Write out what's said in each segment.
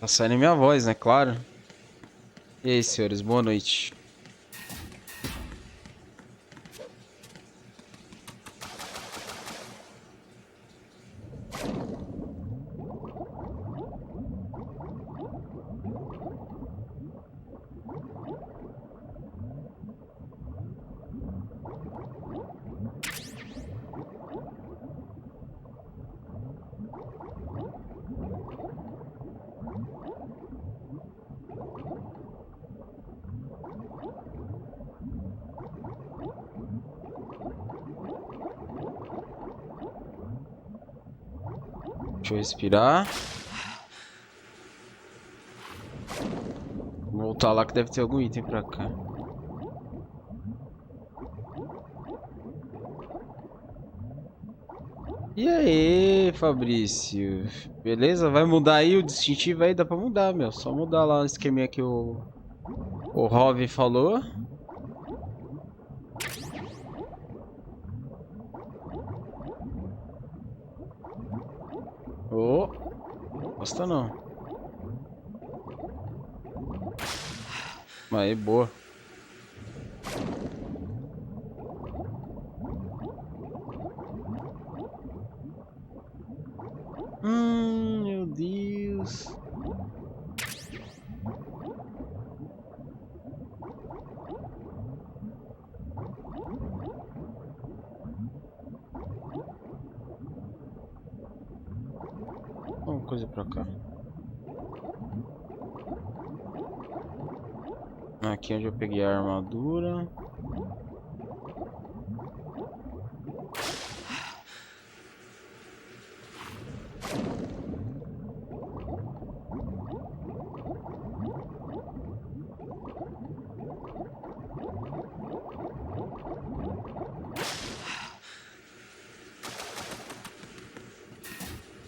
Tá saindo minha voz, né? Claro. E aí, senhores, boa noite. Deixa eu respirar. Vou voltar lá que deve ter algum item pra cá. E aí, Fabrício? Beleza? Vai mudar aí o distintivo aí? Dá pra mudar, meu. Só mudar lá o esqueminha que o Rov falou. Ô, gosta não. Aí, boa. Meu Deus. Uma coisa pra cá. Aqui onde eu peguei a armadura.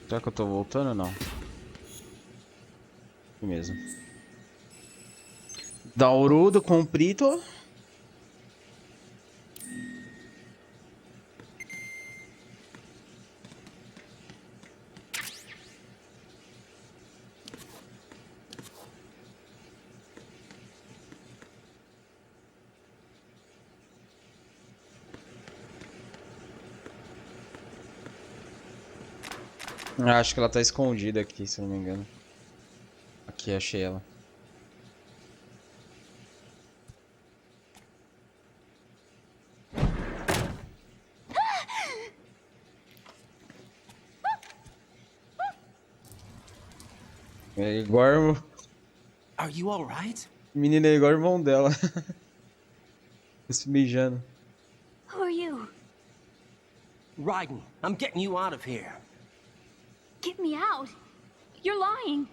Será que eu tô voltando ou não? Aqui mesmo. Daurudo comprito. Acho que ela tá escondida aqui, se eu não me engano. Aqui, achei ela. É igual... Are you all right? Menina é igual o irmão dela. Se beijando. Who are you? Raiden, I'm getting you out of here. Get me out? You're lying.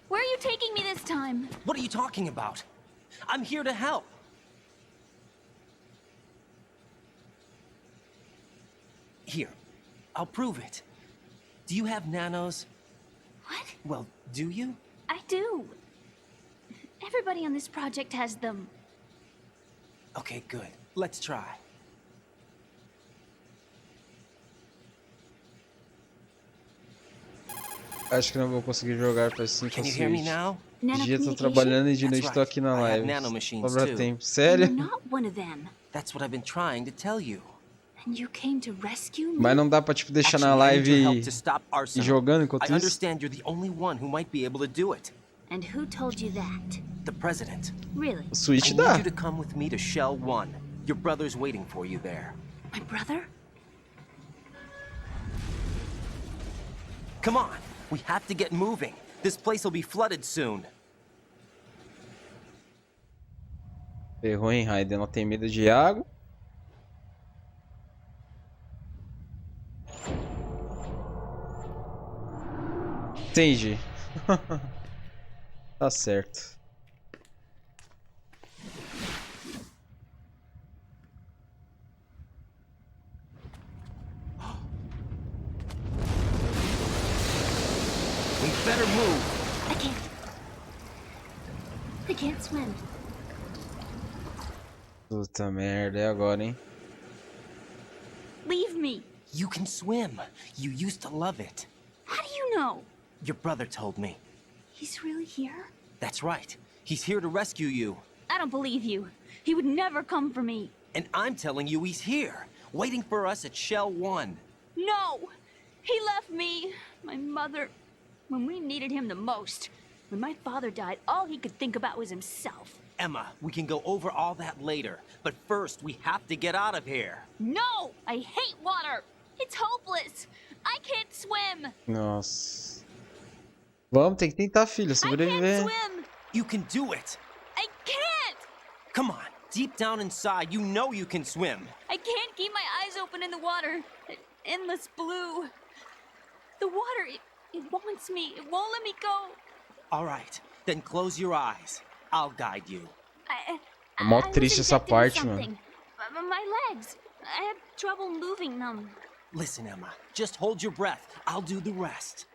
Where are you taking me this time? What are you talking about? I'm here to help. Here, I'll prove it. Do you have nanos? What? Well, do you? I do. Everybody on this project has them. Okay, good. Let's try. Acho que não vou conseguir jogar pra 5 Can you hear me Switch. now? De dia tô trabalhando e de noite tô aqui na I have live. nanomachines Sobra too. tempo. And Sério? you're not one of them. That's what I've been trying to tell you. And you came to rescue me? Mas não dá pra tipo deixar na Actually, I need live your help to stop e arsenal. jogando enquanto I isso? understand you're the only one who might be able to do it. And who told you that? The president. Really? O Switch I dá. need you to come with me to Shell 1. Your brother's waiting for you there. My brother? Come on, we have to get moving. This place will be flooded soon. Ferrou, hein, Raiden? Ela tem medo de água. Entendi. Tá certo. We better move. I can't swim. Puta merda, é agora, hein? Leave me. You can swim. You used to love it. How do you know? Your brother told me. He's really here? That's right. He's here to rescue you. I don't believe you. He would never come for me. And I'm telling you he's here, waiting for us at Shell 1. No! He left me, my mother, when we needed him the most. When my father died, all he could think about was himself. Emma, we can go over all that later. But first, we have to get out of here. No! I hate water! It's hopeless! I can't swim! Nossa. Vamos, tem que tentar, filha, I can't sobreviver. swim! You can do it. I can't! Come on, deep down inside, you know you can swim. I can't keep my eyes open in the water. Endless blue. The water, it wants me. It won't let me go. All right, then close your eyes. I'll guide you. É mó I was triste essa infected with parte, mano. something. My legs. I have trouble moving them. Listen, Emma, just hold your breath. I'll do the rest.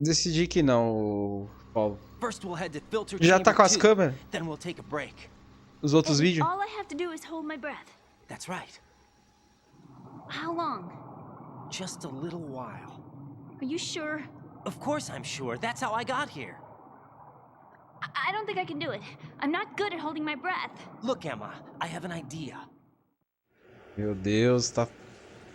Decidi que não, Paulo. First we'll head to filter Já tá chamber com as 2, câmeras? then we'll take a break. Os outros vídeos? All I have to do is hold my breath. That's right. How long? Just a little while. Are you sure? Of course I'm sure. That's how I got here. I don't think I can do it. I'm not good at holding my breath. Look, Emma, I have an idea. Meu Deus, tá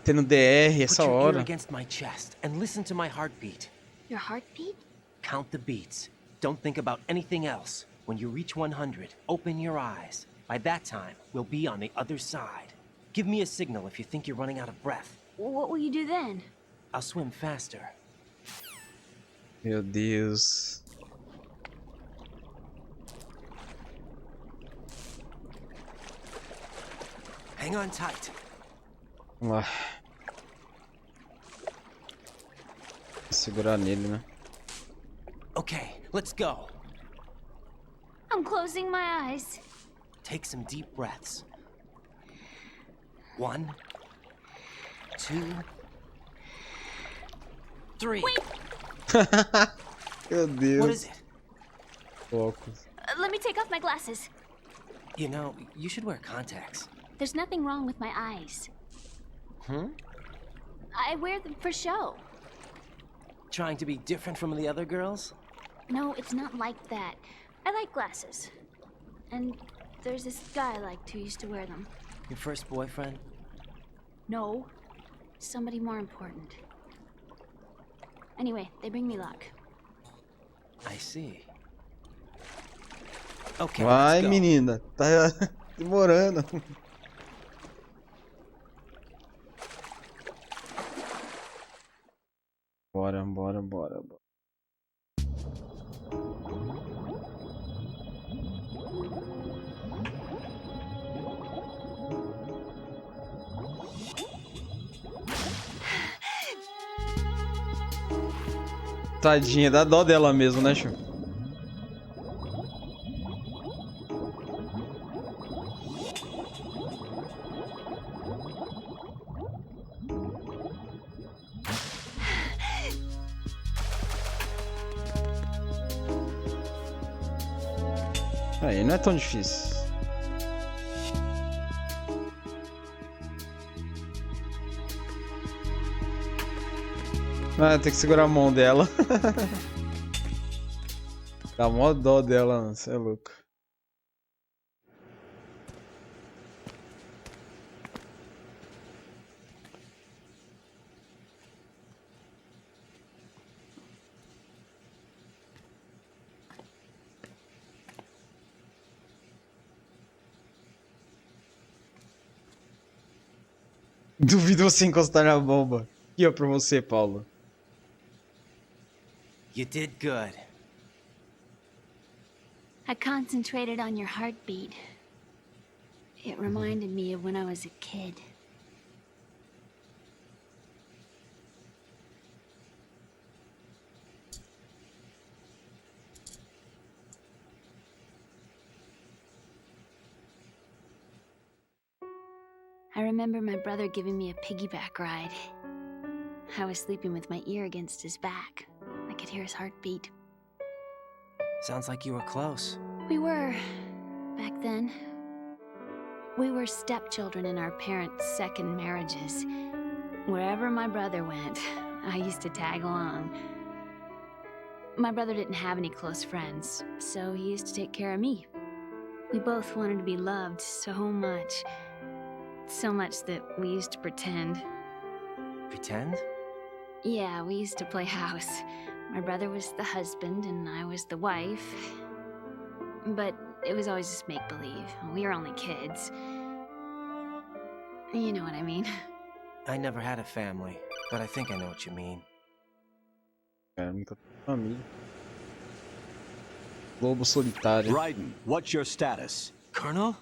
tendo DR Put essa your ear hora. against my chest and listen to my heartbeat. Your heartbeat? Count the beats. Don't think about anything else. When you reach 100, open your eyes. By that time, we'll be on the other side. Give me a signal if you think you're running out of breath. What will you do then? I'll swim faster. Meu Deus. Hang on tight. Vamos lá. Vou segurar nele, né? Okay, let's go. I'm closing my eyes. Take some deep breaths. 1, 2, 3. Wait, Meu Deus. What is it? Focus. let me take off my glasses. You know, you should wear contacts. There's nothing wrong with my eyes. Hmm? I wear them for show. Trying to be different from the other girls? No, it's not like that. I like glasses. And there's this guy I liked who used to wear them. Your first boyfriend? No, somebody more important. Anyway, they bring me luck. I see. Okay, Vai, let's go. menina. Tá demorando. Bora, bora, bora, bora. Tadinha, dá dó dela mesmo, né, Chu? Aí, não é tão difícil. Ah, tem que segurar a mão dela. Dá mó dó dela, você é louco. Duvido você encostar na bomba. Aqui, ó, pra você, Paulo. You did good. I concentrated on your heartbeat. It reminded me of when I was a kid. I remember my brother giving me a piggyback ride. I was sleeping with my ear against his back. I could hear his heartbeat. Sounds like you were close. We were, back then. We were stepchildren in our parents' second marriages. Wherever my brother went, I used to tag along. My brother didn't have any close friends, so he used to take care of me. We both wanted to be loved so much. So much that we used to pretend. Pretend? Yeah, we used to play house. My brother was the husband and I was the wife. But it was always just make-believe. We were only kids. You know what I mean. I never had a family, but I think I know what you mean. Cara, nunca tive família. Lobo solitário. Raiden, what's your status? Colonel?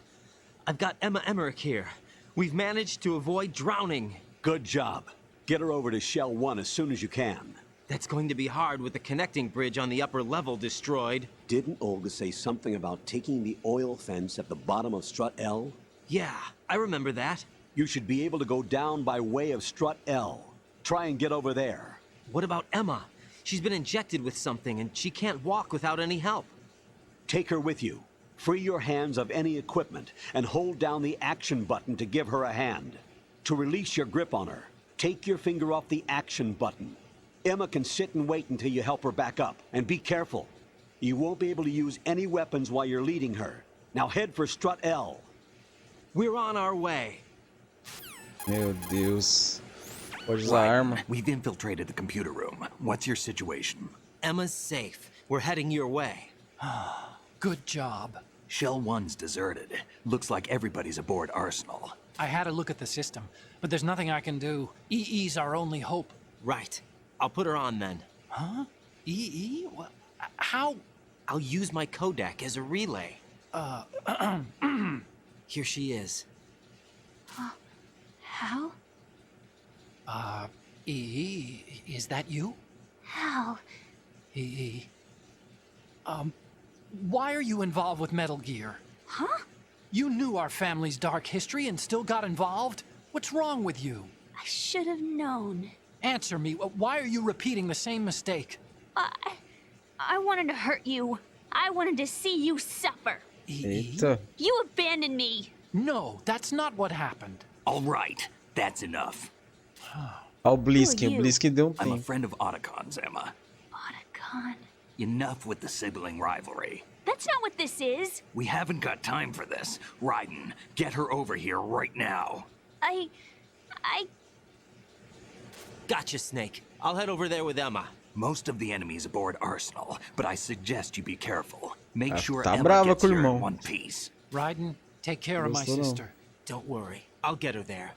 I've got Emma Emmerich here. We've managed to avoid drowning. Good job. Get her over to Shell 1 as soon as you can. That's going to be hard with the connecting bridge on the upper level destroyed. Didn't Olga say something about taking the oil fence at the bottom of Strut L? Yeah, I remember that. You should be able to go down by way of Strut L. Try and get over there. What about Emma? She's been injected with something and she can't walk without any help. Take her with you. Free your hands of any equipment and hold down the action button to give her a hand. To release your grip on her, take your finger off the action button. Emma can sit and wait until you help her back up. And be careful. You won't be able to use any weapons while you're leading her. Now head for Strut L. We're on our way. Meu Deus. Pode usar arma. We've infiltrated the computer room. What's your situation? Emma's safe. We're heading your way. Good job. Shell 1's deserted. Looks like everybody's aboard Arsenal. I had a look at the system, but there's nothing I can do. EE's our only hope. Right. I'll put her on then. Huh? EE? What? How? I'll use my Kodak as a relay. Here she is. Hal? EE, is that you? Hal? EE. Why are you involved with Metal Gear? Huh? You knew our family's dark history and still got involved? What's wrong with you? I should have known. Answer me, why are you repeating the same mistake? I wanted to hurt you. I wanted to see you suffer. EE? Eita. You abandoned me. No, that's not what happened. All right, that's enough. Ó o Bliskin. Who O are you? Bliskin deu I'm a tempo. friend of Otacon's, Emma. Otacon. Enough with the sibling rivalry. That's not what this is. We haven't got time for this. Raiden, get her over here right now. I... Gotcha, Snake. I'll head over there with Emma. Most of the enemy's aboard Arsenal, but I suggest you be careful. Make sure tá Emma brava gets com o here in irmão. one piece. Raiden, take care of my Gostou não. sister. Don't worry. I'll get her there.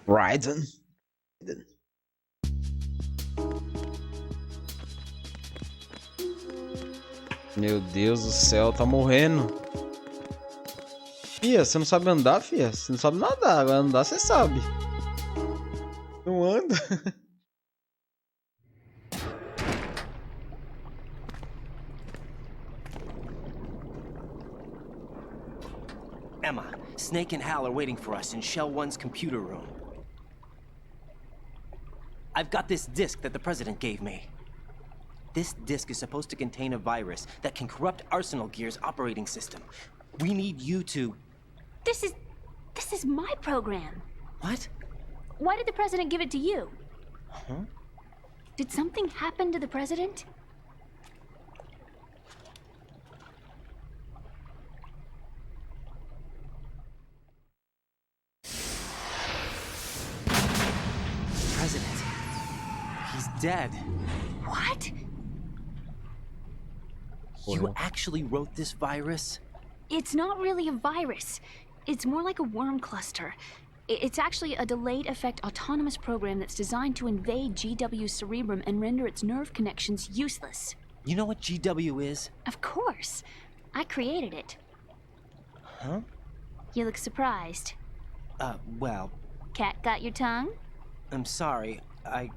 Raiden. Meu Deus do céu, tá morrendo. Fia, você não sabe andar, fia? Você não sabe nadar, agora andar você sabe. Não anda? Emma, Snake and Hal are waiting for us in Shell 1's computer room. I've got this disk that the President gave me. This disk is supposed to contain a virus that can corrupt Arsenal Gear's operating system. We need you to... This is my program. What? Why did the President give it to you? Huh? Did something happen to the President? President. He's dead. What? You actually wrote this virus? It's not really a virus. It's more like a worm cluster. It's actually a delayed effect autonomous program that's designed to invade GW's cerebrum and render its nerve connections useless. You know what GW is? Of course. I created it. Huh? You look surprised. Well, Cat got your tongue? I'm sorry. How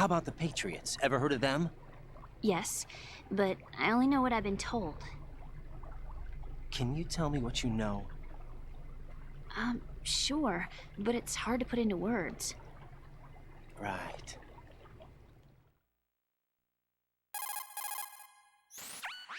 about the Patriots? Ever heard of them? Yes, but I only know what I've been told. Can you tell me what you know? Sure, but it's hard to put into words. Right.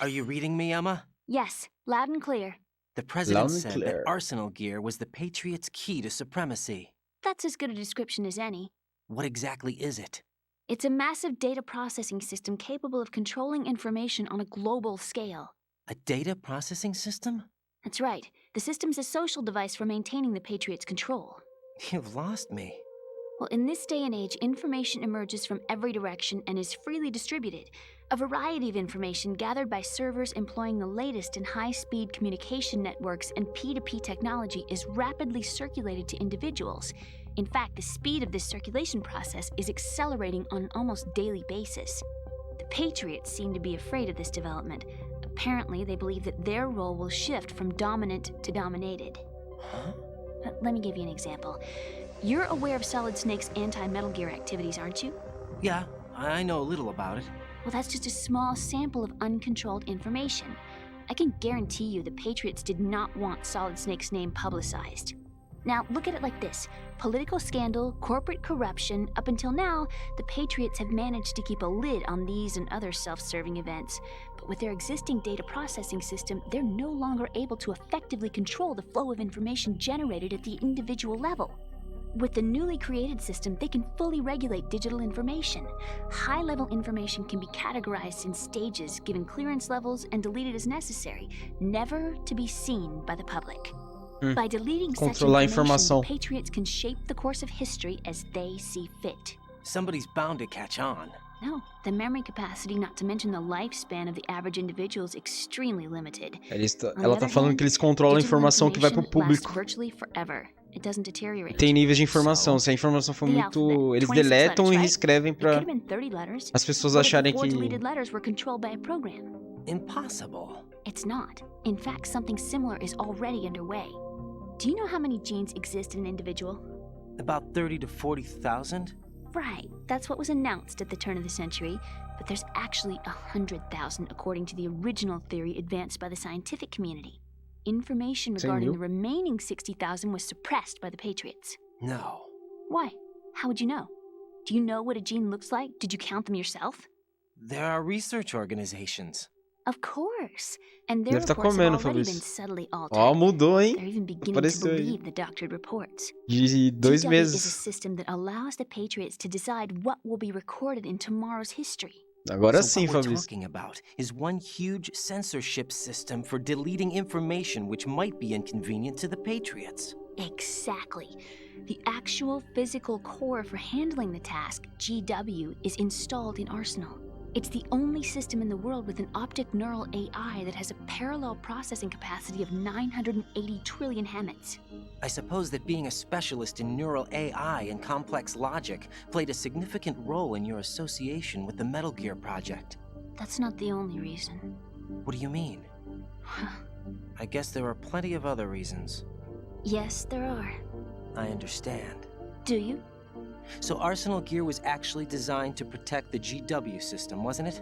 Are you reading me, Emma? Yes, loud and clear. The President Loud and said clear. that Arsenal Gear was the Patriots' key to supremacy. That's as good a description as any. What exactly is it? It's a massive data processing system capable of controlling information on a global scale. A data processing system? That's right. The system's a social device for maintaining the Patriots' control. You've lost me. Well, in this day and age, information emerges from every direction and is freely distributed. A variety of information gathered by servers employing the latest in high-speed communication networks and P2P technology is rapidly circulated to individuals. In fact, the speed of this circulation process is accelerating on an almost daily basis. The Patriots seem to be afraid of this development. Apparently, they believe that their role will shift from dominant to dominated. Huh? Let me give you an example. You're aware of Solid Snake's anti-Metal Gear activities, aren't you? Yeah, I know a little about it. Well, that's just a small sample of uncontrolled information. I can guarantee you the Patriots did not want Solid Snake's name publicized. Now, look at it like this. Political scandal, corporate corruption, up until now, the Patriots have managed to keep a lid on these and other self-serving events. But with their existing data processing system, they're no longer able to effectively control the flow of information generated at the individual level. With the newly created system, they can fully regulate digital information. High-level information can be categorized in stages, given clearance levels, and deleted as necessary, never to be seen by the public. By deleting such information, the Patriots can shape the course of history as they see fit. Somebody's bound to catch on. No, the memory capacity, not to mention the lifespan of the average individual, is extremely limited. Ela tá falando que eles controlam a informação que vai pro público. Virtually forever. It doesn't deteriorate. Tem níveis de informação. Se a informação for muito... Eles deletam e reescrevem pra as pessoas acharem que... Impossible. It's not. In fact, something similar is already underway. Do you know how many genes exist in an individual? About 30 to 40,000? Right. That's what was announced at the turn of the century. But there's actually 100,000 according to the original theory advanced by the scientific community. Information regarding the remaining 60,000 was suppressed by the Patriots. No. Why? How would you know? Do you know what a gene looks like? Did you count them yourself? There are research organizations. Of course. And their reports have already been subtly altered. Ó, mudou, hein? They're even beginning to believe the doctored reports. De 2 meses. is a system that allows the Patriots to decide what will be recorded in tomorrow's history. Agora so sim, what we're Fabrício. talking about is one huge censorship system for deleting information which might be inconvenient to the Patriots. Exactly. The actual physical core for handling the task, GW, is installed in Arsenal. It's the only system in the world with an optic neural AI that has a parallel processing capacity of 980 trillion Hammets. I suppose that being a specialist in neural AI and complex logic played a significant role in your association with the Metal Gear project. That's not the only reason. What do you mean? I guess there are plenty of other reasons. Yes, there are. I understand. Do you? So Arsenal Gear was actually designed to protect the GW system, wasn't it?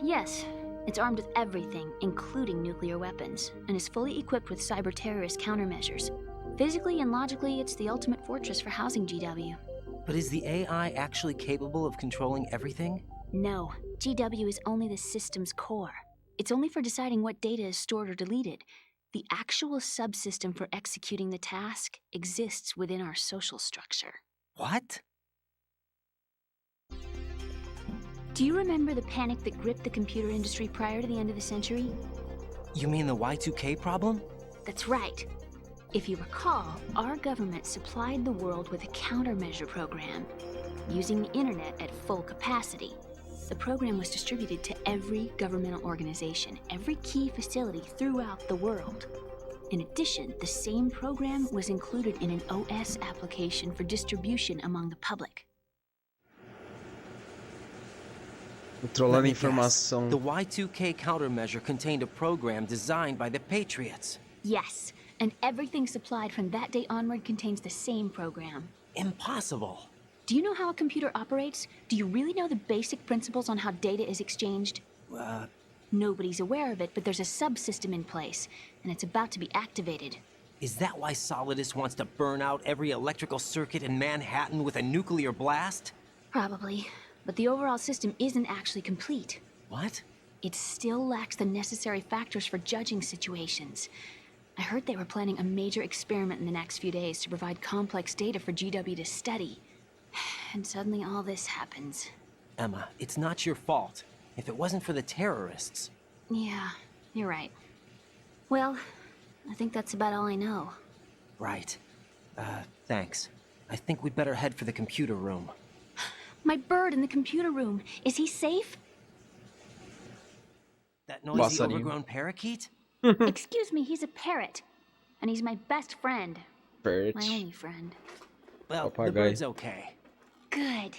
Yes. It's armed with everything, including nuclear weapons, and is fully equipped with cyber-terrorist countermeasures. Physically and logically, it's the ultimate fortress for housing GW. But is the AI actually capable of controlling everything? No. GW is only the system's core. It's only for deciding what data is stored or deleted. The actual subsystem for executing the task exists within our social structure. What? Do you remember the panic that gripped the computer industry prior to the end of the century? You mean the Y2K problem? That's right. If you recall, our government supplied the world with a countermeasure program, using the internet at full capacity. The program was distributed to every governmental organization, every key facility throughout the world. In addition, the same program was included in an OS application for distribution among the public. Controlando a informação. The Y2K countermeasure contained a program designed by the Patriots. Yes, and everything supplied from that day onward contains the same program. Impossible. Do you know how a computer operates? Do you really know the basic principles on how data is exchanged? Nobody's aware of it, but there's a subsystem in place, and it's about to be activated. Is that why Solidus wants to burn out every electrical circuit in Manhattan with a nuclear blast? Probably, but the overall system isn't actually complete. What? It still lacks the necessary factors for judging situations. I heard they were planning a major experiment in the next few days to provide complex data for GW to study. and suddenly all this happens. Emma, it's not your fault. If it wasn't for the terrorists... Yeah, you're right. Well, I think that's about all I know. Right. Thanks. I think we'd better head for the computer room. My bird in the computer room. Is he safe? That noisy, Passarinho. overgrown parakeet? Excuse me, he's a parrot. And he's my best friend. Parrot. My only friend. Well, the Papagaio. bird's okay. Good.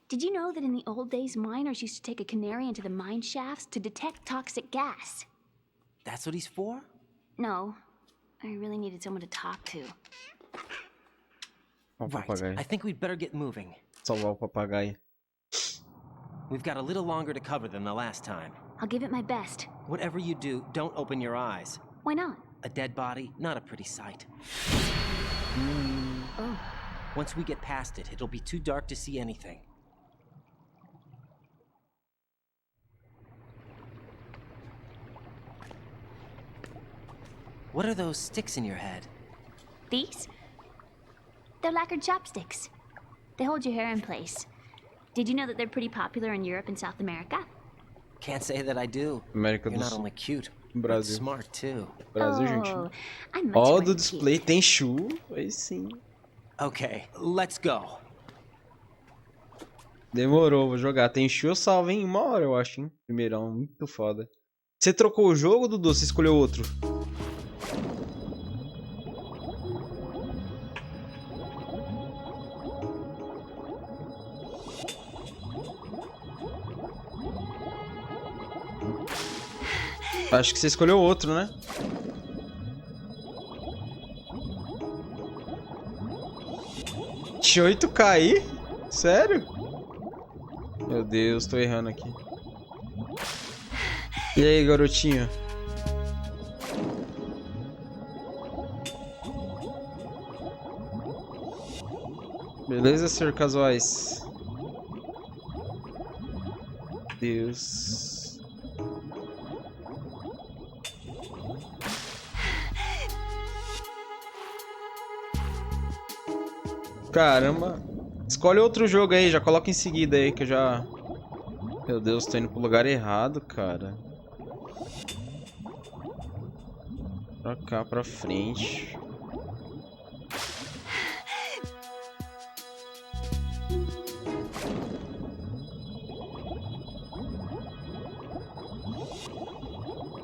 Did you know that in the old days, miners used to take a canary into the mine shafts to detect toxic gas? That's what he's for? No, I really needed someone to talk to. Right. I think we'd better get moving. Salvar o papagaio. We've got a little longer to cover than the last time. I'll give it my best. Whatever you do, don't open your eyes. Why not? A dead body, not a pretty sight. Oh. Once we get past it, it'll be too dark to see anything. What are those sticks in your head? These? They're lacquered chopsticks. They hold your hair in place. Did you know that they're pretty popular in Europe and South America? Can't say that I do. América You're do not Sul. only cute, but Brasil. smart too. Brasil, oh, gente. I'm much Ó, more do than display cute. tem chu. Aí sim. Okay, let's go. Demorou, vou jogar. Tem chu, eu salvo em 1 hora, eu acho, hein? Primeirão, muito foda. Você trocou o jogo, Dudu? Você escolheu outro? Acho que você escolheu outro, né? Tinha 8K aí? Sério? Meu Deus, tô errando aqui. E aí, garotinho? Beleza, senhor casuais? Deus. Caramba. Escolhe outro jogo aí, já coloca em seguida aí que eu já... Meu Deus, tô indo pro lugar errado, cara. Pra cá, pra frente.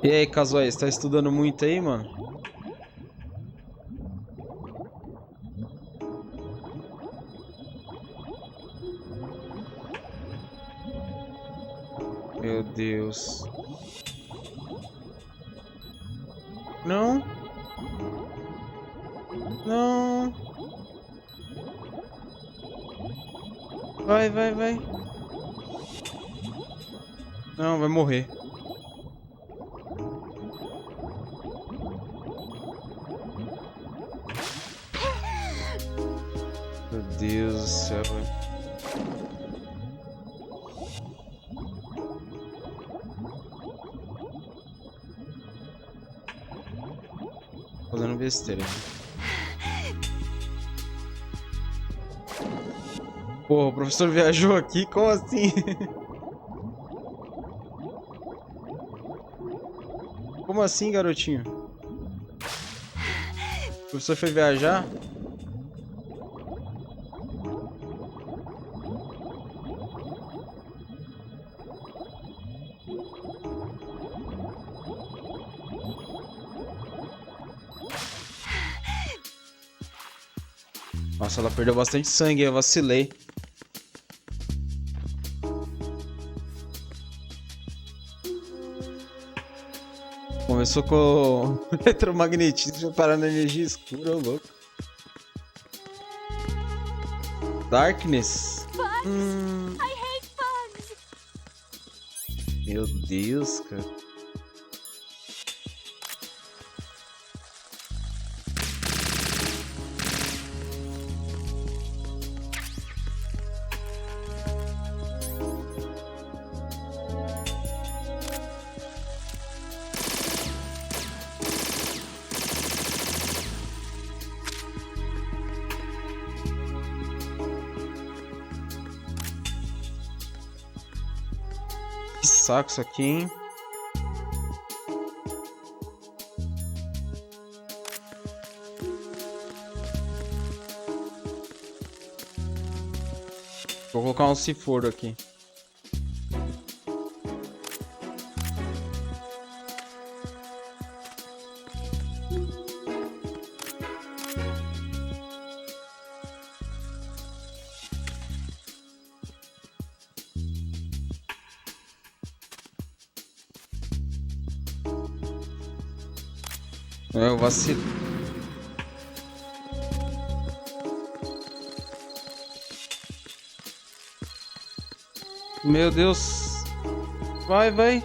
E aí, casuais, tá estudando muito aí, mano? Meu Deus. Não. Não. Vai, vai, vai. Não, vai morrer. Meu Deus do céu, velho. Fazendo besteira. Porra, o professor viajou aqui? Como assim? Como assim, garotinho? O professor foi viajar? Nossa, ela perdeu bastante sangue, eu vacilei. Começou com o eletromagnetismo, já parar na energia escura, ô louco. Darkness. Bugs! I hate bugs! Meu Deus, cara. saco isso aqui, hein? Vou colocar um ciforo aqui. Eu vacilo. Meu Deus. Vai, vai.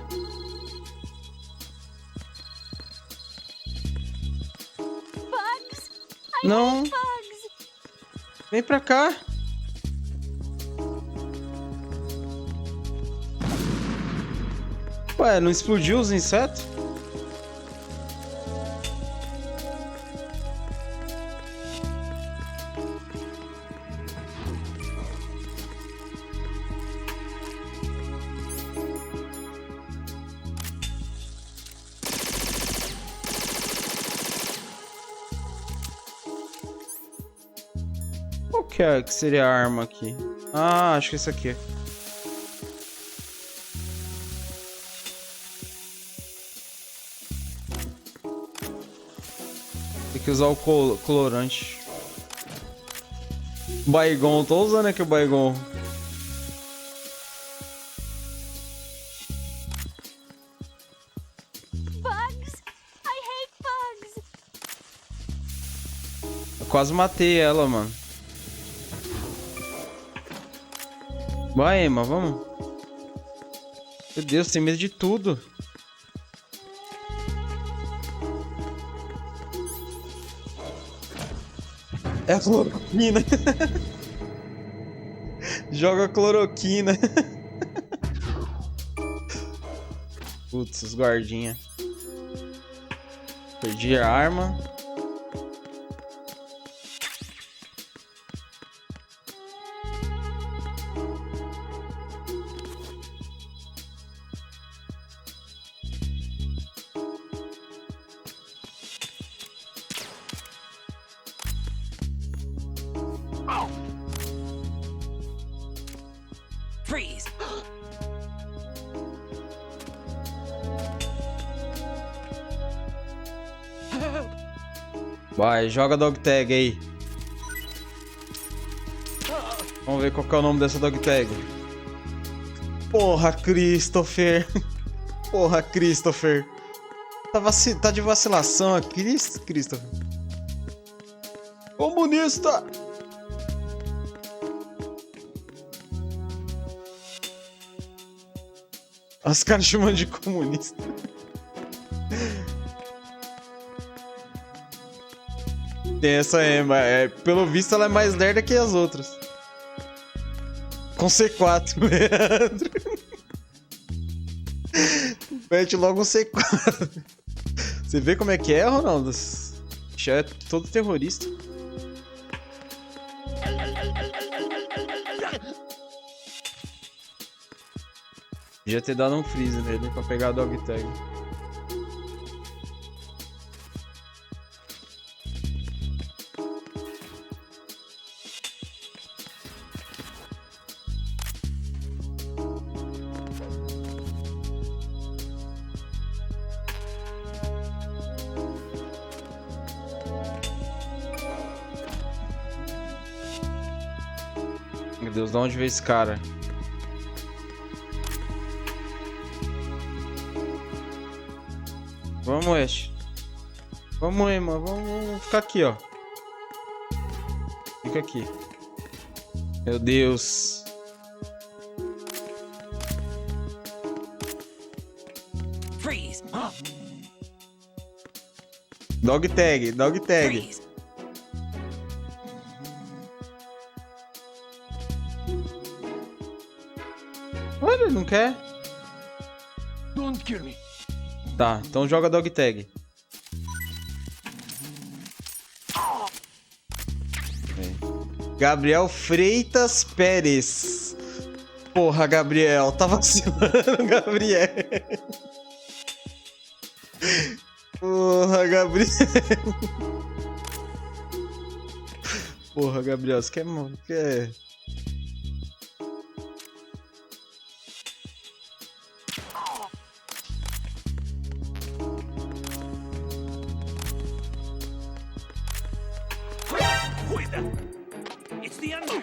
Bugs! Não. Bugs! Vem pra cá. Ué, não explodiu os insetos? Qual que seria a arma aqui? Ah, acho que isso aqui. Tem que usar o colorante. Baygon, tô usando aqui o Baygon. Bugs! I hate bugs! Eu quase matei ela, mano. Vai, Emma, vamos. Meu Deus, tem medo de tudo. É a cloroquina. Joga cloroquina. Putz, os guardinha. Perdi a arma. Freeze! Vai, joga dog tag aí. Vamos ver qual que é o nome dessa dog tag. Porra, Christopher. Porra, Christopher. Tá de vacilação aqui, Christopher. Comunista! Os caras chamando de comunista. Tem essa Emma. Pelo visto, ela é mais lerda que as outras. Com C4, Leandro. Mete logo um C4. Você vê como é que é, Ronaldo? Já é todo terrorista. Podia ter dado um freeze nele pra pegar a dog tag. Meu Deus, de onde veio esse cara? Vamos, Ash. Vamos, Emma. Vamos ficar aqui, ó. Fica aqui. Meu Deus. Freeze! Dog tag, dog tag. Freeze! Olha, ele não quer. Don't kill me. Tá, então joga dog tag. Gabriel Freitas Pérez. Porra, Gabriel, tá vacilando, Gabriel. Porra, Gabriel. Porra, Gabriel, você quer... It's the enemy.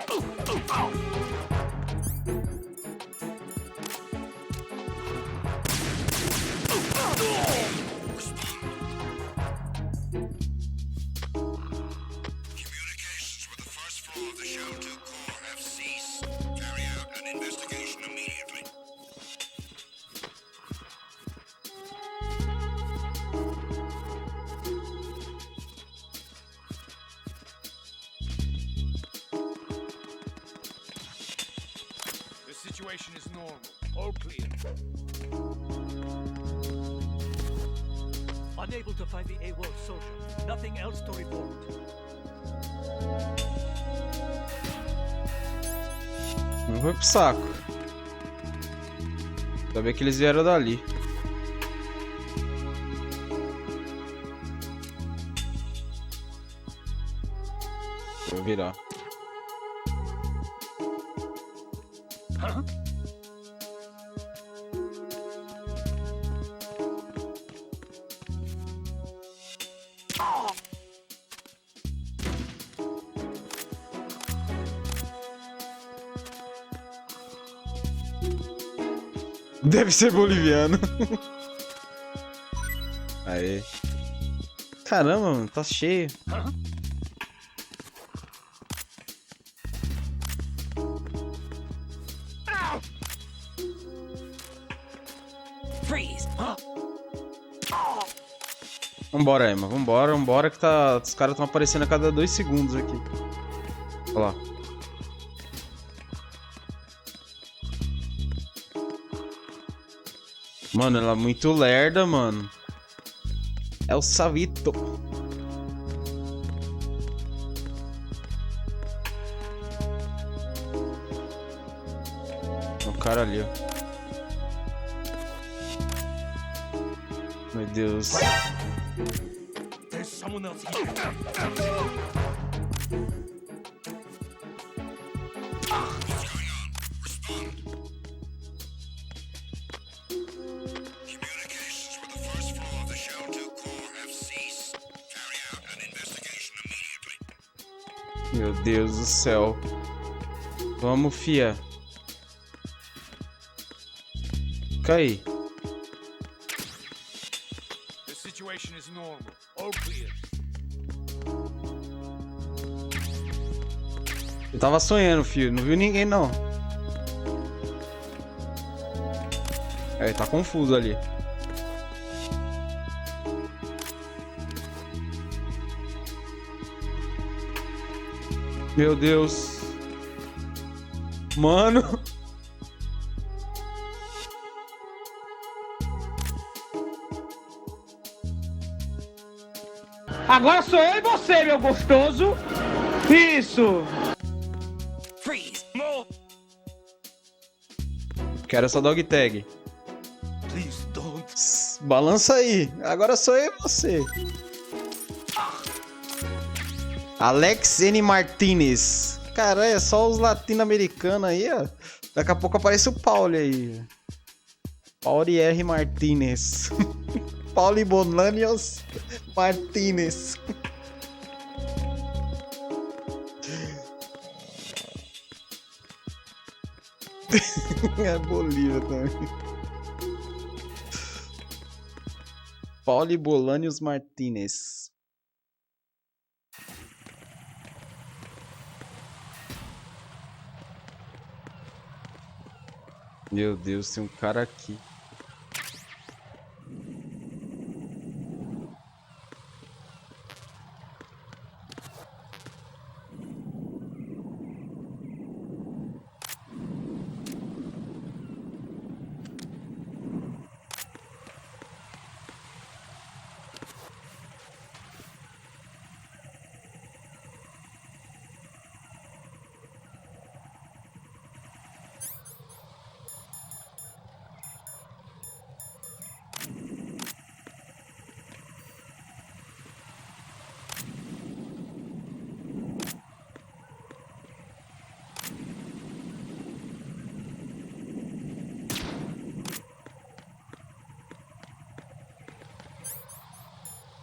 Communications with the first floor of the Jogo core have ceased. Carry out an investigation immediately. The situation is normal. All clear. Unable to find the AWOL soldier. Nothing else to report. Não foi pro saco. Ainda bem que eles vieram dali. Vou virar. Deve ser boliviano. Aí. Caramba, mano, tá cheio. Freeze. Vambora, Emma, vambora que tá... os caras estão aparecendo a cada 2 segundos aqui. Olha lá. Mano, ela é muito lerda, mano. É o Savito. O cara ali, ó. Meu Deus. There's someone else here. Communications with the first floor of the Jogo core have ceased. Carry out an investigation immediately. Meu Deus do céu. Vamos, fia. Fica aí. The situation is normal. All clear. Eu tava sonhando, filho. Não viu ninguém, não. É, tá confuso ali. Meu Deus. Mano. Agora sou eu e você, meu gostoso. Isso. Freeze. Quero essa dog tag. Please don't. Balança aí. Agora sou eu e você. Alex N. Martinez. Caralho, é só os latino-americanos aí, ó. Daqui a pouco aparece o Paulo aí. Paulo R. Martinez. Paulo Bonanios Martinez. É Bolívia também. Paulo Bolanios Martinez. Meu Deus, tem um cara aqui.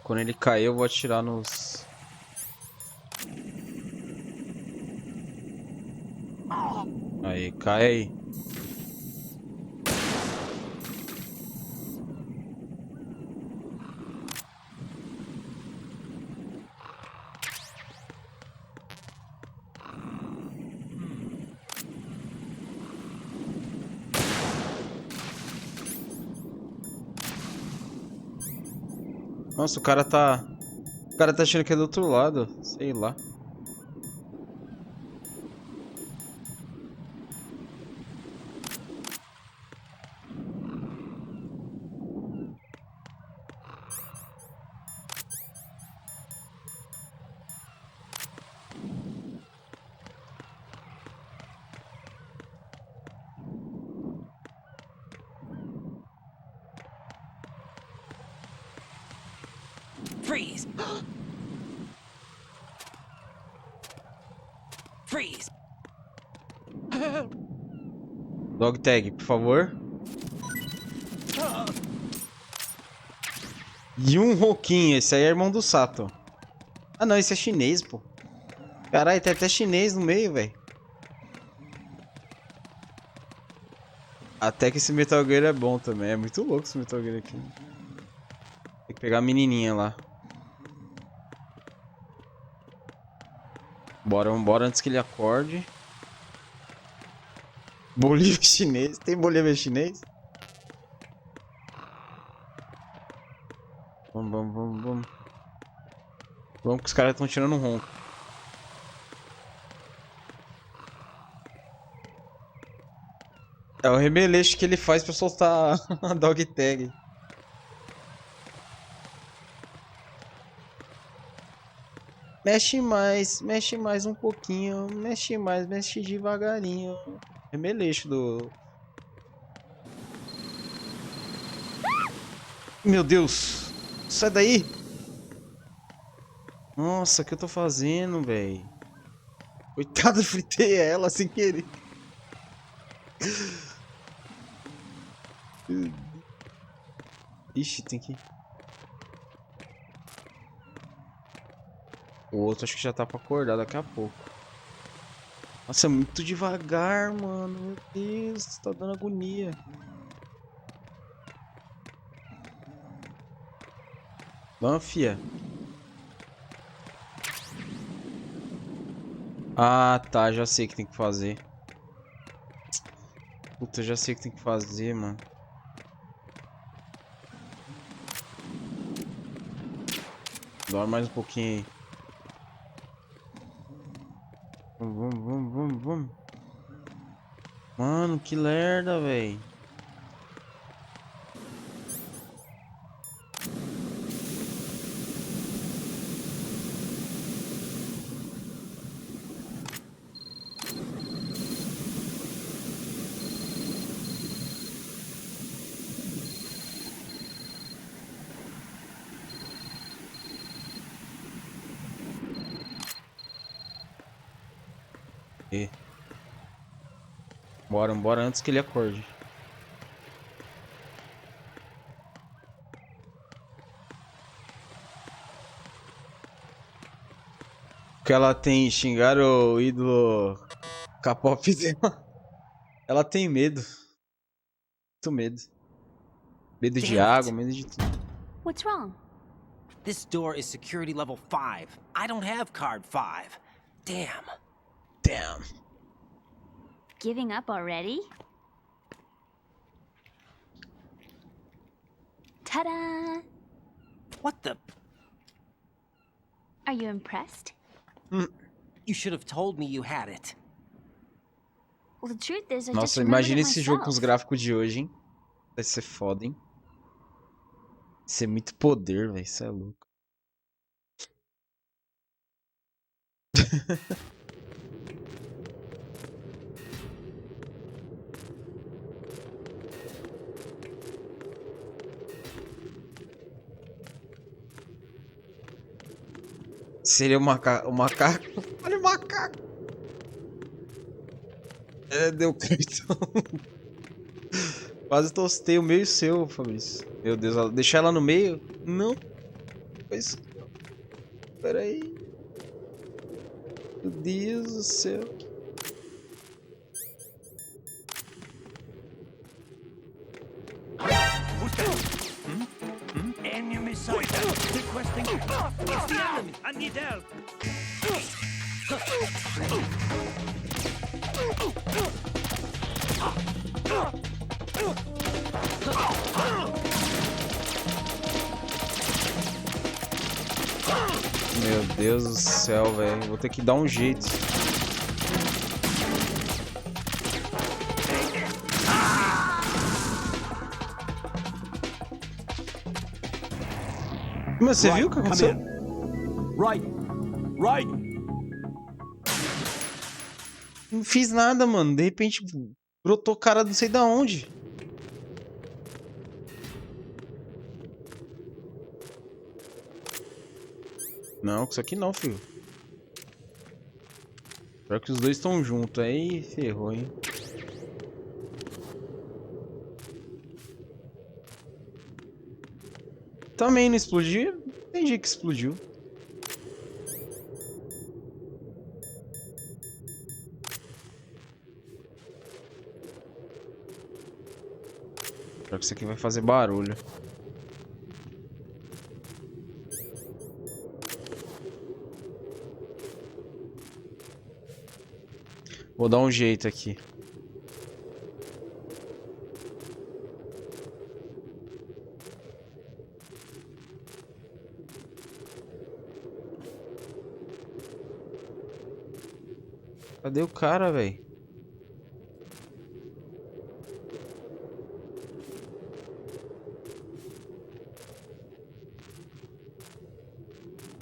Quando ele cair, eu vou atirar nos... Aí, cai aí. Nossa, o cara tá... O cara tá achando que é do outro lado. Sei lá. Freeze! Freeze! Dog tag, por favor. E um Roquinho, esse aí é irmão do Sato. Ah não, esse é chinês, pô. Caralho, tem até chinês no meio, velho. Até que esse Metal Gear é bom também. É muito louco esse Metal Gear aqui. Tem que pegar a menininha lá. Bora, vambora antes que ele acorde. Bolívia chinês. Tem Bolívia chinês? Vamos. Vamos que os caras estão tirando um ronco. É o remeleixo que ele faz pra soltar a dog tag. Mexe mais um pouquinho. Mexe mais, mexe devagarinho. Remeleixo do... Meu Deus! Sai daí! Nossa, o que eu tô fazendo, velho? Coitado, fritei ela sem querer. Ixi, tem que... O outro acho que já tá pra acordar daqui a pouco. Nossa, é muito devagar, mano. Meu Deus, tá dando agonia. Vamos, fia. Ah, tá. Já sei o que tem que fazer. Puta, já sei o que tem que fazer, mano. Dorme mais um pouquinho aí. Vamos. Mano, que lerda, velho. Bora antes que ele acorde. Que ela tem xingar o ídolo K-pop dela. Ela tem medo. Muito medo. Medo de água, medo de tudo. What's wrong? This door is security level 5. I don't have card 5. Damn. Giving up already? Ta-da! What the? Are you impressed? You should have told me you had it. Well, the truth is, I just Nossa, remembered imagina it esse jogo com os myself. gráficos de hoje, hein? Vai ser foda, hein? Vai ser muito poder, velho. Isso é louco. Seria o macaco. Olha o macaco. É, deu cartão. Quase tostei o meio seu, Fabrício. Meu Deus, deixar ela no meio? Não. rapaz. Pera aí. Meu Deus do céu. Enemy sighted. Requesting. It's the enemy. I need help. Meu Deus do céu, velho. Vou ter que dar um jeito. Mas você viu o que aconteceu? Right. Não fiz nada, mano. De repente brotou cara não sei da onde. Não, com isso aqui não, filho. Pior que os dois estão juntos. Aí ferrou, hein? Também não explodiu. Entendi que explodiu. Pior que isso aqui vai fazer barulho. Vou dar um jeito aqui. Cadê o cara, velho?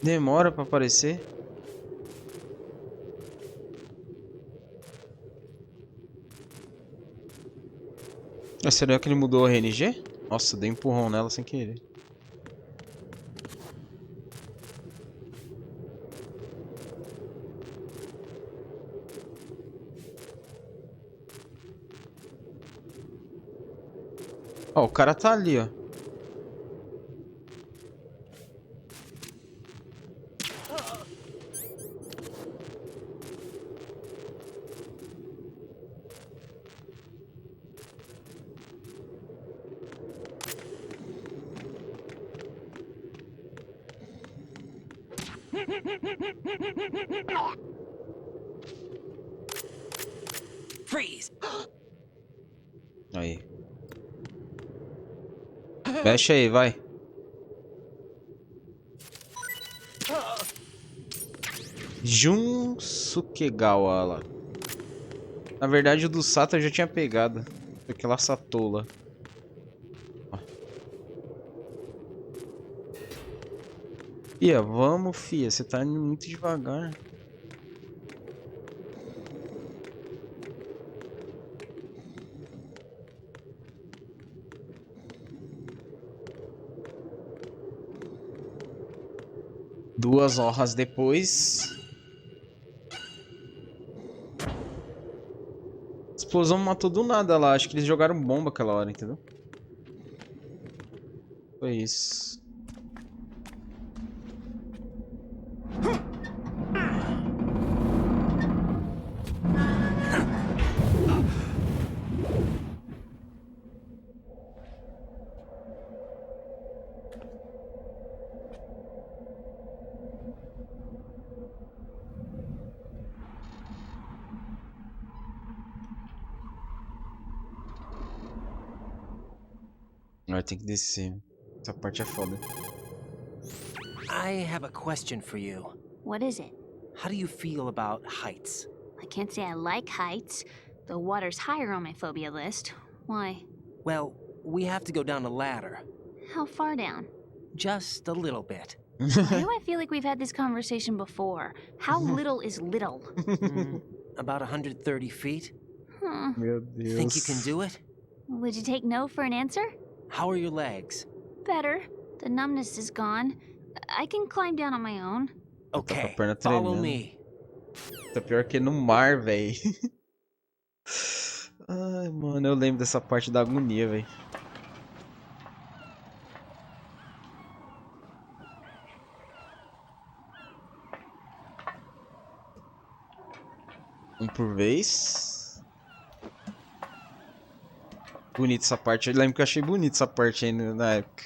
Demora pra aparecer. Será que ele mudou a RNG? Nossa, dei um empurrão nela sem querer. Ó, o cara tá ali, ó. Freeze! Aí. Mexe aí, vai. Jun Sukegawa lá. Na verdade, o do Sato eu já tinha pegado. Aquela satola. Ó. Fia, vamos, fia. Você tá indo muito devagar. Duas horas depois. A explosão matou do nada lá. Acho que eles jogaram bomba aquela hora, entendeu? Foi isso. Agora tem que descer. Essa parte é foda. I have a question for you. What is it? How do you feel about heights? I can't say I like heights. The water's higher on my phobia list. Why? Well, we have to go down a ladder. How far down? Just a little bit. Why do I feel like we've had this conversation before? How little is little? About 130 feet. Meu Deus. Think you can do it? Would you take no for an answer? How are your legs? Better. The numbness is gone. I can climb down on my own. Okay, perna follow tremendo. me. Tá pior que no mar, véi. Ai, mano, eu lembro dessa parte da agonia, véi. Um por vez. Bonita essa parte. Eu lembro que eu achei bonita essa parte aí na época.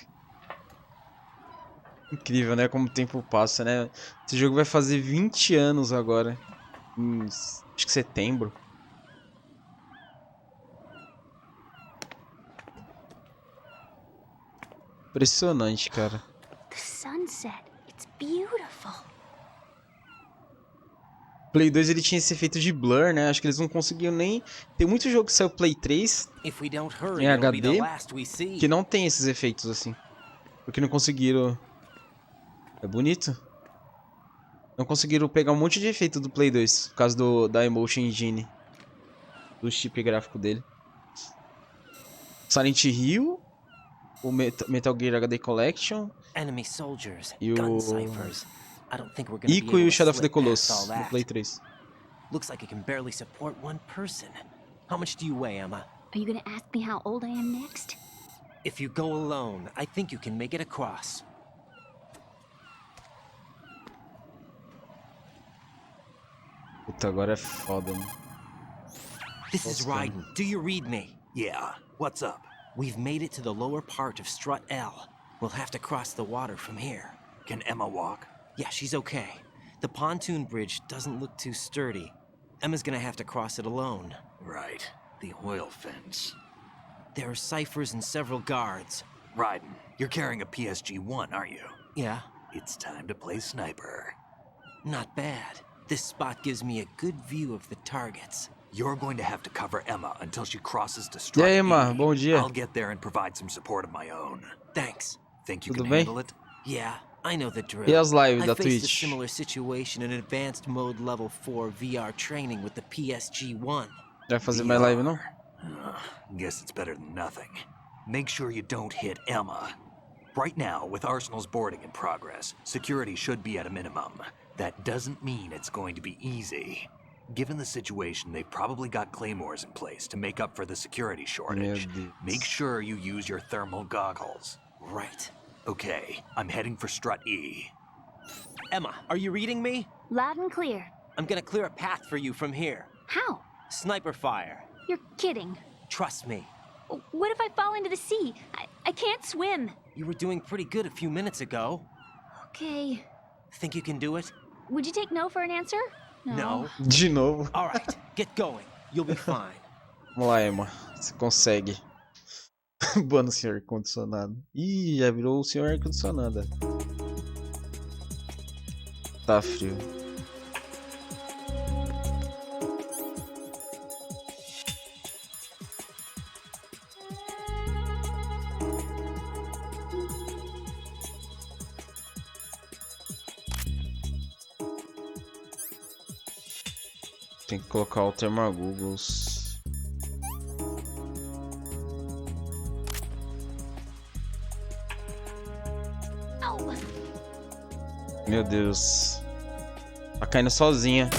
Incrível, né? Como o tempo passa, né? Esse jogo vai fazer 20 anos agora. Acho que setembro. Impressionante, cara. The sunset. It's beautiful. Play 2 ele tinha esse efeito de blur, né? Acho que eles não conseguiam nem... Tem muito jogo que saiu Play 3 If we don't hurry, em it'll be the HD last we see. que não tem esses efeitos assim. Porque não conseguiram... É bonito. Não conseguiram pegar um monte de efeito do Play 2 por causa da Emotion Engine. Do chip gráfico dele. Silent Hill, o Metal Gear HD Collection Enemy soldiers, e o gun ciphers. I don't think we're gonna be Ico e able o to Shadow of the slip past Colossus all no that. Play 3. Looks like it can barely support one person. How much do you weigh, Emma? Are you gonna ask me how old I am next? If you go alone, I think you can make it across. Puta, agora é foda, mano. This is Raiden. Do you read me? Yeah, what's up? We've made it to the lower part of Strut L. We'll have to cross the water from here. Can Emma walk? Yeah, she's okay. The pontoon bridge doesn't look too sturdy. Emma's gonna have to cross it alone. Right, the oil fence. There are ciphers and several guards. Raiden, you're carrying a PSG-1, aren't you? Yeah, It's time to play sniper. not bad. This spot gives me a good view of the targets. You're going to have to cover Emma until she crosses to E Strut aí, Emma? E. Bom dia. I'll get there and provide some support of my own. Thanks. Think you Tudo can bem? handle it? Yeah, I know the drill. E as lives I da faced a Twitch? similar situation in advanced mode level 4 VR training with the PSG-1. Vai fazer mais live, não? Guess it's better than nothing. Make sure you don't hit Emma. Right now, with Arsenal's boarding in progress, security should be at a minimum. That doesn't mean it's going to be easy. Given the situation, they've probably got claymores in place to make up for the security shortage. Meu Deus. Make sure you use your thermal goggles. Right. Okay, I'm heading for Strut E. Emma, are you reading me? Loud and clear. I'm gonna clear a path for you from here. How? Sniper fire. You're kidding. Trust me. What if I fall into the sea? I can't swim. You were doing pretty good a few minutes ago. Okay. Think you can do it? Would you take no for an answer? No. De novo. All right, get going. You'll be fine. Vamos lá, Emma. Você consegue. Boa no senhor ar-condicionado. Ih, já virou o senhor ar-condicionado. Tá frio. Tem que colocar o Thermagoogles. Au. Meu Deus. Tá caindo sozinha.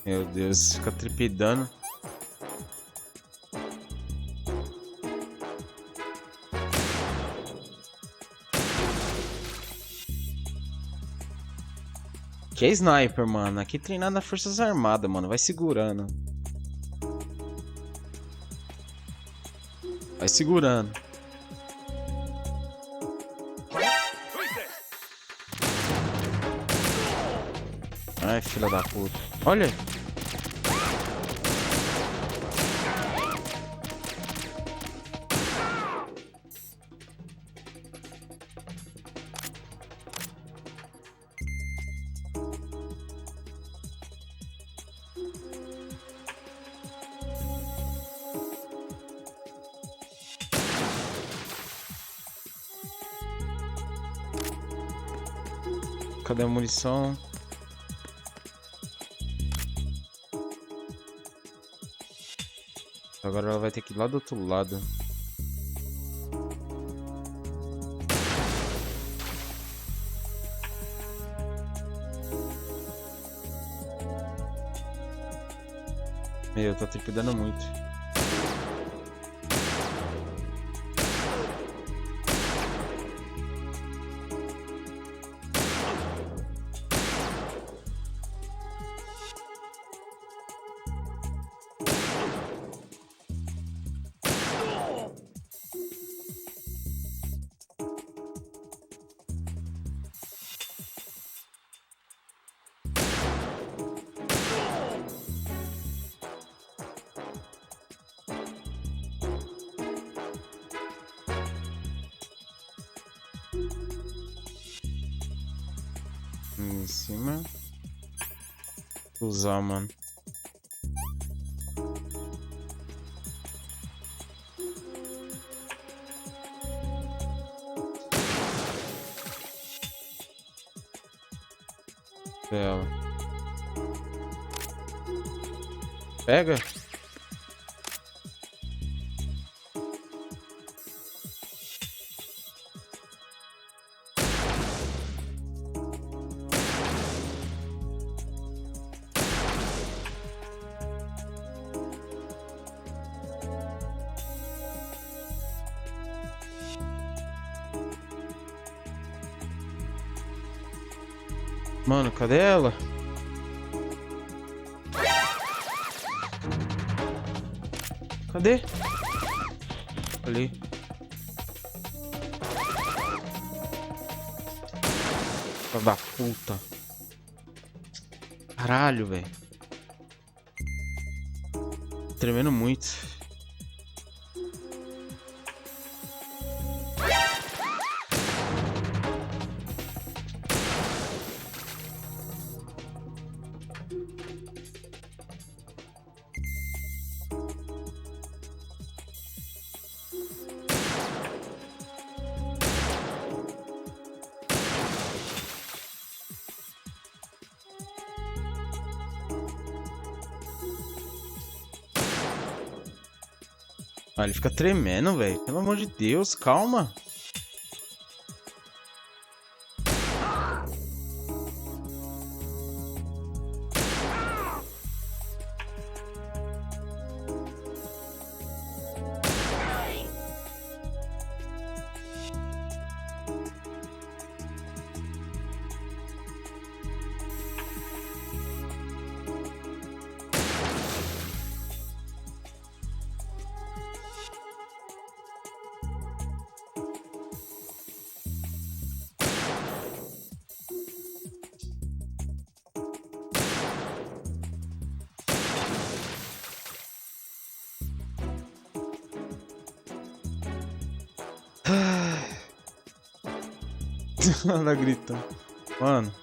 Meu Deus, fica trepidando. Que é sniper, mano. Aqui treinado nas Forças Armadas, mano. Vai segurando. Vai segurando. Ai, filha da puta. Olha. Cadê a munição? Agora ela vai ter que ir lá do outro lado. Meu, tá tripidando muito. Em cima. Usar, mano. Ela. Pega. Mano, cadê ela? Cadê? Ali. Filha da puta. Caralho, velho. Tremendo muito. Ah, ele fica tremendo, velho. Pelo amor de Deus, calma. Ela grita. Mano.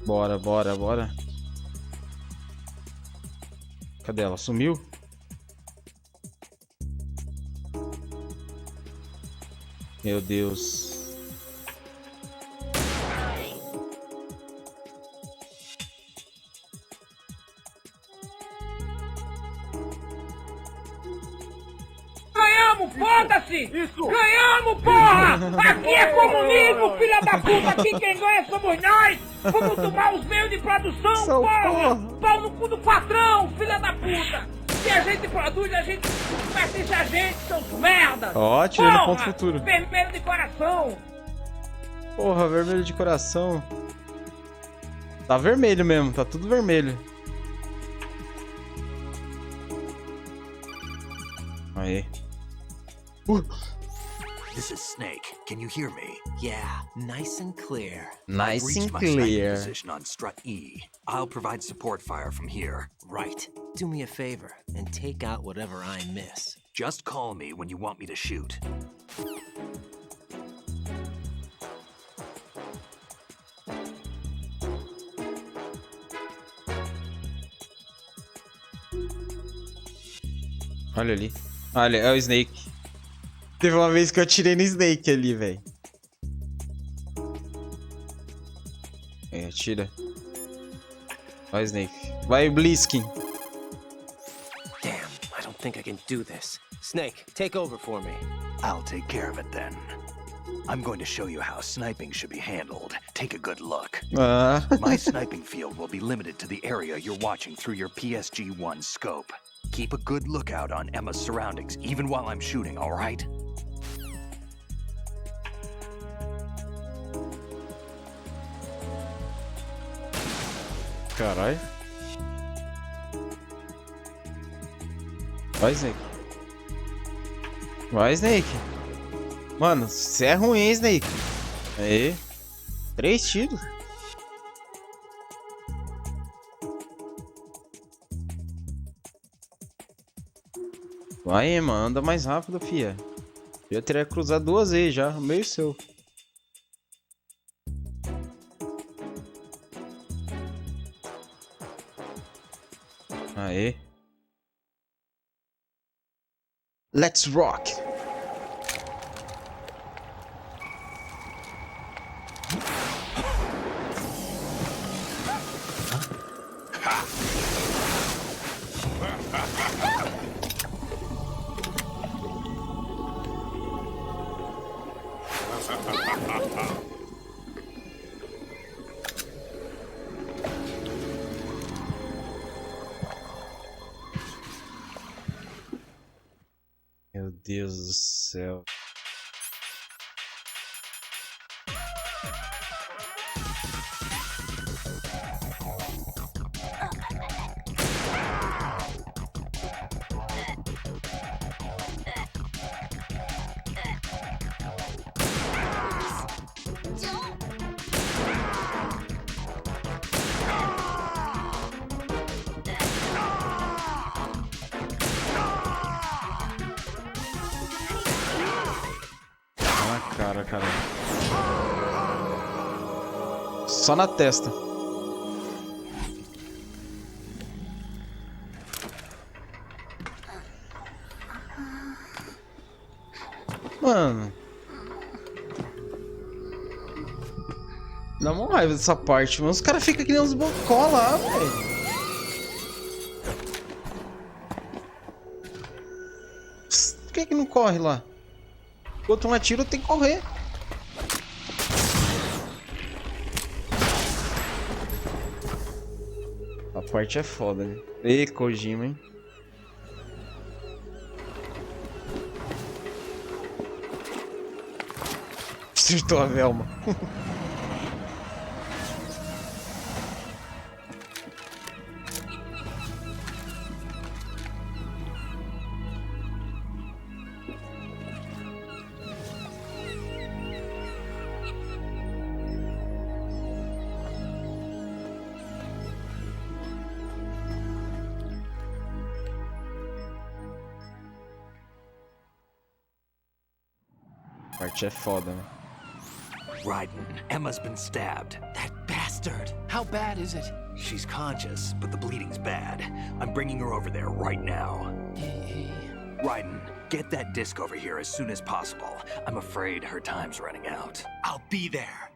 Bora, bora, bora. Cadê ela? Sumiu? Meu Deus. Foda-se! Ganhamos, porra! Aqui é comunismo, filha da puta! Aqui quem ganha somos nós! Vamos tomar os meios de produção, porra! Pau no cu do patrão, filha da puta! Se a gente produz, a gente pertence a gente, seus merdas! Ó, tirei no ponto futuro. Vermelho de coração! Porra, vermelho de coração. Tá vermelho mesmo, tá tudo vermelho. Aí. This is Snake. Can you hear me? Yeah, nice and clear. Nice I've reached and my sniping clear. position on strut E. I'll provide support fire from here. Right. Do me a favor and take out whatever I miss. Just call me when you want me to shoot. Olha ali. Olha, é o Snake. Teve uma vez que eu atirei no Snake ali, velho. É, atira. Vai, Snake. Vai, Bliskin. think I can do this. Snake, take over for me. I'll take care of it then. I'm going to show you how sniping should be handled. Take a good look. My sniping field will be limited to the area you're watching through your PSG-1 scope. Keep a good lookout on Emma's surroundings, even while I'm shooting, all right? Caralho. Vai, Snake. Vai, Snake. Mano, você é ruim, hein, Snake? Aí. 3 tiros. Vai, Emma, anda mais rápido, fia. Eu teria cruzado 2 vezes já, meio seu. Aê. Let's rock. Meu Deus do céu. Cara. Só na testa. Mano. Dá uma raiva dessa parte, mano. Os caras ficam que nem uns bocó lá, velho. Por que não corre lá? Enquanto um atira, tem que correr. A parte é foda, né? Ei, Kojima, hein? Acertou a Velma. A parte é foda, né? Raiden, Emma's been stabbed. That bastard! How bad is it? She's conscious, but the bleeding's bad. I'm bringing her over there right now. Raiden, get that disc over here as soon as possible. I'm afraid her time's running out. I'll be there.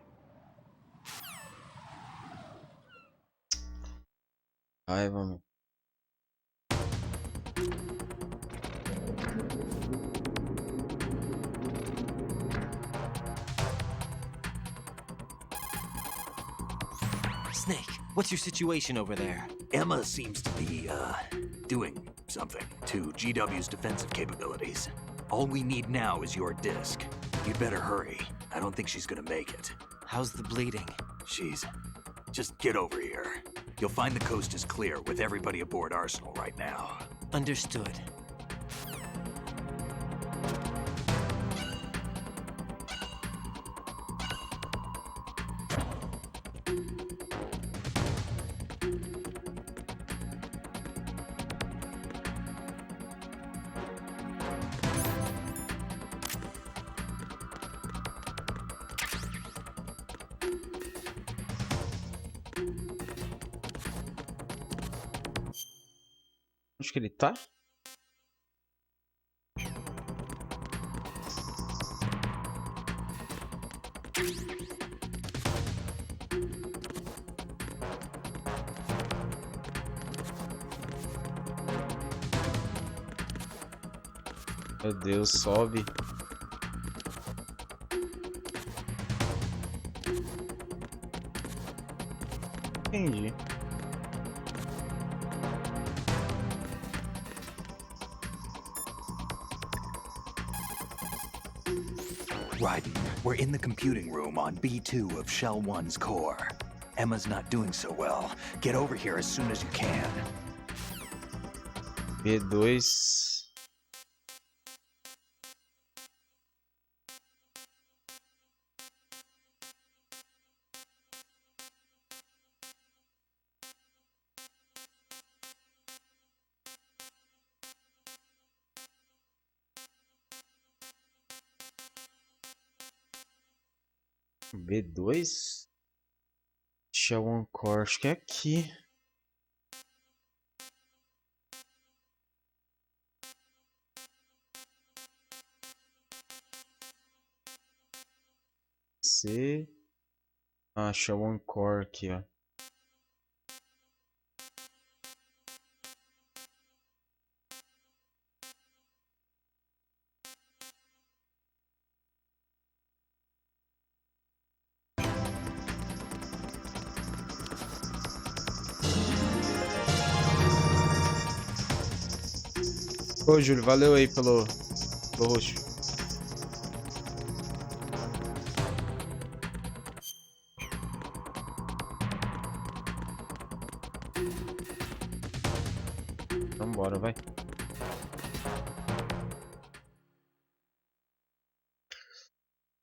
Ai, vamos. Snake, what's your situation over there? Emma seems to be, doing something to GW's defensive capabilities. All we need now is your disc. You'd better hurry. I don't think she's gonna make it. How's the bleeding? Just get over here. You'll find the coast is clear with everybody aboard Arsenal right now. Understood. Onde que ele tá? Meu Deus, sobe. Entendi. Raiden, we're in the computing room on B2 of Shell 1's core. Emma's not doing so well. Get over here as soon as you can. B2. B2? Shell One Core, acho que é aqui. C. Ah, Shell One Core aqui, ó. Ô, Júlio, valeu aí pelo host. Vambora, vai.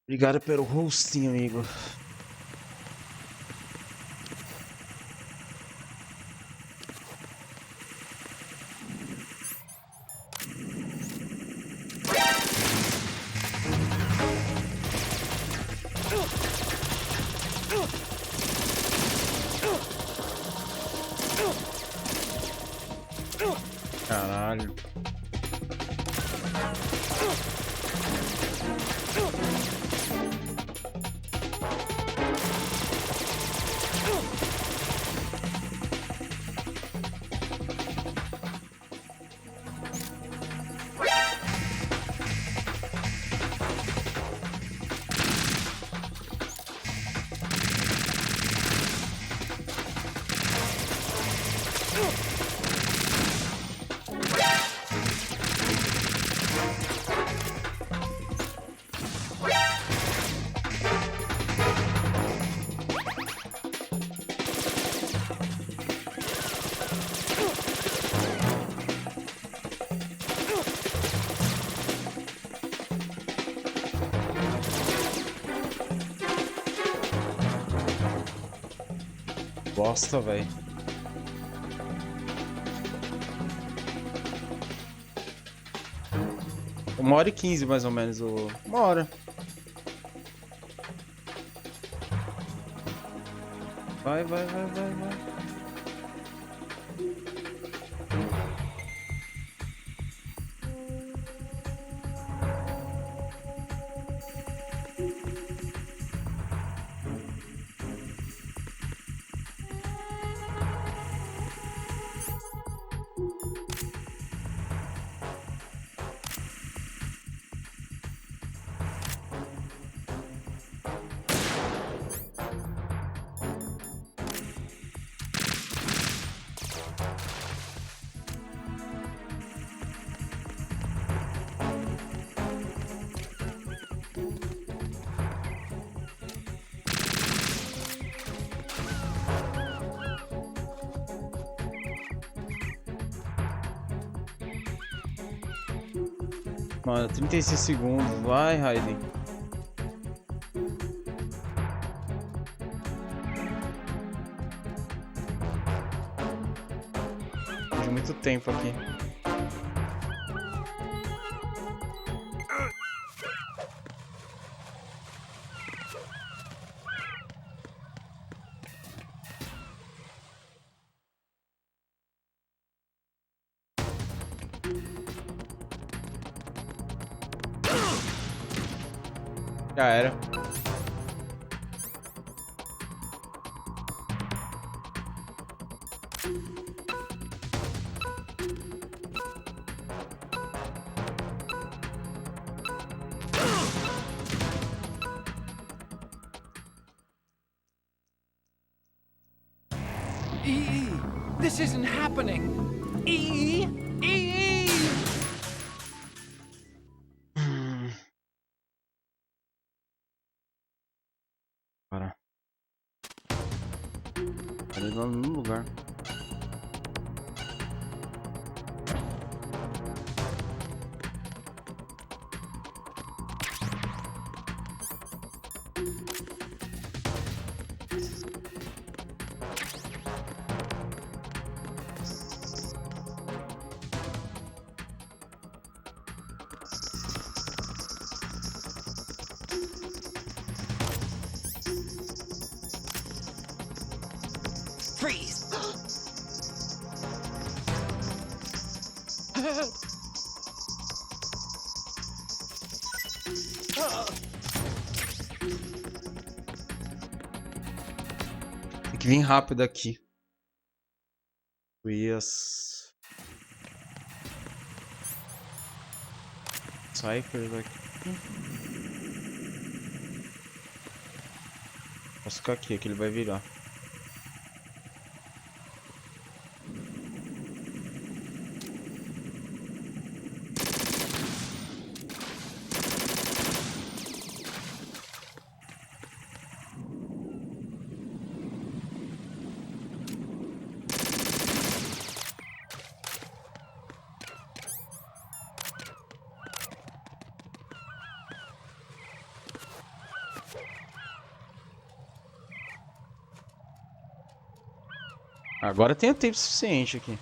Obrigado pelo hosting, amigo. Caralho. Bosta, velho. Uma hora e 15 mais ou menos. Uma hora. Vai. Mano, 36 segundos. Vai, Raiden. Perdi muito tempo aqui. Já era. EE, this isn't happening. EE, EE. Para. Ele lá no lugar. Freeze! Tem que vir rápido aqui. Yes. Cypher daqui. Posso ficar aqui, que ele vai virar. Agora tem tempo suficiente aqui.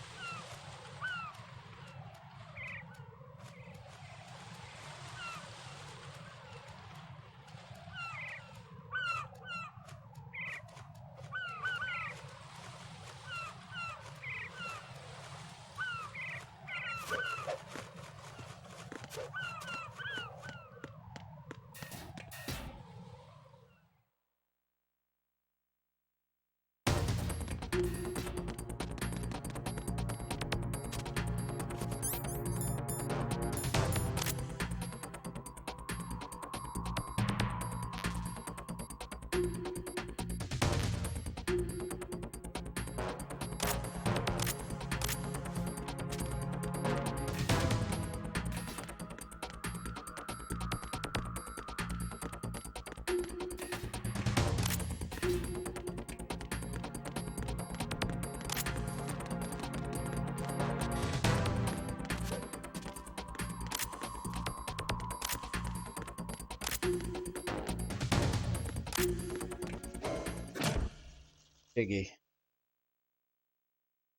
Peguei.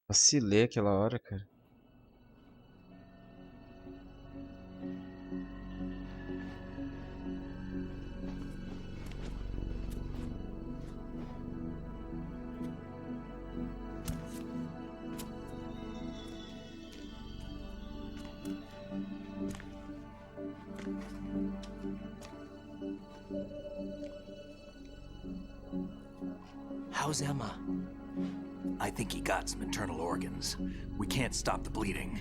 Vacilei aquela hora, cara. How's Emma? I think he got some internal organs. We can't stop the bleeding.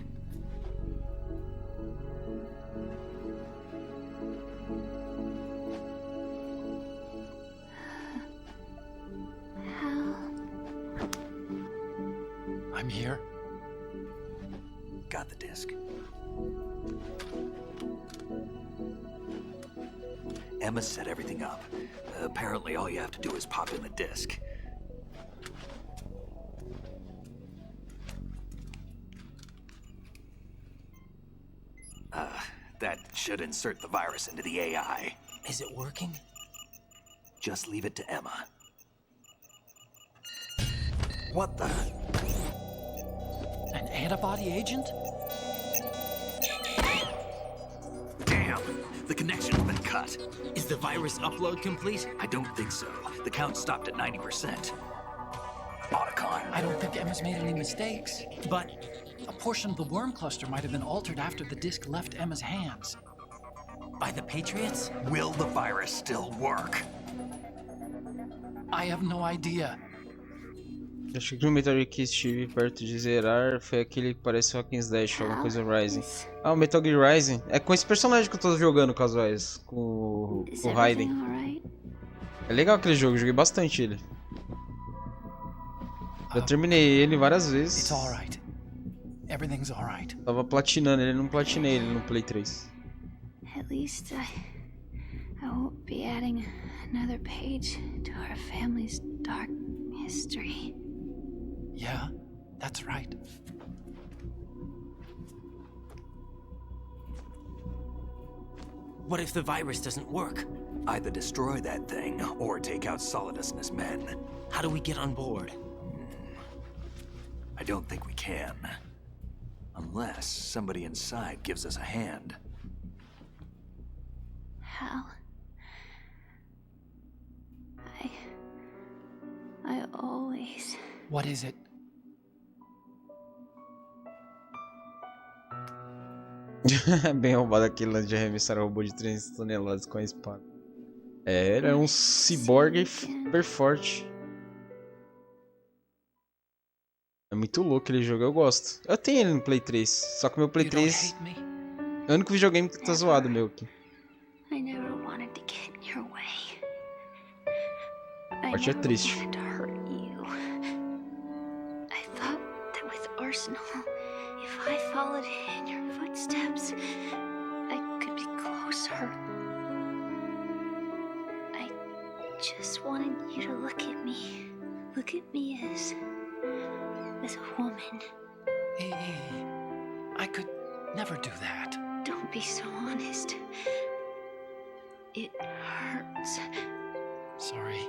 I'm here. Got the disc. Emma set everything up. Apparently all you have to do is pop in the disc. That should insert the virus into the AI. Is it working? Just leave it to Emma. What the? An antibody agent? Damn! The connection's been cut. Is the virus upload complete? I don't think so. The count stopped at 90%. Otacon. I don't think Emma's made any mistakes. But a portion of the worm cluster might have been altered after the disc left Emma's hands. by the Patriots? Will the virus still work? I have no idea. Acho que o Metal Gear que estive perto de zerar foi aquele que parece Hawkins Dash, alguma coisa Rising. Ah, o Metal Gear Rising. É com esse personagem que eu tô jogando, casuais. Com o Raiden. É legal aquele jogo, joguei bastante ele. Já terminei ele várias vezes. It's all right. Everything's all right. Tava platinando ele, não platinei ele no Play 3. At least I won't be adding another page to our family's dark history. Yeah, that's right. What if the virus doesn't work? Either destroy that thing, or take out Solidus and his men. How do we get on board? I don't think we can. Unless somebody inside gives us a hand. Hal. I always... What is it? Bem roubado aquele lance de arremessar o robô de 300 toneladas com a espada. É, ele é um ciborgue super forte. É muito louco aquele jogo, eu gosto. Eu tenho ele no Play 3, só que o meu Play 3 é o único videogame que tá zoado meu aqui. I never wanted to get in your way. Parte é triste. I thought that with Arsenal, if I followed in your footsteps, I could be closer. I just wanted you to look at me. Look at me as a woman. Hey, I could never do that. Don't be so honest. It hurts. Sorry.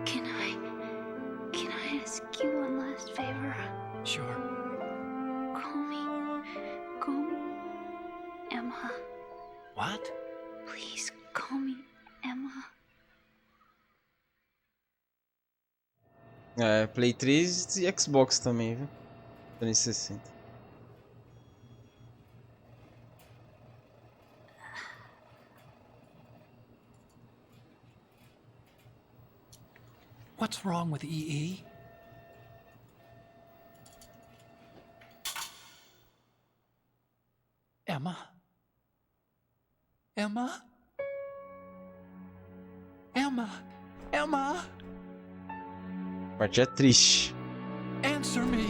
Can I ask you one last favor? Sure. Call me Emma. What? Please call me Emma. É, Play 3 e Xbox também, viu? 360. What's wrong with EE? Emma? Emma? Emma? Emma? Parte é triste. Answer me.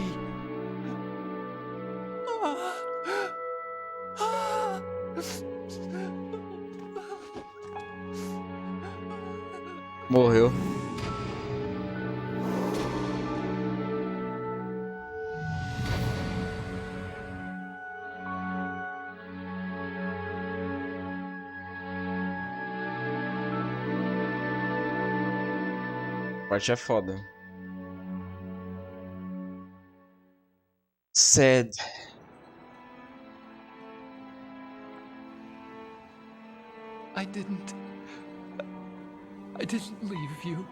Morreu. Parte é foda. Sad. I didn't leave you.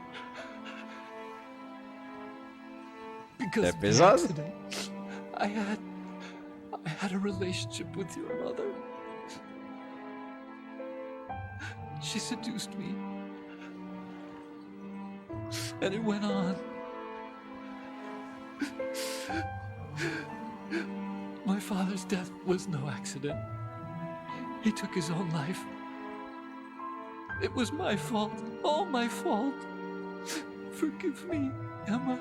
Because of the pesado. accident. I had a relationship with your mother. She seduced me. And it went on. My father's death was no accident. He took his own life. It was my fault, all my fault. Forgive me, Emma.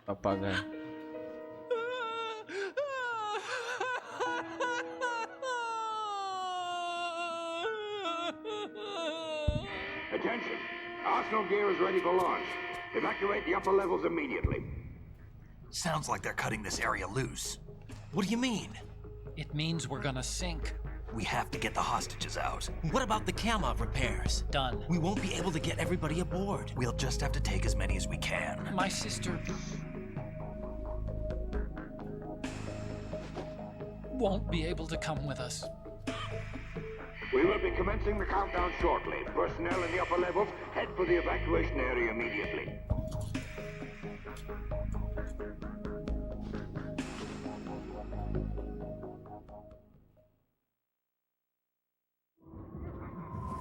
Apagar. Attention! Arsenal gear is ready for launch. Evacuate the upper levels immediately. Sounds like they're cutting this area loose. What do you mean? It means we're gonna sink. We have to get the hostages out. What about the camo repairs? Done. We won't be able to get everybody aboard. We'll just have to take as many as we can. My sister won't be able to come with us. We will be commencing the countdown shortly. Personnel in the upper levels, head for the evacuation area immediately.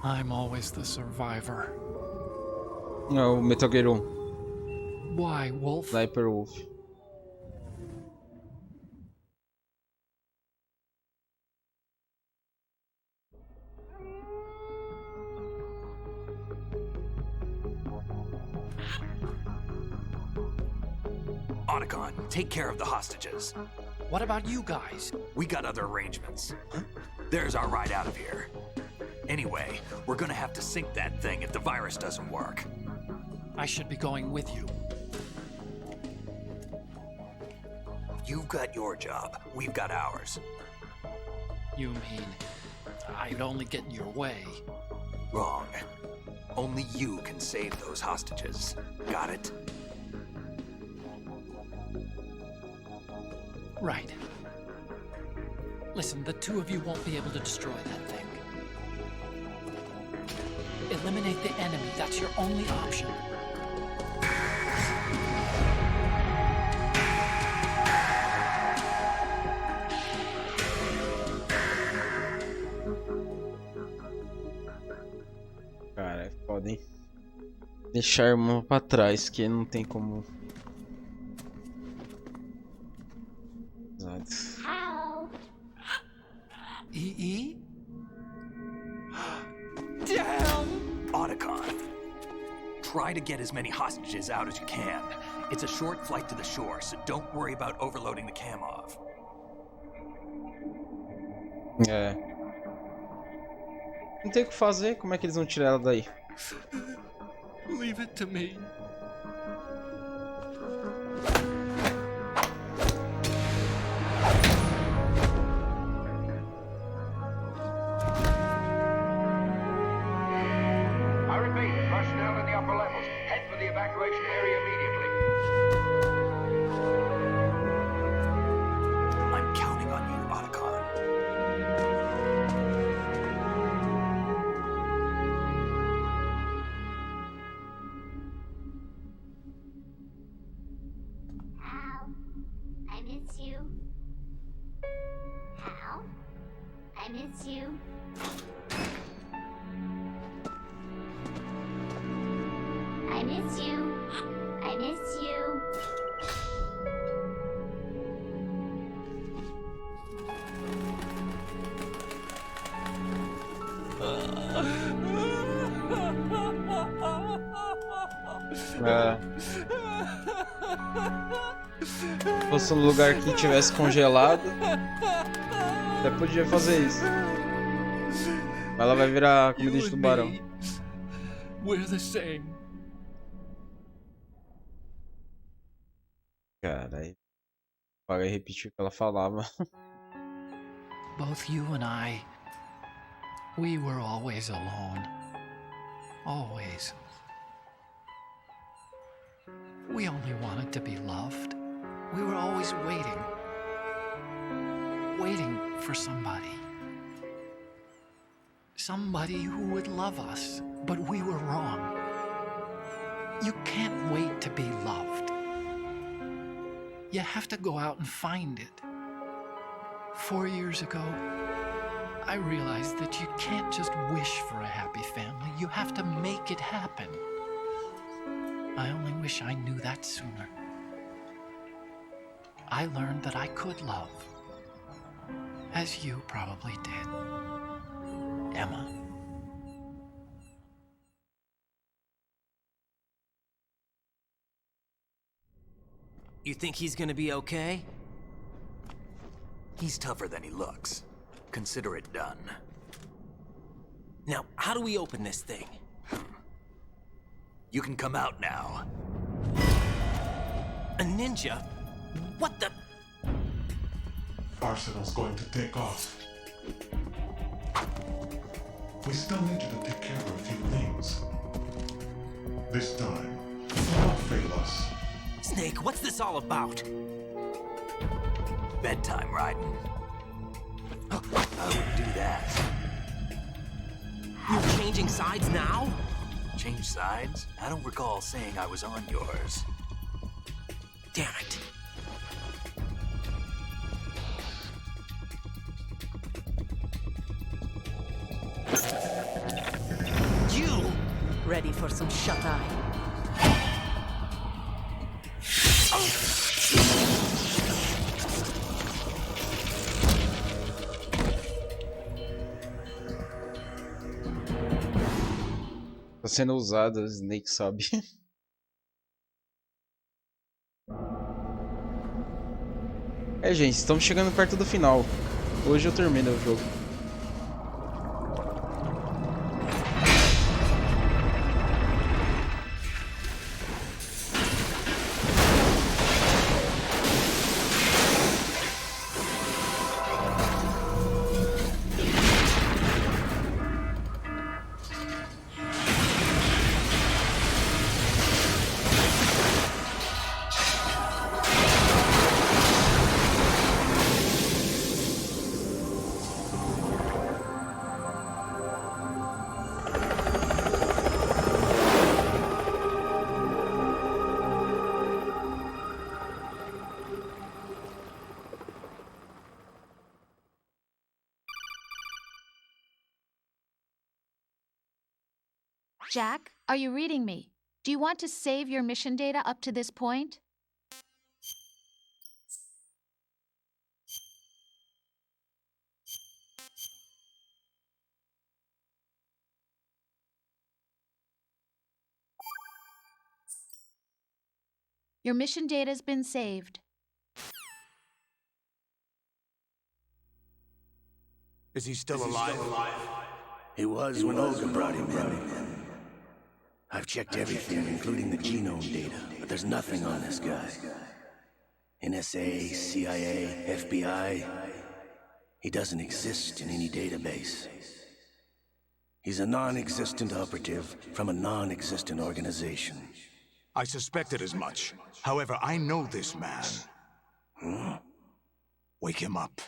I'm always the survivor. Não, o Metal Gear 1. Why, Wolf? Sniper Wolf. Otacon, take care of the hostages. What about you guys? We got other arrangements. There's our ride out of here. Anyway, we're gonna have to sink that thing if the virus doesn't work. I should be going with you. You've got your job. We've got ours. You mean I'd only get in your way? Wrong. Only you can save those hostages. Got it? Right. Listen, the two of you won't be able to destroy that thing. Eliminate the enemy. That's your only option. Cara, é foda, hein? Deixar a irmã pra trás, que não tem como. E? Damn! Otacon, try to get as many hostages out as you can. It's a short flight to the shore, so don't worry about overloading the Kamov. É. Não tem o que fazer, como é que eles vão tirar ela daí? Leave it to me. I repeat, personnel in the upper levels, head for the evacuation area immediately. I'm counting on you, Otacon. Hal, I miss you. Hal, I miss you. I miss you. I miss you. É. Se fosse um lugar que tivesse congelado, até podia fazer isso. Mas ela vai virar comida de tubarão. We're the same. Cara, aí para repetir o que ela falava. Both you and I, we were always alone. Always. We only wanted to be loved. We were always waiting. Waiting for somebody. Somebody who would love us, but we were wrong. You can't wait to be loved. You have to go out and find it. 4 years ago, I realized that you can't just wish for a happy family. You have to make it happen. I only wish I knew that sooner. I learned that I could love, as you probably did, Emma. You think he's gonna be okay? He's tougher than he looks. Consider it done. Now, how do we open this thing? You can come out now. A ninja? What the? Arsenal's going to take off. We still need you to take care of a few things. This time, do not fail us. Snake, what's this all about? Bedtime riding. I would do that. You're changing sides now? Change sides? I don't recall saying I was on yours. Damn it. You! Ready for some shut-eye? Tá sendo usada, Snake sabe. É, gente, estamos chegando perto do final. Hoje eu termino o jogo. Jack, are you reading me? Do you want to save your mission data up to this point? Your mission data has been saved. Is he still alive? He was when Olga brought him in. I've checked everything, including the genome data, but there's nothing on this guy. NSA, CIA, FBI, he doesn't exist in any database. He's a non-existent operative from a non-existent organization. I suspected as much. However, I know this man. Huh? Wake him up.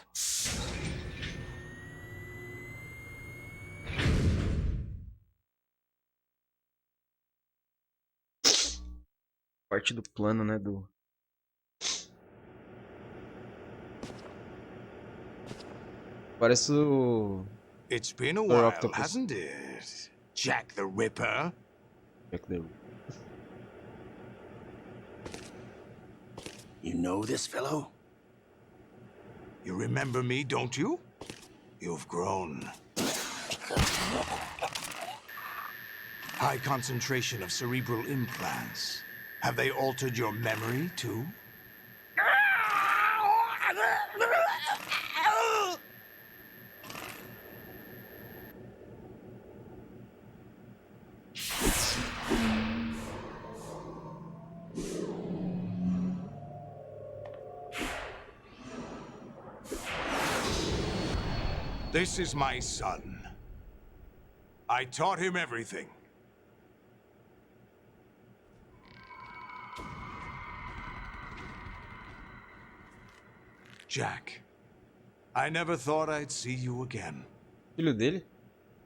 Parte do plano, né, do... Parece o... It's been a while, hasn't it? Jack the Ripper. Jack the Ripper. You know this fellow? You remember me, don't you? You've grown. High concentration of cerebral implants. Have they altered your memory, too? This is my son. I taught him everything. Jack, I never thought I'd see you again. Filho dele?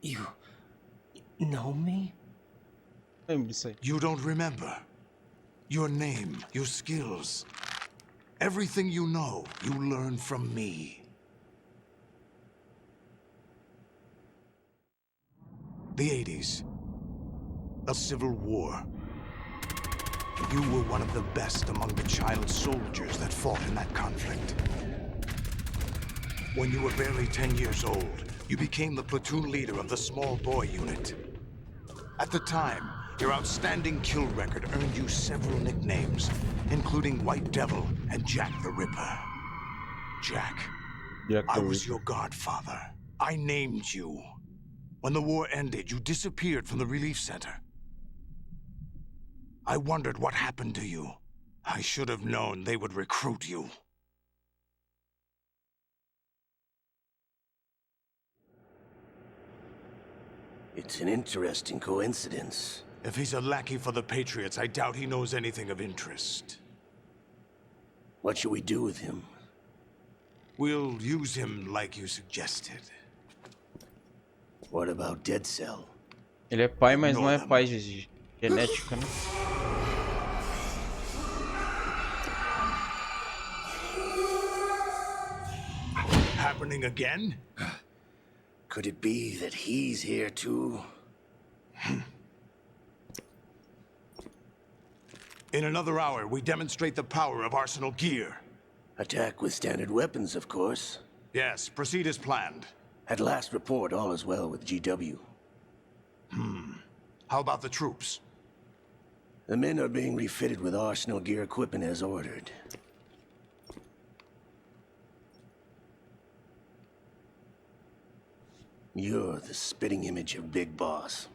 You know me? You don't remember. Your name, your skills. Everything you know, you learned from me. The 80s. A civil war. You were one of the best among the child soldiers that fought in that conflict. When you were barely 10 years old, you became the platoon leader of the small boy unit. At the time, your outstanding kill record earned you several nicknames, including White Devil and Jack the Ripper. Jack, I was your godfather. I named you. When the war ended, you disappeared from the relief center. I wondered what happened to you. I should have known they would recruit you. It's an interesting coincidence. If he's a lackey for the Patriots, I doubt he knows anything of interest. What should we do with him? We'll use him like you suggested. What about Dead Cell? Ele é pai, mas não é pai genético, né? Happening again? Could it be that he's here too? In another hour, we demonstrate the power of Arsenal gear. Attack with standard weapons, of course. Yes, proceed as planned. At last report, all is well with GW. How about the troops? The men are being refitted with Arsenal gear equipment as ordered. You're the spitting image of Big Boss.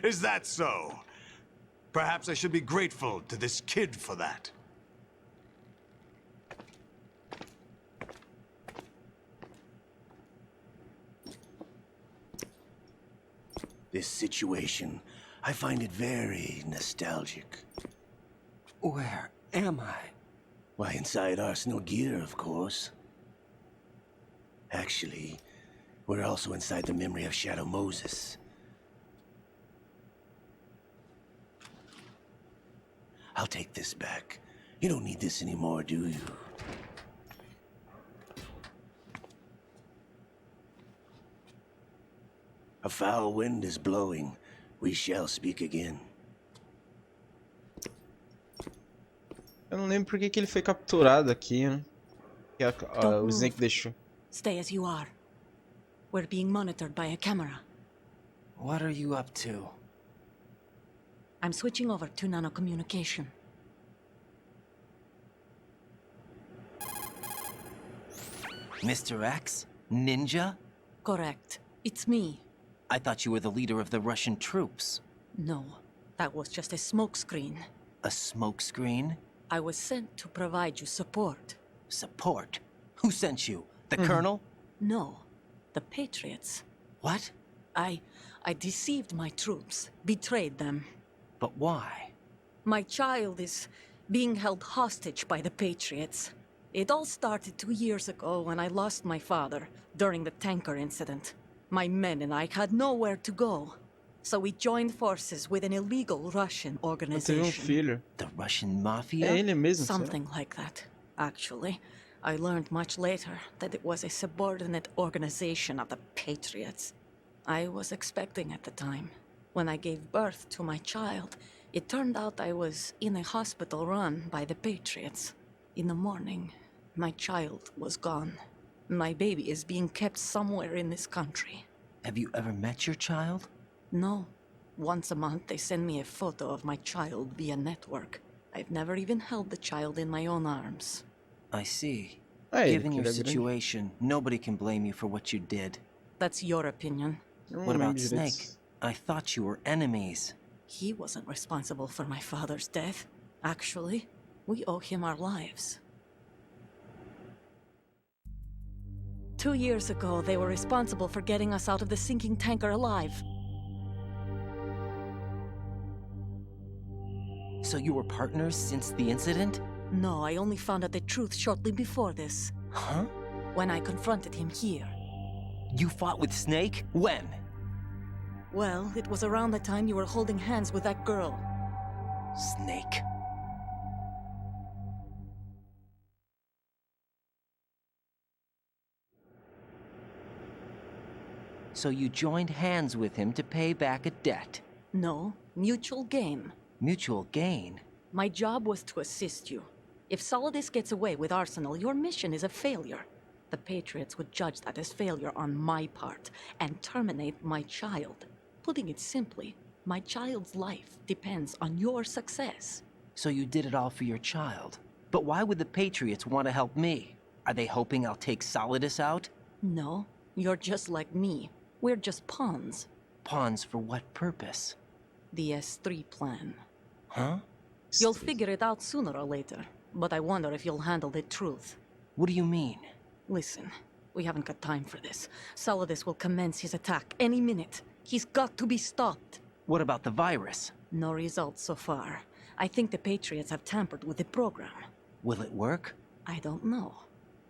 Is that so? Perhaps I should be grateful to this kid for that. This situation, I find it very nostalgic. Where am I? Why, inside Arsenal gear, of course. Actually, we're also inside the memory of Shadow Moses. I'll take this back. You don't need this anymore, do you? A foul wind is blowing. We shall speak again. Eu não lembro por que ele foi capturado aqui, né? Que o Snake deixou. Stay as you are. We're being monitored by a camera. What are you up to? I'm switching over to nanocommunication. Mr. X? Ninja? Correct. It's me. I thought you were the leader of the Russian troops. No, that was just a smokescreen. A smokescreen? I was sent to provide you support. Support? Who sent you? The Colonel? No, the Patriots. What? I deceived my troops, betrayed them. But why? My child is being held hostage by the Patriots. It all started 2 years ago when I lost my father during the tanker incident. My men and I had nowhere to go. So we joined forces with an illegal Russian organization. Filho. The Russian Mafia? É ele mesmo, Something like that. Actually, I learned much later that it was a subordinate organization of the Patriots. I was expecting at the time. When I gave birth to my child, it turned out I was in a hospital run by the Patriots. In the morning, my child was gone. My baby is being kept somewhere in this country. Have you ever met your child? No. Once a month, they send me a photo of my child via network. I've never even held the child in my own arms. I see. Hey, Given your situation, nobody can blame you for what you did. That's your opinion. What about Snake? I thought you were enemies. He wasn't responsible for my father's death. Actually, we owe him our lives. 2 years ago, they were responsible for getting us out of the sinking tanker alive. So you were partners since the incident? No, I only found out the truth shortly before this. Huh? When I confronted him here. You fought with Snake? When? Well, it was around the time you were holding hands with that girl. Snake. So you joined hands with him to pay back a debt? No, mutual gain. Mutual gain? My job was to assist you. If Solidus gets away with Arsenal, your mission is a failure. The Patriots would judge that as failure on my part and terminate my child. Putting it simply, my child's life depends on your success. So you did it all for your child. But why would the Patriots want to help me? Are they hoping I'll take Solidus out? No, you're just like me. We're just pawns. Pawns for what purpose? The S3 plan. Huh? You'll figure it out sooner or later, but I wonder if you'll handle the truth. What do you mean? Listen, we haven't got time for this. Solidus will commence his attack any minute. He's got to be stopped. What about the virus? No results so far. I think the Patriots have tampered with the program. Will it work? I don't know.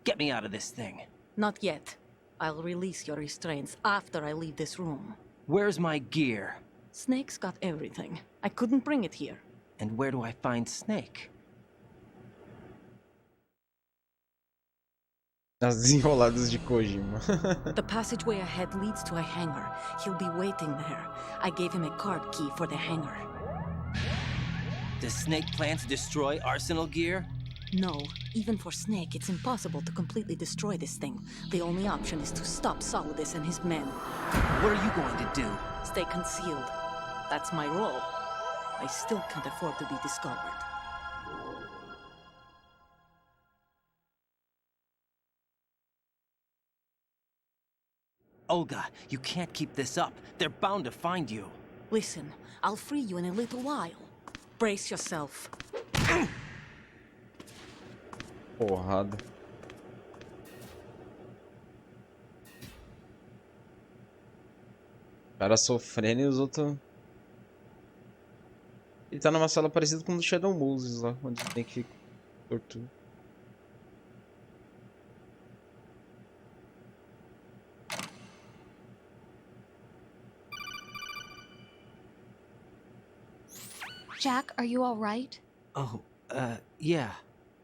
Get me out of this thing. Not yet. I'll release your restraints after I leave this room. Where's my gear? Snake's got everything. I couldn't bring it here. And where do I find Snake? As desenroladas de Kojima. The passageway ahead leads to a hangar. He'll be waiting there. I gave him a card key for the hangar. Does Snake plan to destroy Arsenal gear? No. Even for Snake, it's impossible to completely destroy this thing. The only option is to stop Solidus and his men. What are you going to do? Stay concealed. That's my role. I still can't afford to be discovered. Olga, you can't keep this up. They're bound to find you. Listen, I'll free you in a little while. Brace yourself. Porrada. O cara sofrendo e os outros... Ele tá numa sala parecida com o do Shadow Moses lá, onde tem que tortura. Jack, are you all right? Oh, yeah.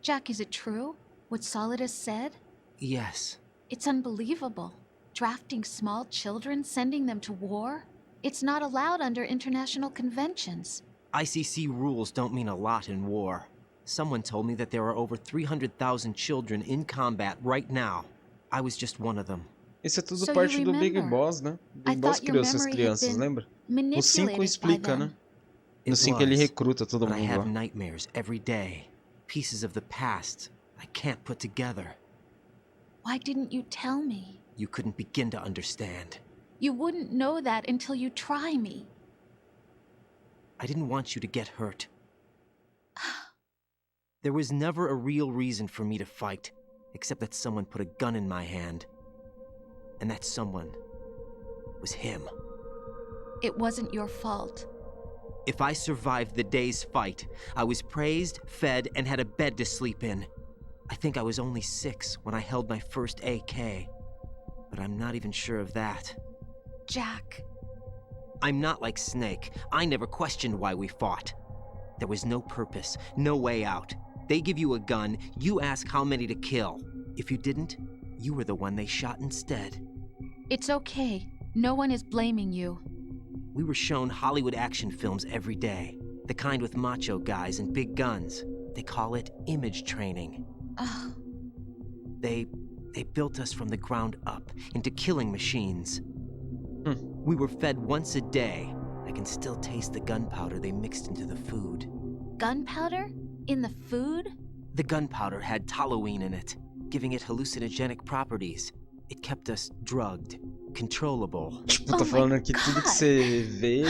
Jack, is it true? What Solidus said? Yes. It's unbelievable. Drafting small children, sending them to war? It's not allowed under international conventions. ICC rules don't mean a lot in war. Someone told me that there are over 300,000 children in combat right now. I was just one of them. Isso é tudo parte do Big Boss, né? Big Boss criou essas crianças, lembra? No 5 explica, né? No 5 ele recruta todo mundo I have lá. nightmares every day. Pieces of the past I can't put together. Why didn't you tell me? You couldn't begin to understand. You wouldn't know that until you try me. I didn't want you to get hurt. There was never a real reason for me to fight, except that someone put a gun in my hand. And that someone was him. It wasn't your fault. If I survived the day's fight, I was praised, fed, and had a bed to sleep in. I think I was only 6 when I held my first AK. But I'm not even sure of that. Jack. I'm not like Snake. I never questioned why we fought. There was no purpose, no way out. They give you a gun, you ask how many to kill. If you didn't, you were the one they shot instead. It's okay. No one is blaming you. We were shown Hollywood action films every day. The kind with macho guys and big guns. They call it image training. They built us from the ground up into killing machines. We were fed once a day. I can still taste the gunpowder they mixed into the food. Gunpowder? In the food? The gunpowder had toluene in it, giving it hallucinogenic properties. It kept us drugged, controllable. Tipo, tô falando aqui, tudo que você vê,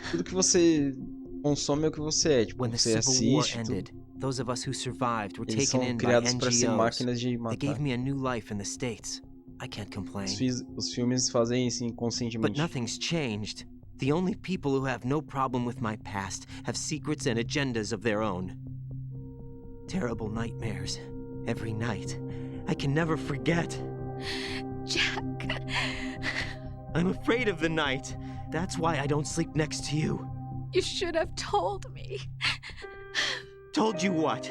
tudo que você consome é o que você é. Tipo, When the você Civil War assiste, ended, those of us who survived were eles taken são in by criados para ser NGOs. máquinas de They matar. gave me a new life in the States. I can't complain. Os filmes fazem isso But inconscientemente. nothing's changed. The only people who have no problem with my past have secrets and agendas of their own. Terrible nightmares. Every night. I can never forget. Jack. I'm afraid of the night. That's why I don't sleep next to you. You should have told me. Told you what?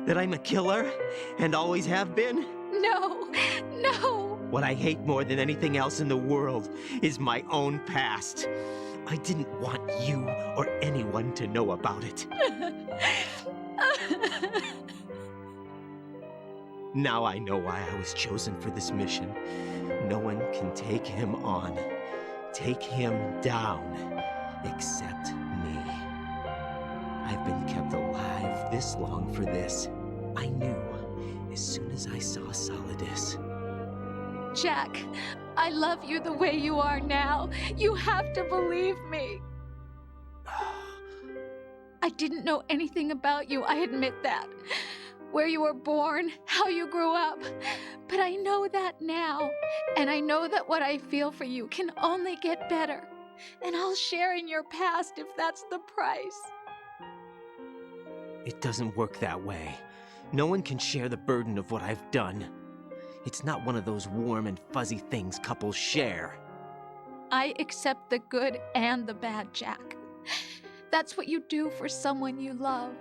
That I'm a killer? And always have been? No. No. What I hate more than anything else in the world is my own past. I didn't want you or anyone to know about it. Now I know why I was chosen for this mission. No one can take him on, take him down, except me. I've been kept alive this long for this. I knew as soon as I saw Solidus. Jack, I love you the way you are now. You have to believe me. I didn't know anything about you, I admit that. where you were born, how you grew up. But I know that now, and I know that what I feel for you can only get better. And I'll share in your past if that's the price. It doesn't work that way. No one can share the burden of what I've done. It's not one of those warm and fuzzy things couples share. I accept the good and the bad, Jack. That's what you do for someone you love.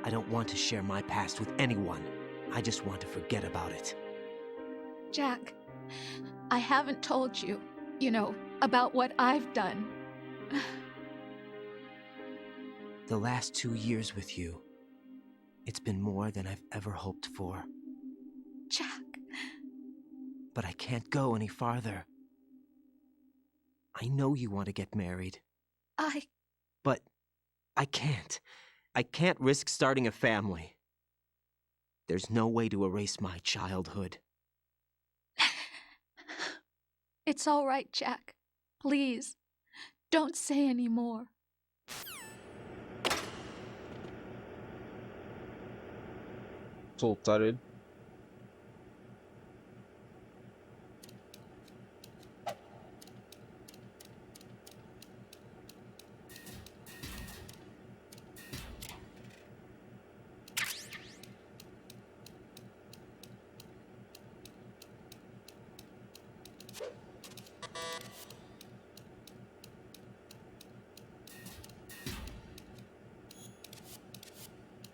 I don't want to share my past with anyone. I just want to forget about it. Jack, I haven't told you, about what I've done. The last 2 years with you, it's been more than I've ever hoped for. Jack. But I can't go any farther. I know you want to get married. But I can't. I can't risk starting a family. There's no way to erase my childhood. It's all right, Jack. Please, don't say any more. Soltar ele.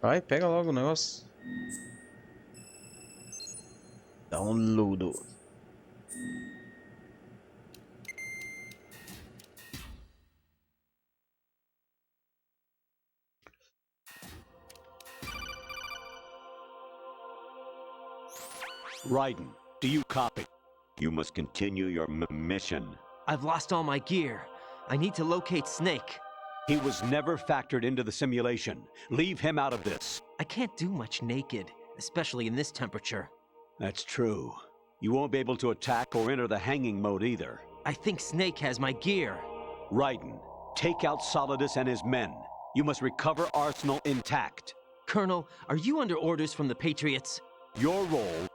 Vai, pega logo o negócio. Download. Raiden, do you copy? You must continue your mission. I've lost all my gear. I need to locate Snake. He was never factored into the simulation. Leave him out of this. I can't do much naked, especially in this temperature. That's true. You won't be able to attack or enter the hanging mode either. I think Snake has my gear. Raiden, take out Solidus and his men. You must recover Arsenal intact. Colonel, are you under orders from the Patriots? Your role,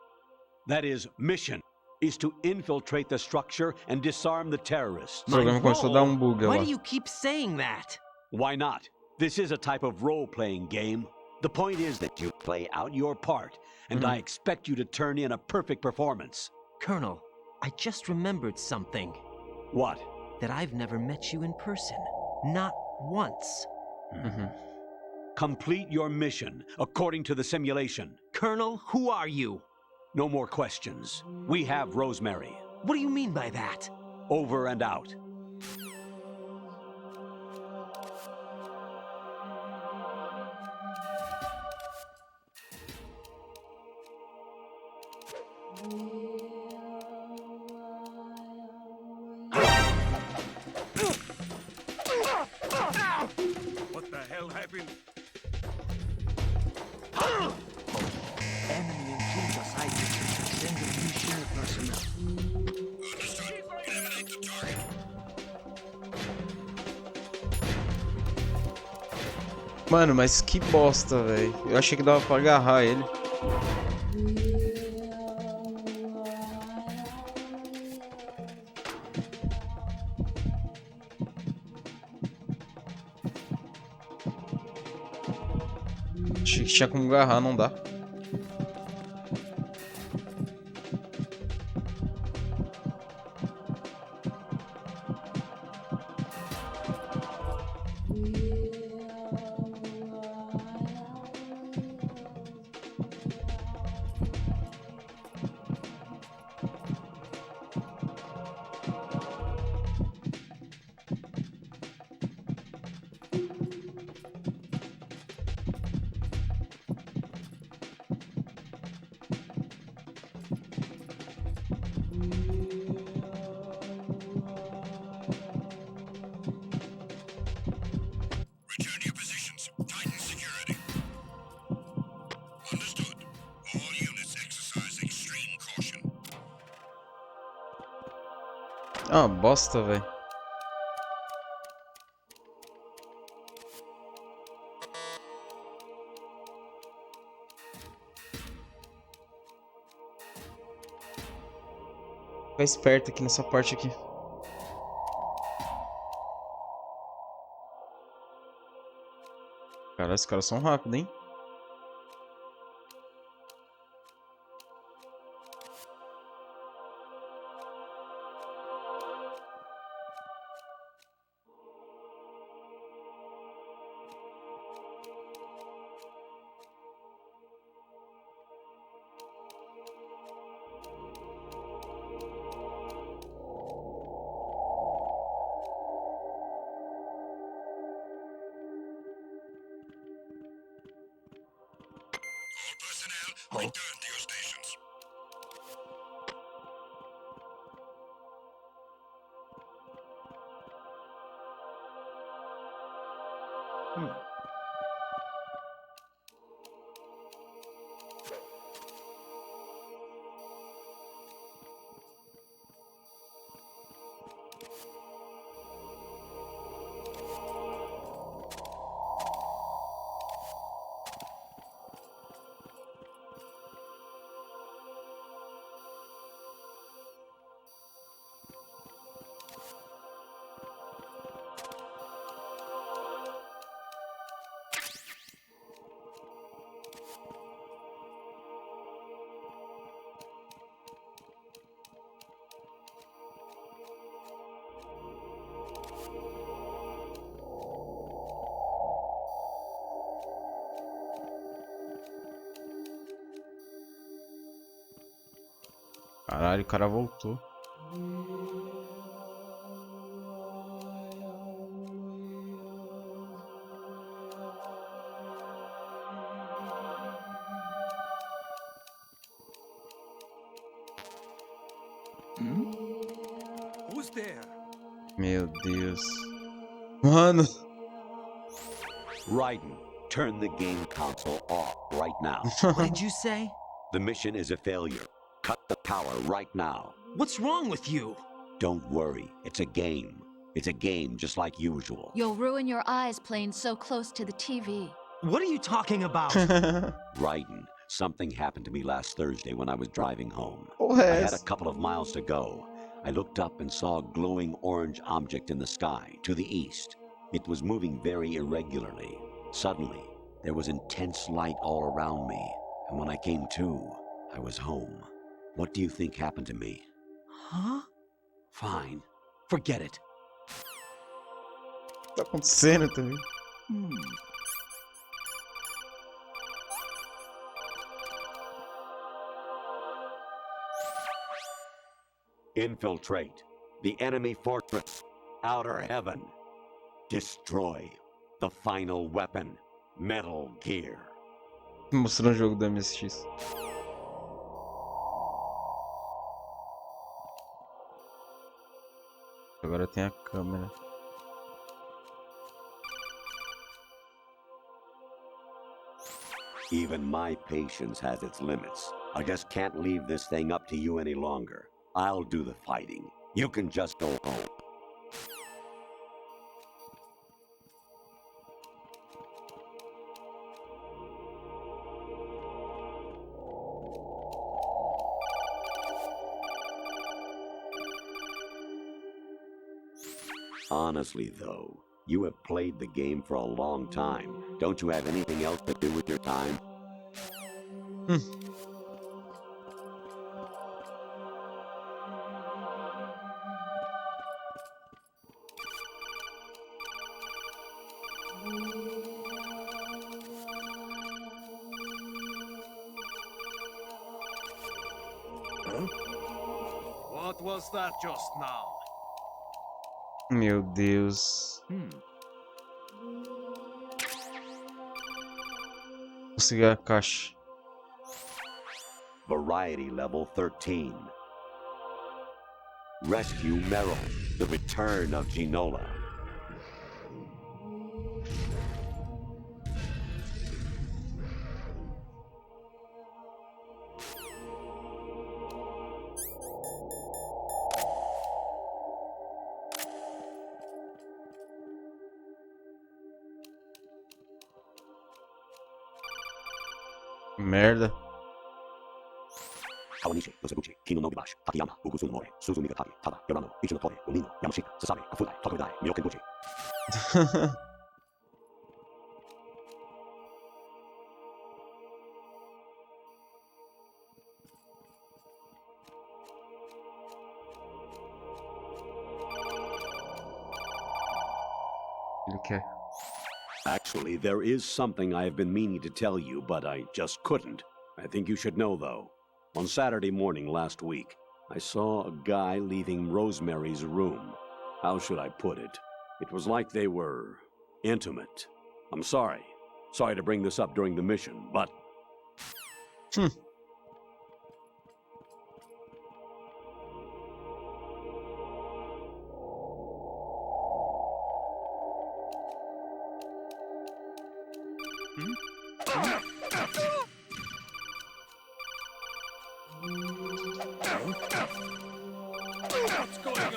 that is, mission, is to infiltrate the structure and disarm the terrorists. My role? Why do you keep saying that? Why not? This is a type of role-playing game. The point is that you play out your part, and I expect you to turn in a perfect performance. Colonel, I just remembered something. What? That I've never met you in person. Not once. Complete your mission according to the simulation. Colonel, who are you? No more questions. We have Rosemary. What do you mean by that? Over and out. What the hell happened? Enemy intruder sighted. Sending mission personnel. Understood. Eliminate the target. Mano, mas que bosta, velho. Eu achei que dava pra agarrar ele. Achei que tinha como agarrar, não dá. Return to your positions. Tighten security. Understood. All units exercise extreme caution. Ah, bosta, velho. Fica esperto aqui nessa parte aqui. Cara, esses caras são rápidos, hein? Return to your stations. Caralho, o cara voltou. Who's there? Meu Deus. Mano. Raiden, turn the game console off right now. What did you say? The mission is a failure. Cut the power right now. What's wrong with you? Don't worry, it's a game. It's a game just like usual. You'll ruin your eyes playing so close to the TV. What are you talking about? Raiden, something happened to me last Thursday when I was driving home. Oh, I yes. had a couple of miles to go. I looked up and saw a glowing orange object in the sky, to the east. It was moving very irregularly. Suddenly, there was intense light all around me, and when I came to, I was home. What do you think happened to me? Huh? Fine. Forget it. Tá acontecendo também. Infiltrate the enemy fortress, outer heaven. Destroy the final weapon, Metal Gear. Mostrando o jogo do MSX. Agora tem a câmera. Even my patience has its limits. I just can't leave this thing up to you any longer. I'll do the fighting. You can just go home. Honestly, though, you have played the game for a long time. Don't you have anything else to do with your time? What was that just now? Meu Deus. Consegui a caixa. Variety level 13. Rescue Meryl, the return of Ginola. Merda. Kawanishi, Noseguchi, Kino no Gibashi, Takayama, Ugusun More, Suzumiga Taki, Tada, Yorano, Ichinotori, Umino, Yamashita, Sasabe, Kafudai, Tokodai, Myokenguchi. Okay. Actually, there is something I have been meaning to tell you, but I just couldn't. I think you should know, though. On Saturday morning last week, I saw a guy leaving Rosemary's room. How should I put it? It was like they were intimate. I'm sorry. Sorry to bring this up during the mission, but... What's going on?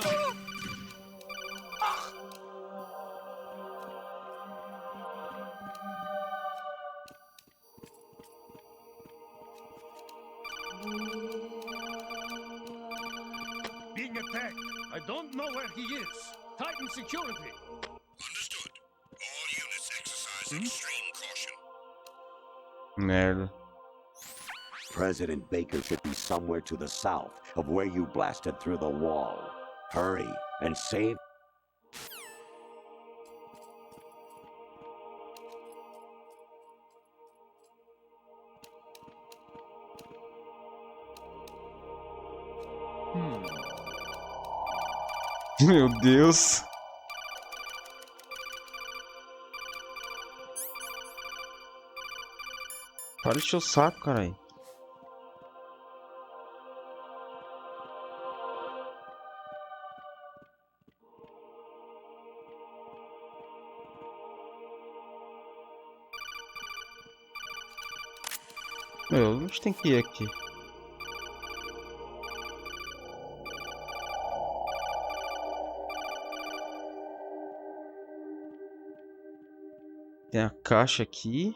Being attacked. I don't know where he is. Tighten security. Understood. All units exercise extreme caution. Merda. President Baker should be somewhere to the south of where you blasted through the wall. Hurry and save... Meu Deus. Para de encher o saco, caralho. Meu, a gente tem que ir aqui. Tem a caixa aqui.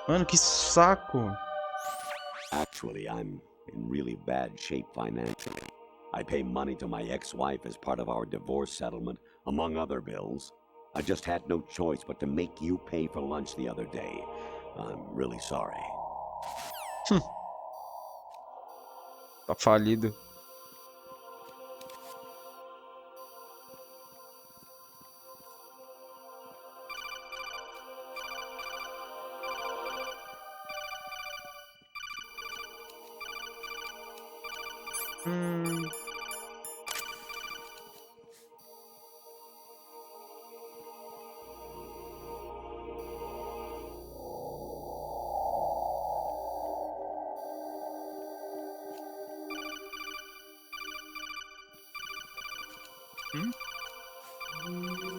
Mano, que saco. Actually, I'm in really bad shape financially. I pay money to my ex-wife as part of our divorce settlement, among other bills. I just had no choice but to make you pay for lunch the other day. I'm really sorry. Tá falido.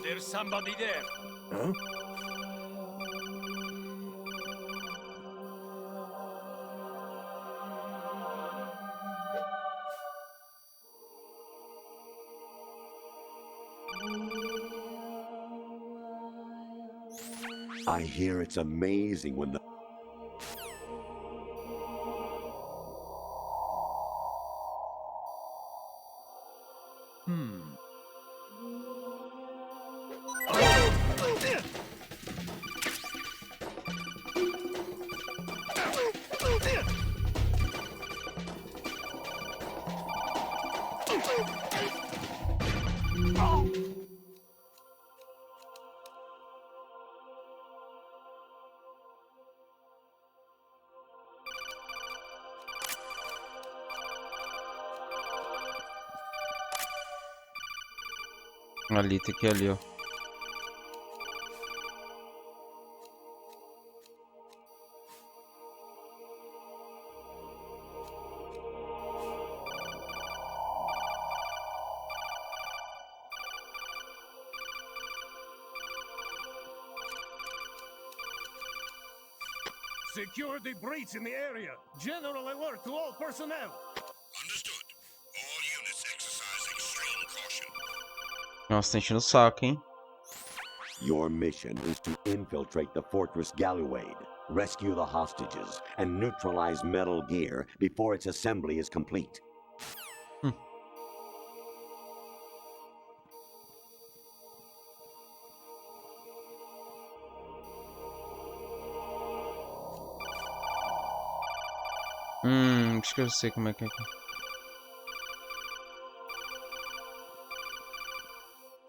There's somebody there. Huh? I hear it's amazing when the... Ali, tem que ir ali, ó. Security breach in the area. General alert to all personnel. Understood. All units exercise extreme caution. Nossa, tá enchendo o saco, hein? Your mission is to infiltrate the Fortress Galluade, rescue the hostages, and neutralize Metal Gear before its assembly is complete. Acho que eu sei como é que é.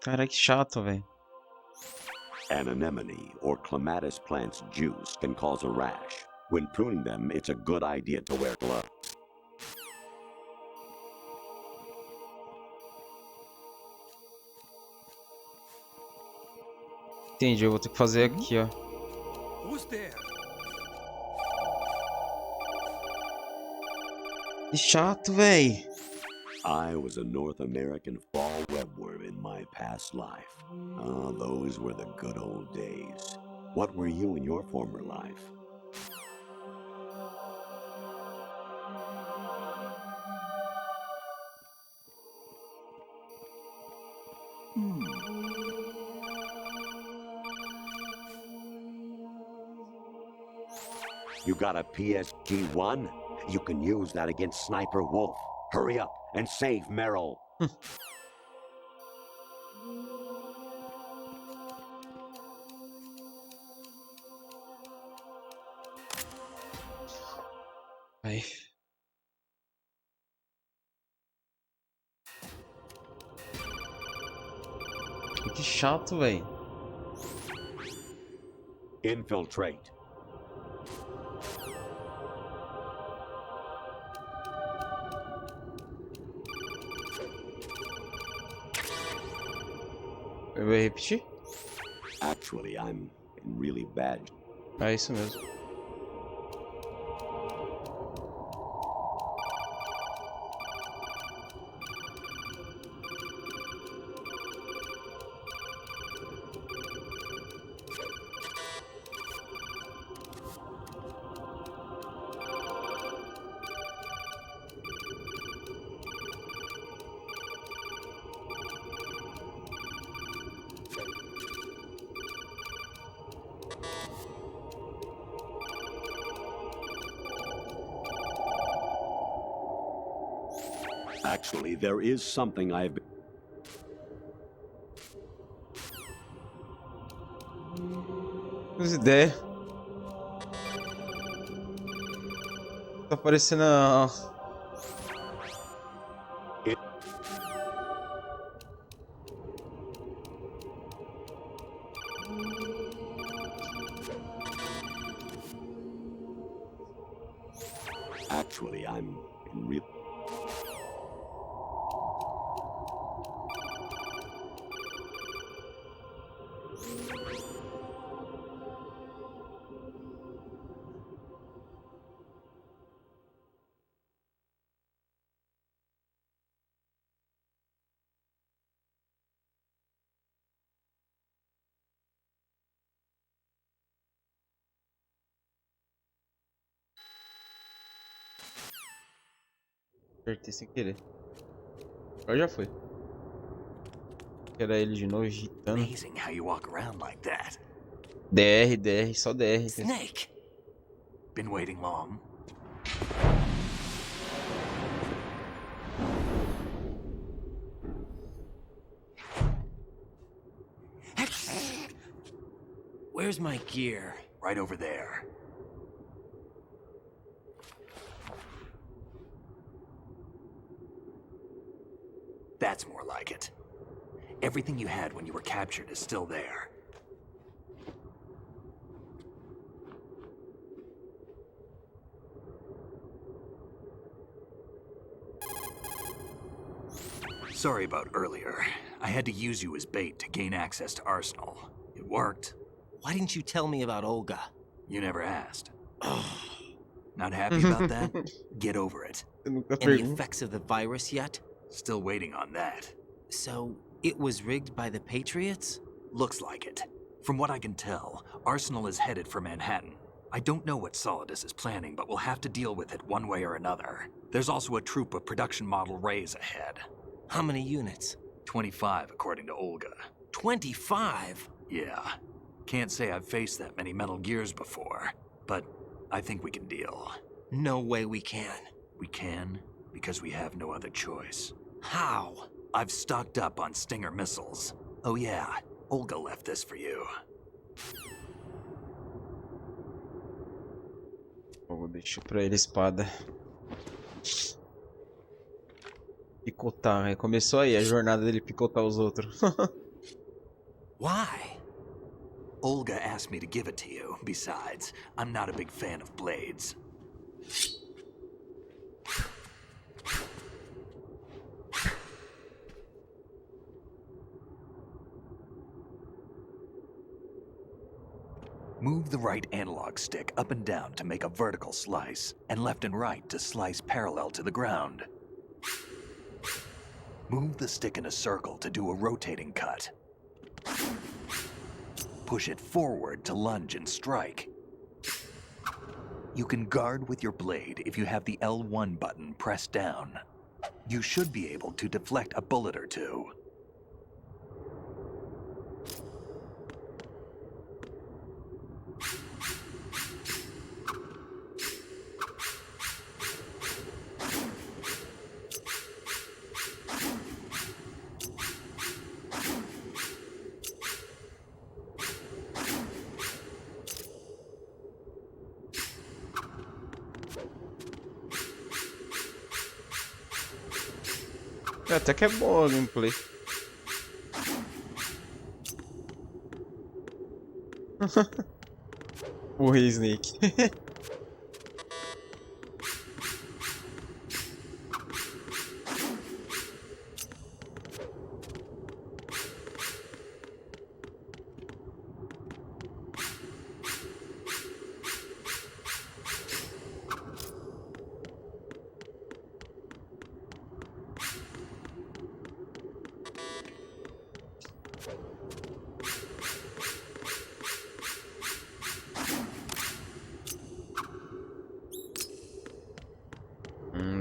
Cara, que chato, velho. An anemone or clematis plant's juice can cause a rash. When pruning them, it's a good idea to wear gloves. Entendi, eu vou ter que fazer aqui, ó. Who's there? Que chato, véi. I was a North American fall webworm in my past life. Ah, those were the good old days. What were you in your former life? You got a PSG-1? You can use that against Sniper Wolf. Hurry up and save Merrill. Ai. Que chato, velho. Infiltrate. Eu vou repetir? Actually, I'm in really bad. É isso mesmo. Actually, there is something I've been... As ideias. Tá parecendo a... Actually, I'm in real... Apertei sem querer. Agora já foi. Era ele de novo agitando. Amazing how you walk around like that. DR, só DR. Snake. Been waiting long? Where's my gear? Right over there. That's more like it. Everything you had when you were captured is still there. Sorry about earlier. I had to use you as bait to gain access to Arsenal. It worked. Why didn't you tell me about Olga? You never asked. Not happy about that? Get over it. Any effects of the virus yet? Still waiting on that. So, it was rigged by the Patriots? Looks like it. From what I can tell, Arsenal is headed for Manhattan. I don't know what Solidus is planning, but we'll have to deal with it one way or another. There's also a troop of production model Rays ahead. How many units? 25, according to Olga. 25? Yeah. Can't say I've faced that many Metal Gears before, but I think we can deal. No way we can. We can, because we have no other choice. How? I've stocked up on Stinger missiles. Oh yeah, Olga left this for you. Vou deixar pra ele a espada. Picotar, né? Começou aí a jornada dele picotar os outros. Why? Olga asked me to give it to you. Besides, I'm not a big fan of blades. Move the right analog stick up and down to make a vertical slice, and left and right to slice parallel to the ground. Move the stick in a circle to do a rotating cut. Push it forward to lunge and strike. You can guard with your blade if you have the L1 button pressed down. You should be able to deflect a bullet or two. Até que é boa a gameplay. O Rei Snake.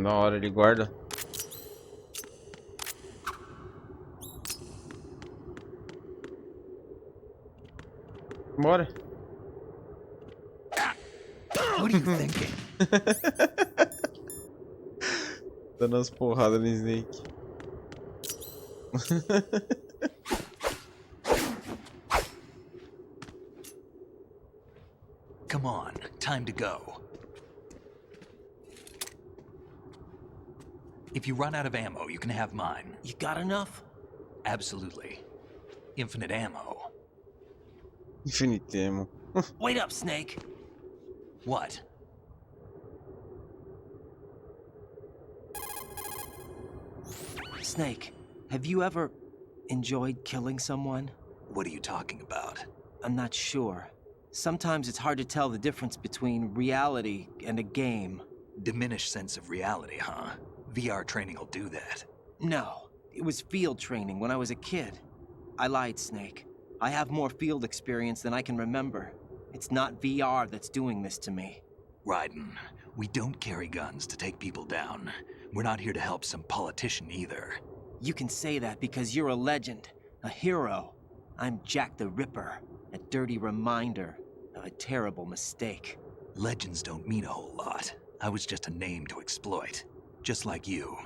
Da hora, ele guarda. Bora. What are you thinking? Dando umas porradas no Snake. Come on, time to go. If you run out of ammo, you can have mine. You got enough? Absolutely. Infinite ammo. Infinite ammo. Wait up, Snake. What? Snake, have you ever enjoyed killing someone? What are you talking about? I'm not sure. Sometimes it's hard to tell the difference between reality and a game. Diminished sense of reality, huh? VR training will do that. No, it was field training when I was a kid. I lied, Snake. I have more field experience than I can remember. It's not VR that's doing this to me. Raiden, we don't carry guns to take people down. We're not here to help some politician either. You can say that because you're a legend, a hero. I'm Jack the Ripper, a dirty reminder of a terrible mistake. Legends don't mean a whole lot. I was just a name to exploit. Just like you.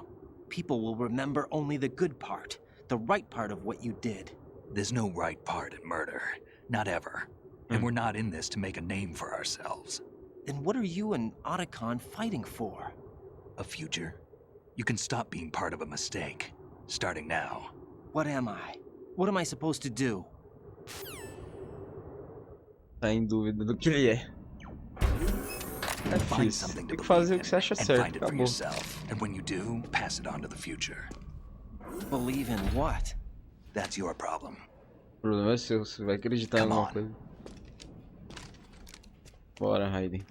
People will remember only the good part, the right part of what you did. There's no right part in murder. Not ever. And we're not in this to make a name for ourselves. Then what are you and Otacon fighting for? A future? You can stop being part of a mistake. Starting now. What am I? What am I supposed to do? Tá em dúvida do que ele é. É difícil. Tem que fazer o que você acha certo. Acabou. And when you do, pass it on to the future. Believe in what? That's your problem. O problema é seu, você vai acreditar em alguma coisa. Bora, Raiden.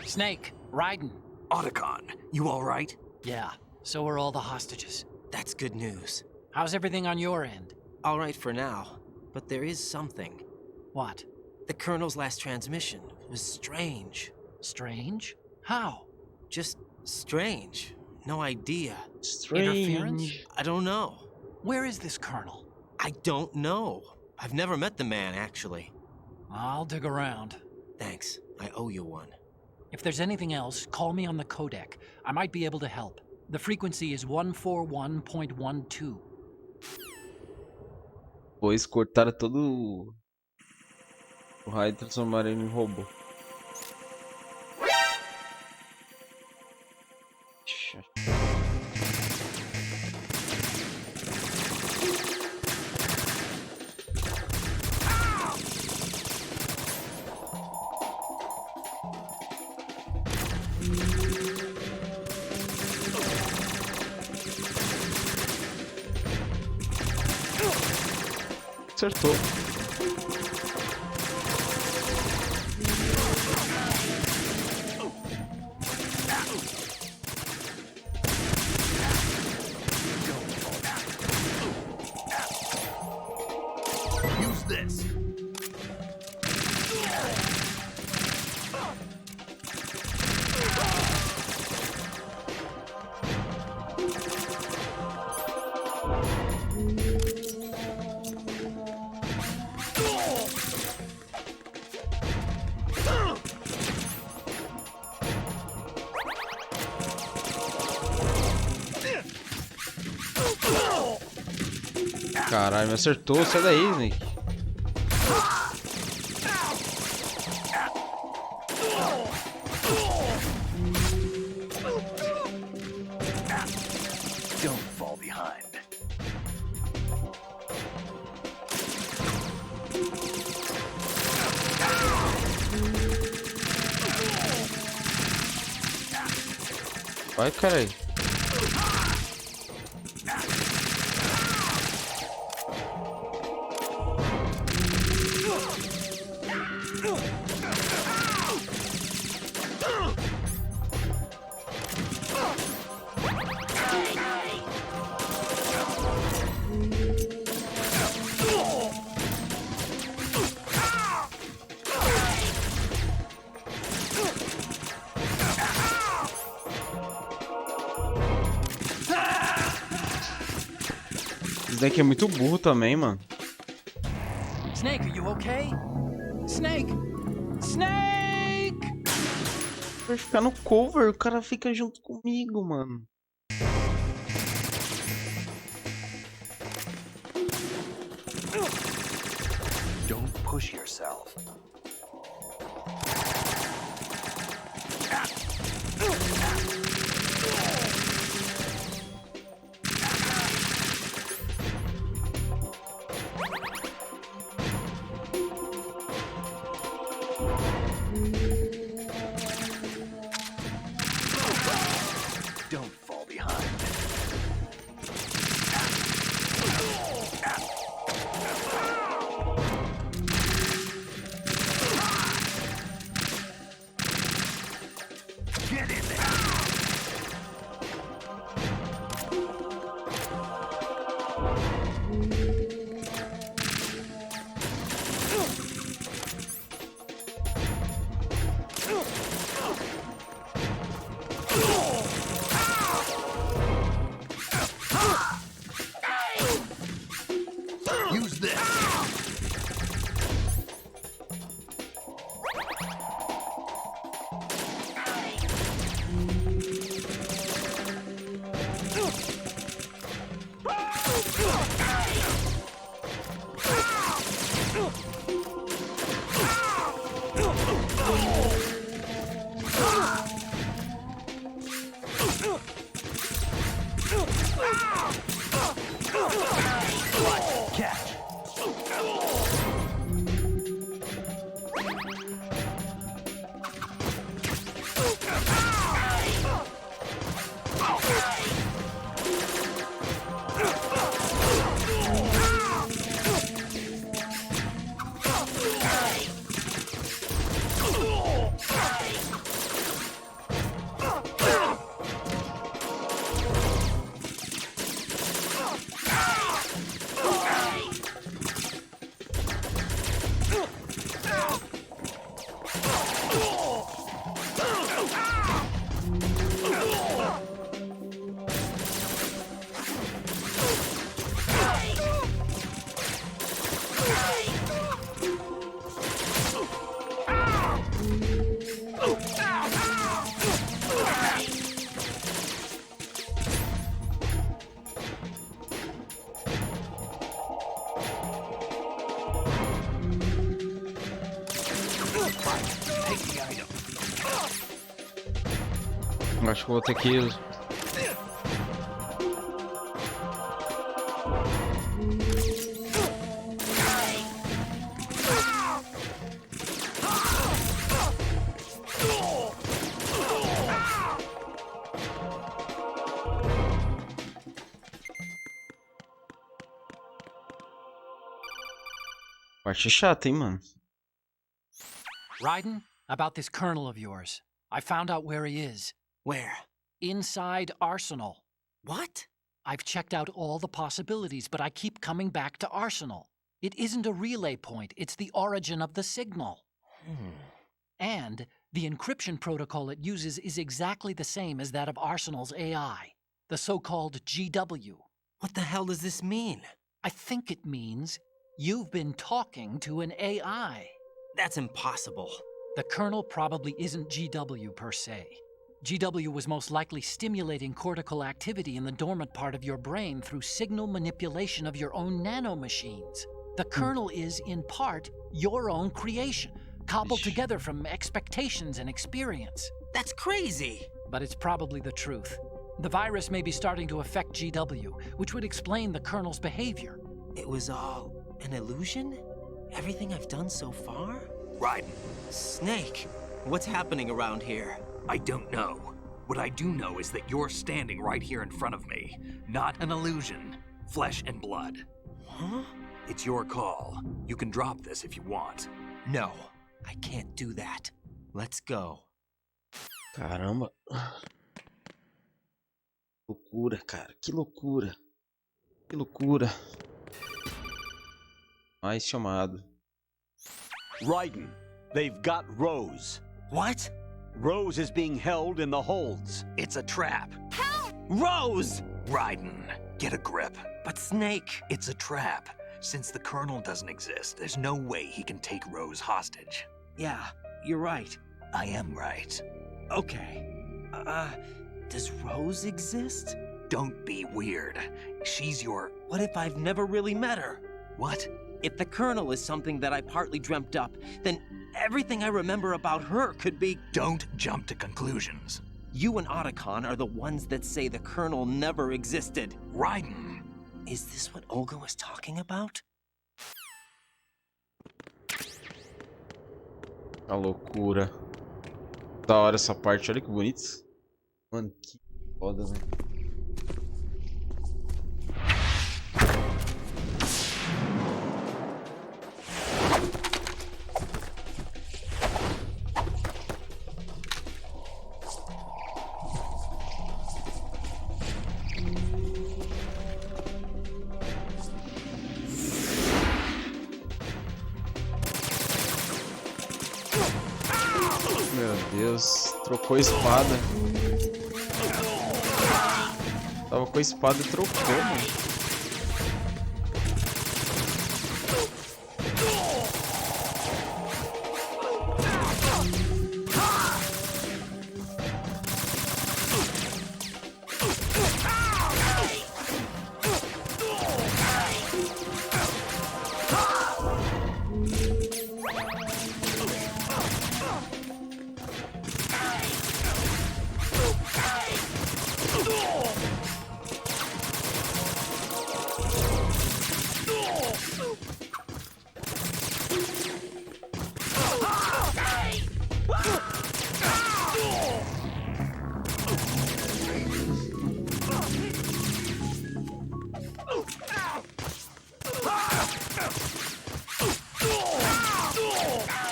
Snake, Raiden. Otacon, you all right? Yeah, so are all the hostages. That's good news. How's everything on your end? All right for now, but there is something. What? The Colonel's last transmission was strange. Strange? How? Just strange. No idea. Interference? I don't know. Where is this Colonel? I don't know. I've never met the man, actually. I'll dig around. Thanks. I owe you one. If there's anything else, call me on the codec. I might be able to help. The frequency is 141.12. Pois cortaram todo o raio e transformaram ele em robô. Acertou. Use this. Caralho, me acertou. Sai daí, Snake. Don't fall behind. Vai, caralho. Esse daqui é muito burro também, mano. Snake, are you okay? Snake! Snake! Vai ficar no cover, o cara fica junto comigo, mano. Don't push yourself. Don't fall behind. Acho que eu vou ter que... Parte chata, hein, mano? Raiden, about this colonel of yours. I found out where he is. Where? Inside Arsenal. What? I've checked out all the possibilities, but I keep coming back to Arsenal. It isn't a relay point, it's the origin of the signal. And the encryption protocol it uses is exactly the same as that of Arsenal's AI, the so-called GW. What the hell does this mean? I think it means you've been talking to an AI. That's impossible. The kernel probably isn't GW per se. GW was most likely stimulating cortical activity in the dormant part of your brain through signal manipulation of your own nanomachines. The kernel is, in part, your own creation, cobbled together from expectations and experience. That's crazy! But it's probably the truth. The virus may be starting to affect GW, which would explain the kernel's behavior. It was all an illusion? Everything I've done so far? Raiden. Snake, what's happening around here? I don't know. What I do know is that you're standing right here in front of me. Not an illusion. Flesh and blood. Huh? It's your call. You can drop this if you want. No, I can't do that. Let's go. Caramba. Loucura, cara. Que loucura. Que loucura. Mais chamado. Raiden, they've got Rose. What? Rose is being held in the holds. It's a trap. Help! Rose! Raiden, get a grip. But Snake... It's a trap. Since the Colonel doesn't exist, there's no way he can take Rose hostage. Yeah, you're right. I am right. Okay. Does Rose exist? Don't be weird. She's your... What if I've never really met her? What? If the Colonel is something that I partly dreamt up, then everything I remember about her could be... Don't jump to conclusions. You and Otacon are the ones that say the Colonel never existed. Raiden! Is this what Olga was talking about? A loucura. Da hora essa parte, olha que bonito. Mano, que foda, velho. Meu Deus, trocou a espada. Tava com a espada e trocou, mano.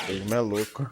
Ele é louco.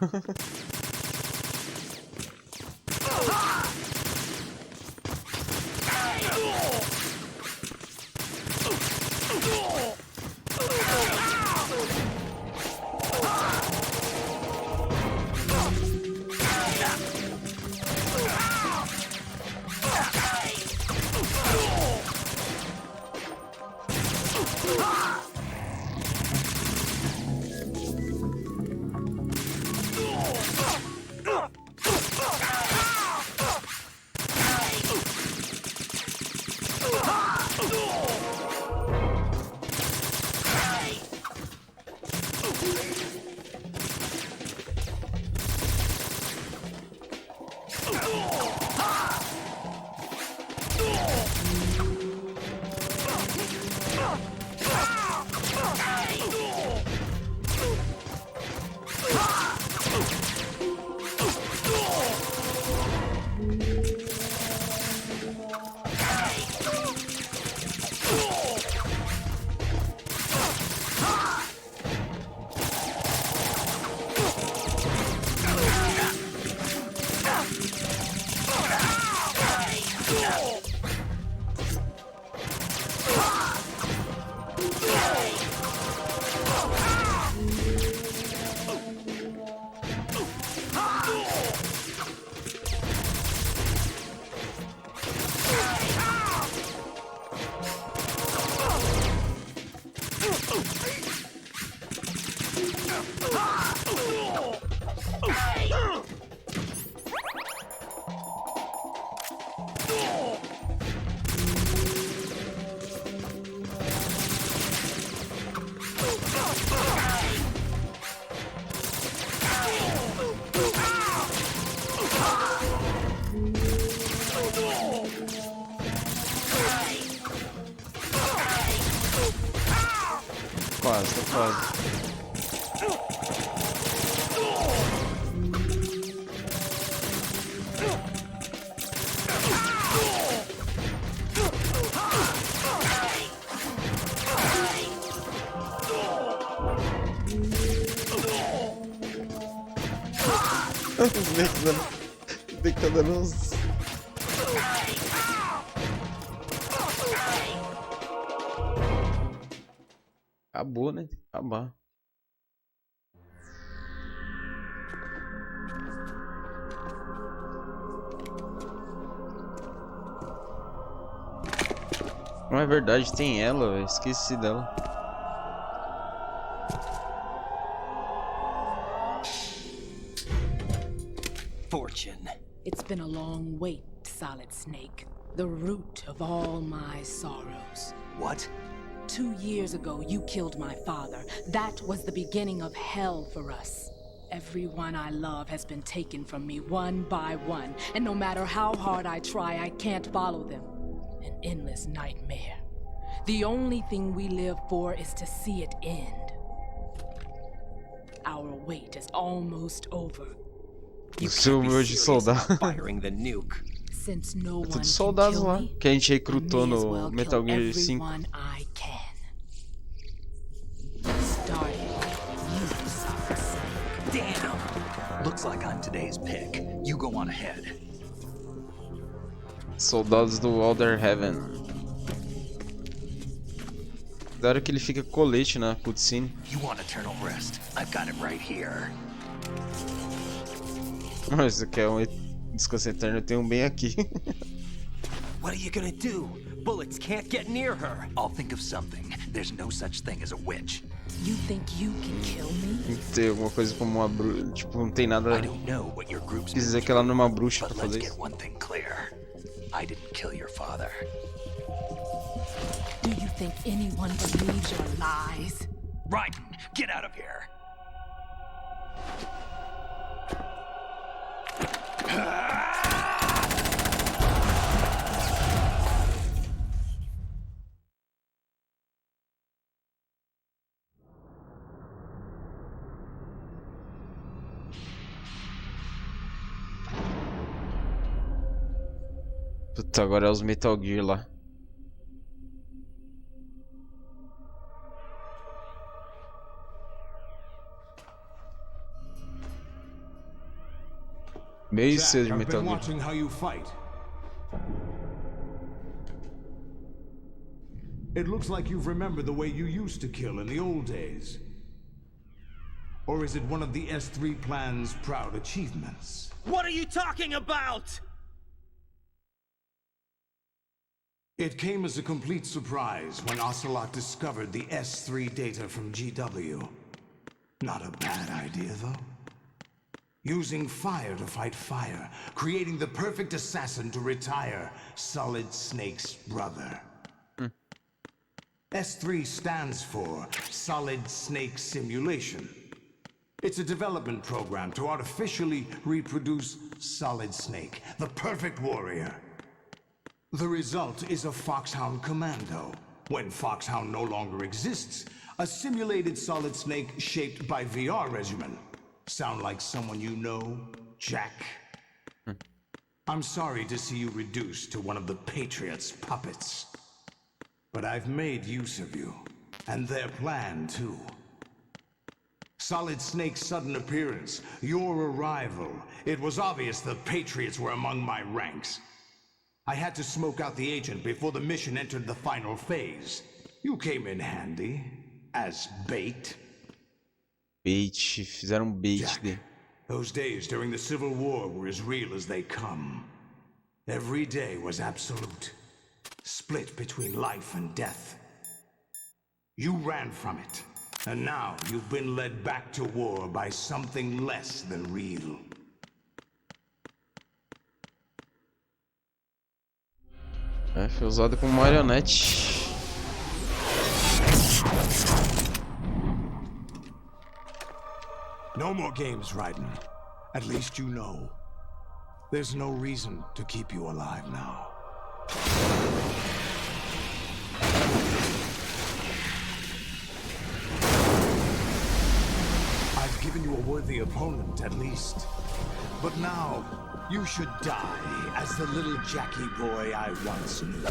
Quase, tô quase. Tem que tá dando uns... Acabou, né? Tem que acabar. Não é verdade, tem ela, velho. Esqueci dela. Fortune. It's been a long wait, Solid Snake. The root of all my sorrows. What? 2 years ago, you killed my father. That was the beginning of hell for us. Everyone I love has been taken from me one by one, and no matter how hard I try, I can't follow them. An endless nightmare. The only thing we live for is to see it end. Our wait is almost over. O seu meu de soldado. Firing the nuke. Since no É one tudo soldados lá que a gente recrutou no Metal Gear 5. I can. Starting you, Solid Snake. Damn! Looks like I'm today's pick. You go on ahead. Soldados do Outer Heaven. Da hora que ele fica com colete na cutscene. You want eternal rest? I've got it right here. Mas isso aqui é um descanso eterno, eu tenho um bem aqui. What are you gonna do? Bullets can't get near her. I'll think of something. There's no such thing as a witch. You think you can kill me? Tem que ter alguma coisa como uma bruxa. Tipo, não tem nada. I don't know what your group's Quis dizer que ela não é uma bruxa pra but let's fazer get isso. one thing clear. I didn't kill your father. Do you think anyone believes your lies? Raiden, get out of here. Puta, agora é os Metal Gear lá. Meio cedo de I've Metal been Gear. watching how you fight. It looks like you've remembered the way you used to kill in the old days. Or is it one of the S3 plan's proud achievements? What are you talking about? It came as a complete surprise when Ocelot discovered the S3 data from GW. Not a bad idea, though. Using fire to fight fire, creating the perfect assassin to retire Solid Snake's brother. S3 stands for Solid Snake Simulation. It's a development program to artificially reproduce Solid Snake, the perfect warrior. The result is a Foxhound Commando. When Foxhound no longer exists, a simulated Solid Snake shaped by VR regimen. Sound like someone you know, Jack? I'm sorry to see you reduced to one of the Patriots' puppets. But I've made use of you, and their plan too. Solid Snake's sudden appearance, your arrival, it was obvious the Patriots were among my ranks. I had to smoke out the agent before the mission entered the final phase. You came in handy, as bait. Bait, fizeram bait dele. Those days during the Civil War were as real as they come. Every day was absolute. Split between life and death. You ran from it, and now you've been led back to war by something less than real. Foi usado como marionete. No more games, Raiden. At least you know. There's no reason to keep you alive now. I've given you a worthy opponent, at least. But now, you should die as the little Jackie boy I once knew.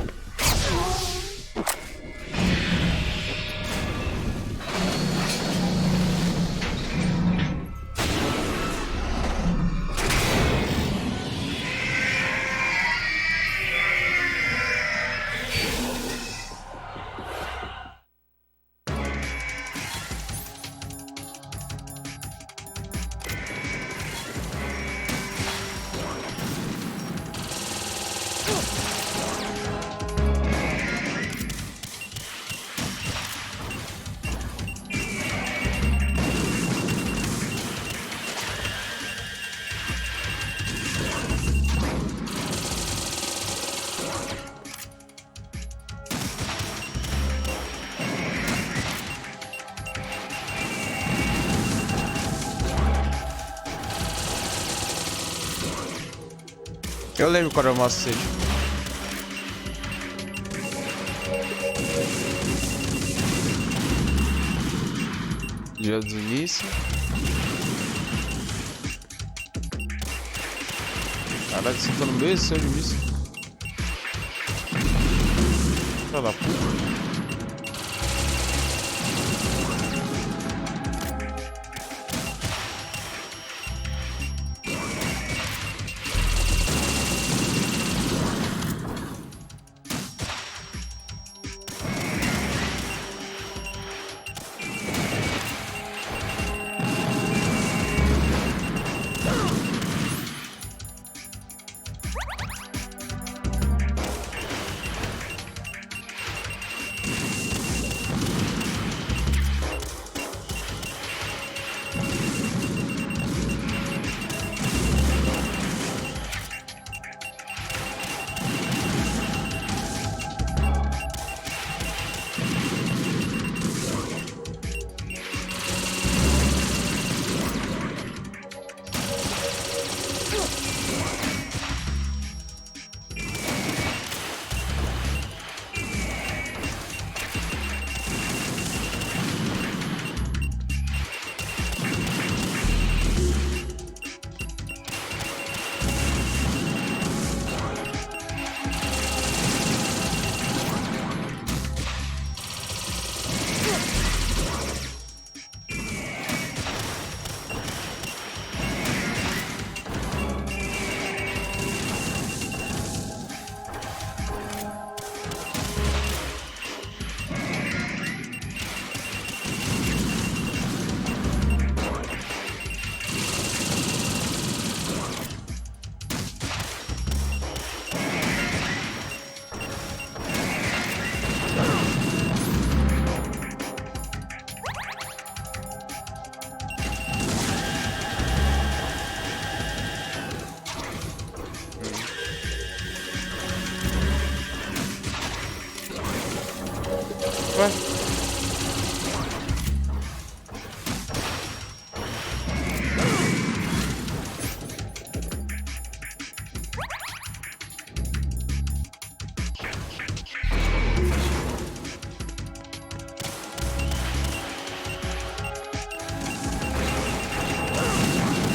Eu lembro qual era o macete. Dia do início. Caralho, você tá no meio do início. Filha da puta.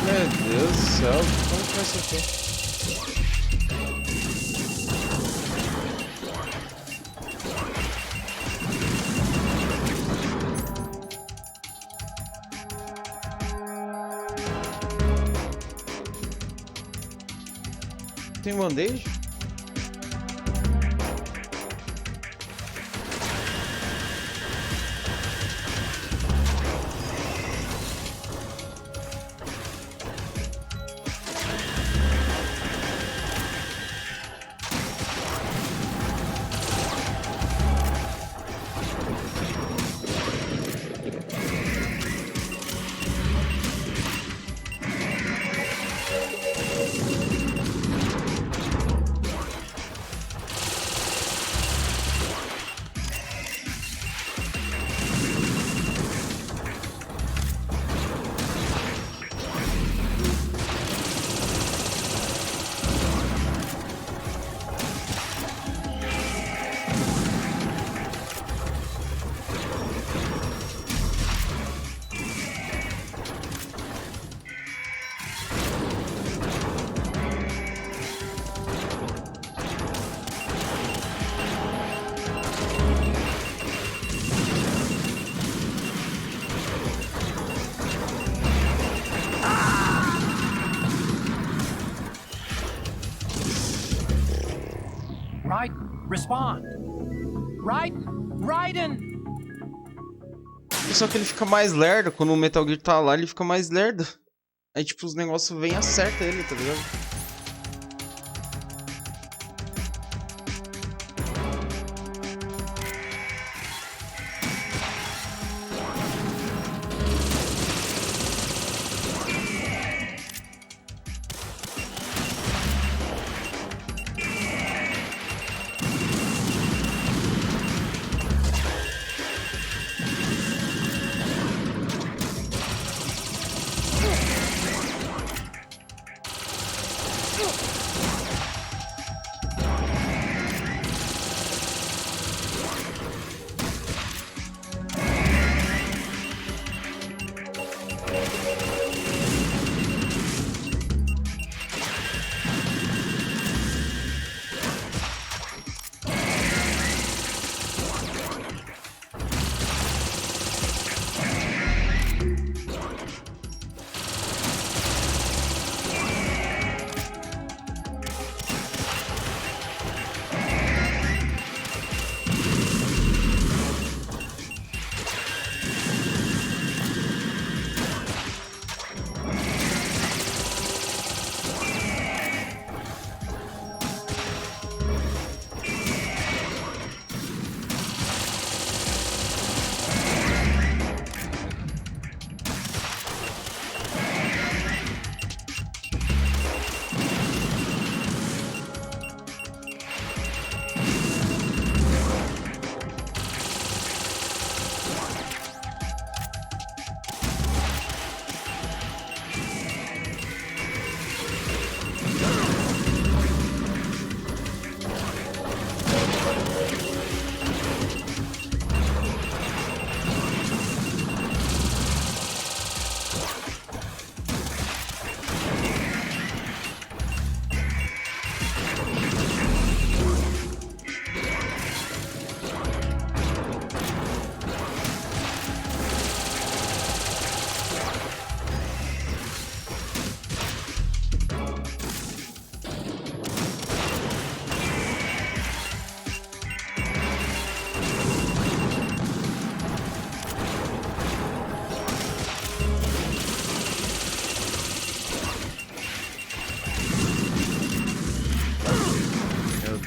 Meu Deus do céu, como que vai ser feito? Tem band-aid? Respond. Raiden! Só que ele fica mais lerdo. Quando o Metal Gear tá lá, ele fica mais lerdo. Aí, tipo, os negócios vêm e acertam ele, tá ligado?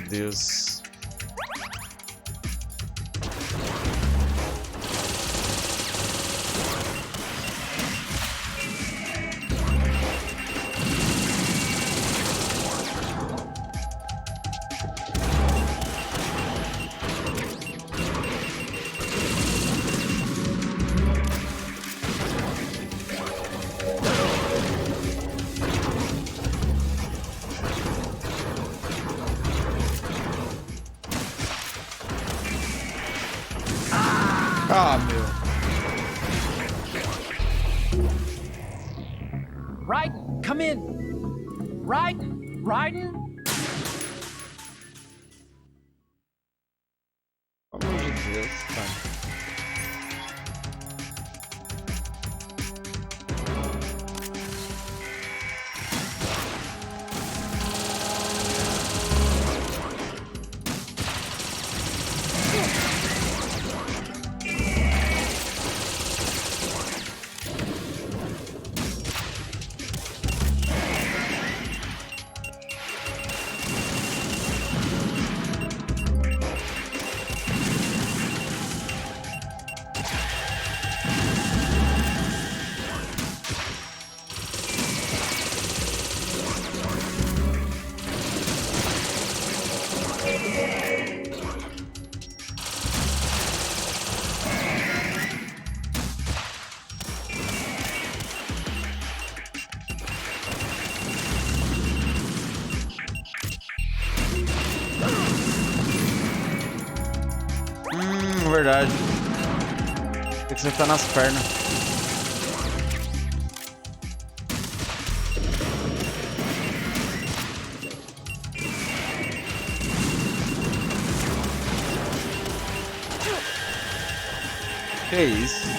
Deus. Ah, meu. Raiden, come in. Raiden? Pelo amor de Deus, cara. Verdade. Tem que acertar nas pernas. Que isso?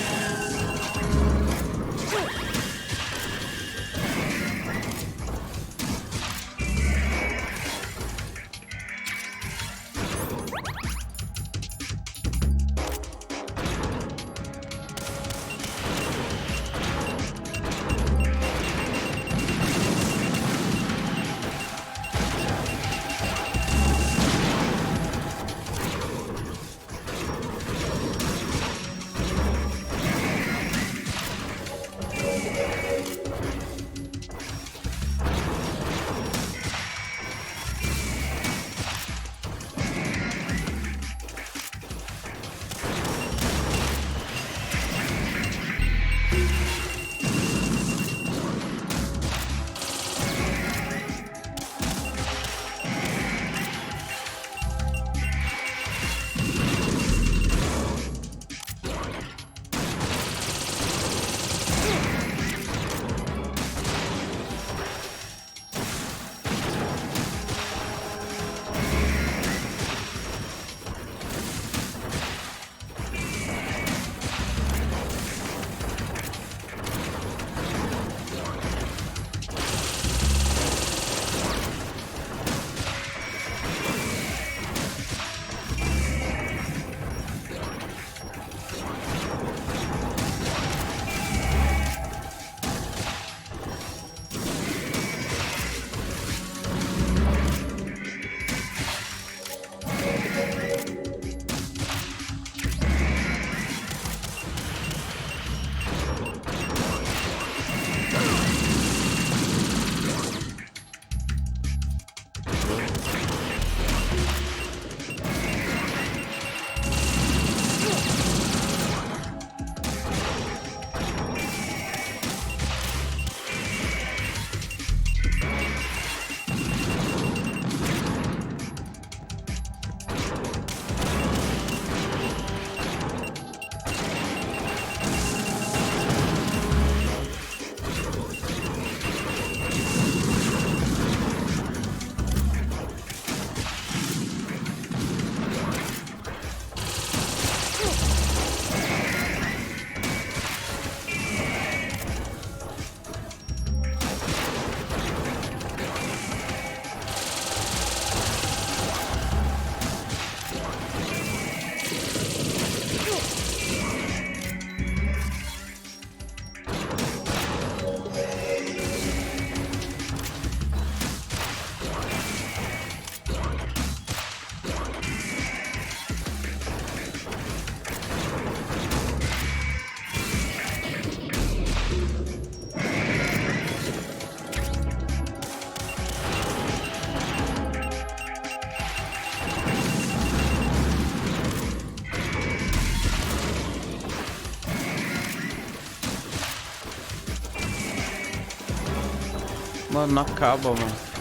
Mano, não acaba, mano.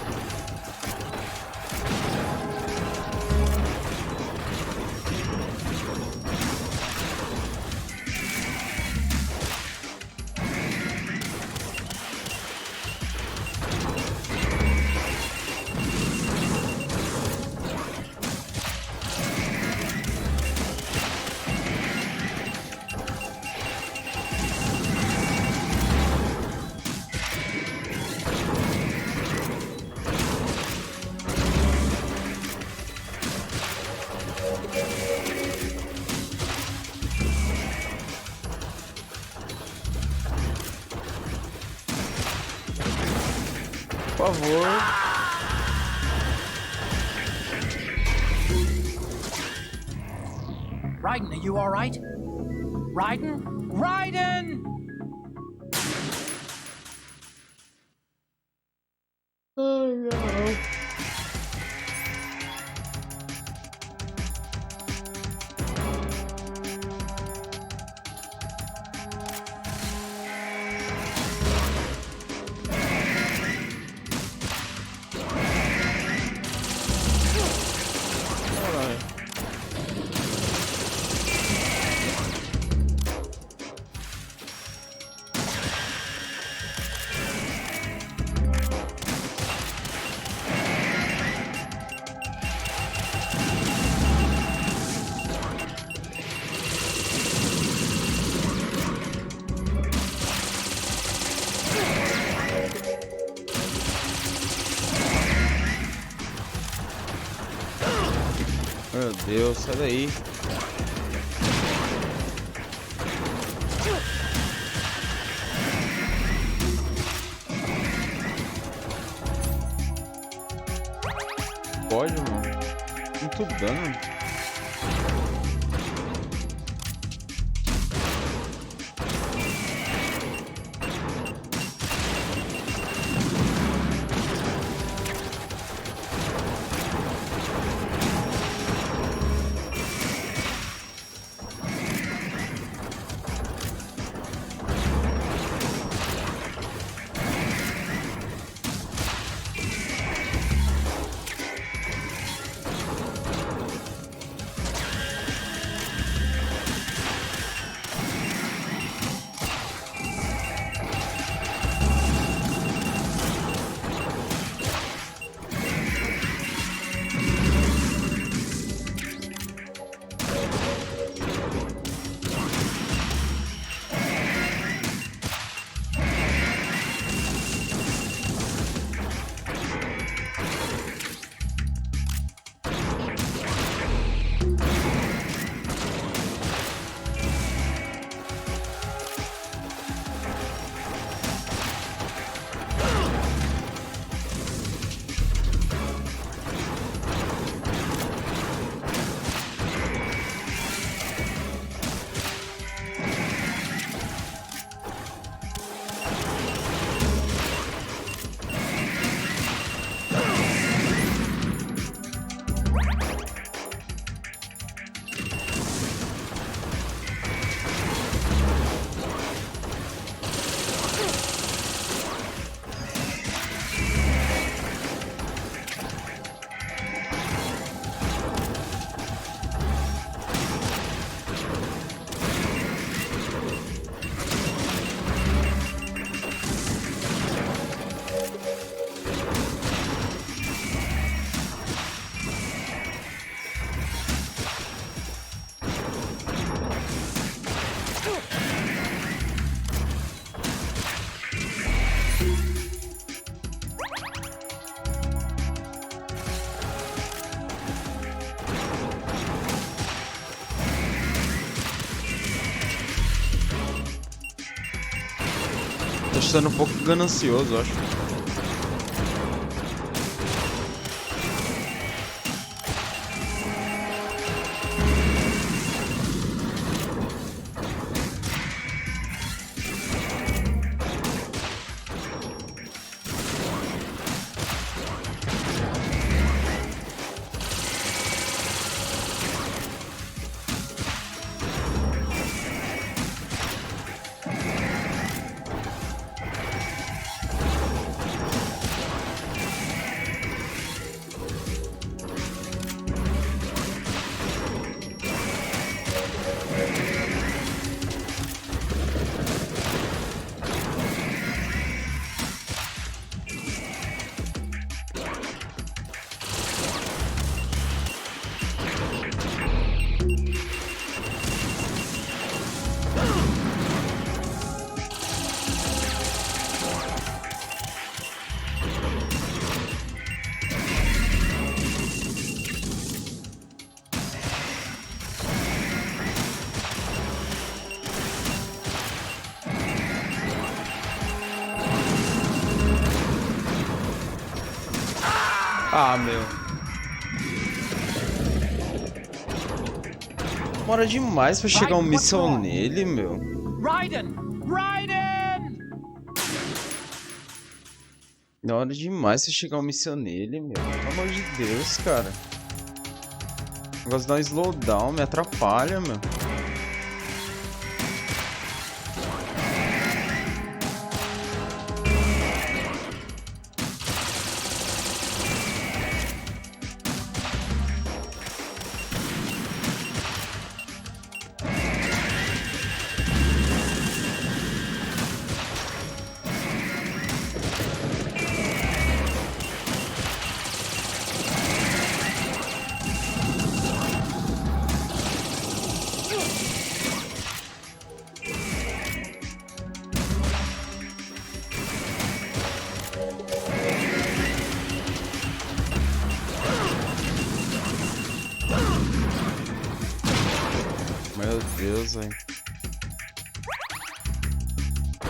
Por favor. Raiden, are you all right? Raiden? Raiden! Oh, no. Meu Deus, sai daí. Pode, mano. Muito dano. Tô sendo um pouco ganancioso, eu acho. Ah, meu. Demora demais pra chegar um míssil nele, meu. Raiden! Raiden! Demora demais pra chegar um míssil nele, meu. Pelo amor de Deus, cara. O negócio dá um slowdown, me atrapalha, meu. Meu Deus, velho.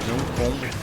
Deu um combo.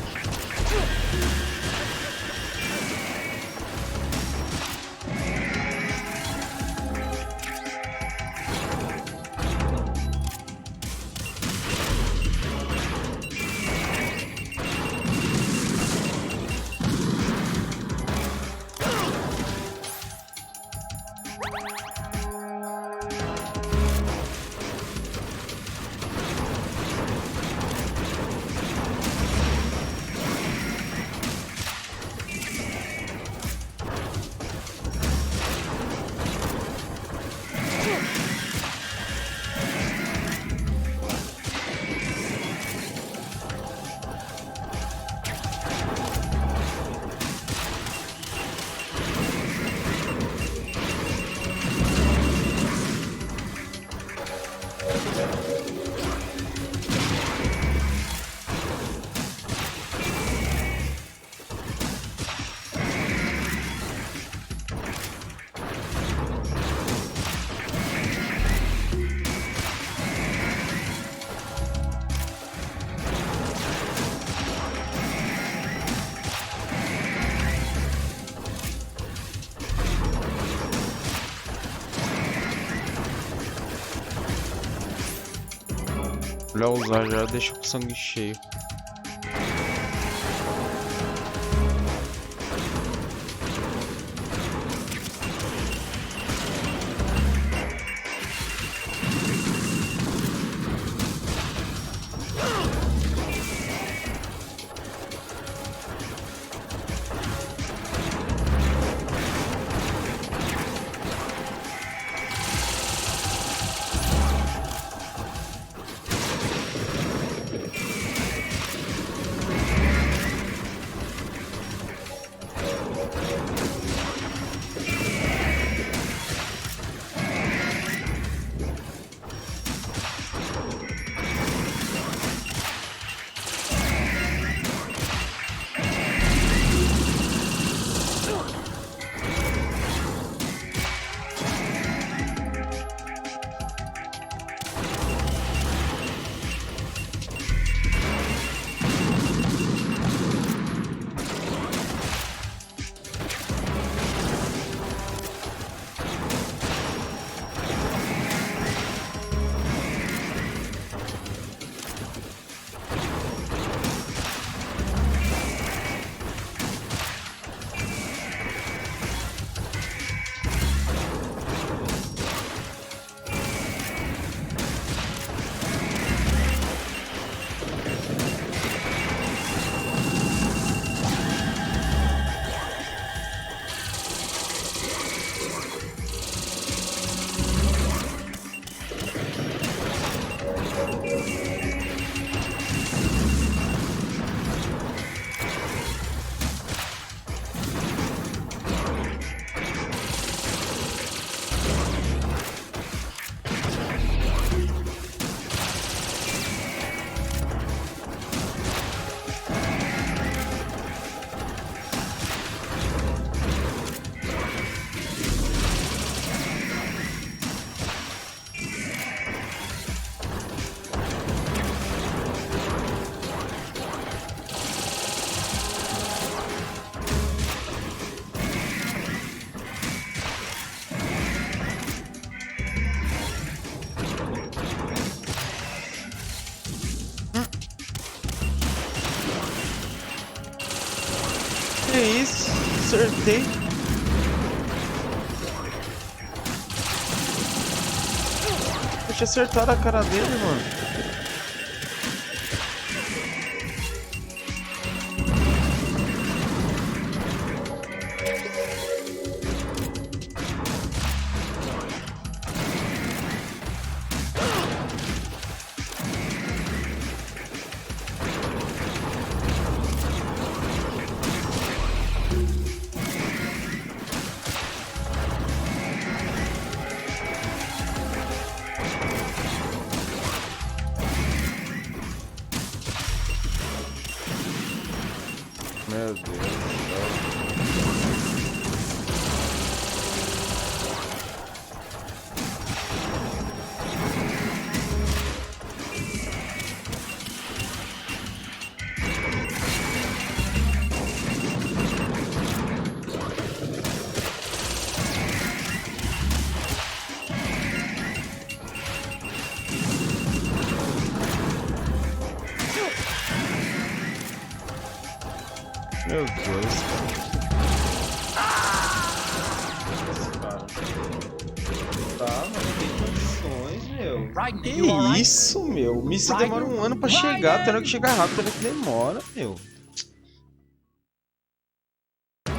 Melhor usar já, deixa com o sangue cheio. isso? Acertei. Deixa eu acertar a cara dele, mano. Meu Deus do céu. Meu Deus, cara. Tá, mas não tem condições, meu. Que isso, meu? O míssil demora um ano pra chegar, tendo que chegar rápido, tendo que demora, meu.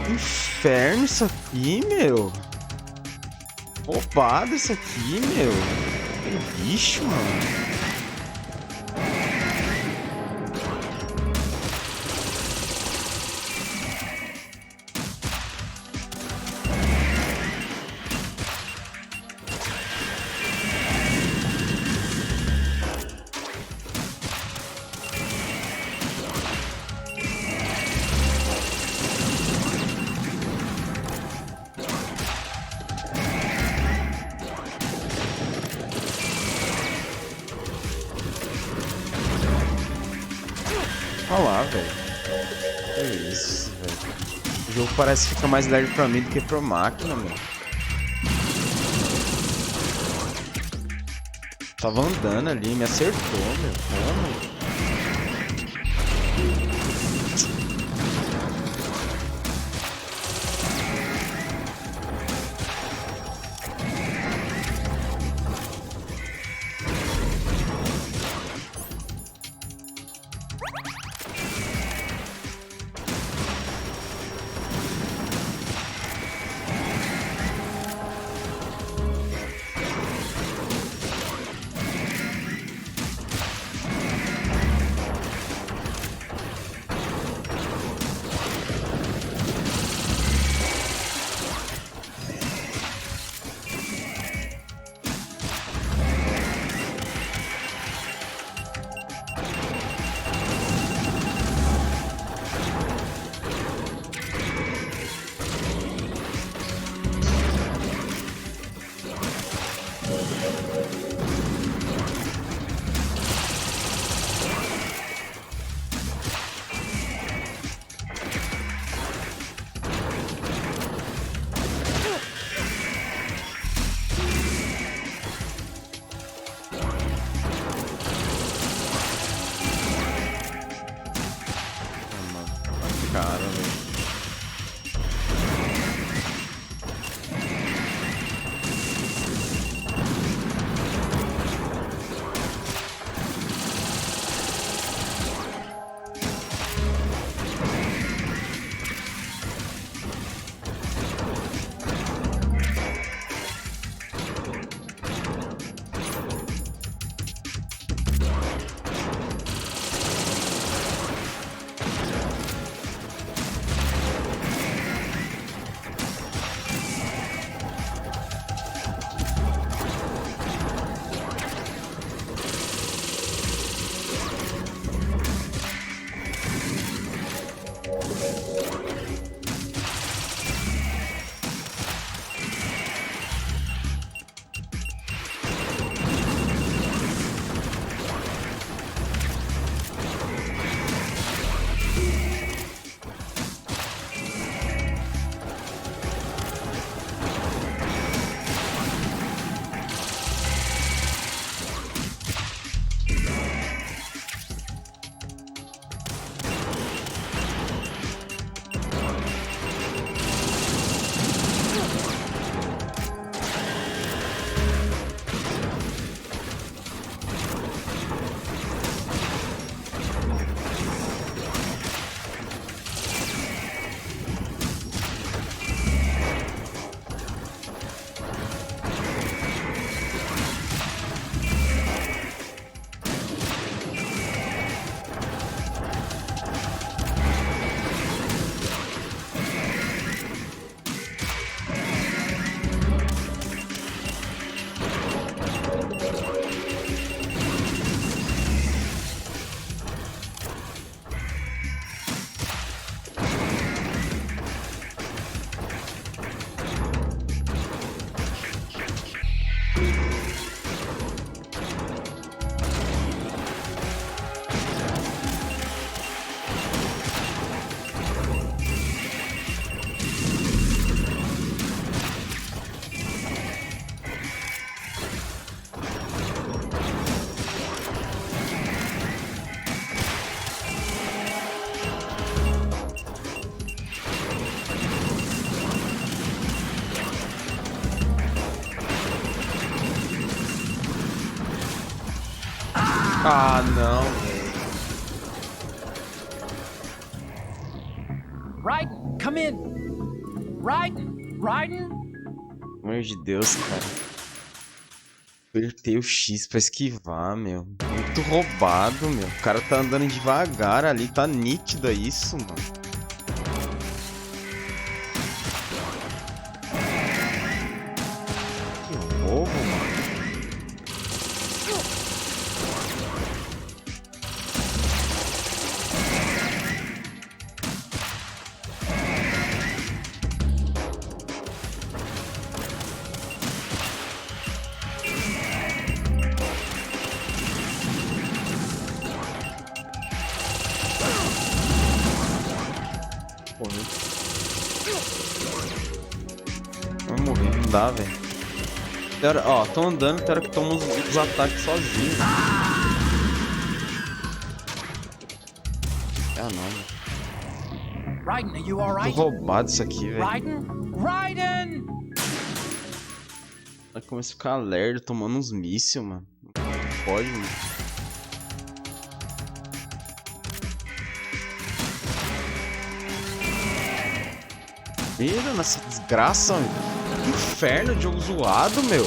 Inferno isso aqui, meu. Roubado isso aqui, meu. Que bicho, mano. Olha lá, velho. Que isso, velho. O jogo parece que fica mais leve pra mim do que pra máquina, meu. Tava andando ali, me acertou, meu. Como? Cara, velho. Ah, não, velho. Raiden, come in. Raiden. Pelo amor de Deus, cara. Apertei o X pra esquivar, meu. Muito roubado, meu. O cara tá andando devagar ali. Tá nítido isso, mano. Que roubo, mano. Vai morrer, não dá, velho. Ó, tô andando, tem hora que toma os ataques sozinho. Ah, não. Raiden, are you alright? Tô roubado isso aqui, velho. Raiden! Vai começar a ficar lerdo, tomando uns mísseis, mano. Não pode, mano. Mira nessa desgraça, meu. Que inferno de jogo zoado, meu.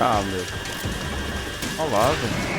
Ah, meu. Olha lá, velho.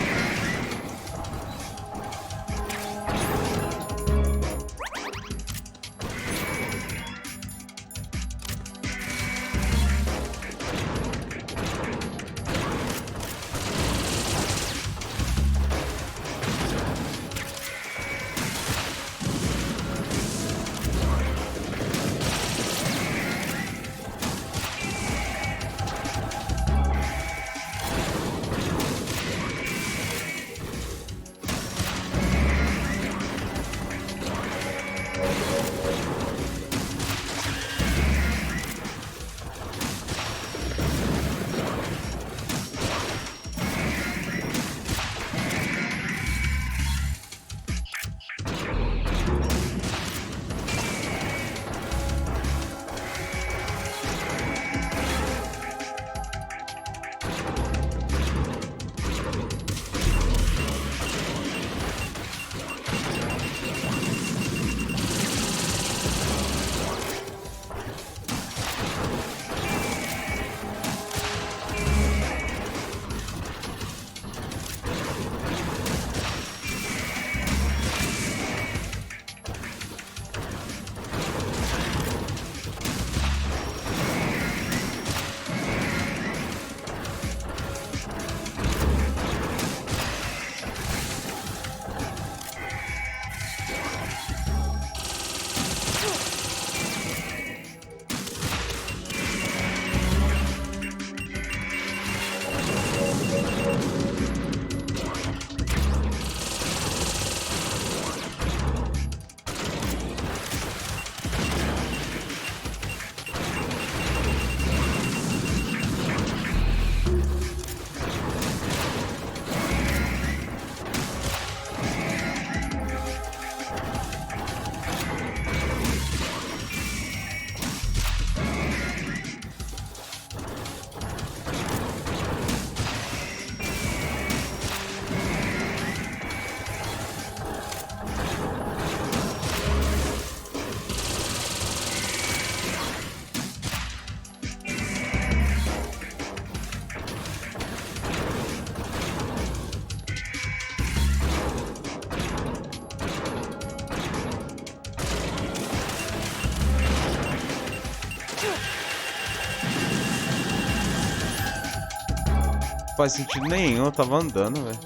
faz sentido nenhum, eu tava andando, velho.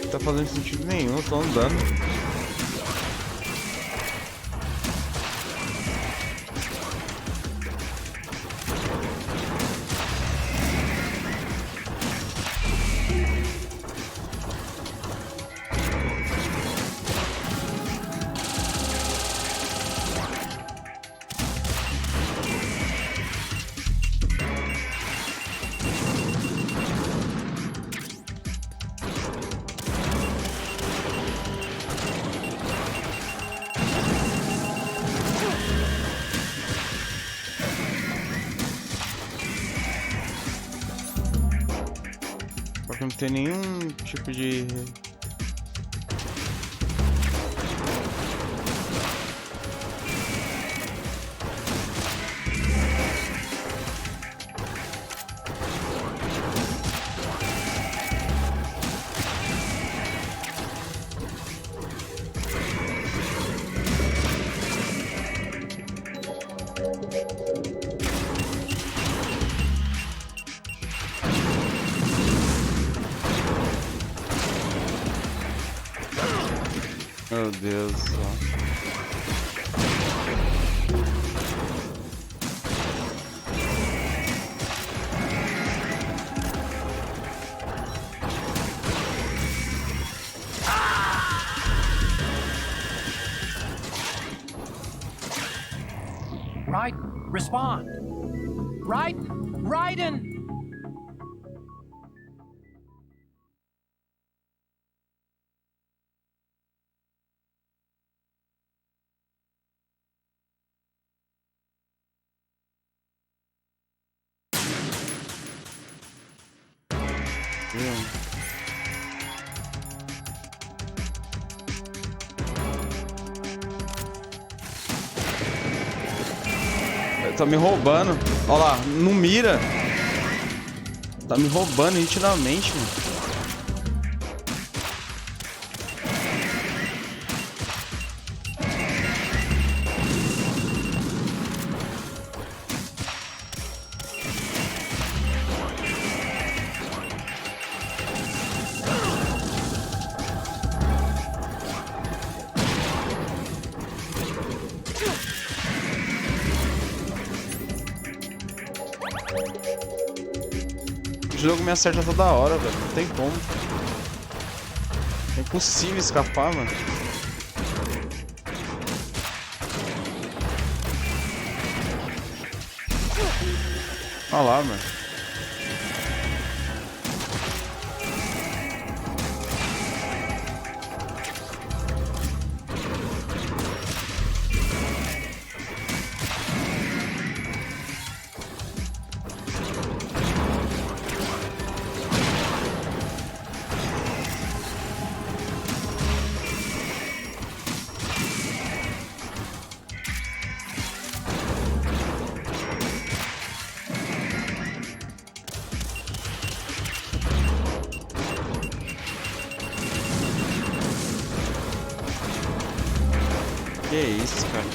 Não tá fazendo sentido nenhum, eu tô andando. Não tem nenhum tipo de... Meu Deus do céu. Raiden, respond. Raiden! Tá me roubando. Olha lá, não mira. Tá me roubando nitidamente, mano. O jogo me acerta toda hora, velho. Não tem como. É impossível escapar, mano. Olha lá, mano. Que isso, cara?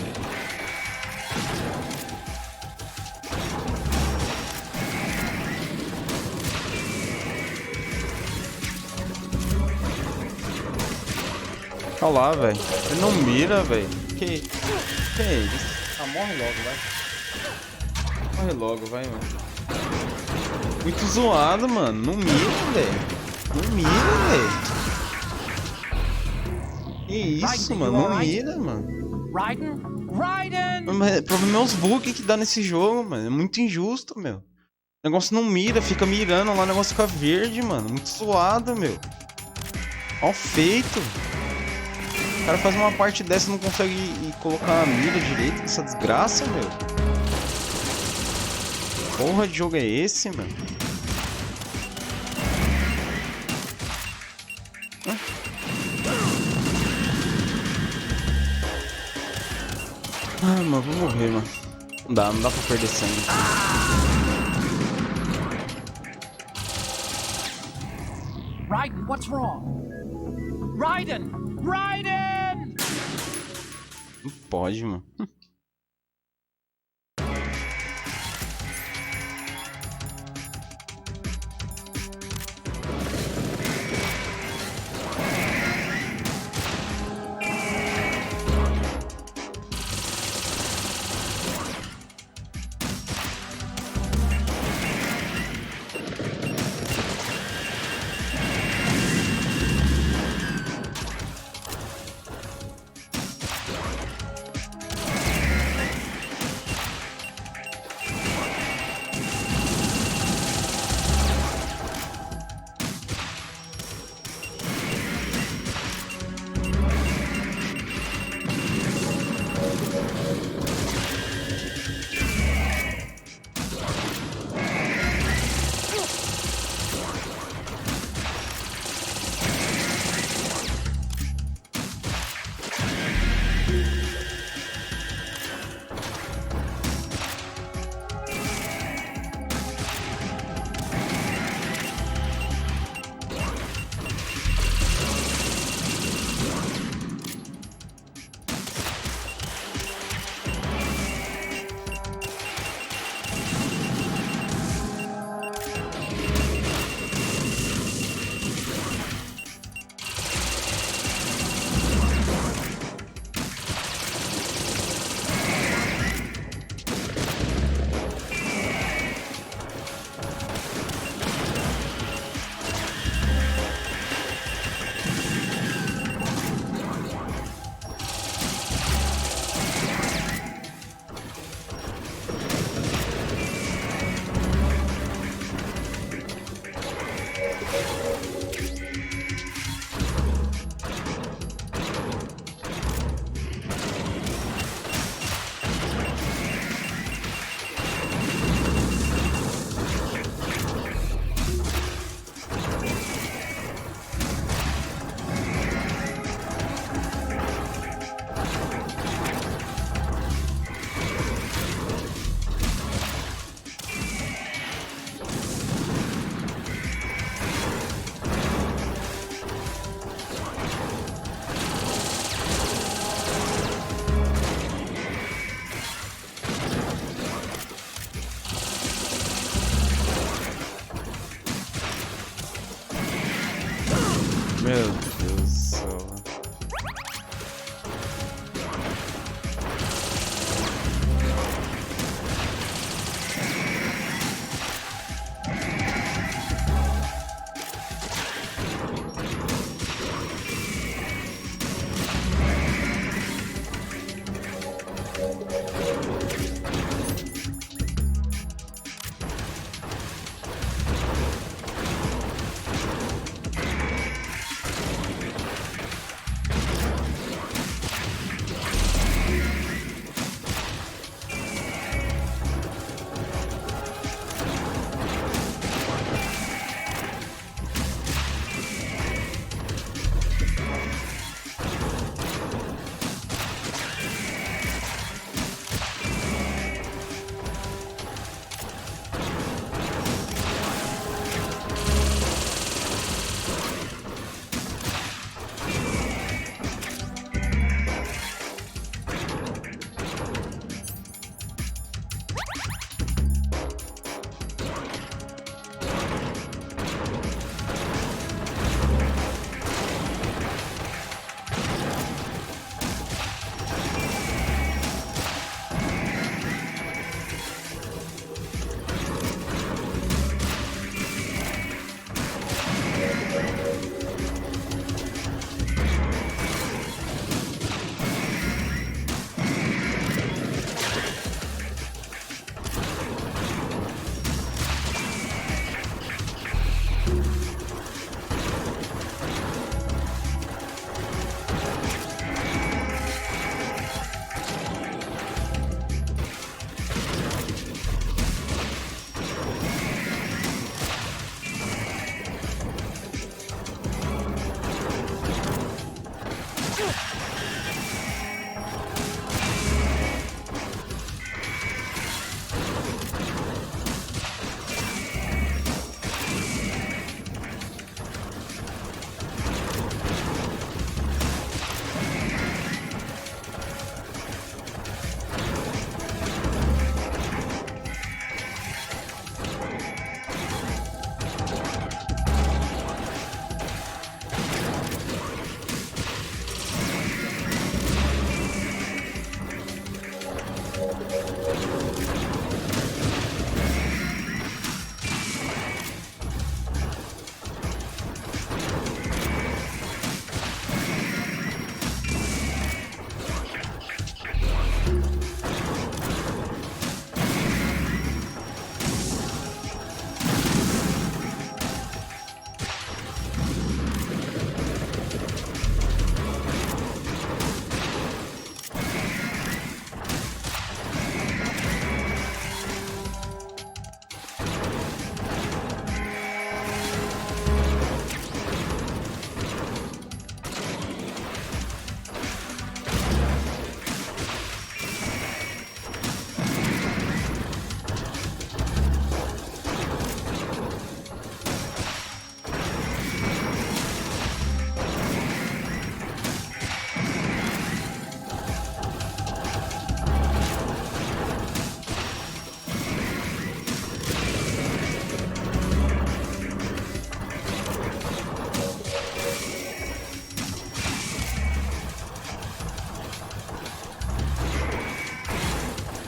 Olha lá, velho. Ele não mira, velho. Que isso? Ah, morre logo, vai. Morre logo, vai, mano. Muito zoado, mano. Não mira, velho. Não mira, velho. Que isso, mano. Não mira, mano. Raiden? O problema é os bugs que dá nesse jogo, mano. É muito injusto, meu. O negócio não mira, fica mirando lá, o negócio fica verde, mano. Muito zoado, meu. Mal feito. O cara faz uma parte dessa e não consegue colocar a mira direito. Essa desgraça, meu. Porra de jogo é esse, mano? Ah, mano, vou morrer, mano. Não dá pra perder sangue. Raiden, what's wrong? Raiden! Não pode, mano. Meu Deus do céu.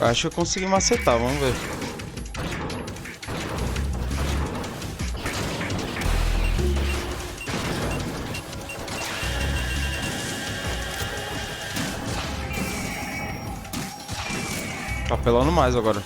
Acho que eu consegui macetar, vamos ver. Tá apelando mais agora.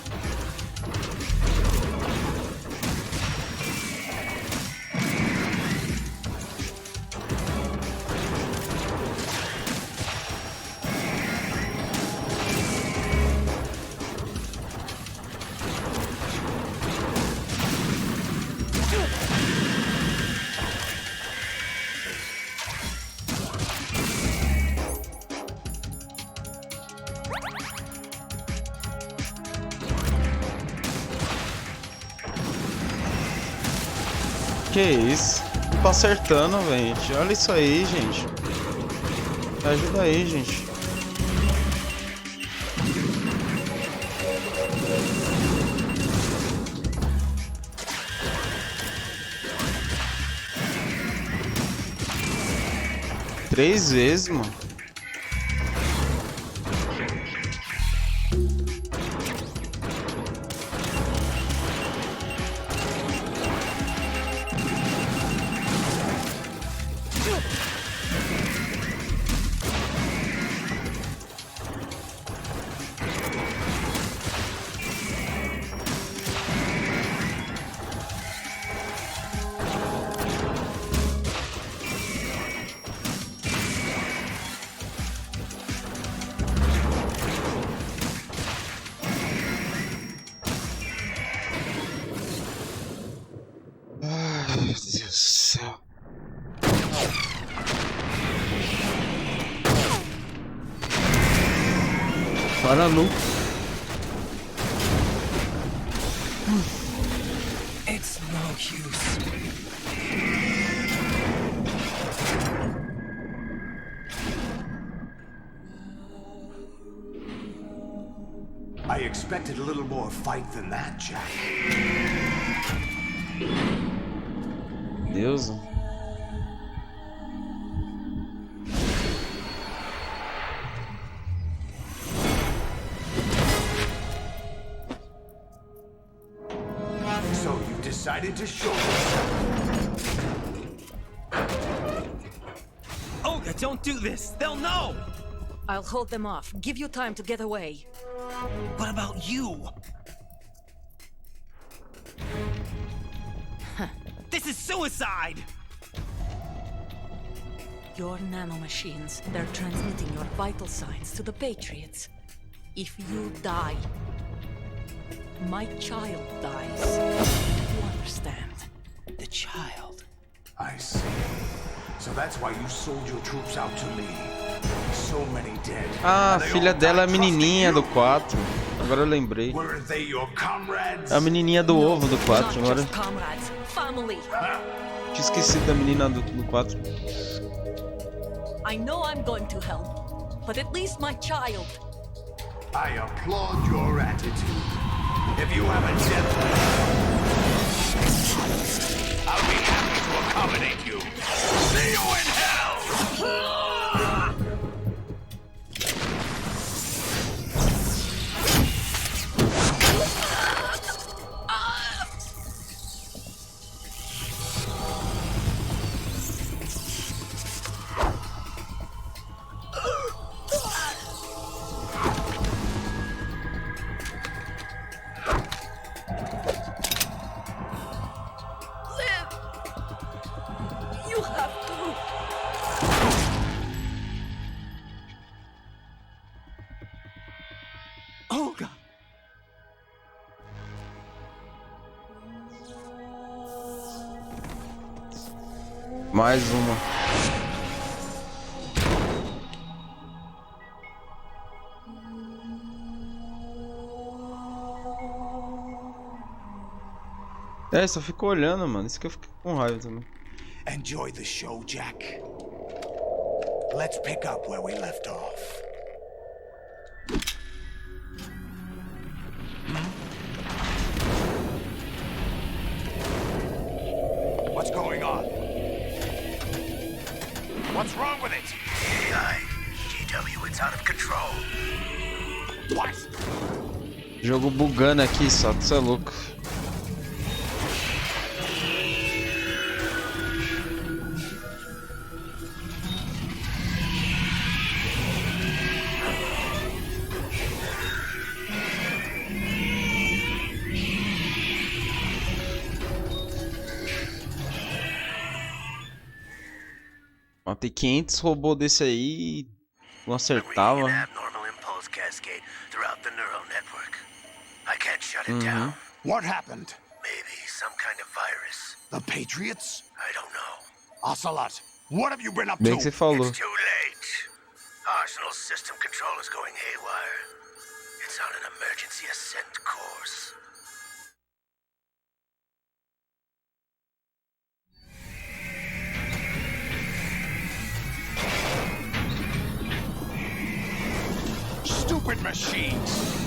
Que isso? Não tô acertando, gente. Olha isso aí, gente. Me ajuda aí, gente. 3 vezes, mano. Meu Deus do céu. Para não. It's no use. I expected a little more fight than that, Jack. Deus. So you decided to show yourself. Olga, don't do this! They'll know! I'll hold them off. Give you time to get away. What about you? This is suicide! Your nanomachines, they're transmitting your vital signs to the Patriots. If you die, my child dies. You understand? The child. I see. So that's why you sold your troops out to me. So many dead. Ah, a filha dela é a menininha do 4. Agora eu lembrei. Were they your comrades? A menininha do ovo do 4 agora. Comrades, family. Tinha esquecido da menina do 4. I know I'm going to hell, but at least my child. I applaud your attitude. If you have a death wish, I'll be happy to accommodate you. See you in hell! Olga! Mais uma. É, só ficou olhando, mano. Isso que eu fiquei com raiva também. Enjoy the show, Jack. Let's pick up where we left off. What's going on? What's wrong with it? AI, GW, it's out of control. What? Jogo bugando aqui, só. Você é louco. Matei 500 robôs desse aí e não acertava. What happened? Maybe some kind of virus. The Patriots? I don't know. Ocelot, what have you been up to? Bem que você falou. It's too late. Arsenal system control is going haywire. It's on an emergency ascent course. Stupid machines!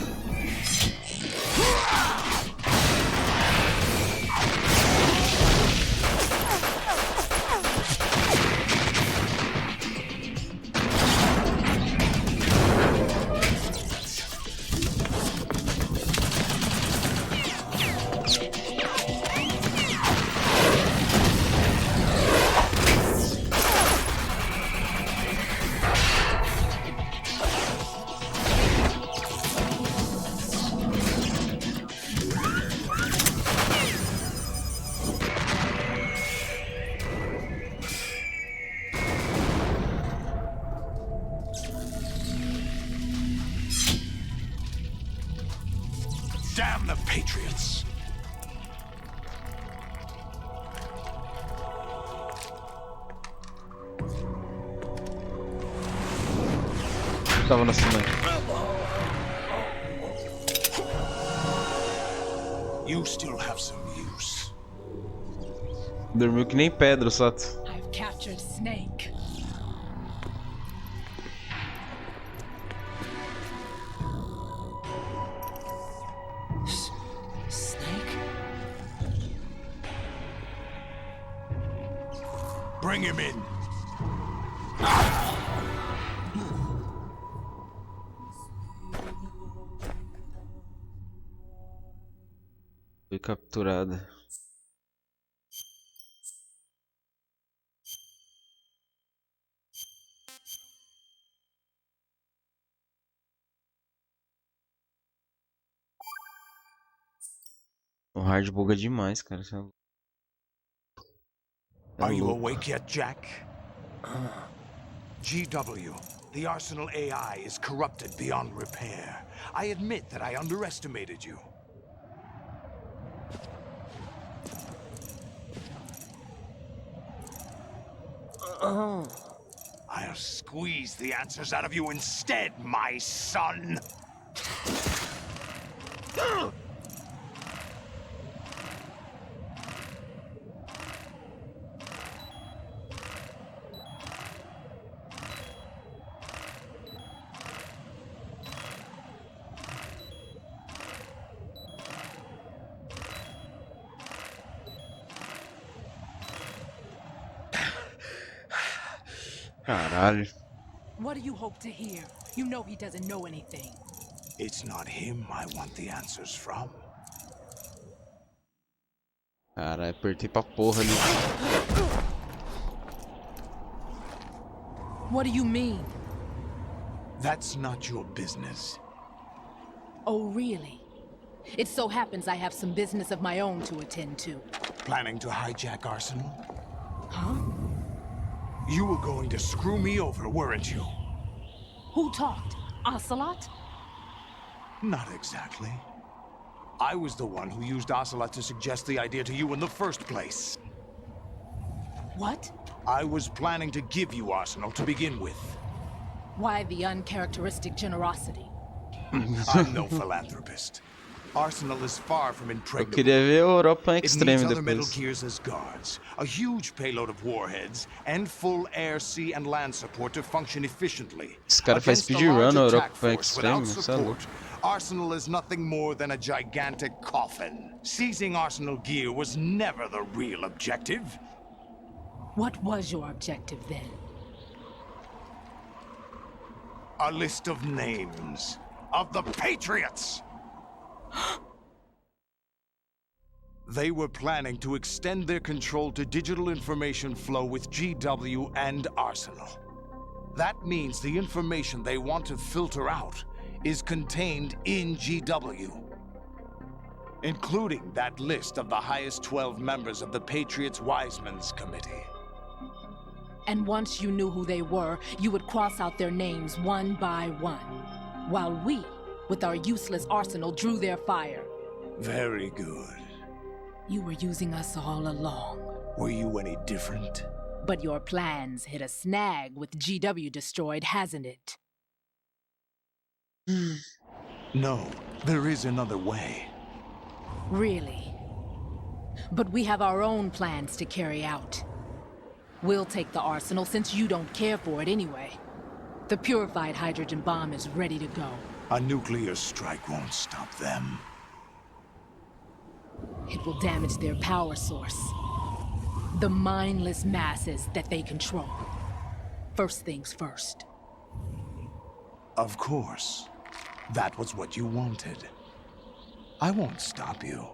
the Patriots. Tava na cima. You still have some use. Dormiu que nem pedra, Sato. I've captured Snake. Snake? Bring him in. Foi capturada. O hard buga demais, cara. Are you awake yet, Jack? GW, the Arsenal AI is corrupted beyond repair. I admit that I underestimated you. I'll squeeze the answers out of you instead, my son! Caralho. What do you hope to hear? You know he doesn't know anything. It's not him I want the answers from. Caralho, apertei pra porra ali. What do you mean? That's not your business. Oh, really? It so happens I have some business of my own to attend to. Planning to hijack Arsenal? Huh? You were going to screw me over, weren't you? Who talked? Ocelot? Not exactly. I was the one who used Ocelot to suggest the idea to you in the first place. What? I was planning to give you Arsenal to begin with. Why the uncharacteristic generosity? I'm no philanthropist. Arsenal is far from Eu impregnable. queria ver a Europa em It Extreme needs other Metal depois. Gears as guards, a huge payload of warheads, and full air, sea, and land support to function efficiently. Esse cara faz Against a speedrun large na Europa attack em force Extreme, without isso é louco. support, Arsenal is nothing more than a gigantic coffin. Seizing Arsenal gear was never the real objective. What was your objective then? A list of names of the Patriots! They were planning to extend their control to digital information flow with GW and Arsenal. That means the information they want to filter out is contained in GW, including that list of the highest 12 members of the Patriots Wiseman's Committee. And once you knew who they were, you would cross out their names one by one, while we, with our useless arsenal, drew their fire. Very good. You were using us all along. Were you any different? But your plans hit a snag with GW destroyed, hasn't it? No, there is another way. Really? But we have our own plans to carry out. We'll take the arsenal since you don't care for it anyway. The purified hydrogen bomb is ready to go. A nuclear strike won't stop them. It will damage their power source. The mindless masses that they control. First things first. Of course. That was what you wanted. I won't stop you.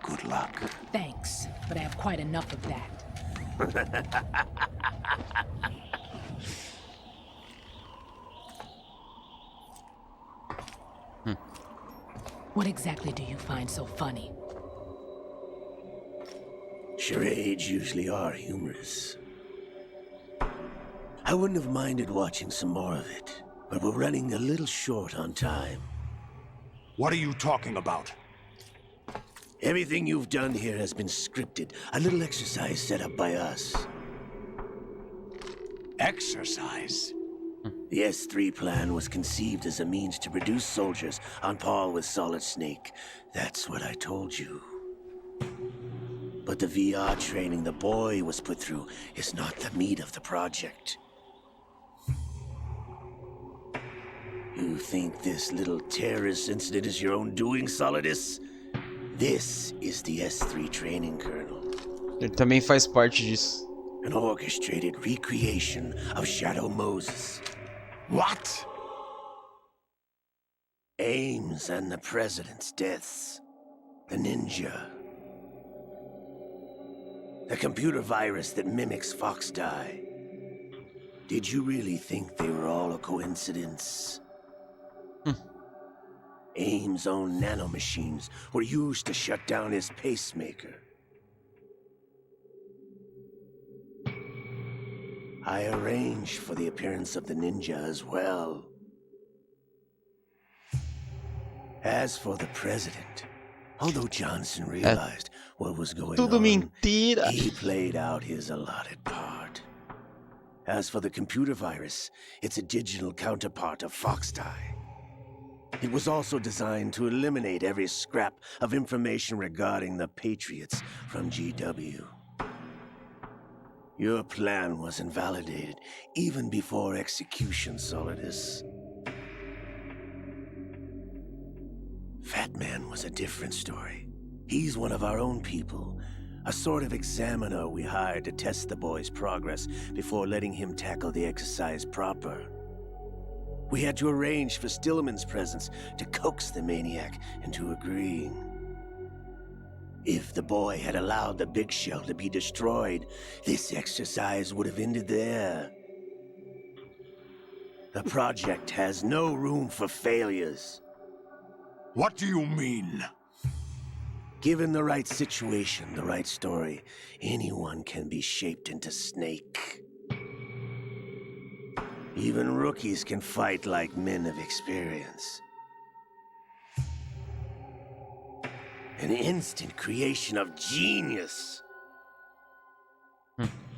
Good luck. Thanks, but I have quite enough of that. What exactly do you find so funny? Charades usually are humorous. I wouldn't have minded watching some more of it, but we're running a little short on time. What are you talking about? Everything you've done here has been scripted. A little exercise set up by us. Exercise? The S3 plan was conceived as a means to produce soldiers on par with Solid Snake. That's what I told you. But the VR training the boy was put through is not the meat of the project. You think this little terrorist incident is your own doing, Solidus? This is the S3 training kernel. Ele também faz parte disso. An orchestrated recreation of Shadow Moses. What? Ames and the president's deaths. The ninja. The computer virus that mimics Foxdie. Did you really think they were all a coincidence? Ames' own nanomachines were used to shut down his pacemaker. I arranged for the appearance of the ninja as well. As for the president, although Johnson realized what was going on, mentira. he played out his allotted part. As for the computer virus, it's a digital counterpart of Foxdie. It was also designed to eliminate every scrap of information regarding the Patriots from GW. Your plan was invalidated even before execution, Solidus. Fat Man was a different story. He's one of our own people, a sort of examiner we hired to test the boy's progress before letting him tackle the exercise proper. We had to arrange for Stillman's presence to coax the maniac into agreeing. If the boy had allowed the big shell to be destroyed, this exercise would have ended there. The project has no room for failures. What do you mean? Given the right situation, the right story, anyone can be shaped into Snake. Even rookies can fight like men of experience. An instant creation of genius.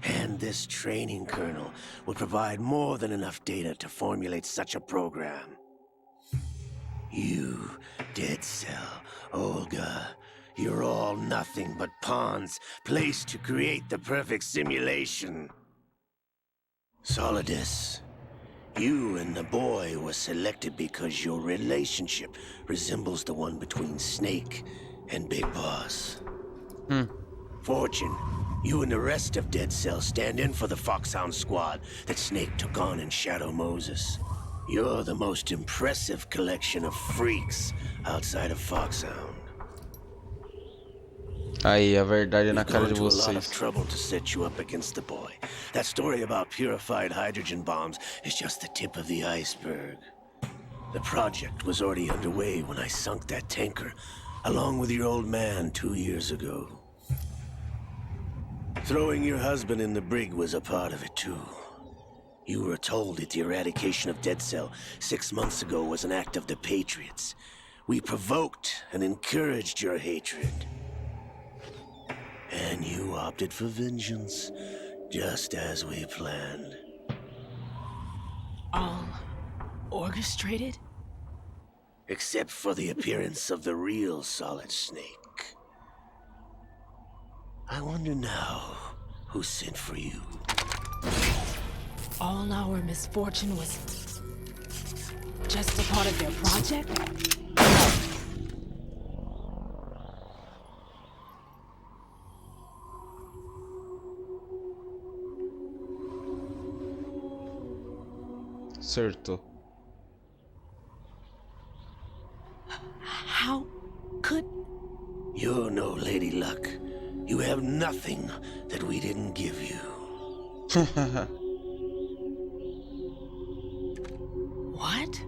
And this training kernel will provide more than enough data to formulate such a program. You, Dead Cell, Olga, you're all nothing but pawns placed to create the perfect simulation. Solidus, you and the boy were selected because your relationship resembles the one between Snake and Big Boss. Fortune, you and the rest of Dead Cell stand in for the Foxhound squad that Snake took on in Shadow Moses. You're the most impressive collection of freaks outside of Foxhound. Aí, a verdade na cara de We've gone to a lot of vocês. trouble to set you up against the boy. That story about purified hydrogen bombs is just the tip of the iceberg. The project was already underway when I sunk that tanker, along with your old man 2 years ago. Throwing your husband in the brig was a part of it too. You were told that the eradication of Dead Cell 6 months ago was an act of the Patriots. We provoked and encouraged your hatred. And you opted for vengeance, just as we planned. All orchestrated? Except for the appearance of the real Solid Snake. I wonder now who sent for you. All our misfortune was just a part of their project? Acertou. How could... You're no Lady Luck. You have nothing that we didn't give you. What?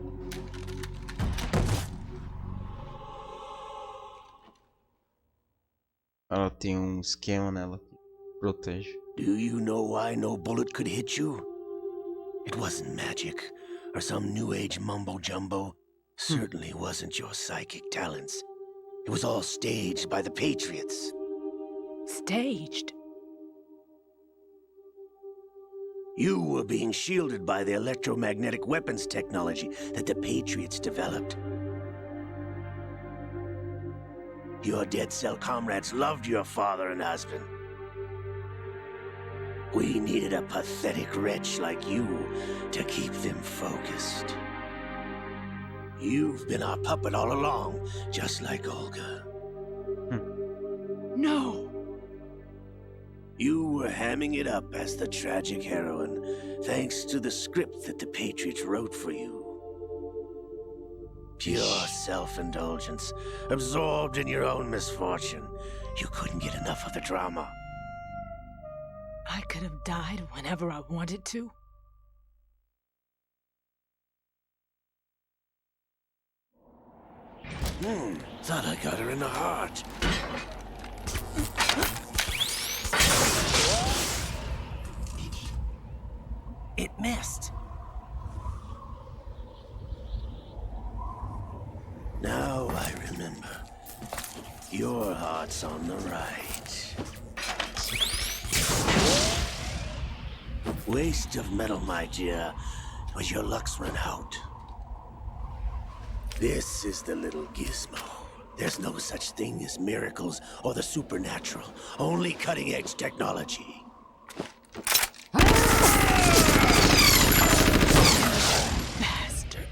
Ela tem esquema nela que protege. Do you know why no bullet could hit you? It wasn't magic, or some new age mumbo-jumbo. Certainly wasn't your psychic talents. It was all staged by the Patriots. Staged? You were being shielded by the electromagnetic weapons technology that the Patriots developed. Your dead cell comrades loved your father and husband. We needed a pathetic wretch like you to keep them focused. You've been our puppet all along, just like Olga. No! You were hamming it up as the tragic heroine, thanks to the script that the Patriots wrote for you. Pure self-indulgence, absorbed in your own misfortune. You couldn't get enough of the drama. I could have died whenever I wanted to. Thought I got her in the heart. It missed. Now I remember. Your heart's on the right. Waste of metal, my dear, but your luck's run out. This is the little gizmo. There's no such thing as miracles or the supernatural, only cutting-edge technology. Bastard.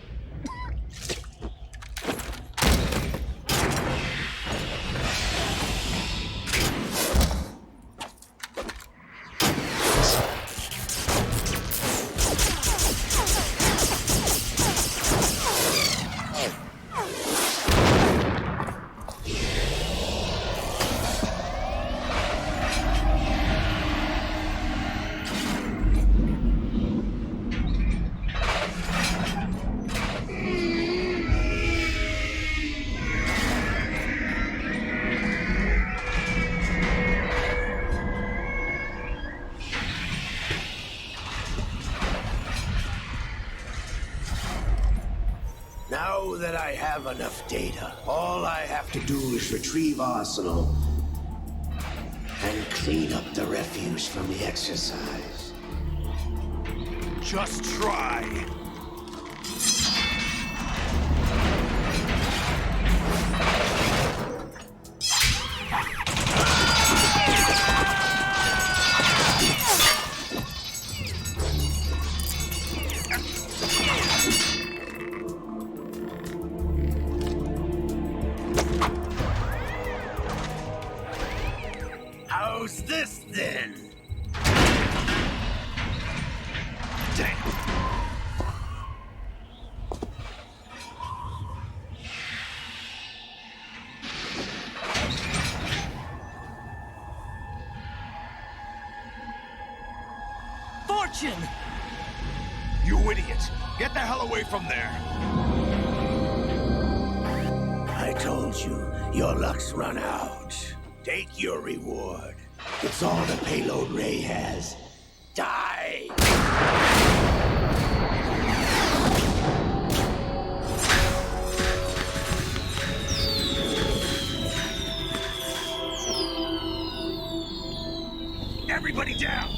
Now that I have enough data, all I have to do is retrieve Arsenal and clean up the refuse from the exercise. Just try. How's this then? Fortune! You idiot! Get the hell away from there! I told you, your luck's run out. Take your reward. It's all the payload Ray has. Die! Everybody down!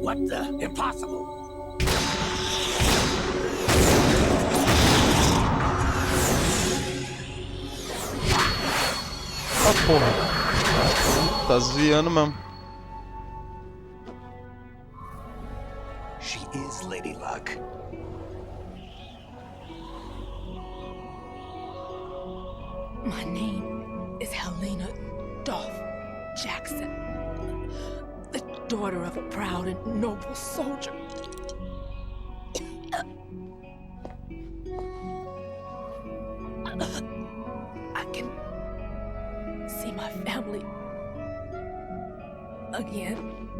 What the? Impossible! Ah, porra. Tá desviando mesmo. She is Lady Luck. My name is Helena Dolph Jackson, the daughter of a proud and noble soldier. I can see my family again.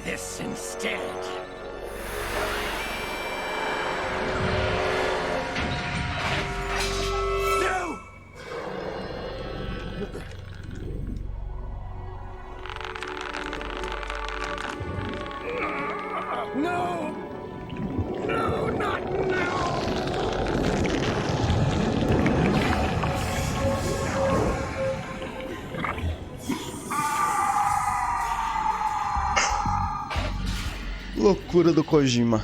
this instead. No! No! No, not now! Loucura do Kojima.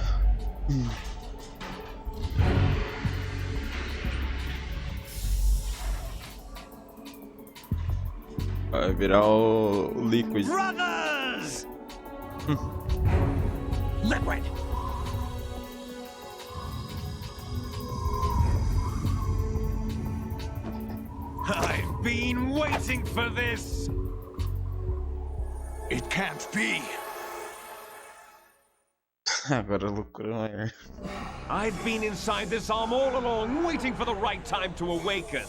Vai virar o Liquid. Brothers! Liquid! I've been waiting for this! It can't be. Agora a loucura maior. I've been inside this arm all along, waiting for the right time to awaken.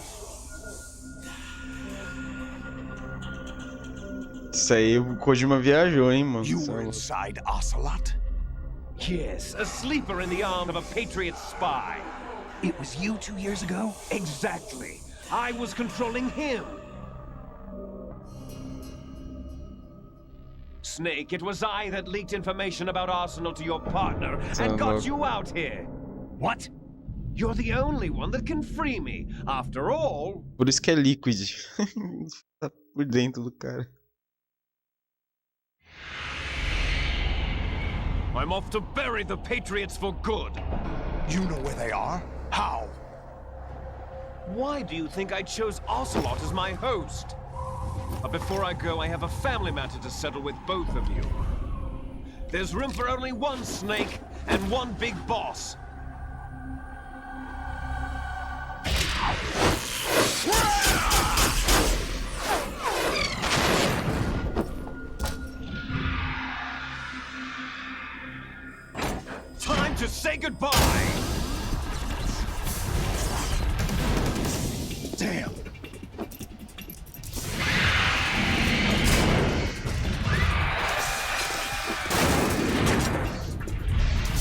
Isso aí o Kojima viajou, hein, mano. You were inside Ocelot? Yes, a sleeper in the arm of a Patriot spy. It was you 2 years ago? Exactly. I was controlling him. Snake, it was I that leaked information about Arsenal to your partner and got you out here. What? You're the only one that can free me. After all... Por isso que é Liquid. Tá por dentro do cara. I'm off to bury the Patriots for good. You know where they are? How? Why do you think I chose Ocelot as my host? But before I go, I have a family matter to settle with both of you. There's room for only one Snake and one big boss. Time to say goodbye! Damn!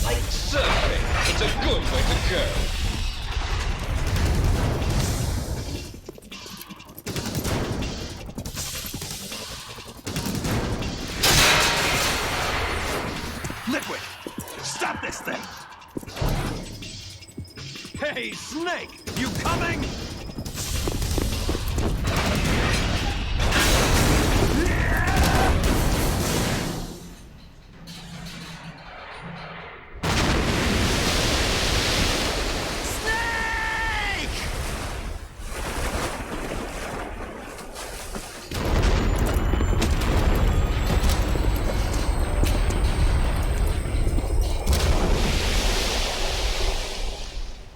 Like surfing, it's a good way to go. Liquid! Stop this thing! Hey, Snake! You coming?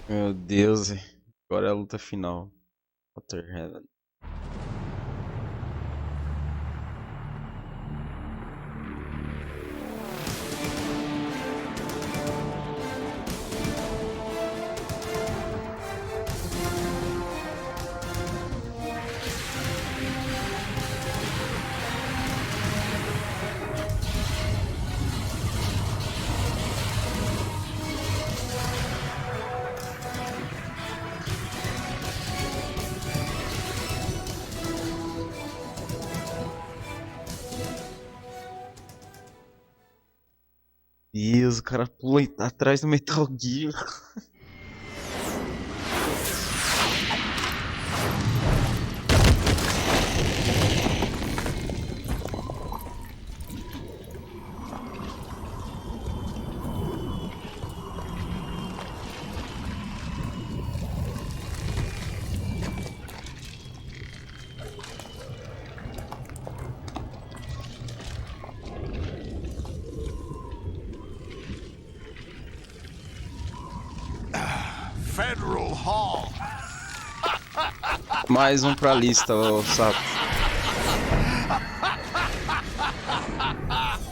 Meu Deus, agora é a luta final. Water Heaven. Deus, o cara pula atrás do Metal Gear. Federal Hall. Mais um pra lista, ô sapo.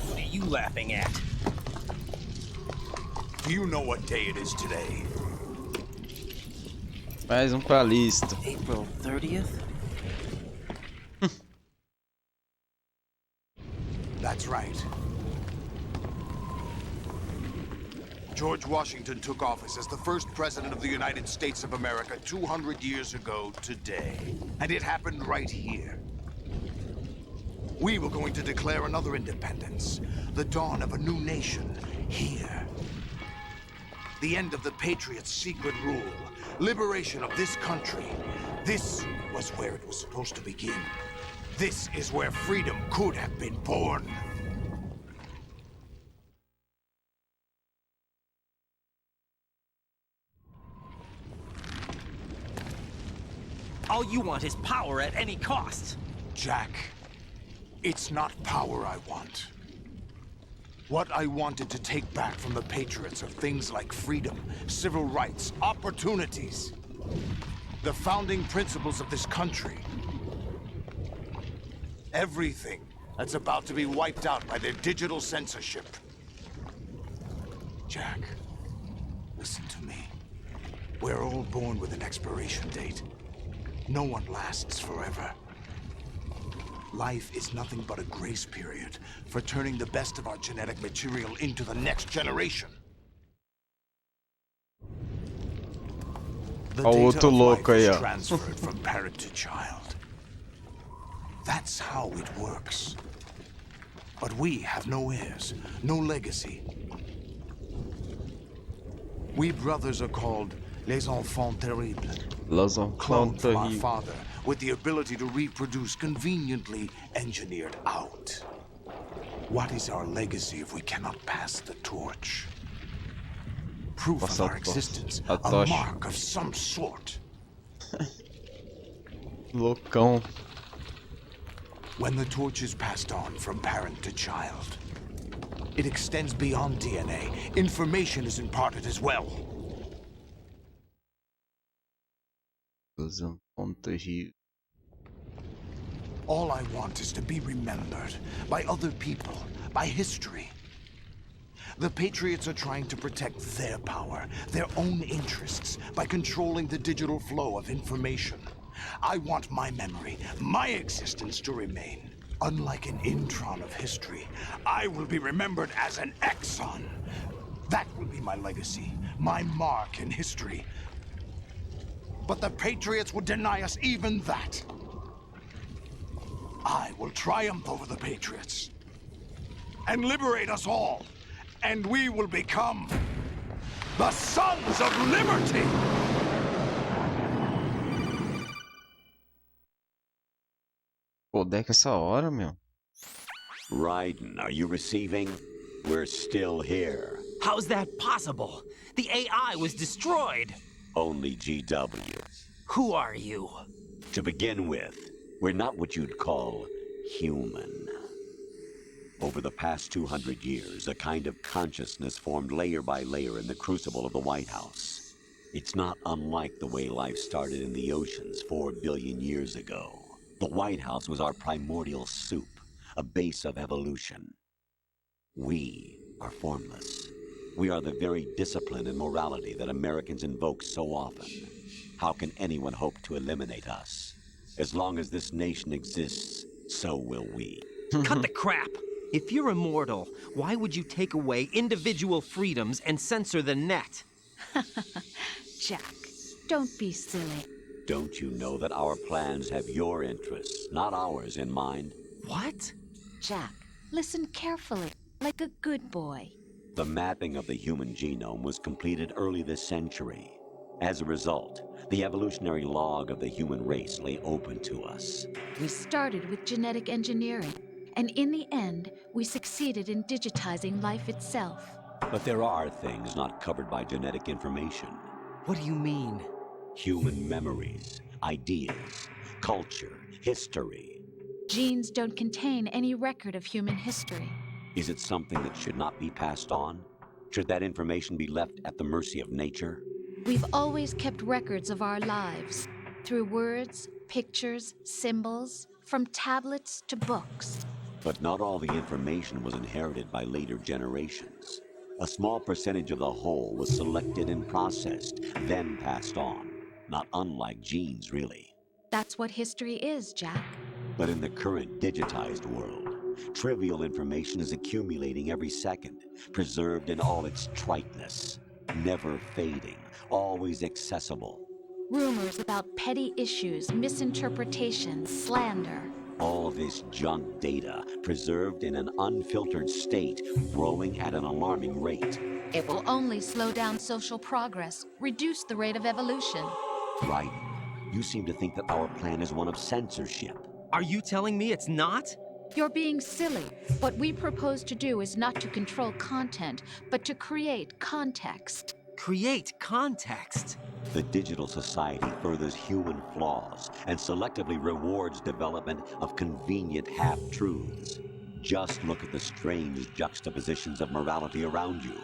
What are you laughing at? Do you know what day it is today? Mais um pra lista. April 30th? That's right. George Washington took office as the first president of the United States of America 200 years ago today. And it happened right here. We were going to declare another independence, the dawn of a new nation, here. The end of the Patriots' secret rule, liberation of this country. This was where it was supposed to begin. This is where freedom could have been born. All you want is power at any cost. Jack, it's not power I want. What I wanted to take back from the Patriots are things like freedom, civil rights, opportunities. The founding principles of this country. Everything that's about to be wiped out by their digital censorship. Jack, listen to me. We're all born with an expiration date. No one lasts forever. Life is nothing but a grace period for turning the best of our genetic material into the next generation. The data of life is transferred from parent to child. That's how it works. But we have no heirs, no legacy. We brothers are called les enfants terribles. Cloned from our father, with the ability to reproduce conveniently engineered out. What is our legacy if we cannot pass the torch? Proof of our existence, a mark of some sort. Loucão. When the torch is passed on from parent to child, it extends beyond DNA. Information is imparted as well. All I want is to be remembered by other people, by history. The Patriots are trying to protect their power, their own interests, by controlling the digital flow of information. I want my memory, my existence to remain. Unlike an intron of history, I will be remembered as an exon. That will be my legacy, my mark in history. But the Patriots would deny us even that. I will triumph over the Patriots and liberate us all, and we will become the Sons of Liberty! Pô, deck essa hora, meu. Raiden, are you receiving? We're still here. How's that possible? The AI was destroyed. Only GW. Who are you? To begin with, we're not what you'd call human. Over the past 200 years, a kind of consciousness formed layer by layer in the crucible of the White House. It's not unlike the way life started in the oceans 4 billion years ago. The White House was our primordial soup, a base of evolution. We are formless. We are the very discipline and morality that Americans invoke so often. How can anyone hope to eliminate us? As long as this nation exists, so will we. Cut the crap! If you're immortal, why would you take away individual freedoms and censor the net? Jack, don't be silly. Don't you know that our plans have your interests, not ours, in mind? What? Jack, listen carefully, like a good boy. The mapping of the human genome was completed early this century. As a result, the evolutionary log of the human race lay open to us. We started with genetic engineering, and in the end, we succeeded in digitizing life itself. But there are things not covered by genetic information. What do you mean? Human memories, ideas, culture, history. Genes don't contain any record of human history. Is it something that should not be passed on? Should that information be left at the mercy of nature? We've always kept records of our lives, through words, pictures, symbols, from tablets to books. But not all the information was inherited by later generations. A small percentage of the whole was selected and processed, then passed on. Not unlike genes, really. That's what history is, Jack. But in the current digitized world, Trivial information is accumulating every second, preserved in all its triteness, never fading, always accessible. Rumors about petty issues, misinterpretations, slander. All this junk data, preserved in an unfiltered state, growing at an alarming rate. It will only slow down social progress, reduce the rate of evolution. Right. You seem to think that our plan is one of censorship. Are you telling me it's not? You're being silly. What we propose to do is not to control content, but to create context. Create context? The digital society furthers human flaws and selectively rewards development of convenient half-truths. Just look at the strange juxtapositions of morality around you.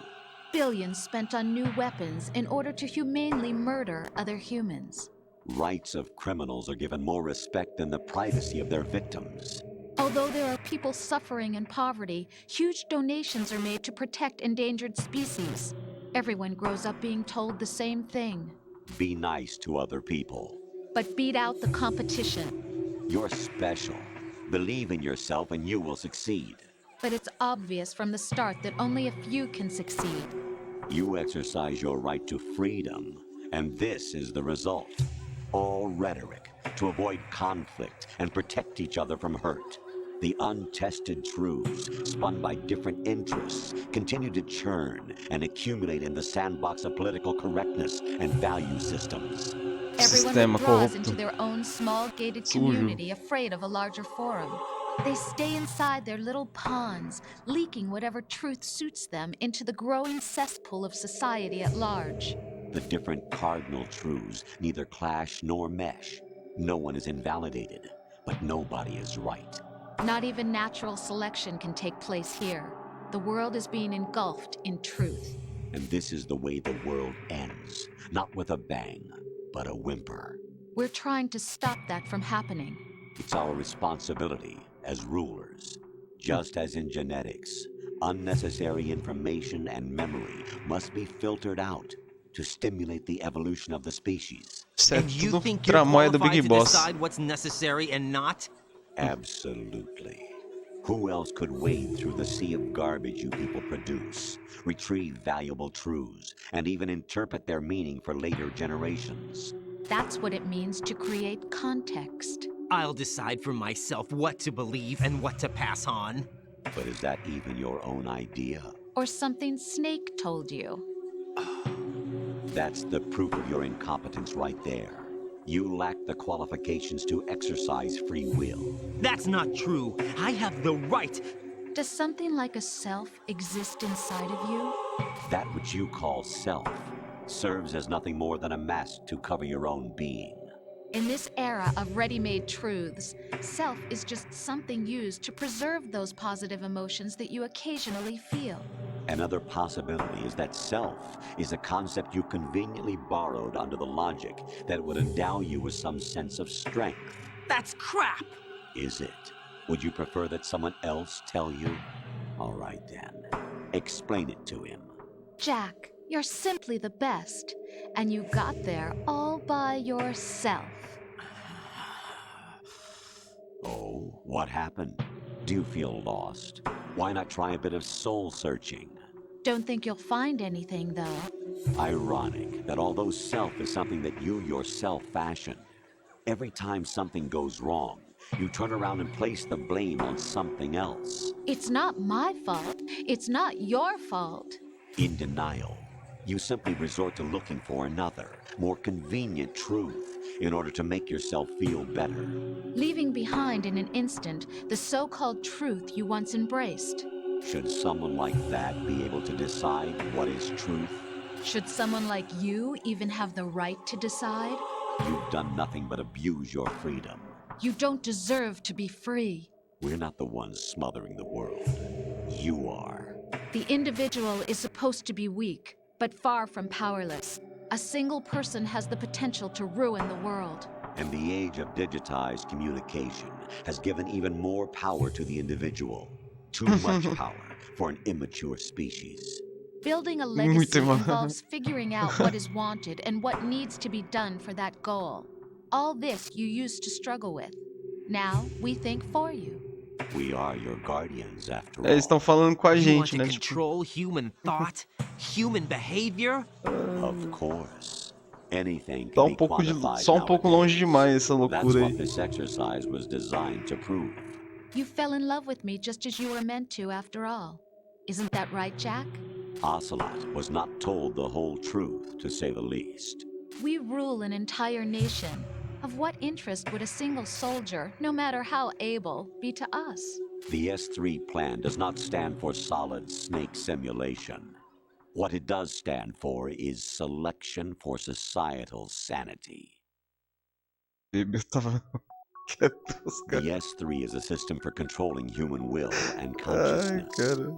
Billions spent on new weapons in order to humanely murder other humans. Rights of criminals are given more respect than the privacy of their victims. Although there are people suffering in poverty, huge donations are made to protect endangered species. Everyone grows up being told the same thing. Be nice to other people. But beat out the competition. You're special. Believe in yourself and you will succeed. But it's obvious from the start that only a few can succeed. You exercise your right to freedom, and this is the result. All rhetoric to avoid conflict and protect each other from hurt. The untested truths, spun by different interests, continue to churn and accumulate in the sandbox of political correctness and value systems. Everyone withdraws into their own small gated community, afraid of a larger forum. They stay inside their little ponds, leaking whatever truth suits them into the growing cesspool of society at large. The different cardinal truths neither clash nor mesh. No one is invalidated, but nobody is right. Not even natural selection can take place here. The world is being engulfed in truth. And this is the way the world ends. Not with a bang, but a whimper. We're trying to stop that from happening. It's our responsibility as rulers. Just as in genetics, unnecessary information and memory must be filtered out to stimulate the evolution of the species. And you think you're qualified to decide what's necessary and not? Absolutely. Who else could wade through the sea of garbage you people produce, retrieve valuable truths, and even interpret their meaning for later generations? That's what it means to create context. I'll decide for myself what to believe and what to pass on. But is that even your own idea? Or something Snake told you? That's the proof of your incompetence right there. You lack the qualifications to exercise free will. That's not true. I have the right. Does something like a self exist inside of you? That which you call self serves as nothing more than a mask to cover your own being. In this era of ready-made truths, self is just something used to preserve those positive emotions that you occasionally feel. Another possibility is that self is a concept you conveniently borrowed under the logic that would endow you with some sense of strength. That's crap! Is it? Would you prefer that someone else tell you? All right then. Explain it to him. Jack, you're simply the best, and you got there all by yourself. Oh, what happened? Do you feel lost? Why not try a bit of soul searching? Don't think you'll find anything, though. Ironic that although self is something that you yourself fashioned, every time something goes wrong, you turn around and place the blame on something else. It's not my fault. It's not your fault. In denial, you simply resort to looking for another, more convenient truth in order to make yourself feel better. Leaving behind in an instant the so-called truth you once embraced. Should someone like that be able to decide what is truth? Should someone like you even have the right to decide? You've done nothing but abuse your freedom. You don't deserve to be free. We're not the ones smothering the world. You are. The individual is supposed to be weak, but far from powerless. A single person has the potential to ruin the world. And the age of digitized communication has given even more power to the individual. Too much power for an immature species. Building a legacy involves figuring out what is wanted and what needs to be done for that goal. All this you used to struggle with. Now we think for you. We are your guardians, after all. Eles estão falando com a You want gente, to né? control human thought, human behavior? Of course. Anything Tá can be quantified só um pouco longe demais essa That's loucura what aí. this exercise was designed to prove. You fell in love with me just as you were meant to, after all. Isn't that right, Jack? Ocelot was not told the whole truth, to say the least. We rule an entire nation. Of what interest would a single soldier, no matter how able, be to us? The S3 plan does not stand for solid snake simulation. What it does stand for is selection for societal sanity. The S3 is a system for controlling human will and consciousness.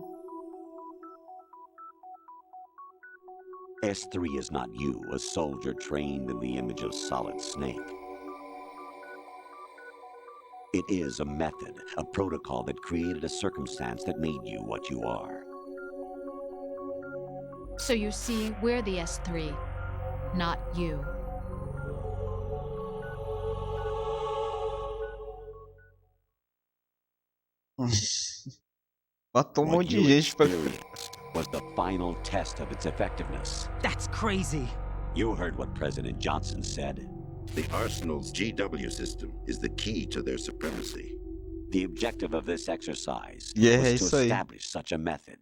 S3 is not you, a soldier trained in the image of Solid Snake. It is a method, a protocol that created a circumstance that made you what you are. So you see, we're the S3, not you. Matou monte de gente pra... Was the final test of its effectiveness. That's crazy. You heard what President Johnson said. The Arsenal's GW system is the key to their supremacy. The objective of this exercise was to establish such a method.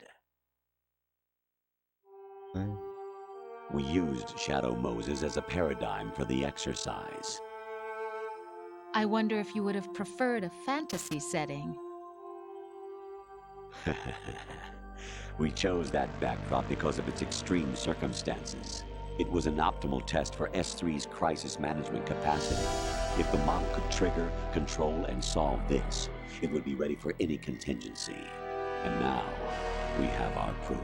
We used Shadow Moses as a paradigm for the exercise. I wonder if you would have preferred a fantasy setting. We chose that backdrop because of its extreme circumstances. It was an optimal test for S3's crisis management capacity. If the model could trigger, control, and solve this, it would be ready for any contingency. And now, we have our proof.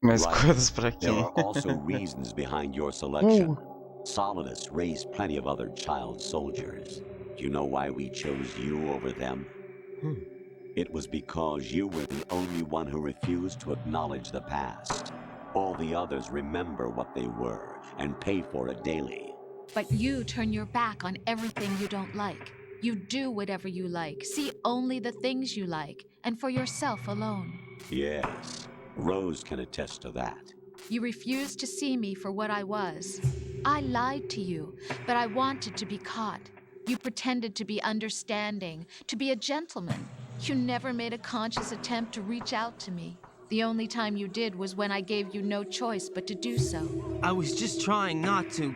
Mais coisas pra quê? There are also reasons behind your selection. Solidus raised plenty of other child soldiers. Do you know why we chose you over them? It was because you were the only one who refused to acknowledge the past. All the others remember what they were and pay for it daily. But you turn your back on everything you don't like. You do whatever you like, see only the things you like, and for yourself alone. Yes, Rose can attest to that. You refused to see me for what I was. I lied to you, but I wanted to be caught. You pretended to be understanding, to be a gentleman. You never made a conscious attempt to reach out to me. The only time you did was when I gave you no choice but to do so. I was just trying not to...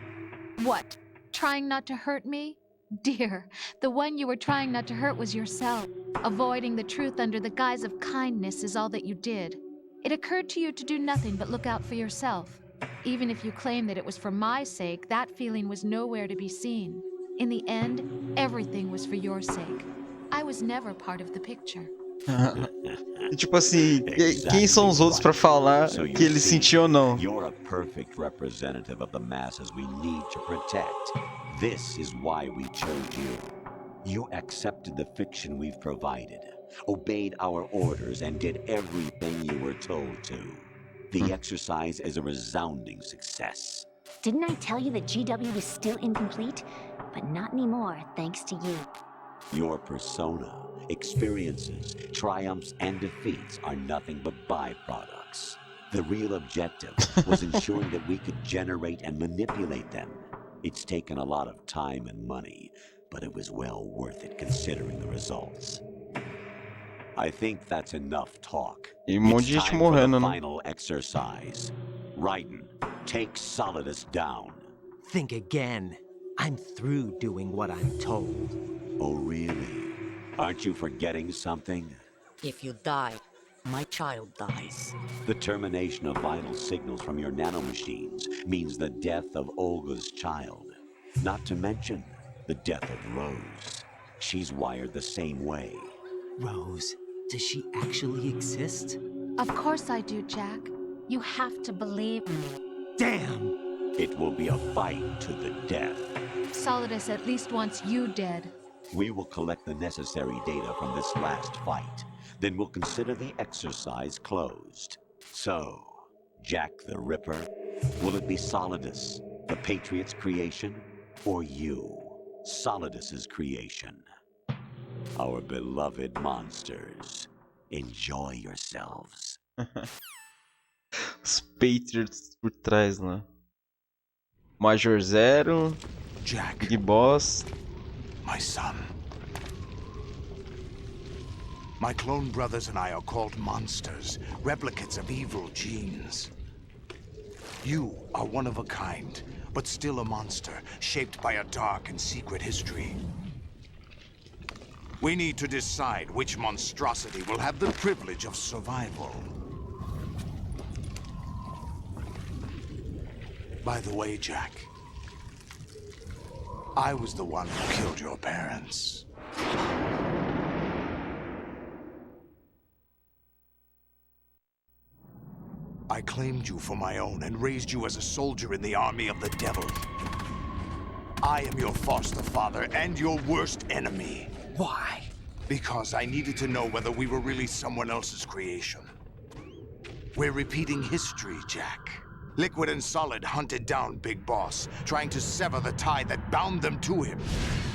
What? Trying not to hurt me? Dear, the one you were trying not to hurt was yourself. Avoiding the truth under the guise of kindness is all that you did. It occurred to you to do nothing but look out for yourself. Even if you claim that it was for my sake, that feeling was nowhere to be seen. In the end, everything was for your sake. I was never part of the picture. E tipo assim, quem são os outros pra falar que ele sentiu ou não? You're a perfect representative of the masses we need to protect. This is why we chose you. You accepted the fiction we've provided, obeyed our orders, and did everything you were told to. The exercise is a resounding success. Didn't I tell you that GW was still incomplete? But not anymore, thanks to you. Your persona, experiences, triumphs, and defeats are nothing but byproducts. The real objective was ensuring that we could generate and manipulate them. It's taken a lot of time and money, but it was well worth it considering the results. I think that's enough talk. It's time for the final exercise. Raiden, take Solidus down. Think again. I'm through doing what I'm told. Oh, really? Aren't you forgetting something? If you die, my child dies. The termination of vital signals from your nanomachines means the death of Olga's child. Not to mention the death of Rose. She's wired the same way. Rose, does she actually exist? Of course I do, Jack. You have to believe me. Damn! It will be a fight to the death. Solidus at least wants you dead. We will collect the necessary data from this last fight. Then we'll consider the exercise closed. So, Jack the Ripper, will it be Solidus, The Patriots' creation, or you, Solidus's creation? Our beloved monsters. Enjoy yourselves. Os Patriots por trás lá. Major Zero. Jack. Big Boss. My son. My clone brothers and I are called monsters, replicates of evil genes. You are one of a kind, but still a monster, shaped by a dark and secret history. We need to decide which monstrosity will have the privilege of survival. By the way, Jack, I was the one who killed your parents. I claimed you for my own and raised you as a soldier in the army of the devil. I am your foster father and your worst enemy. Why? Because I needed to know whether we were really someone else's creation. We're repeating history, Jack. Liquid and Solid hunted down Big Boss, trying to sever the tie that bound them to him.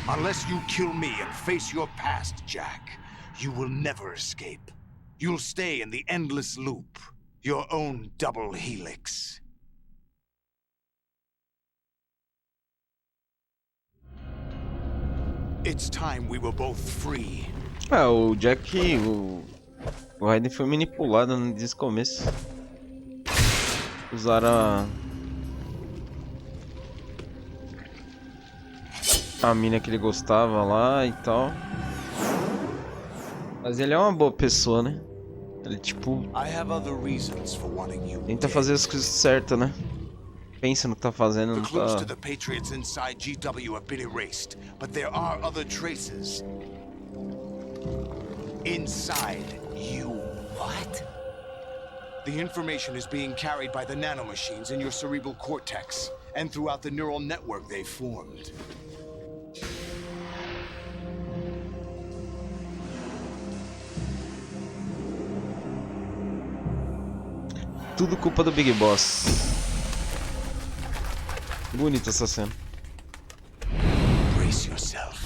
Unless you kill me and face your past, Jack, you will never escape. You'll stay in the endless loop. Your own double helix. It's time we were both free. Ah, o Jack, o Raiden foi manipulado desde o começo. Usaram a mina que ele gostava lá e tal. Mas ele é uma boa pessoa, né? Ele tipo tenta fazer as coisas certas, né? Pensa no que tá fazendo, não The clues to tá. the Patriots inside GW have been erased, but there are other traces. Inside you. What? The information is being carried by the nanomachines in your cerebral cortex, and throughout the neural network they formed. Tudo culpa do Big Boss. Bonita essa cena. Brace yourself.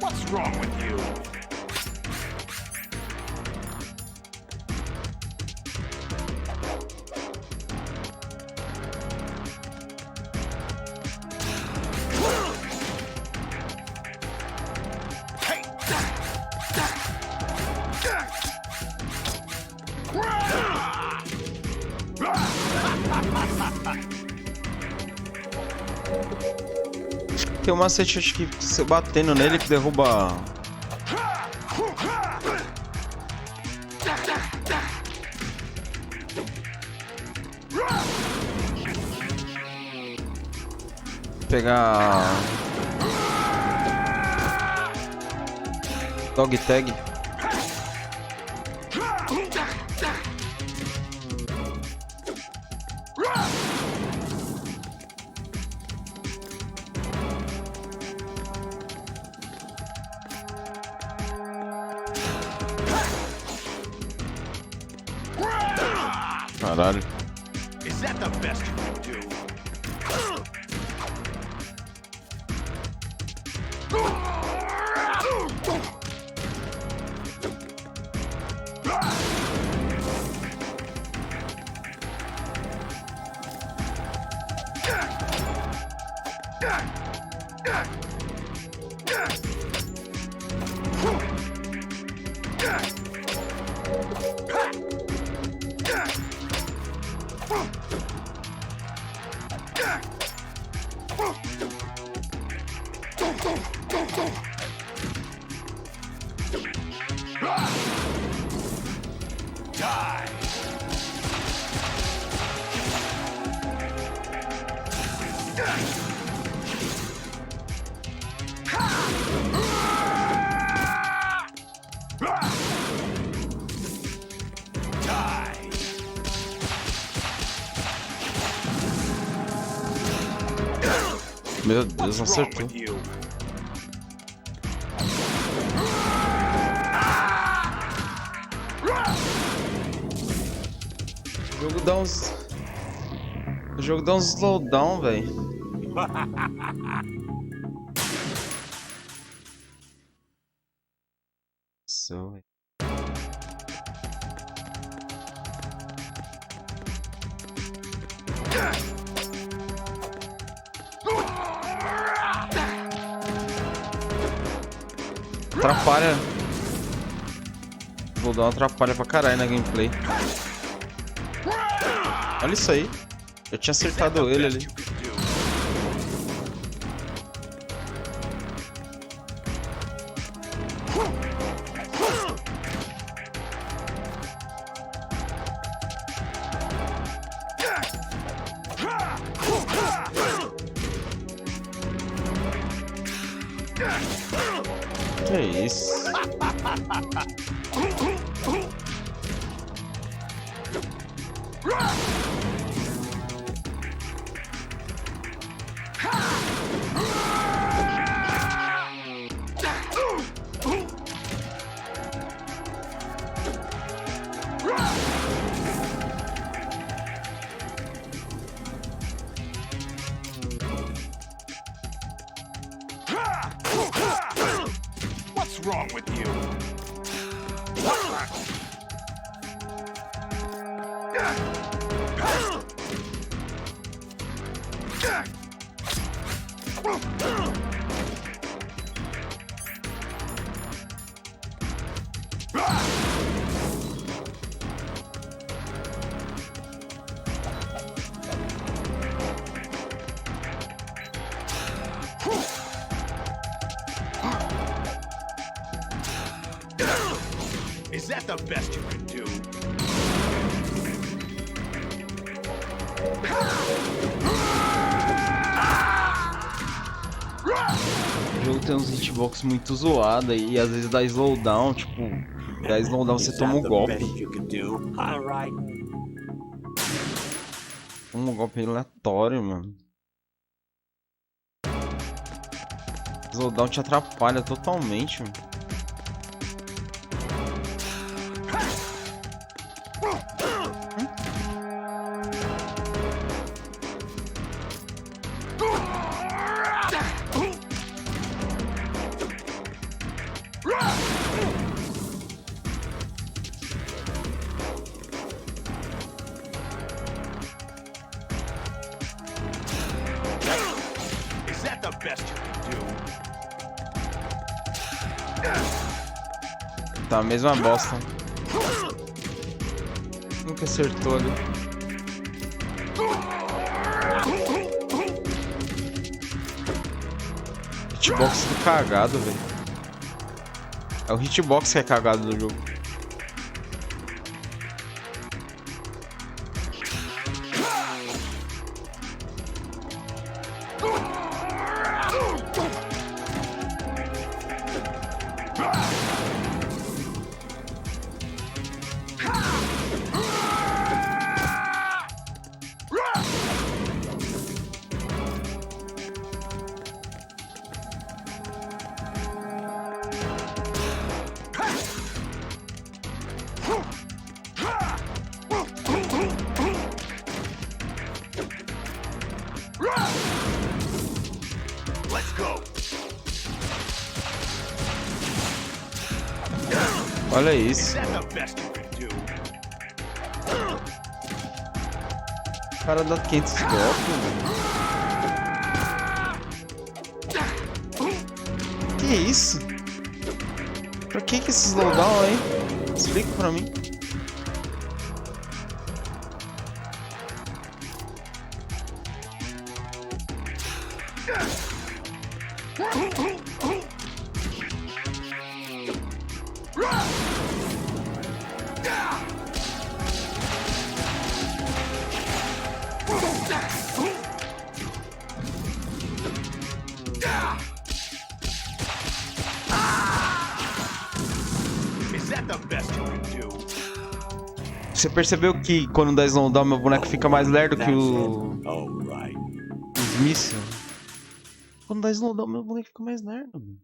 What's wrong with you? Tem um macete, acho que você batendo nele que derruba. Pegar dog tag. Caralho. Is that the best you can do? Meu Deus, não acertou. O jogo dá uns... O jogo dá uns slowdown, velho. Atrapalha. Vou dar uma atrapalha pra caralho na gameplay. Olha isso aí. Eu tinha acertado ele ali. Que isso? What's wrong with you? Is that the best you can do? O jogo tem uns hitbox muito zoada e às vezes dá slowdown, tipo, dá slowdown você toma um golpe. Um golpe aleatório, mano. Slowdown te atrapalha totalmente, mano. Is that the best you can do? Tá a mesma bosta. Nunca acertou ali. Hitbox do cagado, velho. É o hitbox que é cagado do jogo. Olha isso. O cara dá 500 golpes, mano. Que isso? Pra que esse slowdown aí? Explica pra mim. Você percebeu que quando dá slowdown meu boneco fica mais lerdo que os mísseis? quando dá slowdown, meu boneco fica mais lerdo, mano.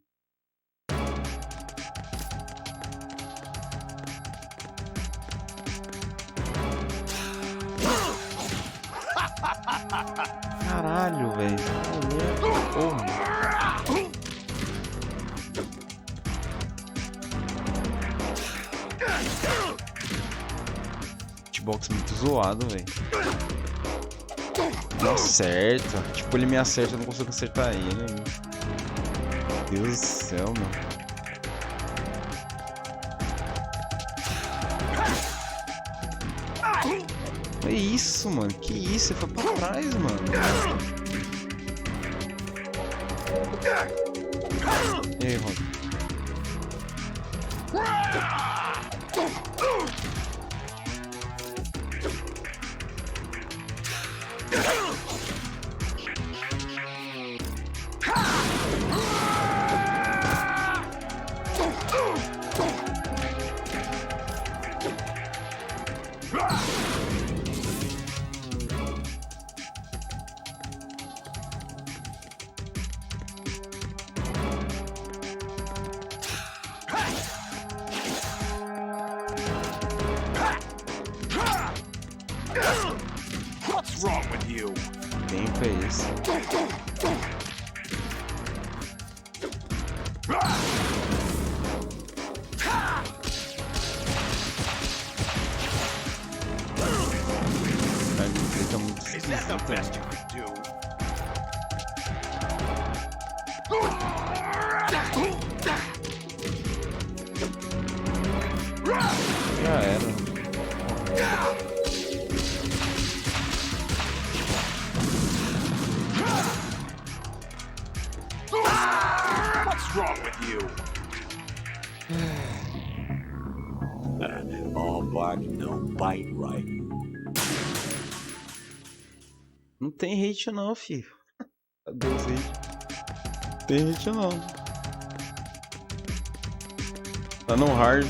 Caralho, velho. Hitbox muito zoado, velho. Não acerta. Tipo, ele me acerta, eu não consigo acertar ele. Meu Deus do céu, meu. Que isso, mano? Que isso? Ele foi pra trás, mano. E aí, Rod? What's wrong with you? Tempo é esse? Is that the best you can do? Já era. What's wrong with you? All bark, no bite, right? Não tem hate não, filho. Cadê os hate? Não tem hate não. Tá no hard.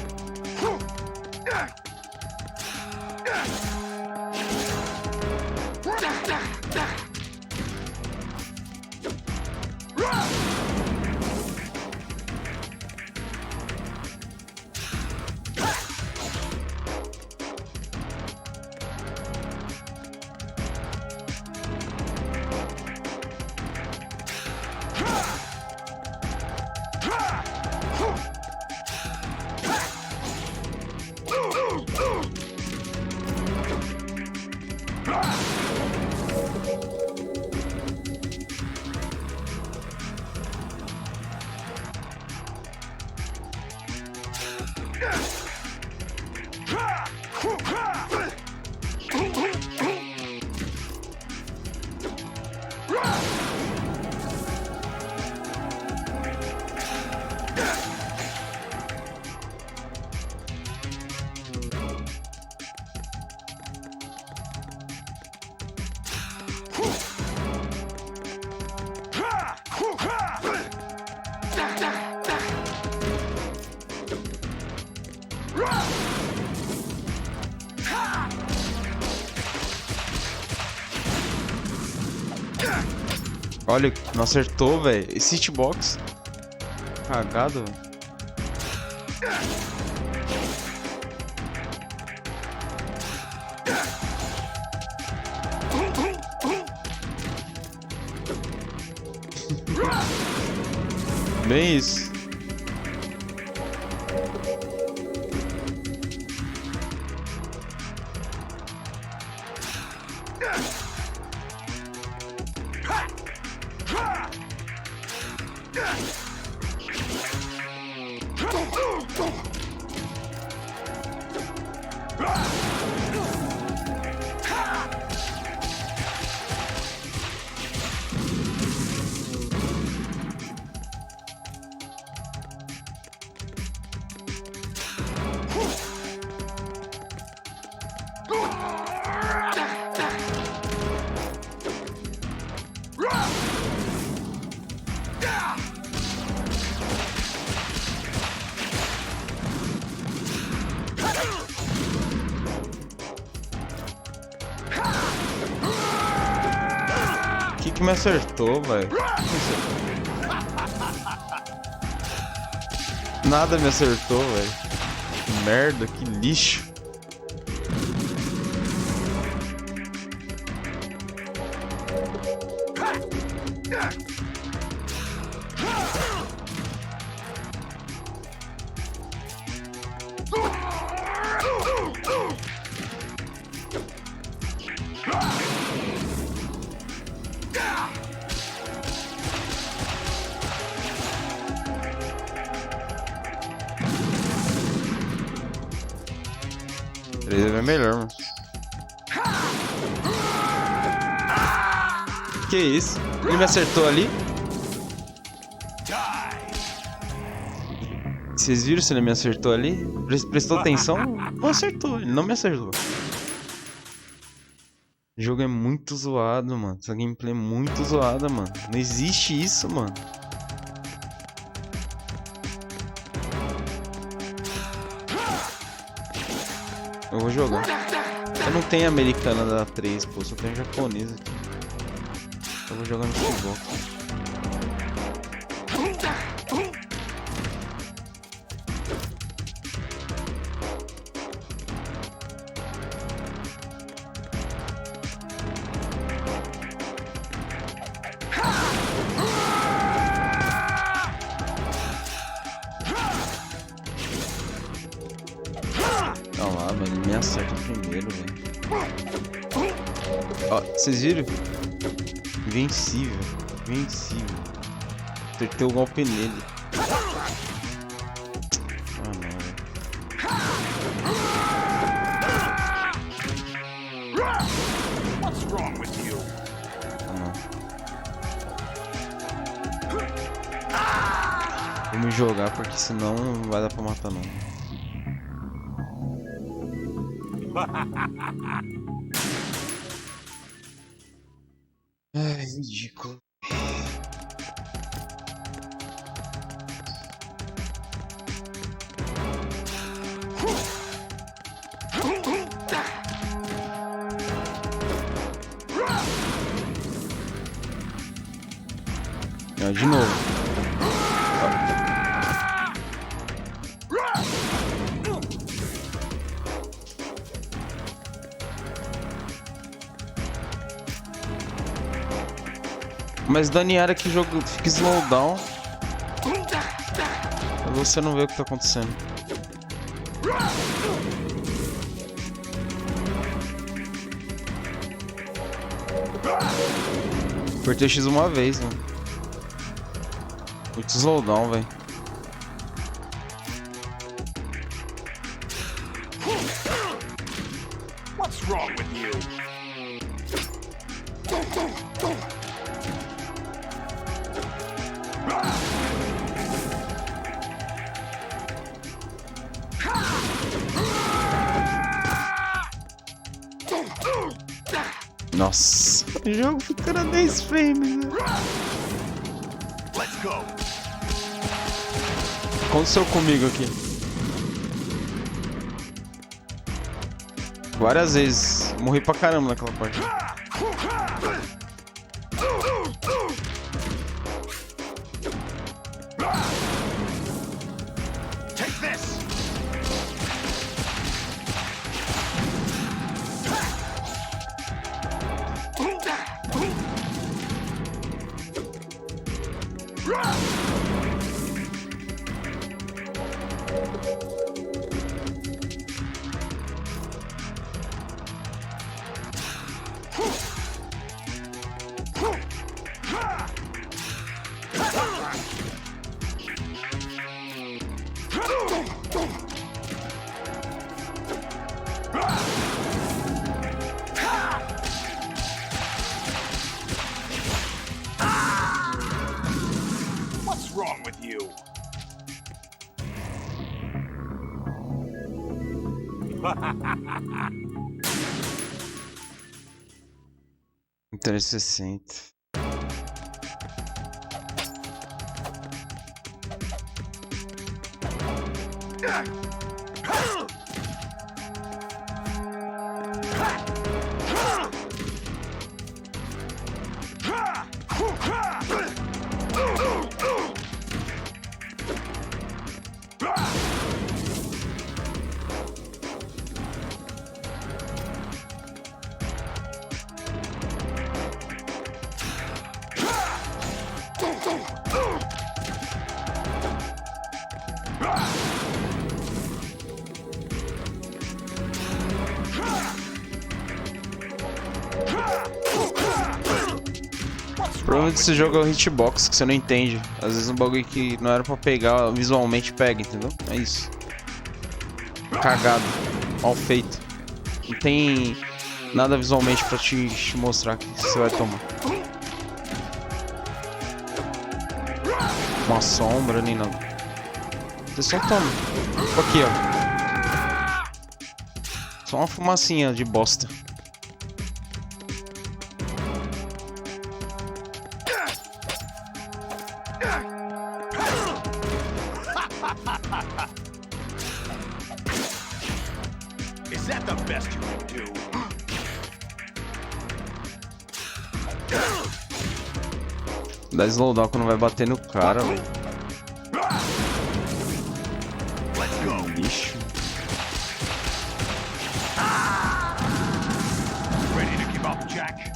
Olha, não acertou, velho. Esse hitbox. Cagado, velho. Bem isso. que me acertou, velho. Nada me acertou, velho. Que merda, que lixo. É melhor, mano. Que isso? Ele me acertou ali? Vocês viram se ele me acertou ali? Prestou atenção? Não acertou, ele não me acertou. O jogo é muito zoado, mano. Essa gameplay é muito zoada, mano. Não existe isso, mano. Eu vou jogar. Eu não tenho americana da 3, pô. Só tenho japonesa aqui. Eu vou jogar no Xbox. Acerta primeiro, velho. Ó, vocês viram? Invencível. Invencível. Acertei o golpe nele. Ah, não, velho. Vou me jogar porque senão não vai dar pra matar não. Ai, ridículo. De novo. Mas Daniara que o jogo fica slowdown. Você não vê o que tá acontecendo. Apertei X uma vez, mano. Muito slowdown, velho. What's wrong with you? Nossa, o jogo ficando a 10 frames, né? Let's go. Aconteceu comigo aqui. Várias vezes. Morri pra caramba naquela parte. What's wrong with you? $360. problema desse jogo é o hitbox, que você não entende. Às vezes um bagulho que não era pra pegar, visualmente pega, entendeu? É isso. Cagado. Mal feito. Não tem nada visualmente pra te mostrar que você vai tomar. Uma sombra, nem nada. Você só toma. Tipo aqui, ó. Só uma fumacinha de bosta. Is that the best you can do? Dá slowdown quando vai bater no cara, velho. Lixo. Ready to give up, Jack?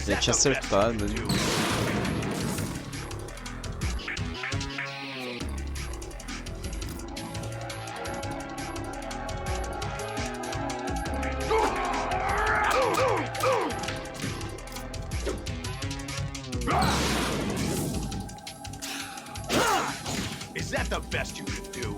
Já tinha acertado ali. Is that the best you can do?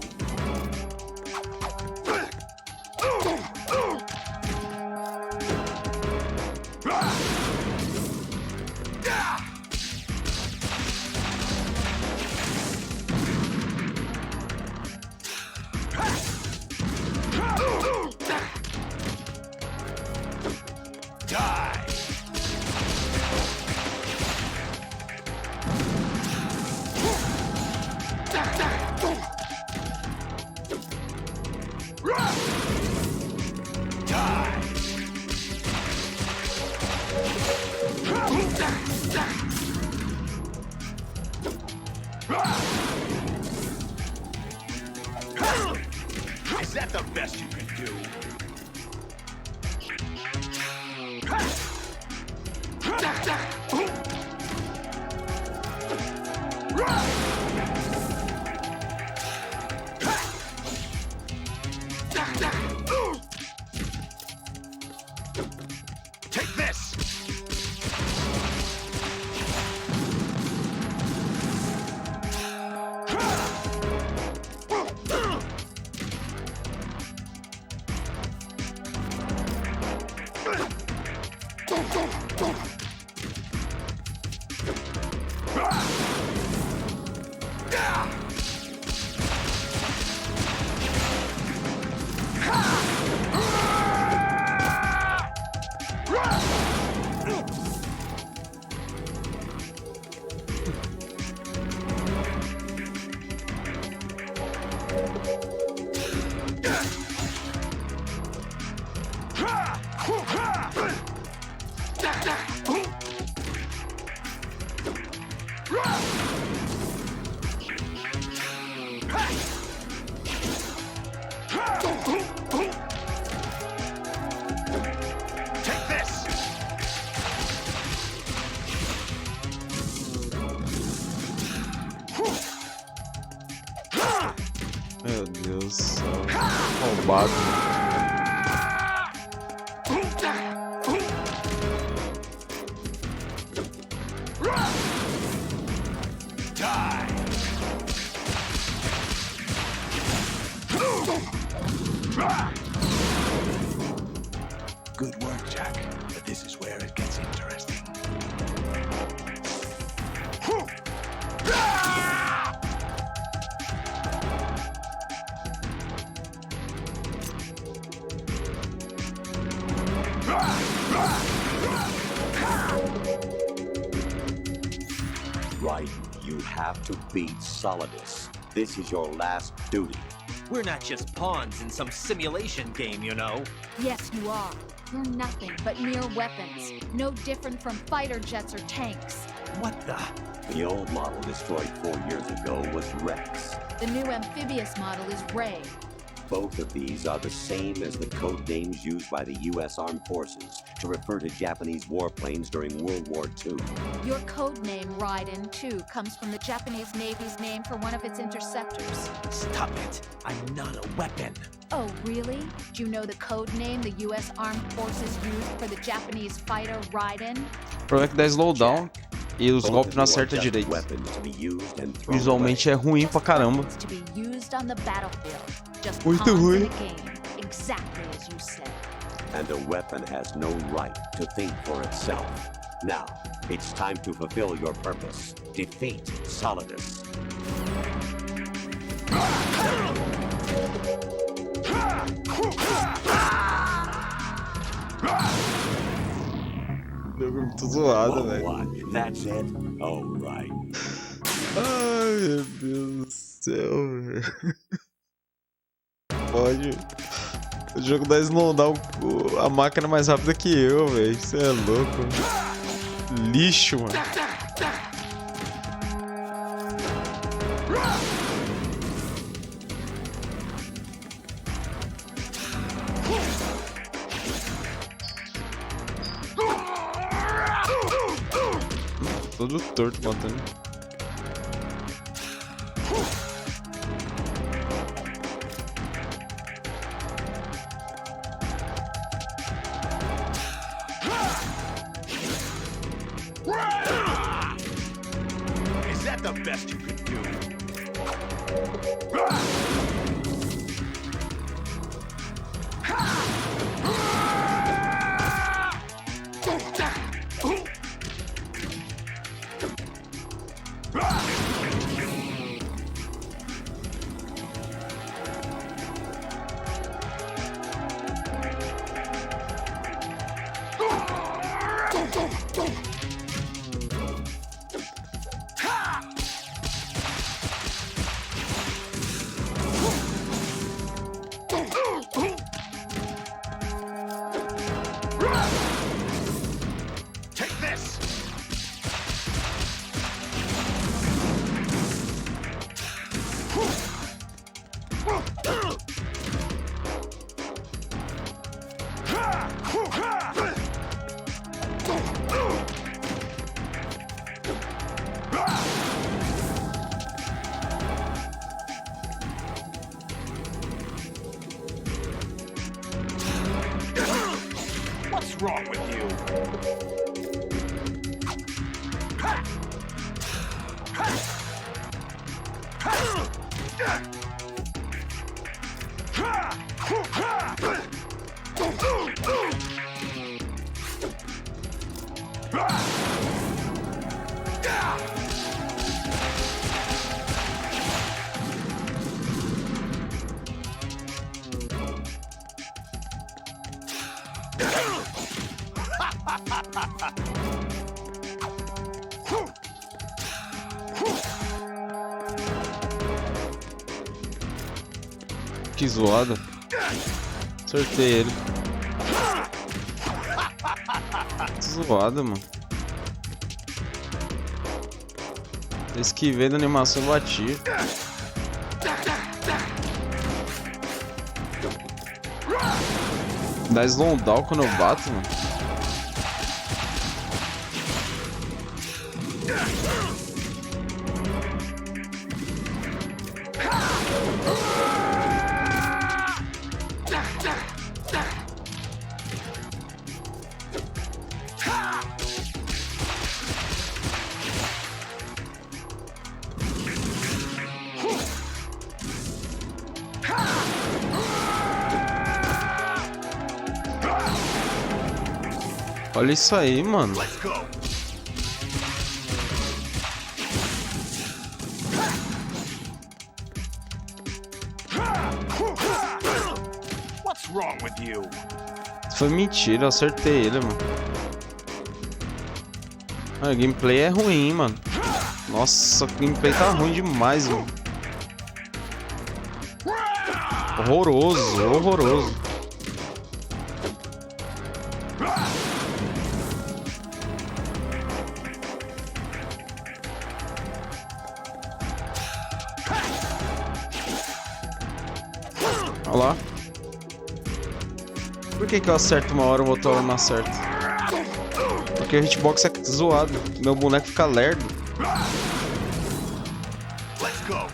Is that the best you can do? Take this! Meu Deus do céu. Roubado. Good work, Jack. But this is where it gets interesting. Right. You have to beat Solidus. This is your last duty. We're not just pawns in some simulation game, you know. Yes, you are. You're nothing but mere weapons. No different from fighter jets or tanks. What the? The old model destroyed 4 years ago was Rex. The new amphibious model is Ray. Both of these are the same as the code names used by the U.S. Armed Forces to refer to Japanese warplanes during World War II. Your code name, Raiden, too, comes from the Japanese Navy's name for one of its interceptors. Stop it. I'm not a weapon. Oh, really? Do you know the code name the U.S. Armed Forces used for the Japanese fighter Raiden? O problema é que dá slowdown e os golpes não acertam direito. Visualmente é ruim pra caramba. Muito ruim. Exactly as you said. And a weapon has no right to think for itself. Now, it's time to fulfill your purpose. Defeat Solidus. Muito zoado, velho. That's it? All right. Ai, meu Deus do céu, velho. Pode. O jogo dá slowdown a máquina mais rápida que eu, velho. Isso é louco. Lixo, mano. Todo torto matando. Is that the best you could do? What's wrong with you? Que zoada. Acertei ele. Zoada, mano. Esquivei da animação e bati. Dá slowdown quando eu bato, mano. Olha isso aí, mano. What's wrong with you? Foi mentira, eu acertei ele, mano. A gameplay é ruim, mano. Nossa, o gameplay tá ruim demais, mano. Horroroso, horroroso. Olha lá. Por que eu acerto uma hora e outra hora não acerto? Porque o hitbox é zoado. Meu boneco fica lerdo. Let's go.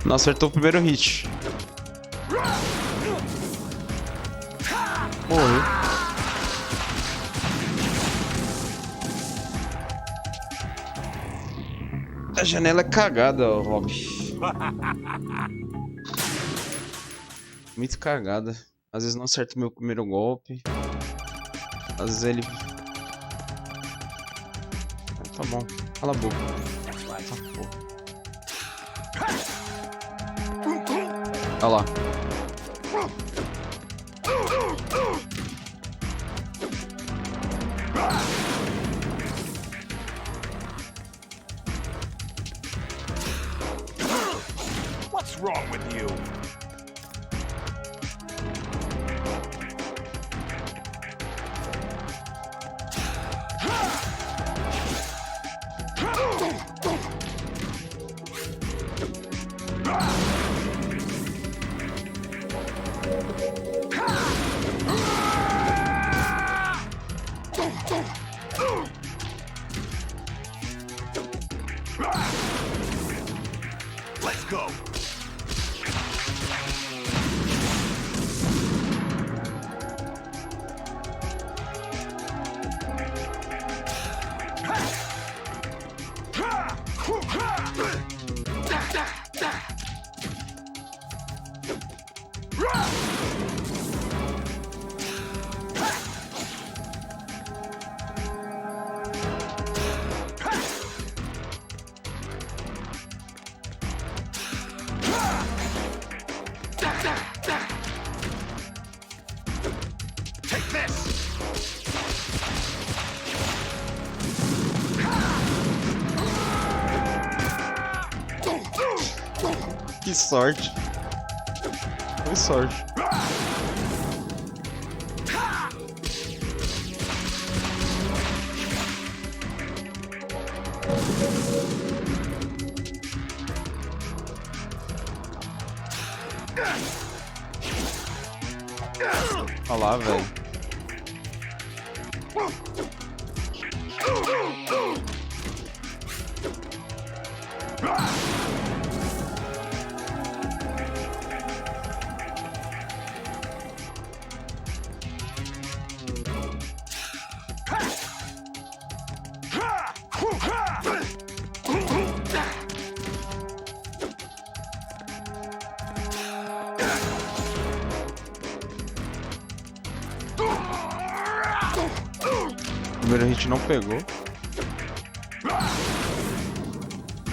Não acertou o primeiro hit. Morreu. A janela é cagada, Rob. Muito cagada. Às vezes não acerta o meu primeiro golpe. Às vezes ele... Tá bom. Cala a boca. Olha lá. What's wrong with you? Let's go. Take this. Que sorte. Foi sorte. Olha lá, velho. O primeiro hit não pegou.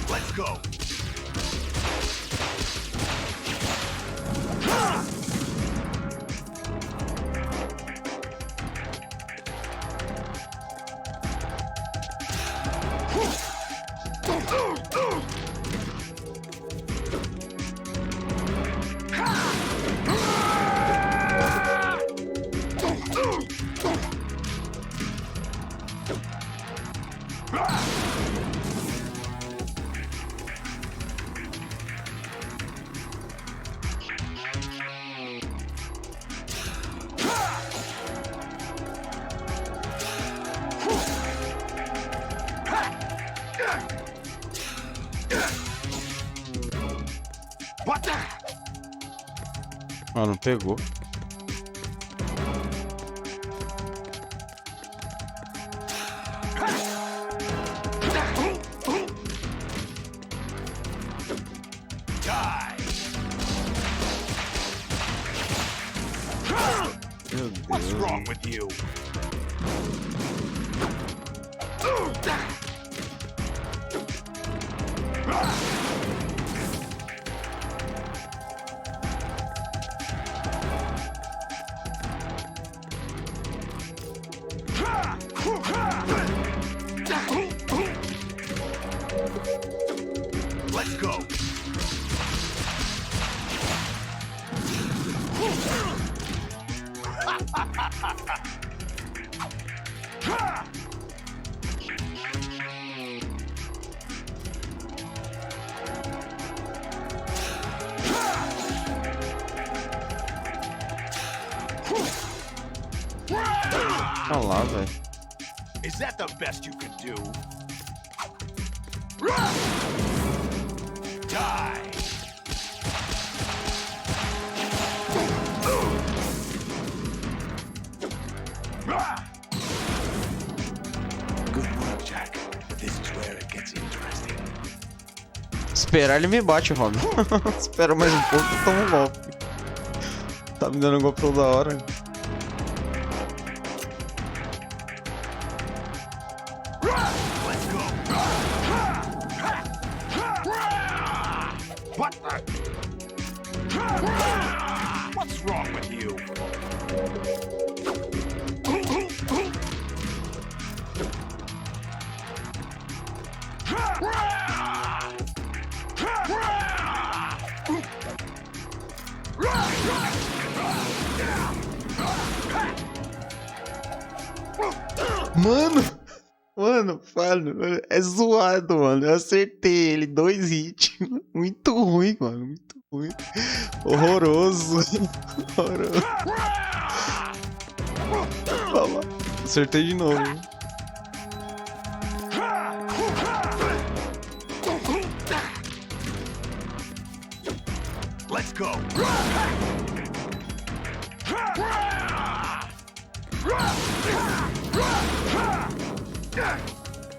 Let's go. Ah, não pegou. What's wrong with you? Let's go. Olha lá, velho. Is that the best you can do? Die. Good work, Jack. But this is where it gets interesting. Esperar ele me bate, Robin. Espera mais um pouco e toma um golpe. Tá me dando um golpe toda hora. What's wrong with you? Mano, é zoado, mano. Eu acertei ele, 2 hits. Muito ruim, mano, muito ruim. Horroroso. Horroroso. Acertei de novo. Let's go.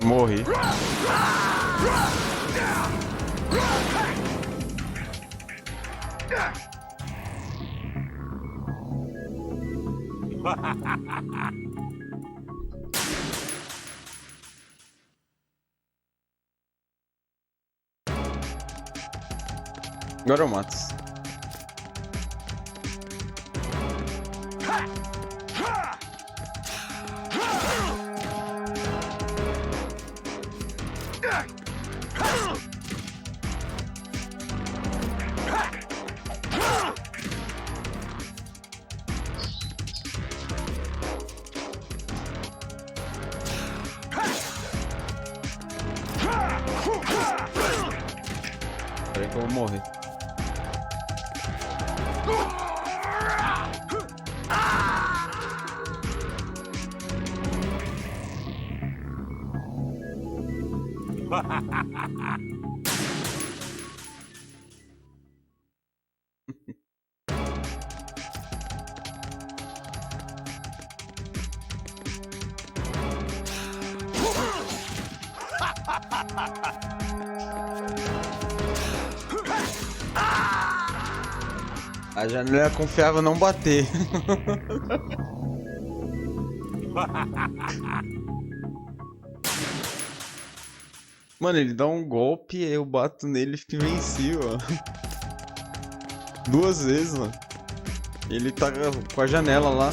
Morri. Agora eu mato. Peraí que eu vou morrer. A janela confiava não bater. Mano, ele dá um golpe, eu bato nele e fico invencível, ó. 2 vezes, mano. Ele tá com a janela lá.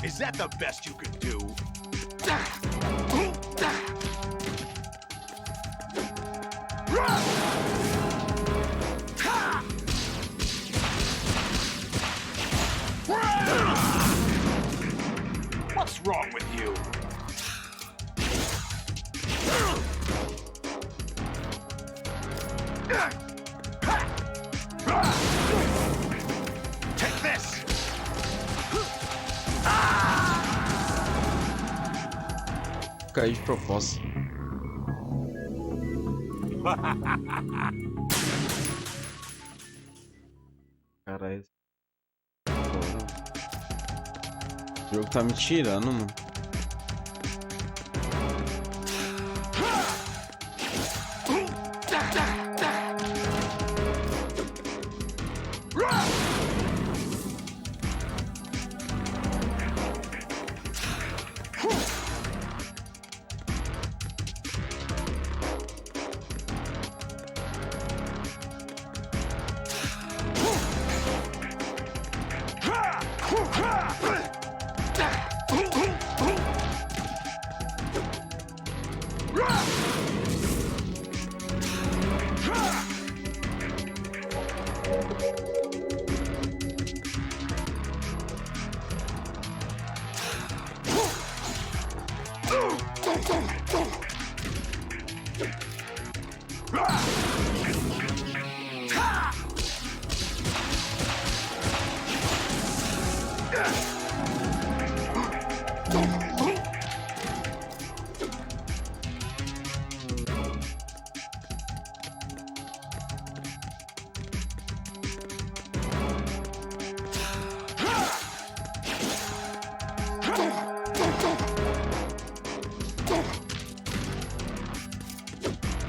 Is that the best you can do? What's wrong with you? Take this! Caí de propósito. Caralho. O jogo tá me tirando, mano.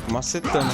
Macetando.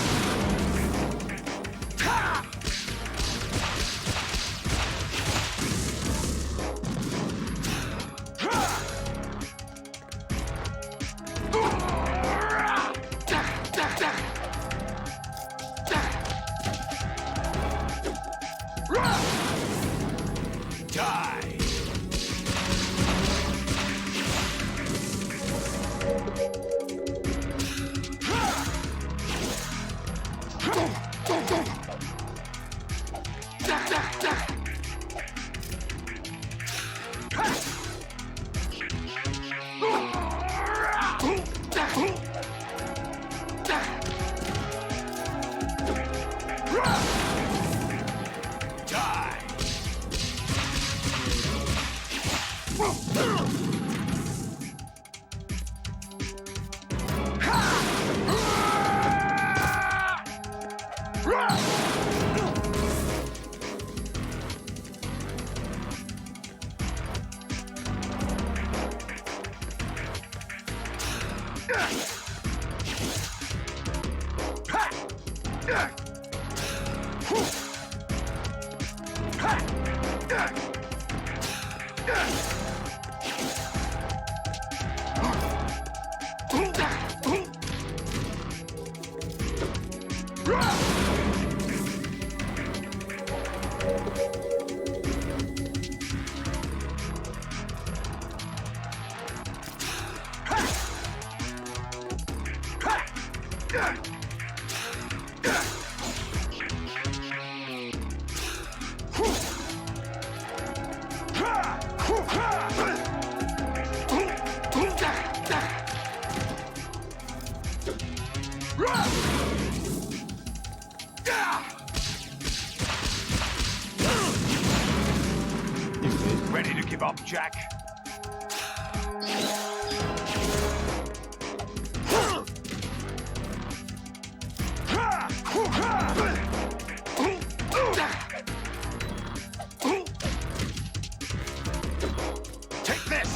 Ready to give up, Jack? Take this!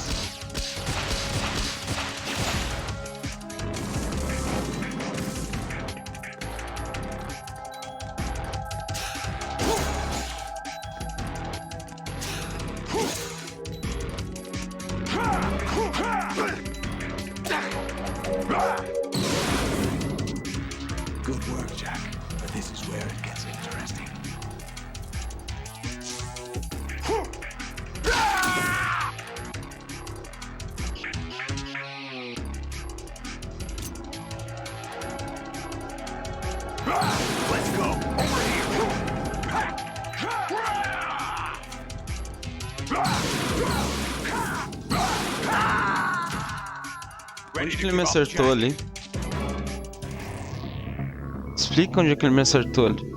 Onde que ele me acertou ali? Explica onde é que ele me acertou ali.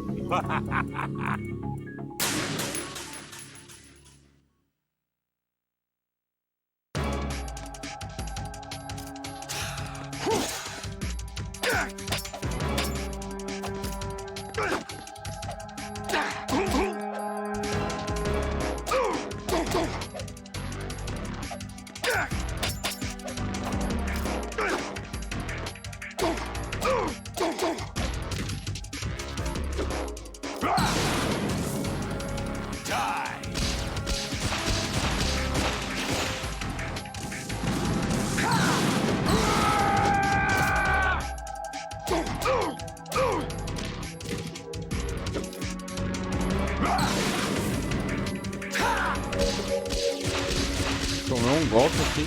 Tomei um golpe aqui.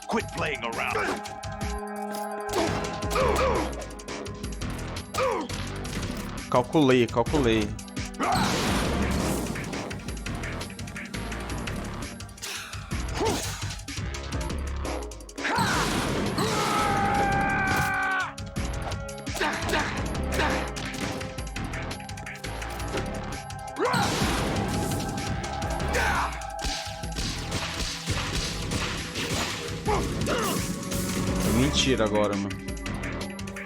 Quit playing around. Calculei. Mentira agora, mano.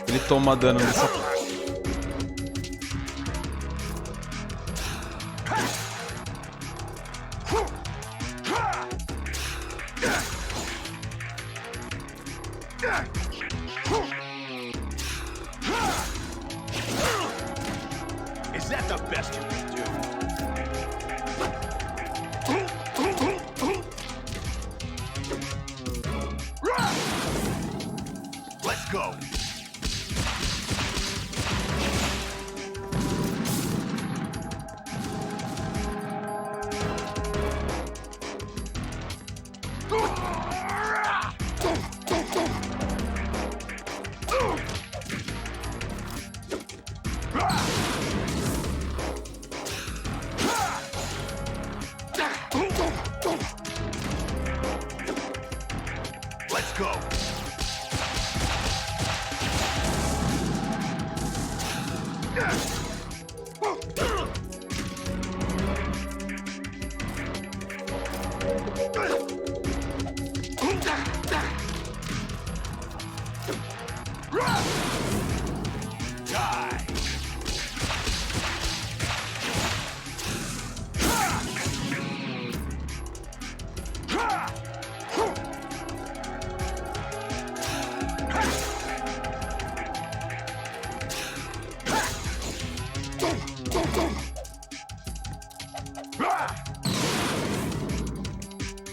Ele toma dano nessa... Is that the best you can do? Let's go. Let's go.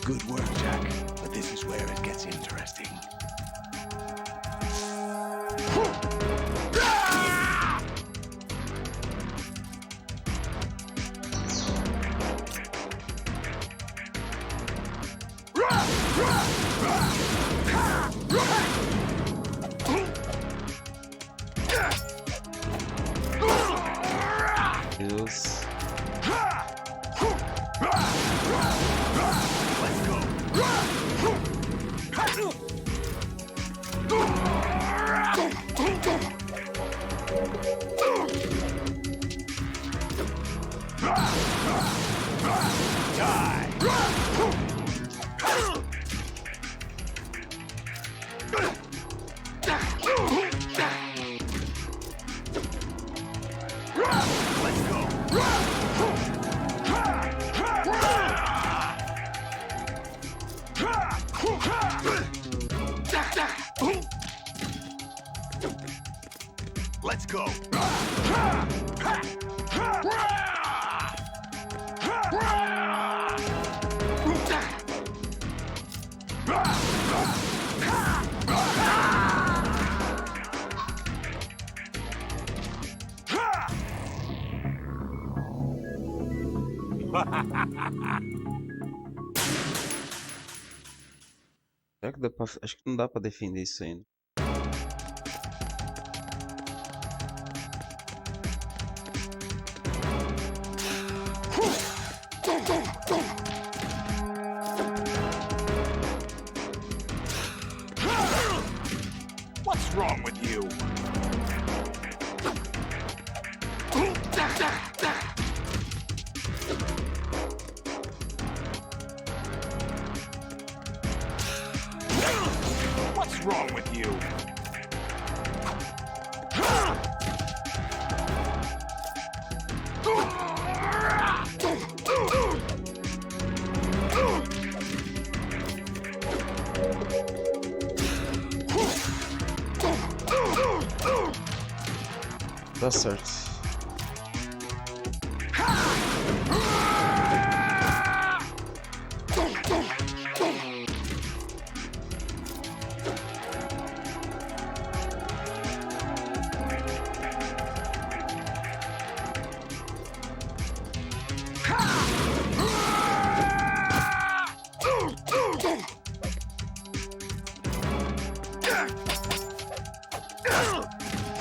Good work, Jack. But this is where it gets interesting. Deus. Let's go. Será que dá pra... Acho que não dá pra defender isso ainda. What's wrong with you? What's wrong with you? Tá certo.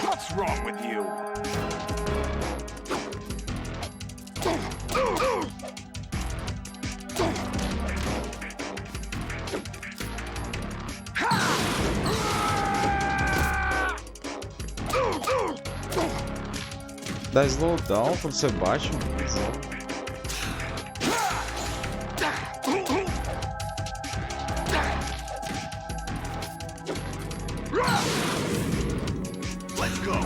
What's wrong with you? Dá slowdown quando você bate, mano. Let's go.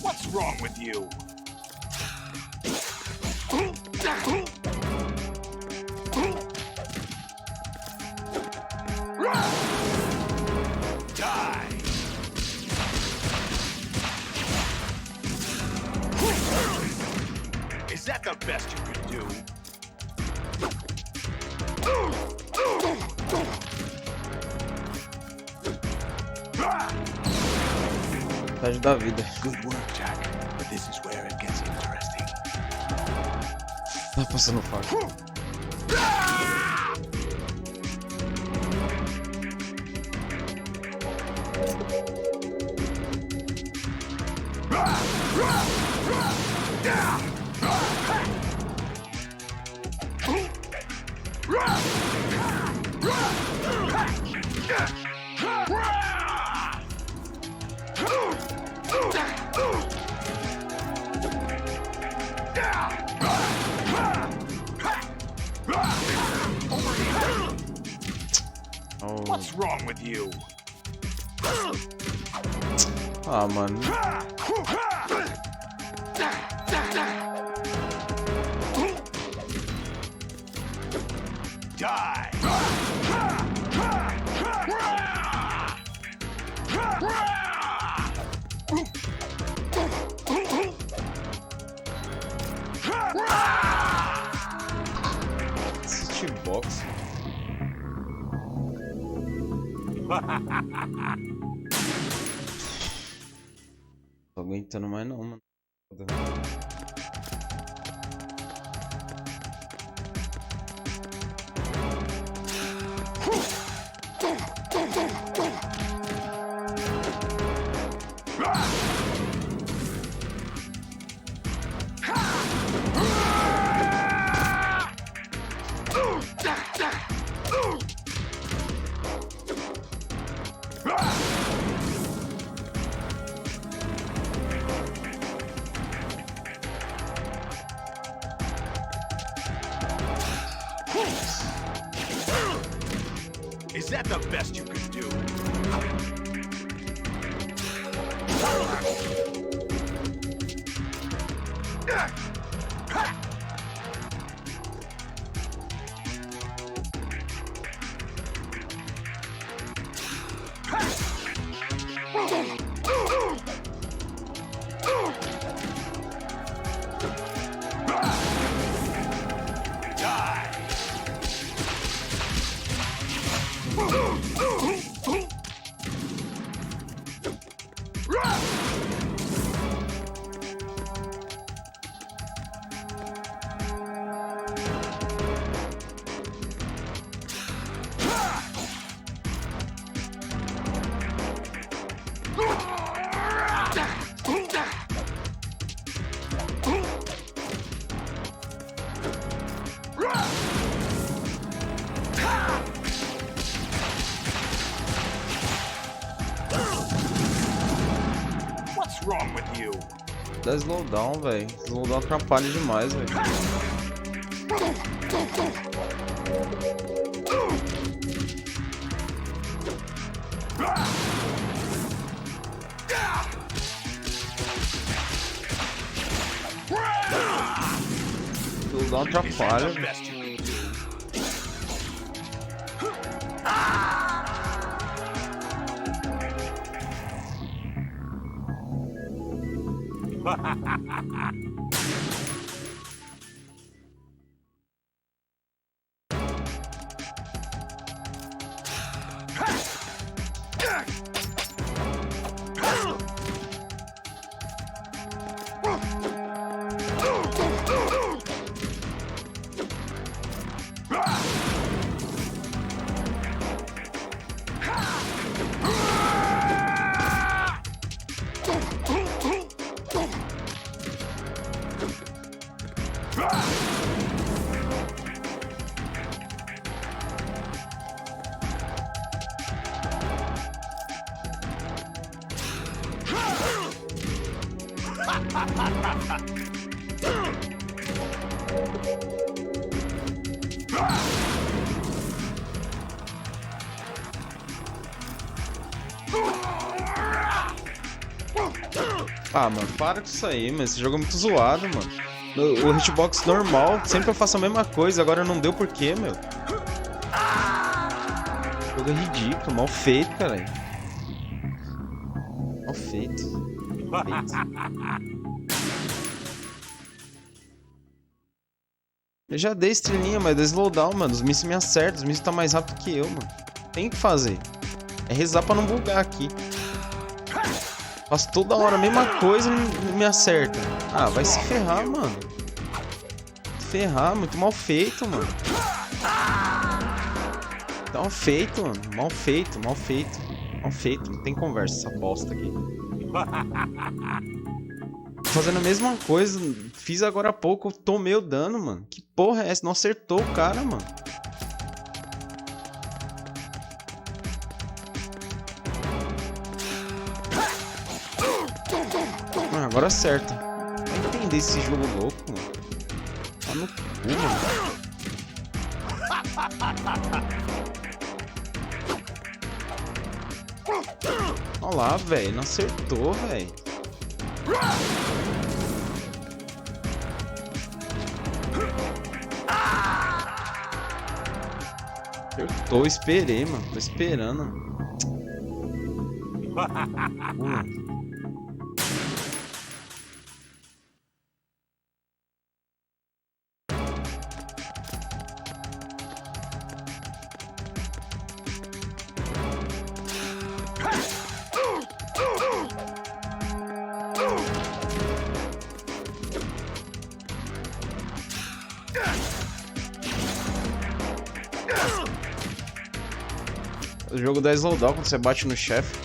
What's wrong with you? Die. Is that the best you can do? Metade da vida. Good work, Jack. But this is where it gets interesting. Tá passando faca. What's wrong with you? Ah, mano. Die. City box. Tô aguentando mais não, mano. Is that the best you can do? Dá slowdown, velho. Slowdown atrapalha demais, velho. Slowdown atrapalha, velho. Ah, mano, para com isso aí, mano. Esse jogo é muito zoado, mano. O hitbox normal, sempre eu faço a mesma coisa, agora não deu por quê, meu? O jogo é ridículo, mal feito, caralho. Mal feito. Eu já dei estrelinha, mas dei slowdown, mano. Os mísseis me acertam, os mísseis tá mais rápido que eu, mano. Tem que fazer. É rezar pra não bugar aqui. Faço toda hora a mesma coisa e não me acerta. Ah, vai se ferrar, mano. Ferrar, muito mal feito, mano. Mal feito, mano. Mal feito, mal feito. Mal feito, não tem conversa essa bosta aqui. Fazendo a mesma coisa, fiz agora há pouco, tomei o dano, mano. Que porra é essa? Não acertou o cara, mano. Agora acerta. Vai entender esse jogo louco, mano. Tá no cu, mano. Olha lá, velho. Não acertou, velho. Acertou, esperei, mano. Tô esperando. O jogo dá slowdown quando você bate no chefe.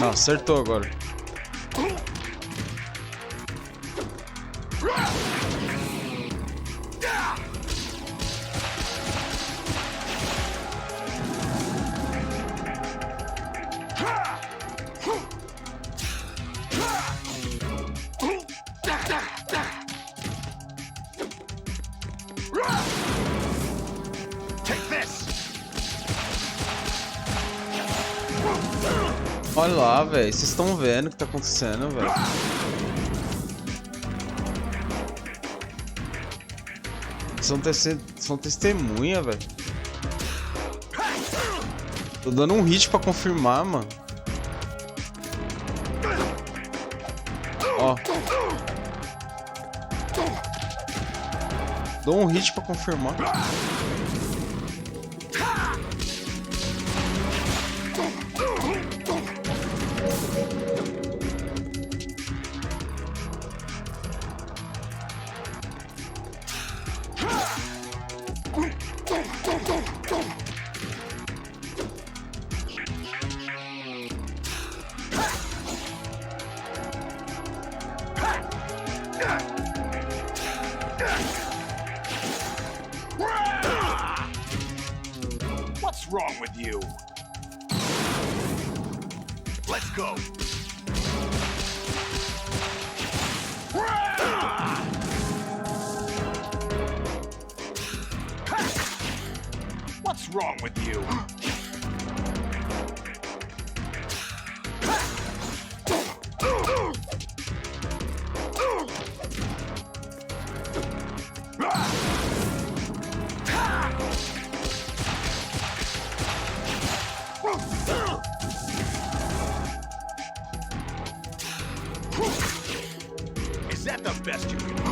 Ah, acertou agora. Olha lá, velho. Vocês estão vendo o que tá acontecendo, velho. São testemunha, velho. Tô dando um hit pra confirmar, mano. Ó. Dou um hit pra confirmar. What's wrong with you? Let's go. What's wrong with you? Is that the best you can do?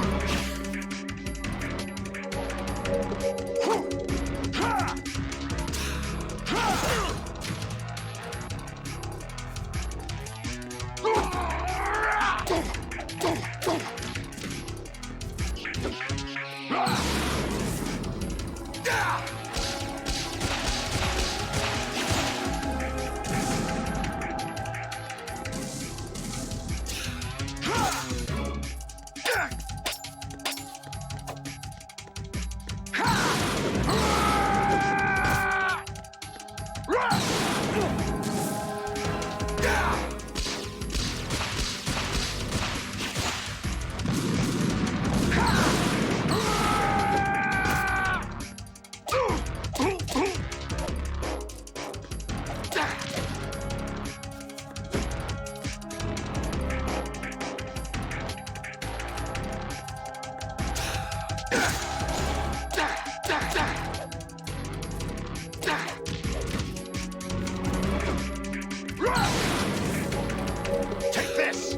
Take this!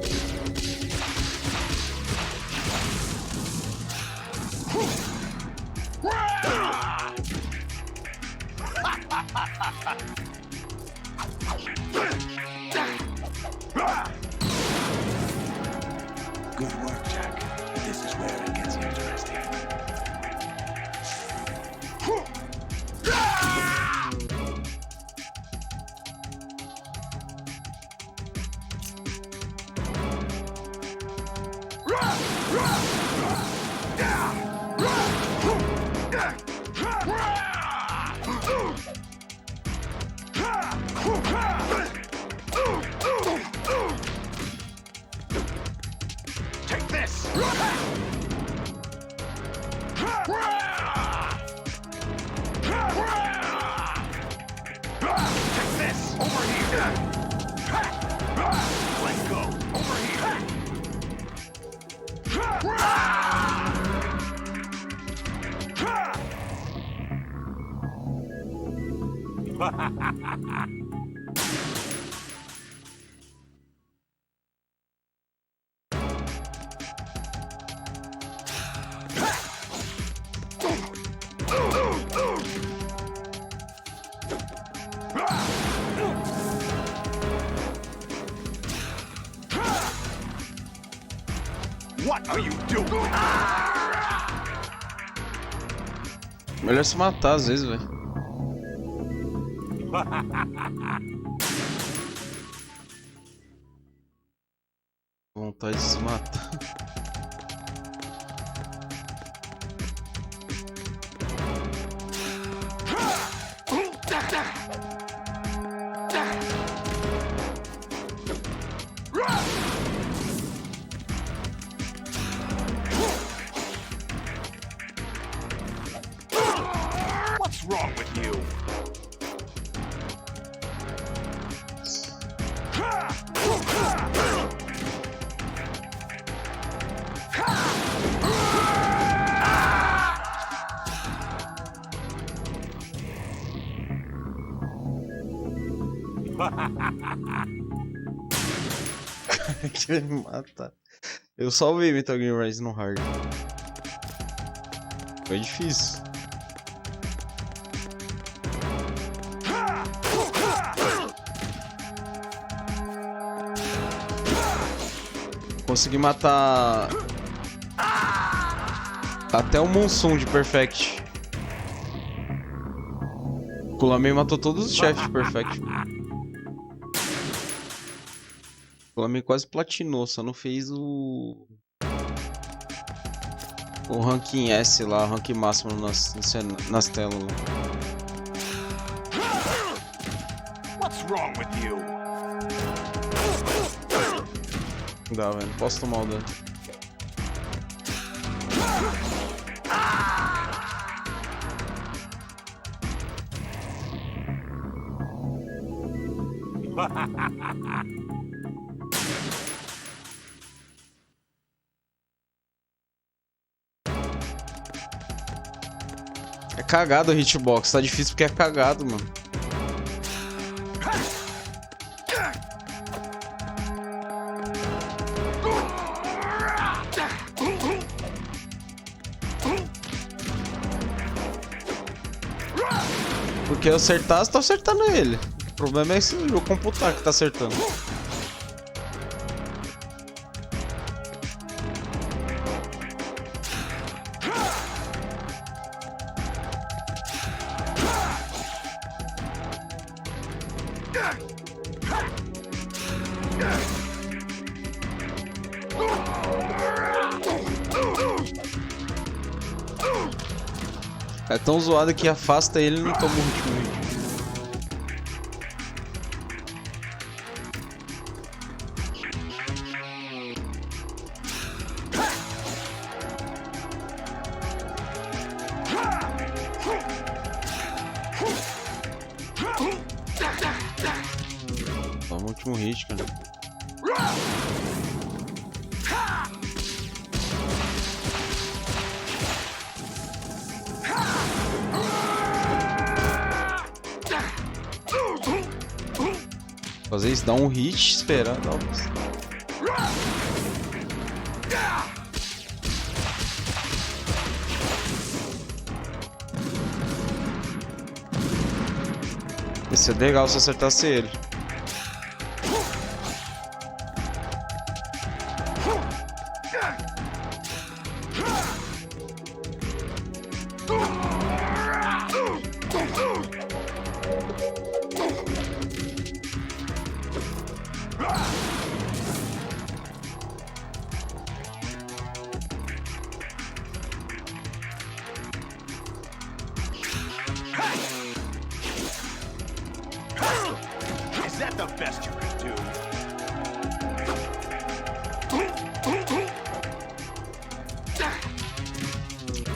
Good work, Jack. This is where it gets interesting. Take this! Take this! Over here! Let's go! Over here! What are you doing? Melhor se matar às vezes, velho. Vontade de se matar. What's wrong with you? Que ele mata. Eu salvei Metal Gear Rise no hard. Foi difícil. Consegui matar até o Monsum de Perfect. O Kulamei matou todos os chefes de Perfect. O Kulamei quase platinou, só não fez o ranking S lá, o ranking máximo nas telas. What's wrong with you? Não dá, velho. Não posso tomar o dano. É cagado o hitbox. Tá difícil porque é cagado, mano. Porque eu acertar, você tá acertando ele. O problema é esse o computar que tá acertando. É tão zoado que afasta ele e não toma o último hit. Toma o último hit, cara. Fazer isso, dar um hit, esperar, dar Ia ser legal se acertasse ele. Is that the best you could do?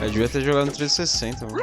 Eu devia ter jogado no 360, mano.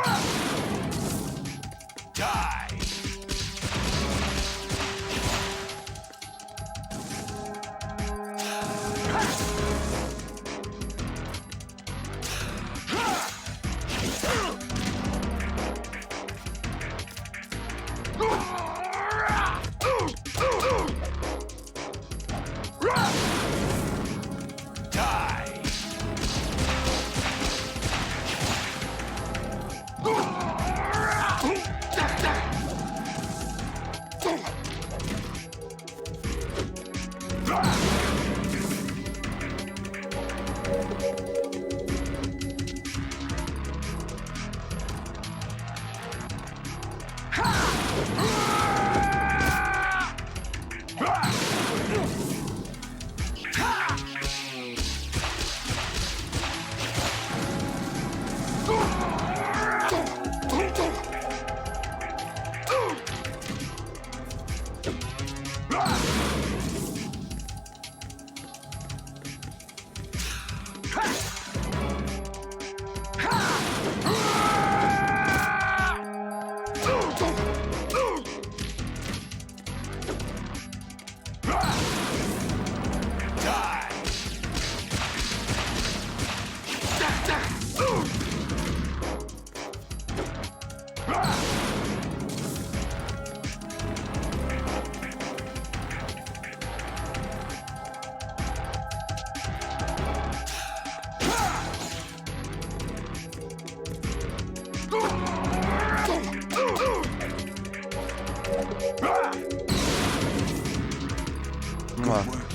Vamos lá.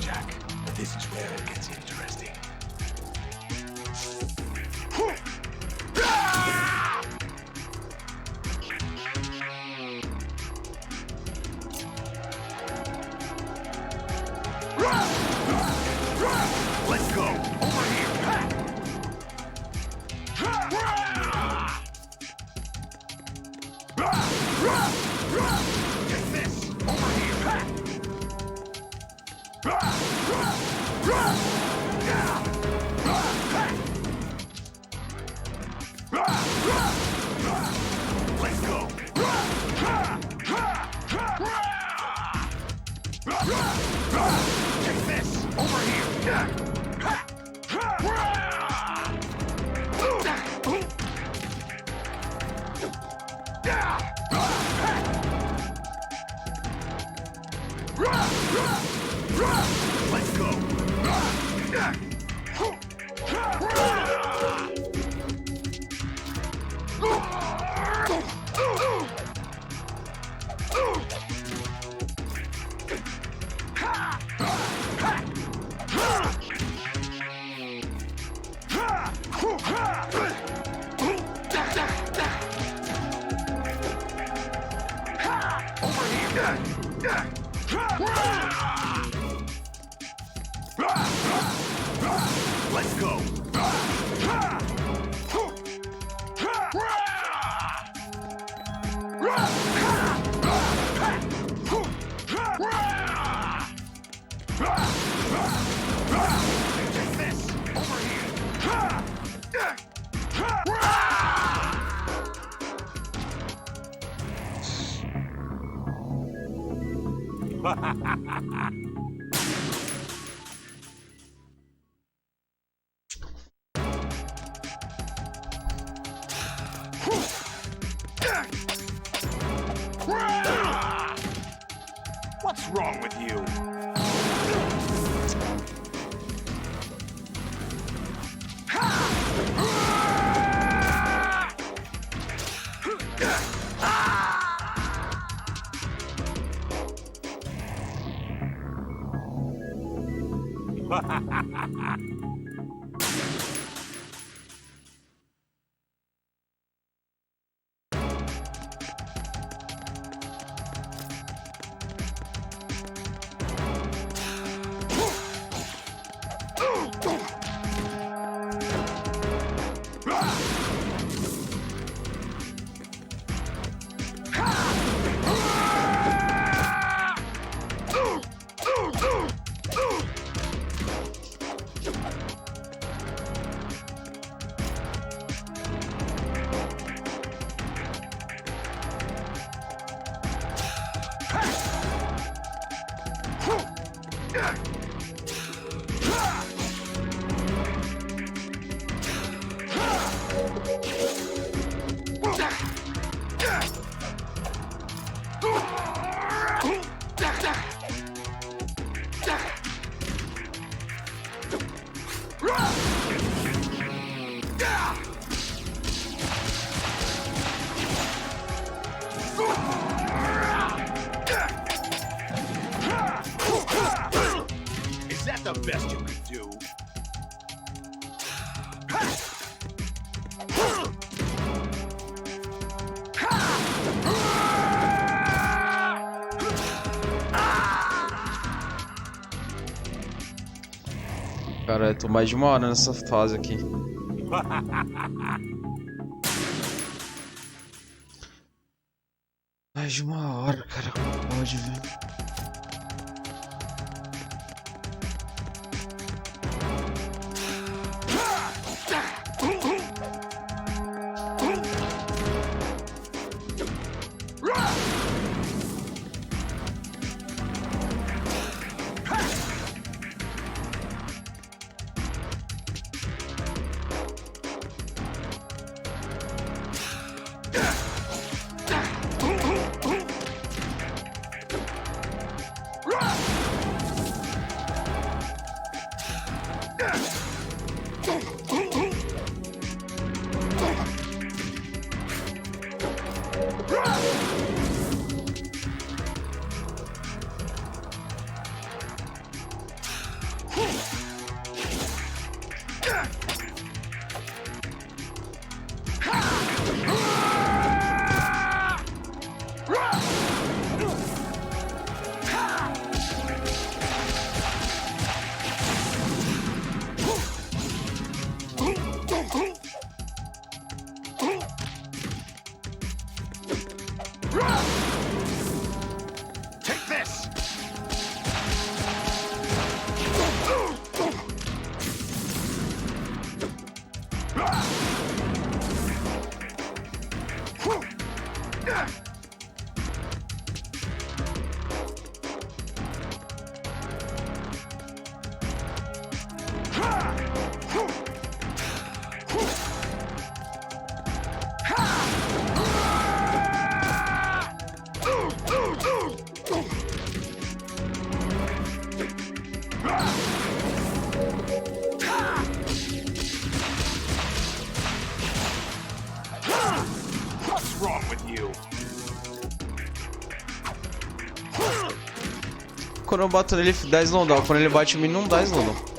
Let's go. Over here. Take this. Over here. Let's go. Take this. Over here. Let's go. Let's go. Take this. Over here. What's wrong with you? Is that the best you could do? Cara, eu tô mais de 1 hora nessa fase aqui. Mais de 1 hora, cara, como pode, velho? Quando eu bato nele, dá slowdown. Quando ele bate em mim, não dá slowdown.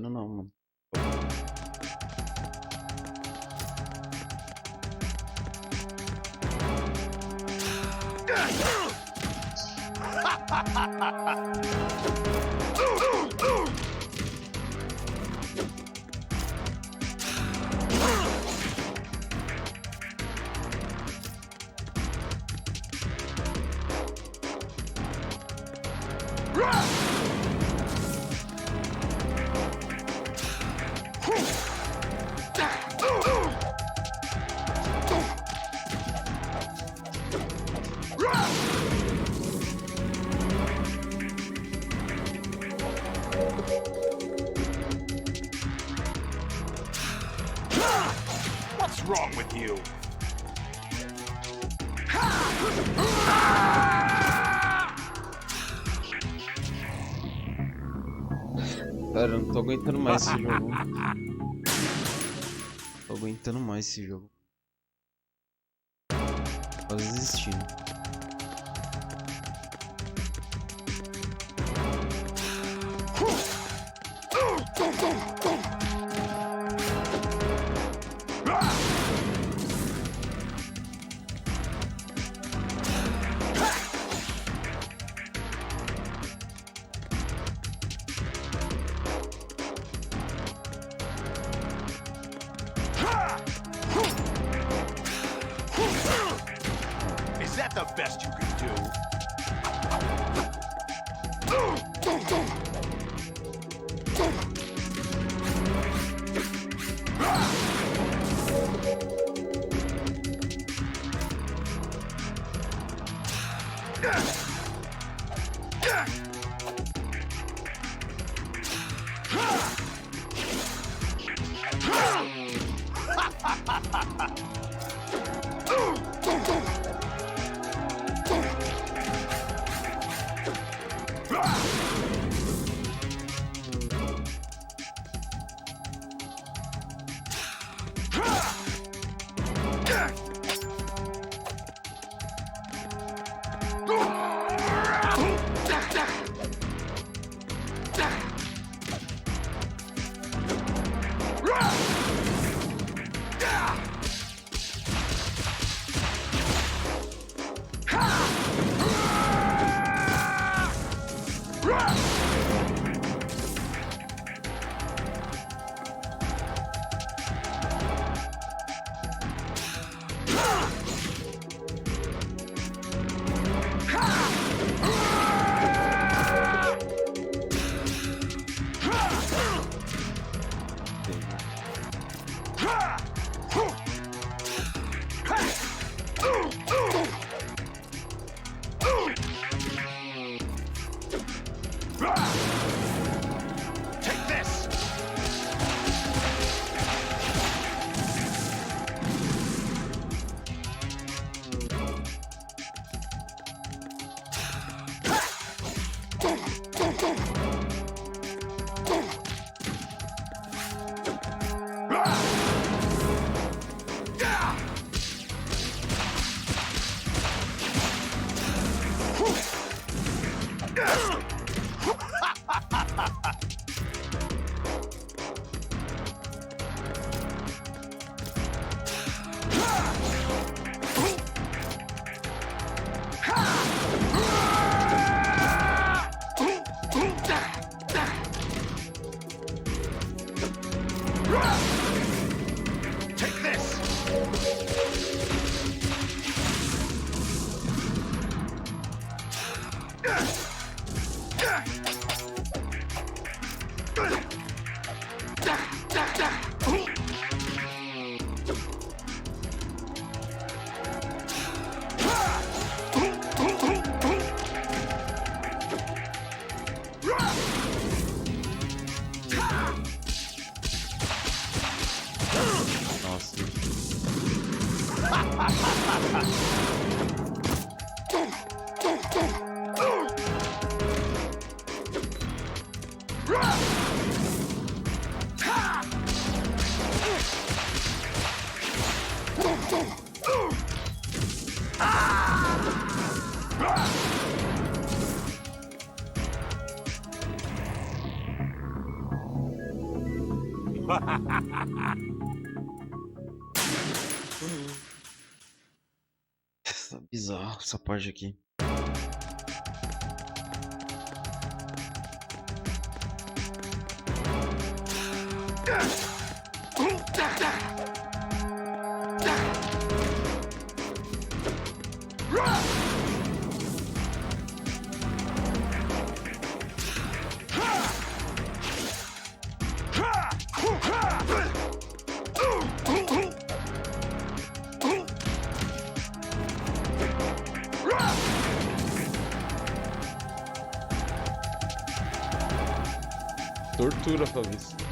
Não, mano. What's wrong with you? Cara, eu não tô aguentando mais esse jogo. Tô aguentando mais esse jogo. Quase desistindo. Is that the best you can do? Tá bizarro essa parte aqui. Tortura pra ver isso.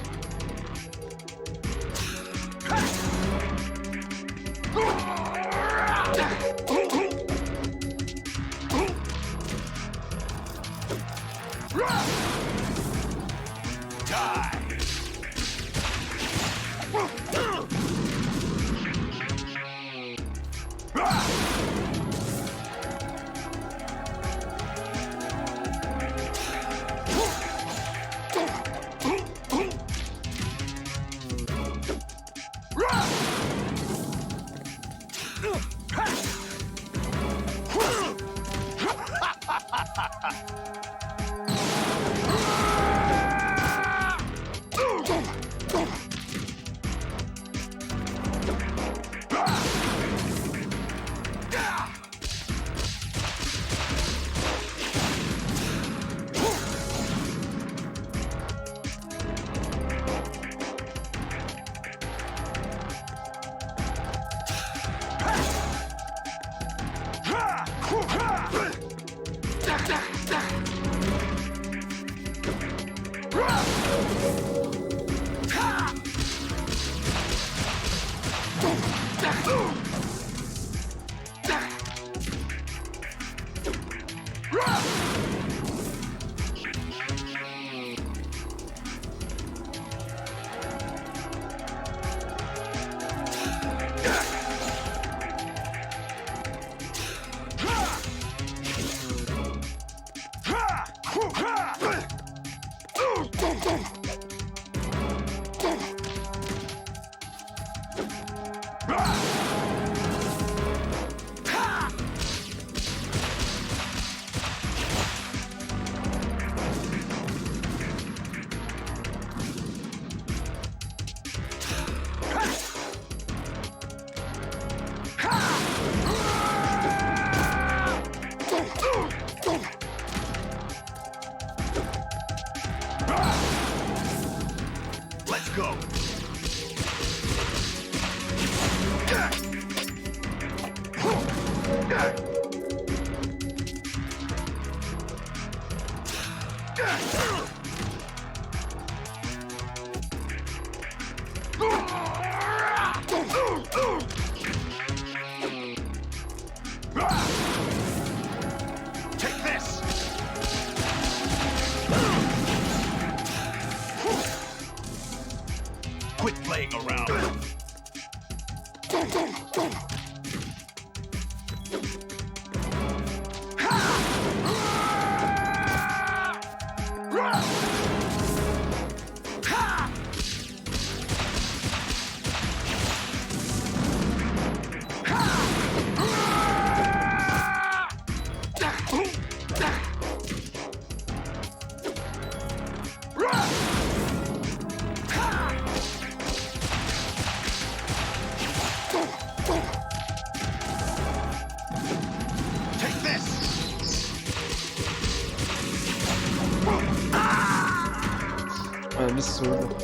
absurdo.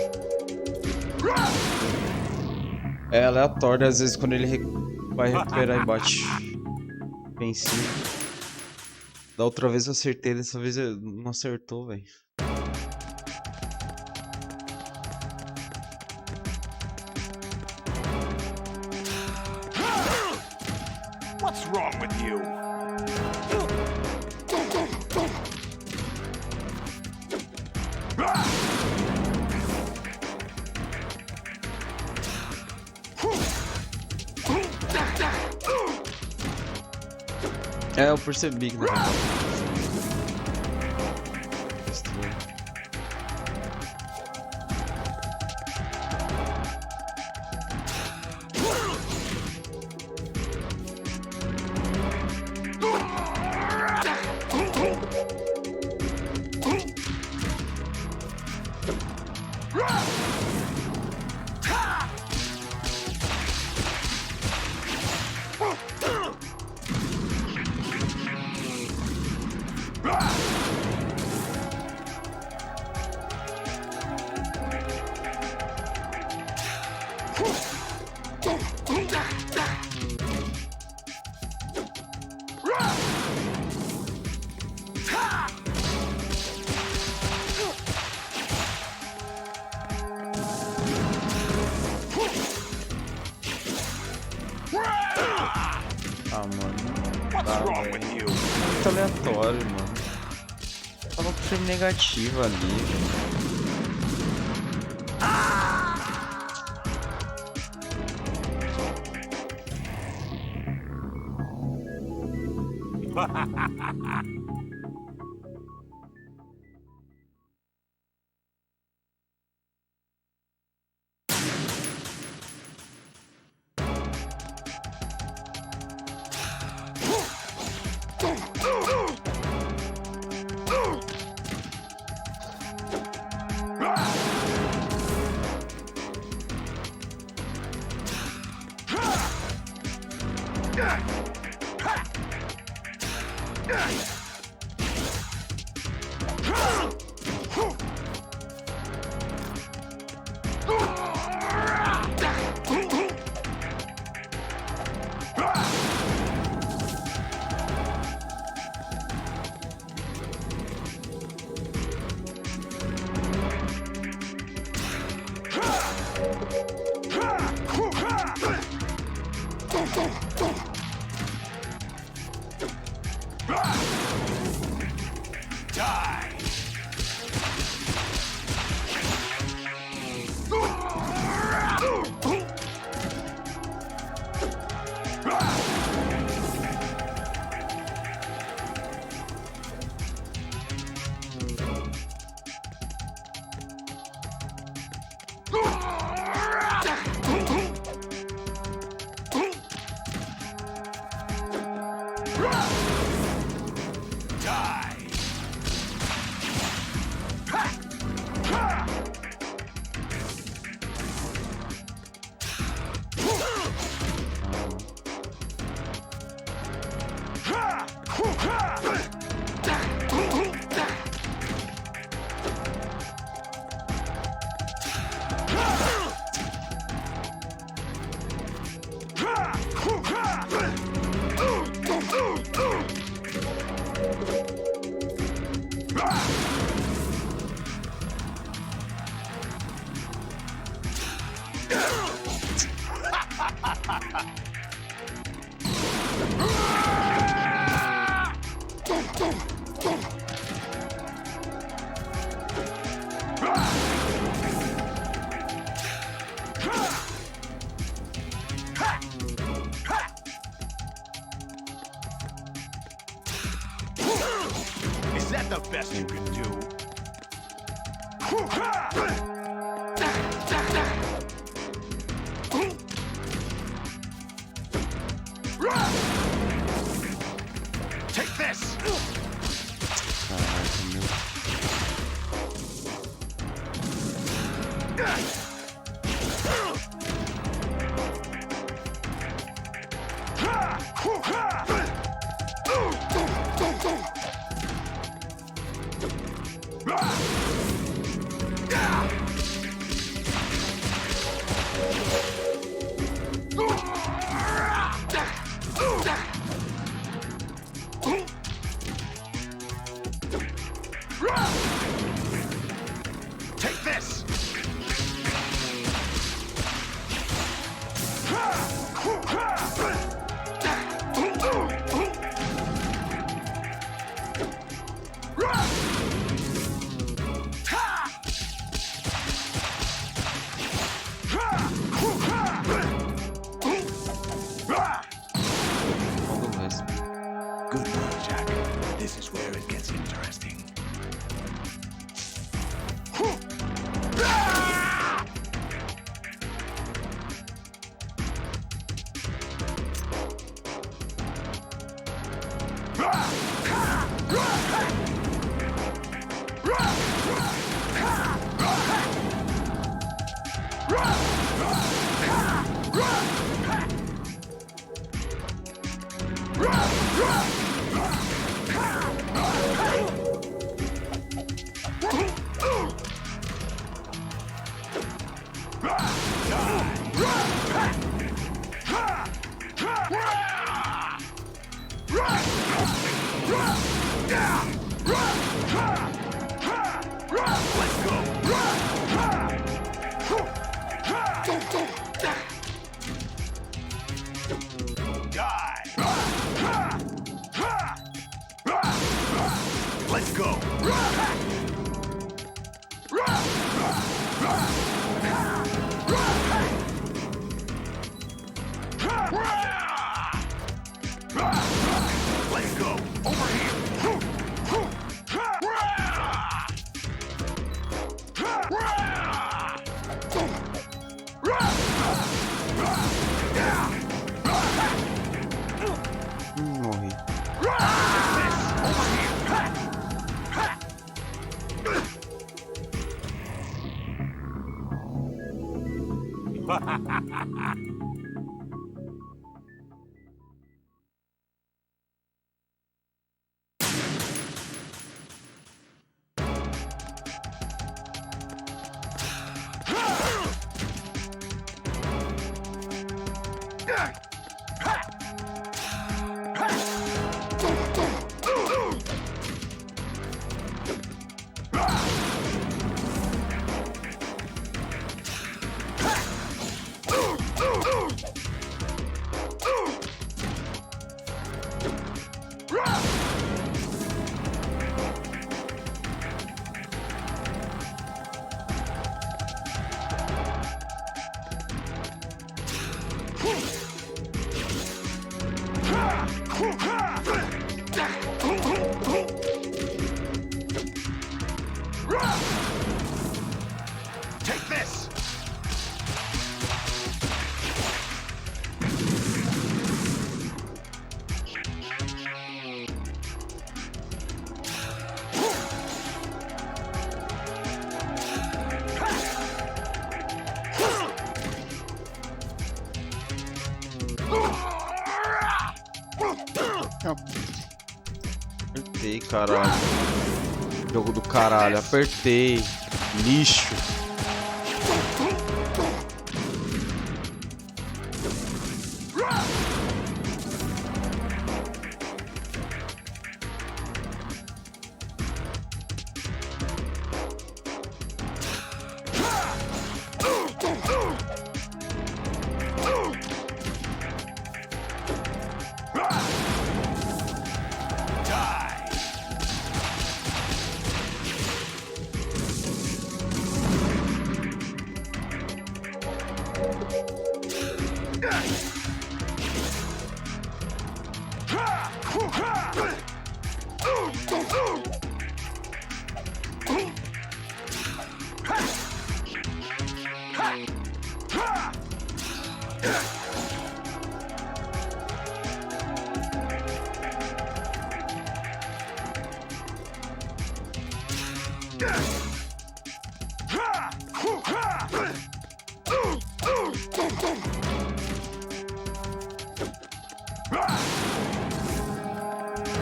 É aleatório, às vezes, quando ele vai recuperar e bate. Ofensivo. Da outra vez eu acertei, dessa vez eu não acertou, velho. What's wrong with you? É, eu percebi que não. Muito aleatório, mano. Tava com frame negativo ali. Is that the best you can do? Take this! Take this! Good work, Jack. This is where it gets interesting. Let's go! Let's go! Over here! Morri. Take this! Apertei, caralho. Jogo do caralho, apertei. Lixo.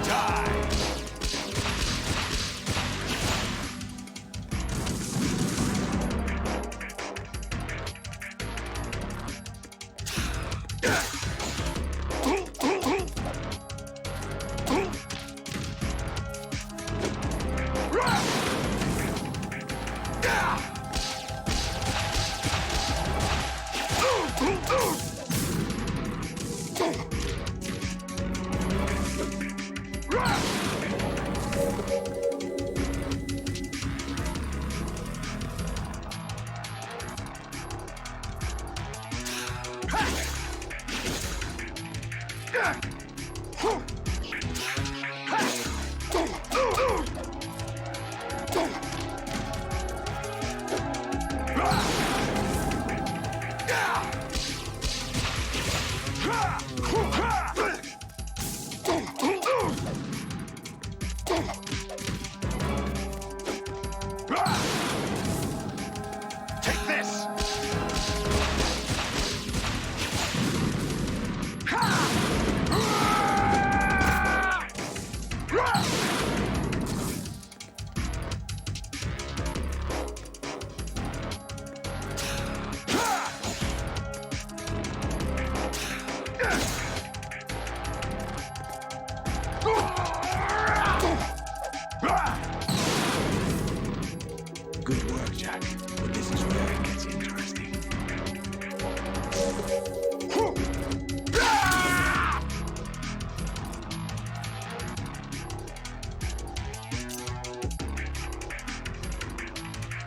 Die!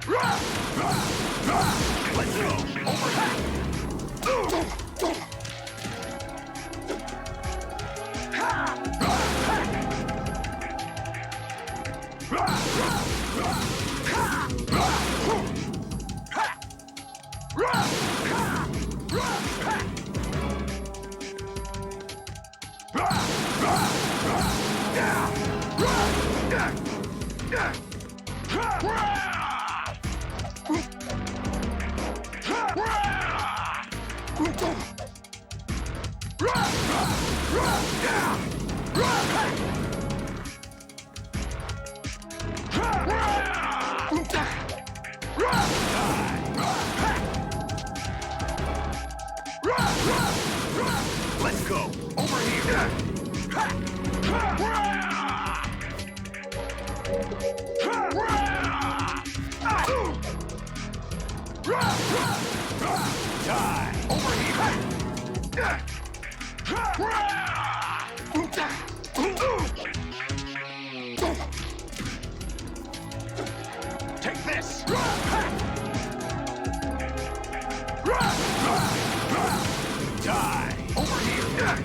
Let's go! Overhead! Let's go! Over here! Die! Over here! Take this! Die! Over here!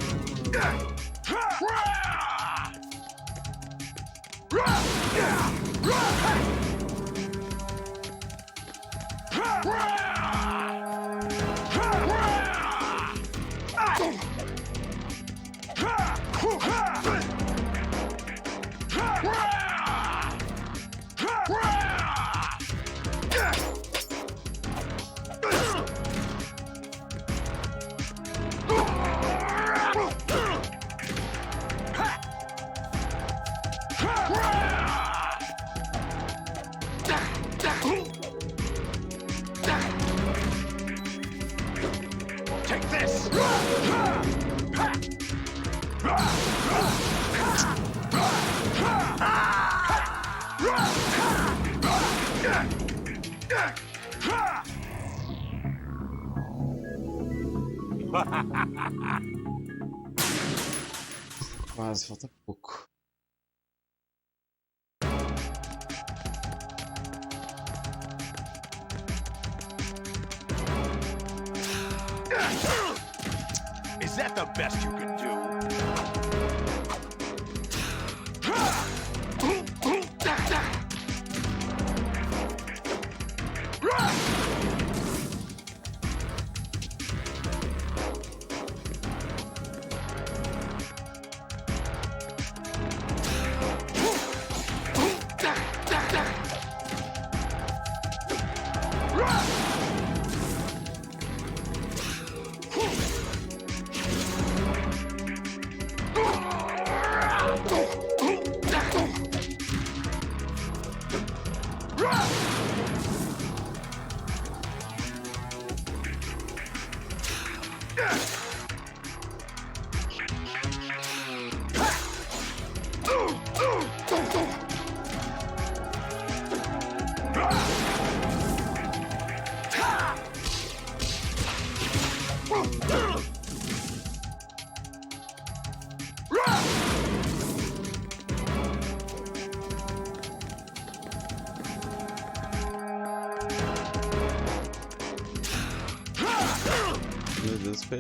Take this! Quase, falta pouco. Is that the best you can do?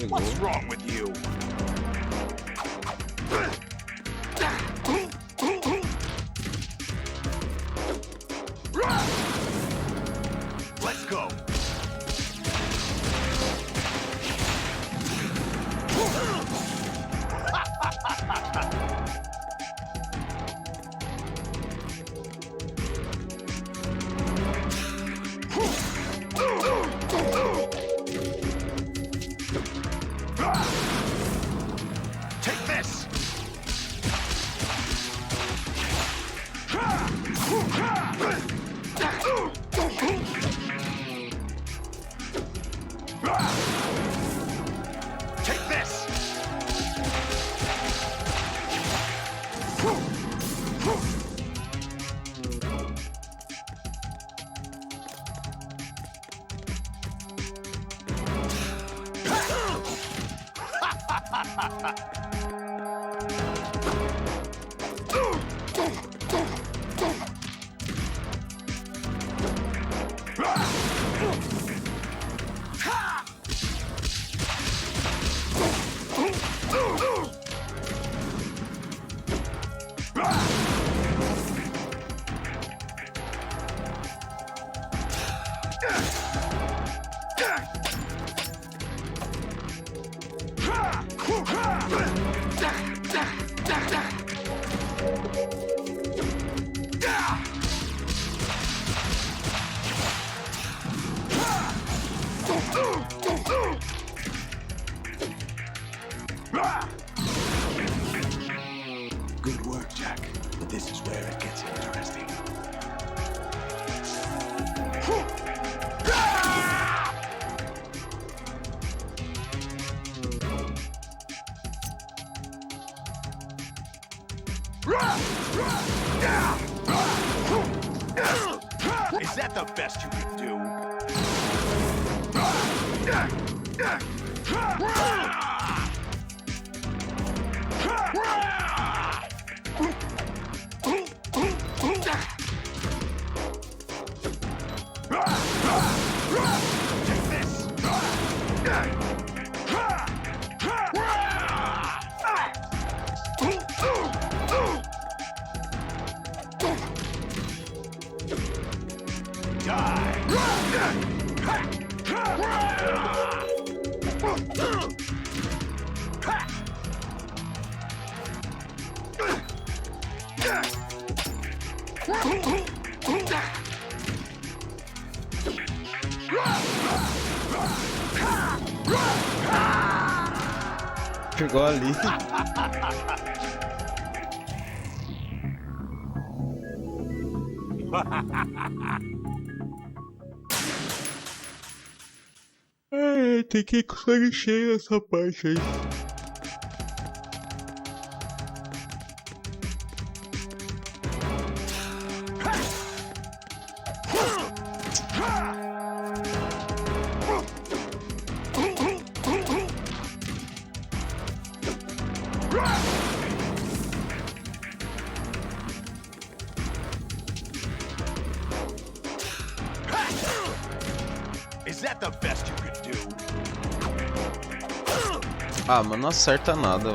What's wrong with you? Let's go. Take this! Take this! Good work, Jack. But this is where it gets interesting. Is that the best you can do? Chegou ali. Tem que ir com sangue cheio nessa parte aí. Ah, mas não acerta nada.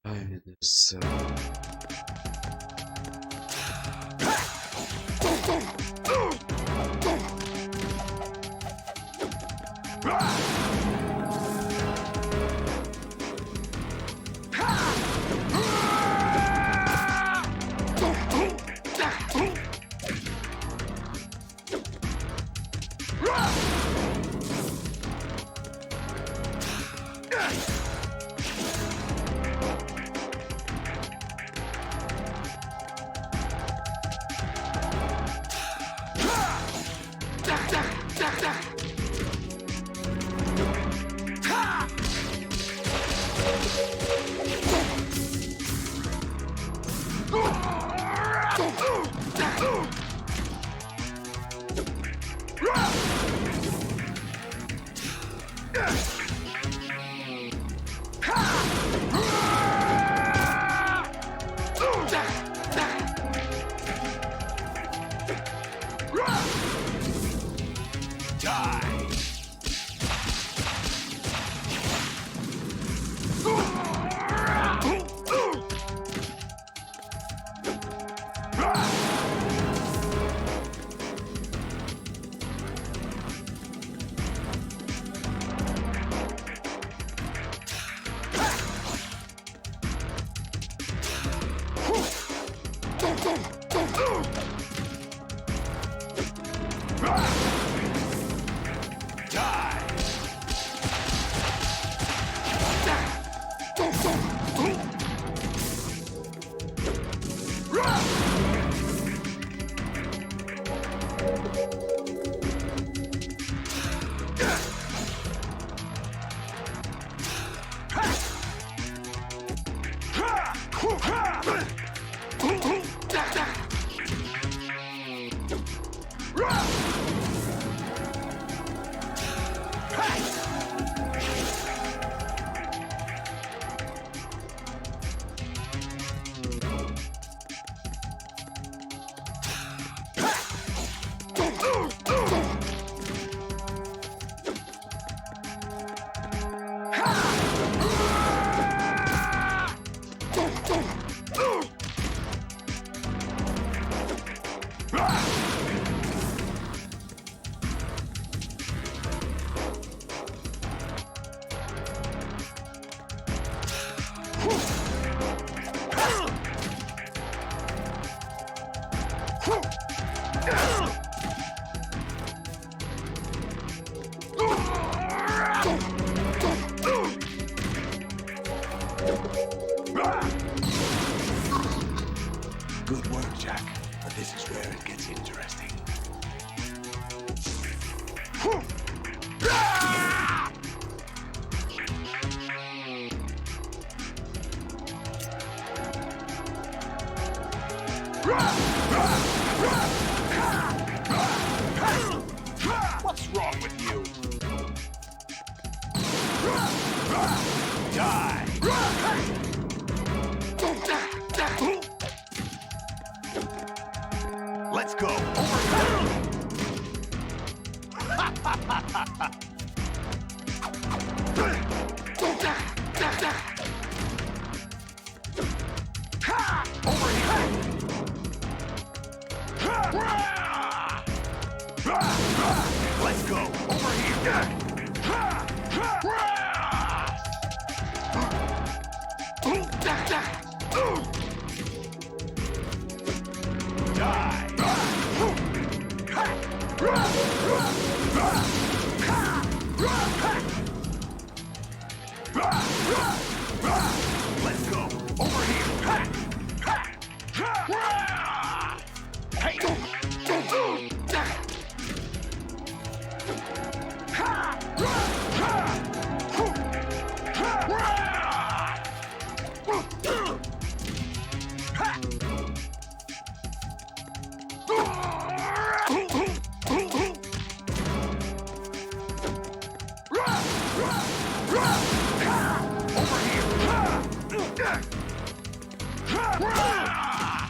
Ai, meu Deus do céu. Good work, Jack. But this is where it gets interesting. What's wrong with you? Die! Let's go. Let's go. Over here. Let's go. Over here.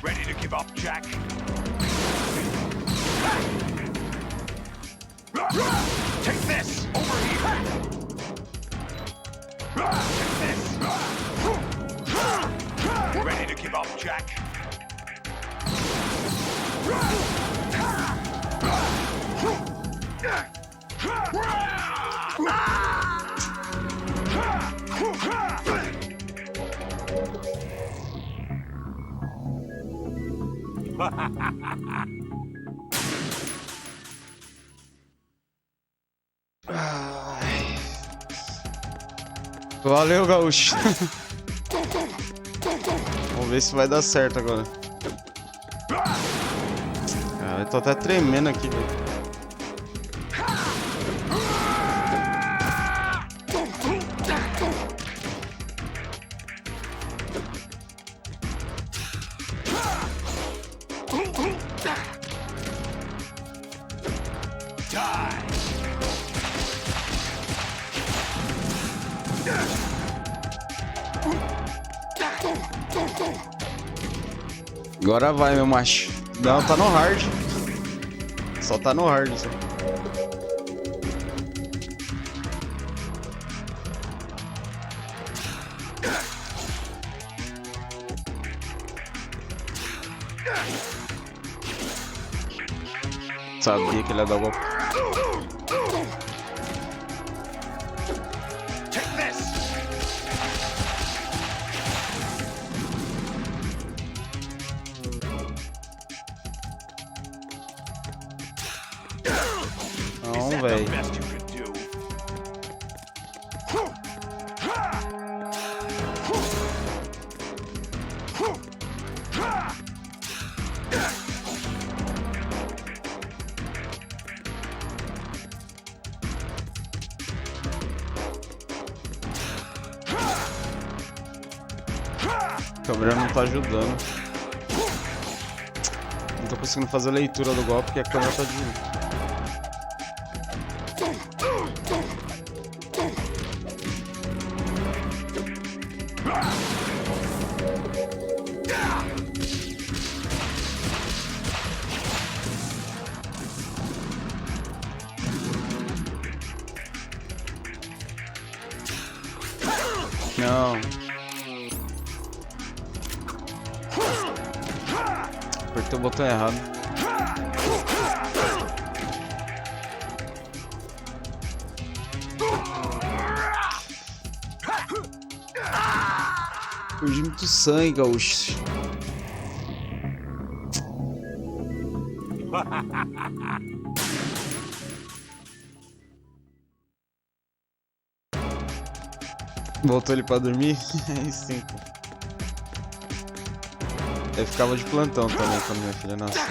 Ready to give up, Jack? Take this. Over here. Take this. Ready to give up, Jack? Valeu, gaúcho. Vamos ver se vai dar certo agora. Cara, eu tô até tremendo aqui, velho. Agora vai, meu macho. Não, tá no hard. Só tá no hard, só. Sabia que ele ia dar golpe. Não, velho. A câmera não tá ajudando. Não tô conseguindo fazer a leitura do golpe porque a câmera tá de... Não. Apertei o botão errado. Perdi muito sangue, gaúcho. Voltou ele pra dormir? Sim, pô. Eu ficava de plantão também quando minha filha nasceu.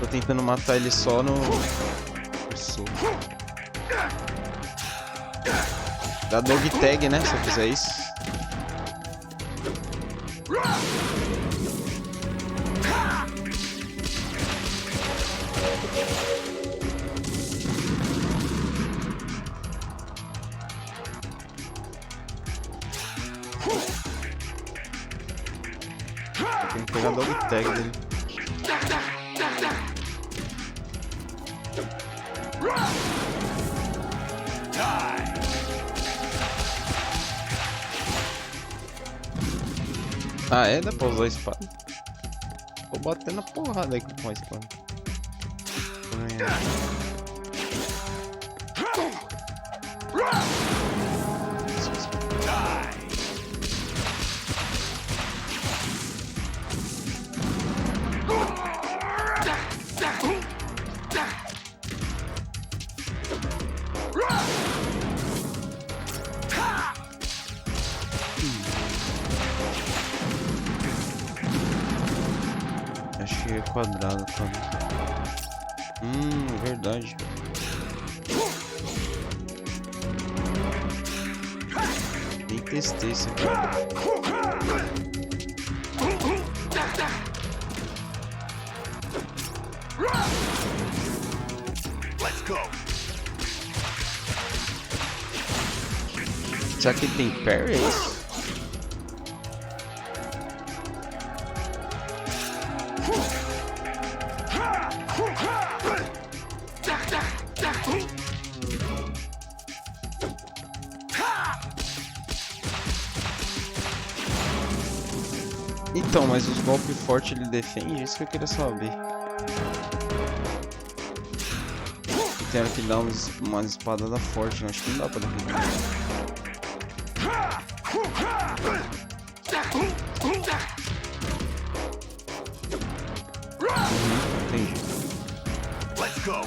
Tô tentando matar ele só no soco. Dá dog tag, né? Se eu fizer isso. Tem que pegar dog tag dele. Ah, é? Dá pra usar a espada? Vou bater na porrada aí com a espada. Acho que é quadrado, tá? Verdade. Nem testei isso aqui. Let's go. Será que tem parry? Então, mas os golpes fortes ele defende? Isso que eu queria saber. Tem hora que dá umas espadas fortes, né? Acho que não dá pra defender. Entendi. Let's go.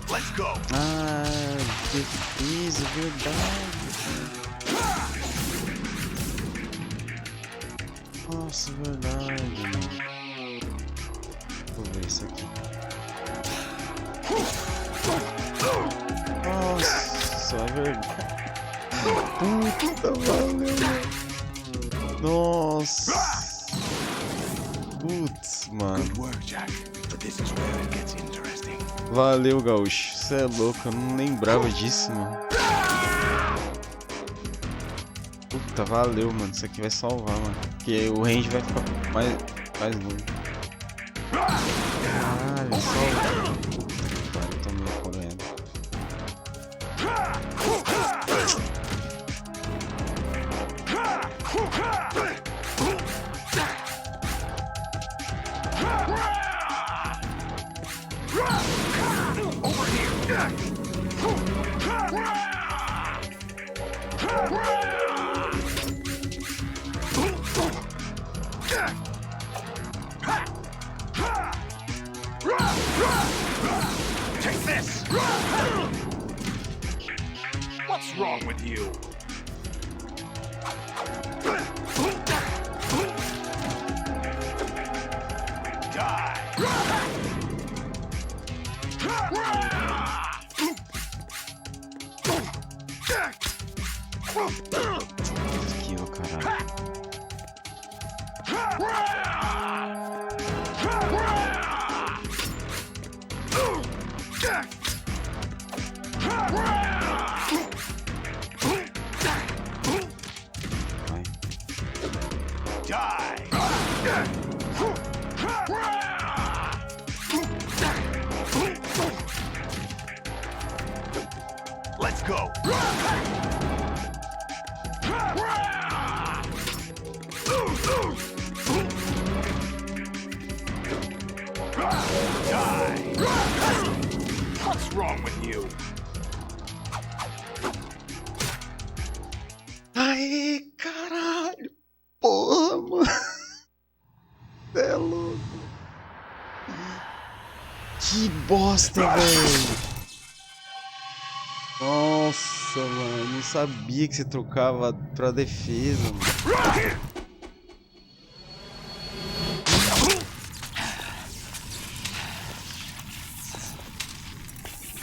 Let's go. Ah, defesa, verdade. Nossa, verdade. Vou ver isso aqui. Nossa, é verdade. Puta, valeu. Nossa. Putz, mano. Valeu, gaúcho. Você é louco, eu não lembrava disso, mano. Puta, valeu, mano. Isso aqui vai salvar, mano. Porque o range vai ficar mais longe. Caralho, salva. Puta que pariu, tô meio correndo. Take this. What's wrong with you? Die. Esquiva, caralho. Let's go. What's wrong with you? Ai, caralho. Porra, mano. Cê é louco. Que bosta, velho. Nossa, mano. Não sabia que você trocava pra defesa, mano.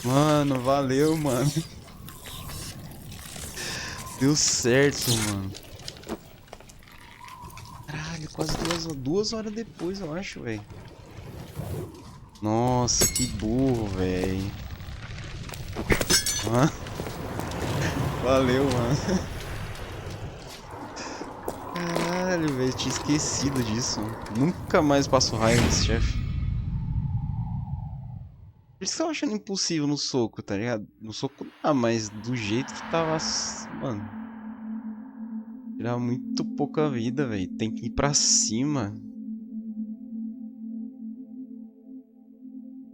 Mano, valeu, mano. Deu certo, mano. Caralho, quase 2 horas depois, eu acho, velho. Nossa, que burro, velho. Valeu, mano. Caralho, velho, tinha esquecido disso. Nunca mais passo raiva desse chefe. Por isso que eu tô achando impossível no soco, tá ligado? No soco mas do jeito que tava... Mano... Tirar muito pouca vida, velho. Tem que ir pra cima.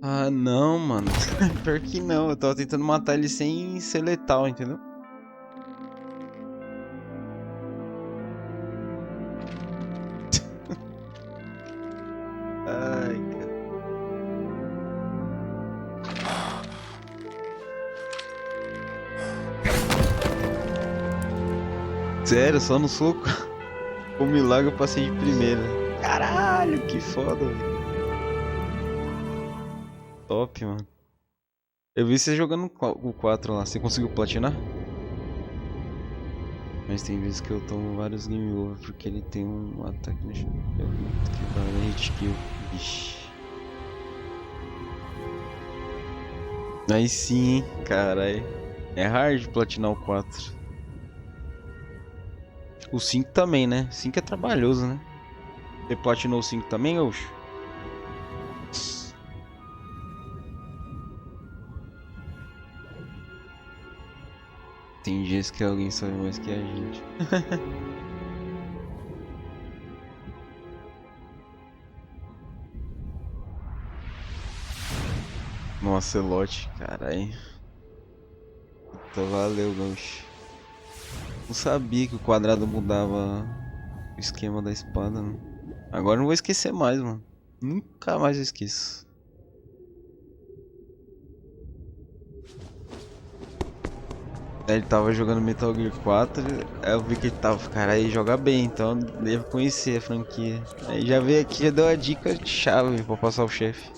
Ah, não, mano. Pior que não. Eu tava tentando matar ele sem ser letal, entendeu? Ai, cara. Sério, só no soco? Por milagre eu passei de primeira. Caralho, que foda, velho. Top, mano. Eu vi você jogando o 4 lá. Você conseguiu platinar? Mas tem vezes que eu tomo vários game over porque ele tem um ataque no chão. Que vai hit kill. Vixe. Aí sim, hein, caralho. É hard platinar o 4. O 5 também, né? 5 é trabalhoso, né? Você platinou o 5 também, Oxo? Tem dias que alguém sabe mais que a gente. Nossa, Elote, caralho. Puta, valeu, Oxo. Não sabia que o quadrado mudava o esquema da espada, mano. Agora não vou esquecer mais, mano. Nunca mais eu esqueço. Ele tava jogando Metal Gear 4, aí eu vi que ele tava, cara, aí joga bem, então eu devo conhecer a franquia. Aí já veio aqui, já deu a dica de chave pra passar o chefe.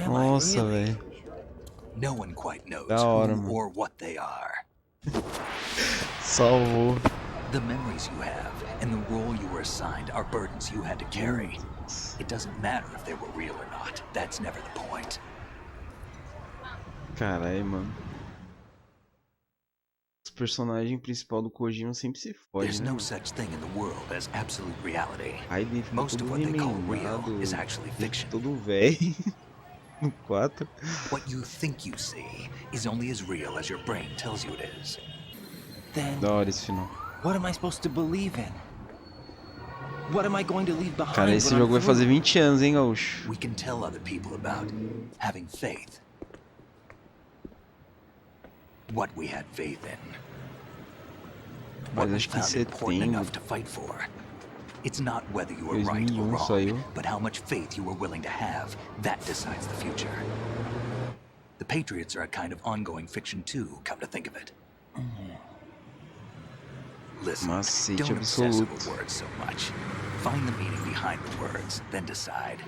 Nossa, velho. Da hora, mano. Salvou. The memories you have and the role you were assigned are burdens you had to carry. It doesn't matter if they were real or not. That's never the point. Caralho, mano. Os personagens principal do Kojima sempre se fodem. There's no such thing in the world as absolute reality. Most of what they call real is actually fiction. Todo velho. No 4. What you think you see is only as real as your brain tells you it is. Then, da hora esse final. What am I supposed to believe in? What am I going to leave behind? Cara, esse jogo vai fazer 20 anos, hein, gaúcho? We can tell other people about having faith. What we had faith in. Mas acho que em setembro. It's not whether you were right or wrong, but how much faith you were willing to have. That decides the future. The Patriots are a kind of ongoing fiction too, come to think of it. Listen, don't obsess over words so much. Find the meaning behind the words, then decide.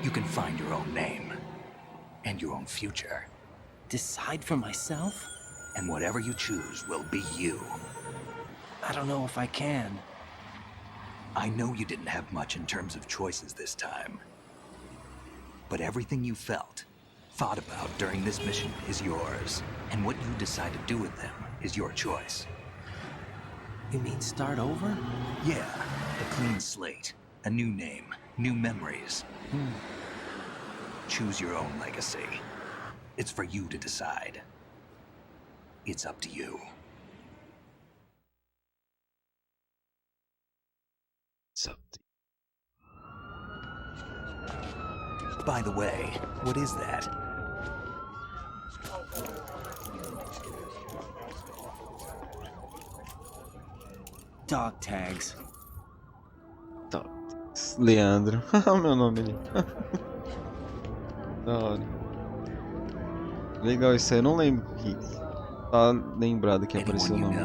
You can find your own name and your own future. Decide for myself? And whatever you choose will be you. I don't know if I can. I know you didn't have much in terms of choices this time. But everything you felt, thought about during this mission is yours. And what you decide to do with them is your choice. You mean start over? Yeah, a clean slate, a new name, new memories. Choose your own legacy. It's for you to decide. It's up to you. It's up to you. By the way, what is that? Dog tags. Dog tags. Leandro. Meu nome ali. Da hora. Legal, isso aí eu não lembro que tá lembrado que apareceu o nome.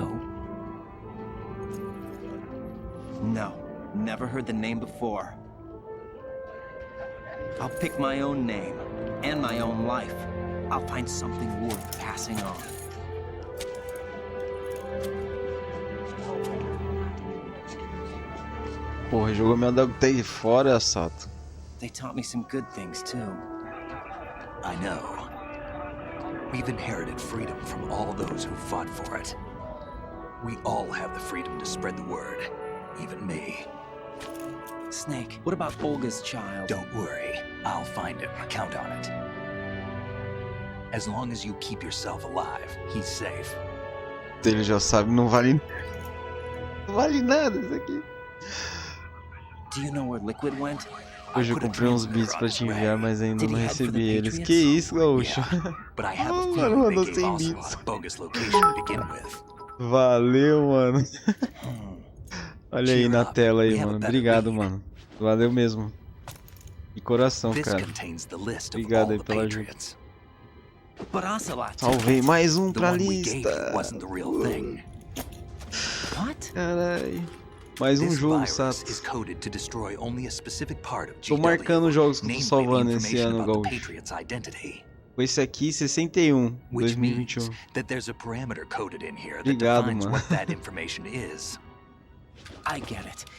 No, never heard the name before. I'll pick my own name and my own life. I'll find something worth passing on. Porra, jogou minha dog tag fora, Sato. They taught me some good things too. I know. We've inherited freedom from all those who fought for it. We all have the freedom to spread the word, even me. Snake, what about Olga's child? Don't worry, I'll find him. Count on it. As long as you keep yourself alive, he's safe. Ele já sabe, não vale... Não vale nada isso aqui. Do you know where Liquid went? Hoje eu comprei uns beats pra te enviar, mas ainda não recebi eles. Que isso, gaúcho? Oh, mano, mandou 100 beats. Valeu, mano. Olha aí na tela aí, mano. Obrigado, mano. Valeu mesmo. De coração, cara. Obrigado aí pela ajuda. Salvei mais um pra lista. Caralho. Mais um jogo, Sato. Tô marcando os jogos que eu tô salvando esse ano, gaúcho. Com esse aqui, 61, 2021. Obrigado, mano.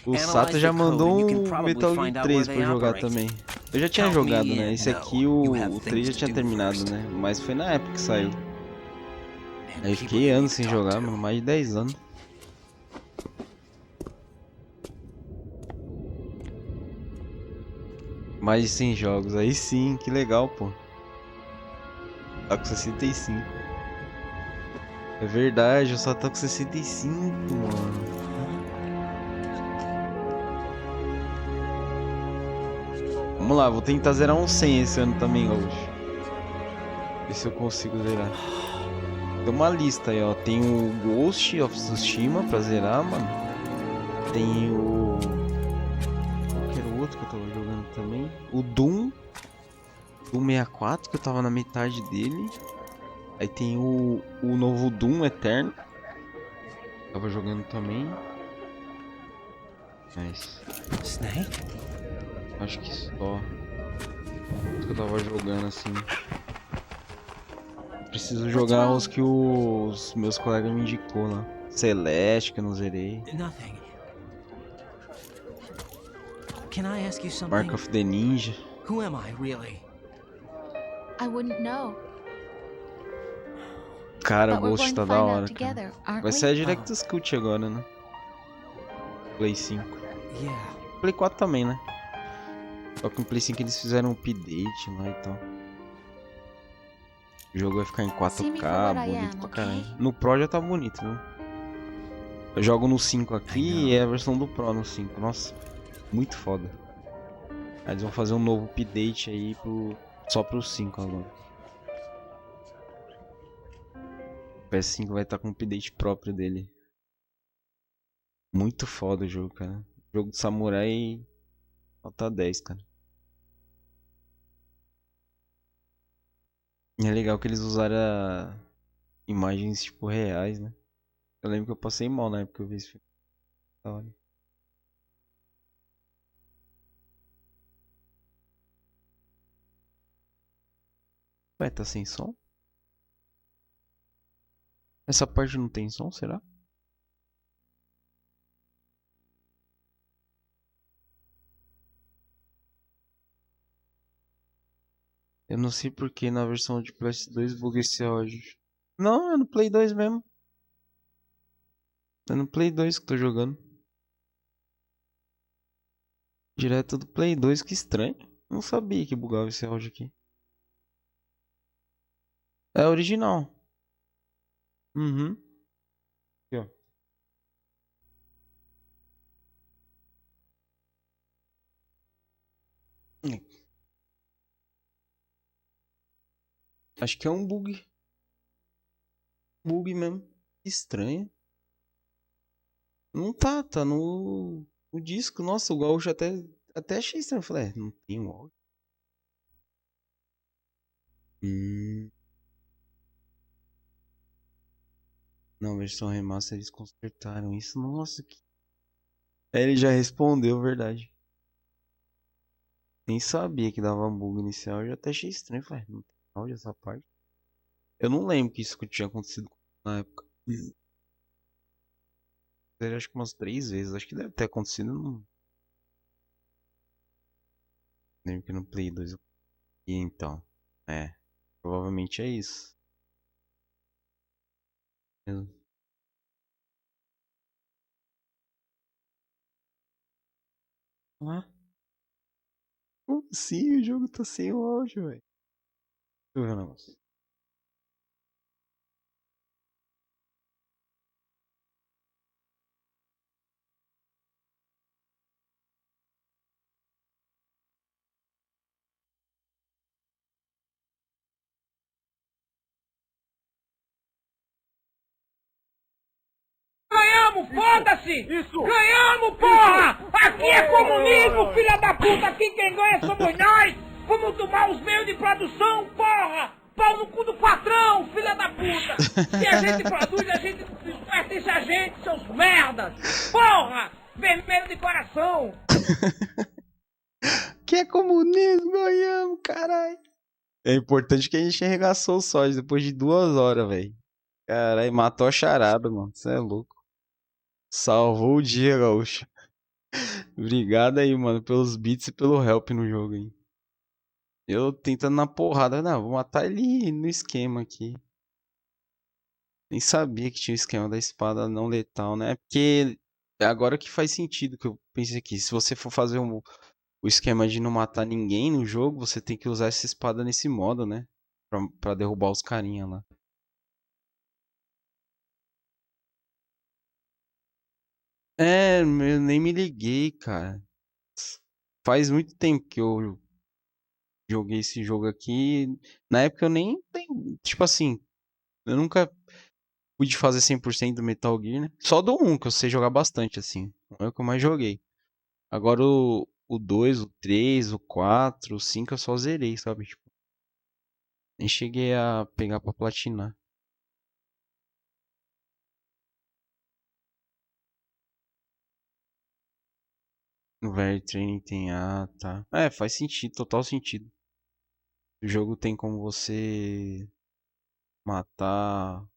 O Sato já mandou um Metal Gear 3 pra eu jogar também. Eu já tinha jogado, né? Esse aqui, o 3 já tinha terminado, né? Mas foi na época que saiu. Aí fiquei anos sem jogar, mano. Mais de 10 anos. Mais de 100 jogos, aí sim, que legal, pô. Tá com 65. É verdade, eu só tô com 65, mano. Vamos lá, vou tentar zerar um 100 esse ano também, hoje. Ver se eu consigo zerar. Tem uma lista aí, ó. Tem o Ghost of Tsushima pra zerar, mano. Tem o... outro que eu tava jogando também. O Doom 64, que eu tava na metade dele. Aí tem o novo Doom Eterno. Tava jogando também. Mas... Snake? Acho que só. Que eu tava jogando assim. Preciso jogar os que os meus colegas me indicou lá. Celeste, que eu não zerei. Nothing. Can I ask you something? Mark of the Ninja. Who am I, really? I wouldn't know. Cara, o Ghost tá da hora, cara. Vai sair Director's Cut agora, né? Play 5. Yeah. Play 4 também, né? Só que no Play 5 eles fizeram um update lá e tal. O jogo vai ficar em 4K, bonito pra caralho. No Pro já tá bonito, né? Eu jogo no 5 aqui e é a versão do Pro no 5. Nossa. Muito foda. Aí eles vão fazer um novo update aí só pro 5 agora. O PS5 vai estar com um update próprio dele. Muito foda o jogo, cara. Jogo de samurai nota 10, cara. E é legal que eles usaram imagens tipo reais, né? Eu lembro que eu passei mal na época que eu vi esse filme. Da hora. Ué, tá sem som? Essa parte não tem som, será? Eu não sei porque na versão de PS2 buga esse áudio. Não, é no Play 2 mesmo. É no Play 2 que tô jogando. Direto do Play 2, que estranho. Não sabia que bugava esse áudio aqui. É original. Uhum. Aqui, ó. Acho que é um bug. Bug mesmo. Estranho. Não tá, tá no disco. Nossa, o gaúcho até achei estranho. Eu falei, não tem um áudio. Não, versão remaster eles consertaram isso. Nossa, que. Aí ele já respondeu, verdade. Nem sabia que dava bug nesse áudio. Eu até achei estranho. Falei, não tem áudio essa parte. Eu não lembro que isso tinha acontecido na época. Acho que umas 3 vezes. Acho que deve ter acontecido. Não lembro que no Play 2. E então, provavelmente é isso. Ah, como assim? O jogo tá sem o áudio, velho. Deixa eu ver o negócio. Ganhamos, foda-se! Ganhamos, porra! Aqui é comunismo, filha da puta! Aqui quem ganha somos nós! Vamos tomar os meios de produção, porra! Pau no cu do patrão, filha da puta! Se a gente produz, a gente pertence a gente, seus merdas! Porra! Vermelho de coração! Que é comunismo, ganhamos, caralho! É importante que a gente arregaçou o sódio depois de 2 horas, velho. Caralho, matou a charada, mano. Você é louco. Salvou o dia, gaúcho. Obrigado aí, mano, pelos beats e pelo help no jogo aí. Eu tentando na porrada. Não, vou matar ele no esquema aqui. Nem sabia que tinha o esquema da espada não letal, né? Porque agora que faz sentido que eu pensei aqui. Se você for fazer o esquema de não matar ninguém no jogo, você tem que usar essa espada nesse modo, né? Pra derrubar os carinha lá. É, eu nem me liguei, cara. Faz muito tempo que eu joguei esse jogo aqui. Na época eu nem. Tipo assim, eu nunca pude fazer 100% do Metal Gear, né? Só do 1 que eu sei jogar bastante, assim. É o que eu mais joguei. Agora o 2, o 3, o 4, o 5 eu só zerei, sabe? Tipo, nem cheguei a pegar pra platinar. No Very Training tem. Ah, tá. É, faz sentido, total sentido. O jogo tem como você matar os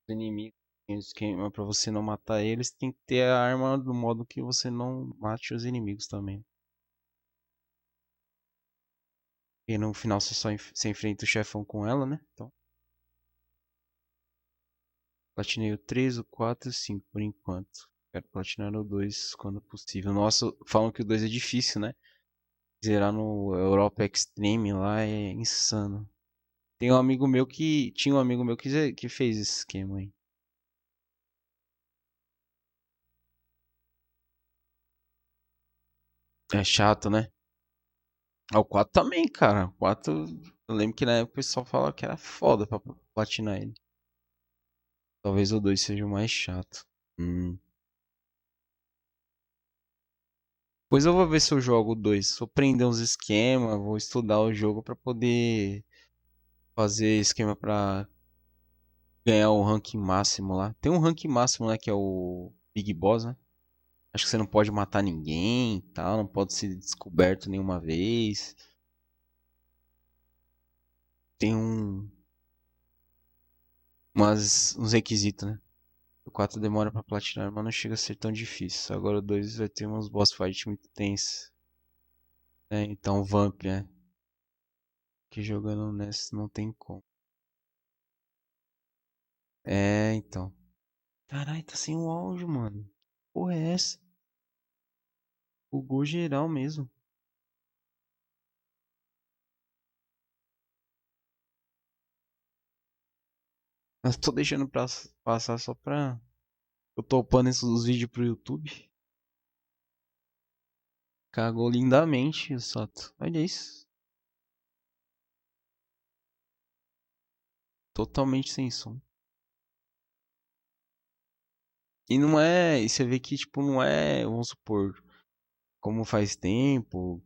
inimigos. Tem um esquema pra você não matar eles, tem que ter a arma do modo que você não mate os inimigos também. E no final você só você enfrenta o chefão com ela, né? Então. Platinei o 3, o 4 e o 5 por enquanto. Quero platinar o 2 quando possível. Nossa, falam que o 2 é difícil, né? Zerar no Europa Extreme lá é insano. Tem um amigo meu que. Tinha um amigo meu que fez esse esquema aí. É chato, né? Ah, o 4 também, cara. O 4. Eu lembro que na época o pessoal falava que era foda pra platinar ele. Talvez o 2 seja o mais chato. Depois eu vou ver se eu jogo o 2. Vou prender uns esquemas, vou estudar o jogo pra poder fazer esquema pra ganhar o ranking máximo lá. Tem um ranking máximo, né, que é o Big Boss, né? Acho que você não pode matar ninguém e tal, não pode ser descoberto nenhuma vez. Tem um... uns requisitos, né? O 4 demora pra platinar, mas não chega a ser tão difícil. Agora o 2 vai ter uns boss fight muito tensos. Então Vamp, né? Que jogando nessa não tem como. Então. Caralho, tá sem o áudio, mano. Porra é essa? Bugou geral mesmo. Mas tô deixando pra passar só pra... Eu tô upando esses vídeos pro YouTube. Cagou lindamente o Sato. Olha isso. Totalmente sem som. E não é... E você vê que, tipo, não é... Vamos supor... Como faz tempo...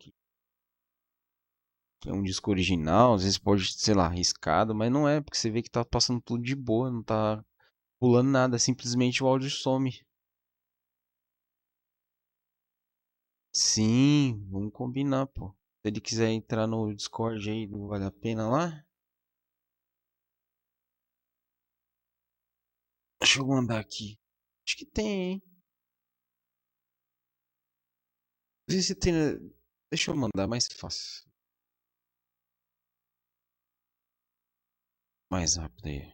Que é um disco original. Às vezes pode, sei lá, arriscado. Mas não é, porque você vê que tá passando tudo de boa. Não tá pulando nada. Simplesmente o áudio some. Sim, vamos combinar, pô. Se ele quiser entrar no Discord aí, não vale a pena lá? Deixa eu mandar aqui. Acho que tem, hein? Não sei se tem. Deixa eu mandar, mais fácil. Mais rápido aí.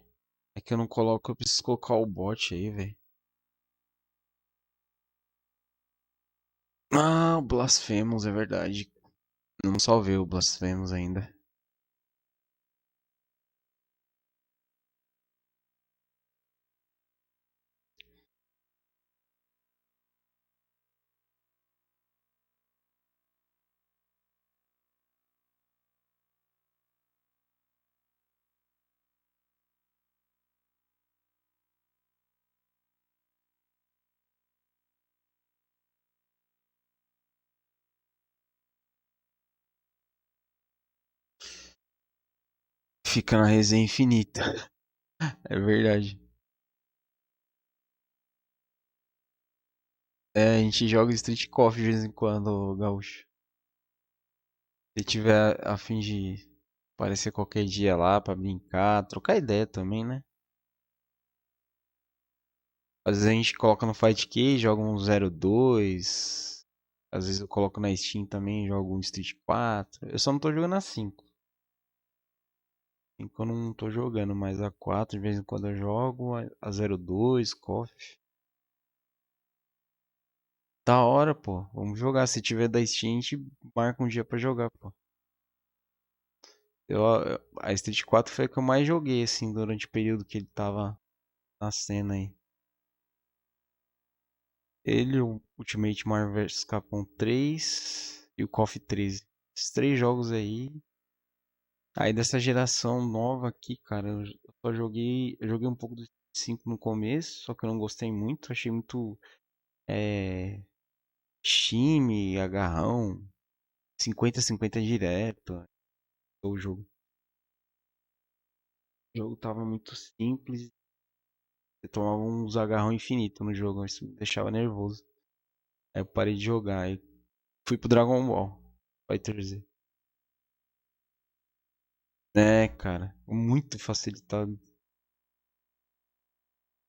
É que eu não coloco, eu preciso colocar o bot aí, velho. Ah, o Blasphemous, é verdade. Não salvei o Blasphemous ainda. Fica na resenha infinita. É verdade. A gente joga Street Coffee de vez em quando, Gaúcho. Se tiver a fim de aparecer qualquer dia lá pra brincar, trocar ideia também, né? Às vezes a gente coloca no Fight Key, joga um 02. Às vezes eu coloco na Steam também, jogo um Street 4. Eu só não tô jogando a 5. 5 eu não tô jogando, mas a 4 de vez em quando eu jogo. A 02, KOF. Da hora, pô. Vamos jogar. Se tiver da Steam, a gente marca um dia pra jogar, pô. A Street 4 foi a que eu mais joguei, assim, durante o período que ele tava na cena aí. Ele, o Ultimate Marvel vs Capcom 3 e o KOF 13. Esses 3 jogos aí. Aí dessa geração nova aqui, cara, eu só joguei. Eu joguei um pouco do 5 no começo, só que eu não gostei muito. Achei muito. Time, agarrão. 50-50 direto. O jogo. O jogo tava muito simples. Você tomava uns agarrão infinito no jogo, isso me deixava nervoso. Aí eu parei de jogar. Aí fui pro Dragon Ball Fighter Z. Cara, muito facilitado.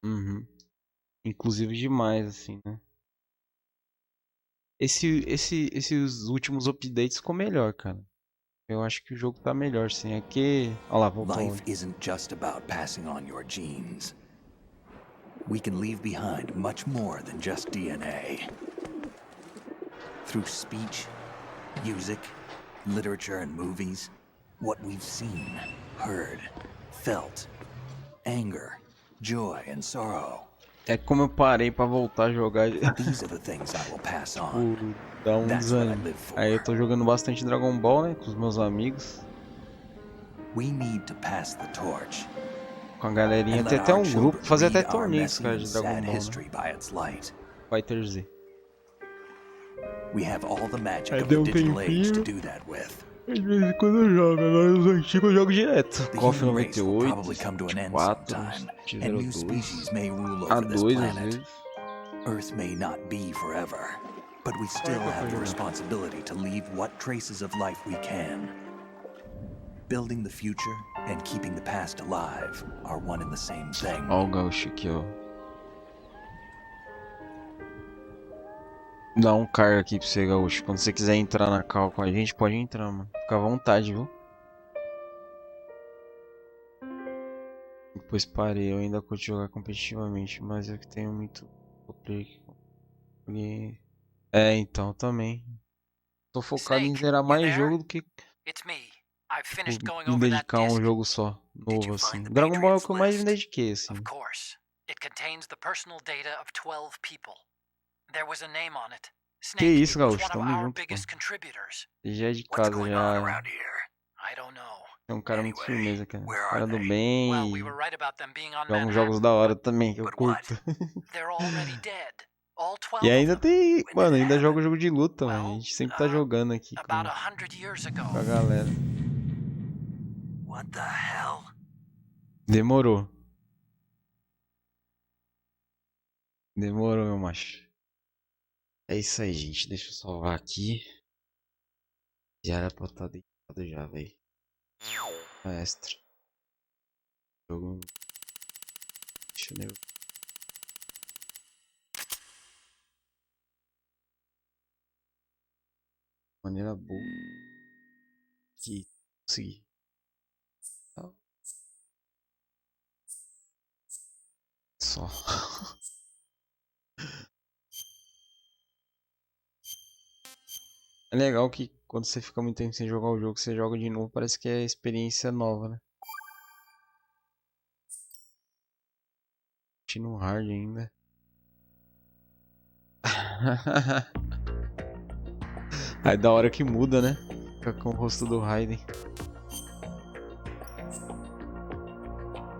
Uhum. Inclusive demais, assim, né? Esses últimos updates ficou melhor, cara. Eu acho que o jogo tá melhor, sim. Aqui... Olha lá, voltou. Life isn't just about passing on your genes. We can leave behind much more than just DNA. Through speech, music, literature and movies, what we've seen, heard, felt, anger, joy and sorrow. É como eu parei pra voltar a jogar. These are the things I will pass on. Dá um desânimo. Aí eu tô jogando bastante Dragon Ball, né? Com os meus amigos. We need to pass the torch. Com a galerinha. Tem até um grupo. Fazer até torneios, cara, de Dragon Ball, né? Fighter Z. We have all the magic of the digital age to do that with. De vez em quando eu jogo, agora os antigos eu jogo direto. KOF 98, 4, A2 às vezes. Earth may not be forever, but we still have the responsibility to leave what traces of life we can building the future and keeping the past alive are one and the same thing. Ó o gaúcho aqui, ó. Dá um cargo aqui pra você, gaúcho. Quando você quiser entrar na call com a gente, pode entrar, mano. Fica à vontade, viu? Depois parei, eu ainda curto jogar competitivamente, mas eu que tenho muito É, então, também. Tô focado em zerar mais jogo do que em dedicar um jogo só, novo assim. Dragon Ball é o que eu mais me dediquei, assim. Que isso, gaúcho, tamo junto, pô. Já é de casa, já. É um cara muito firmeza, cara. Cara do bem e joga uns jogos da hora também, que eu curto. E ainda tem... Mano, ainda joga jogo de luta, mano. A gente sempre tá jogando aqui com a galera. Demorou. Demorou, meu macho. É isso aí, gente. Deixa eu salvar aqui. Já era pra estar deitado já, velho. Extra. Jogo. Deixa eu ver. Maneira boa. Aqui. Consegui. Só. É legal que quando você fica muito tempo sem jogar o jogo, você joga de novo, parece que é experiência nova, né? No hard ainda. Aí da hora que muda, né? Fica com o rosto do Raiden.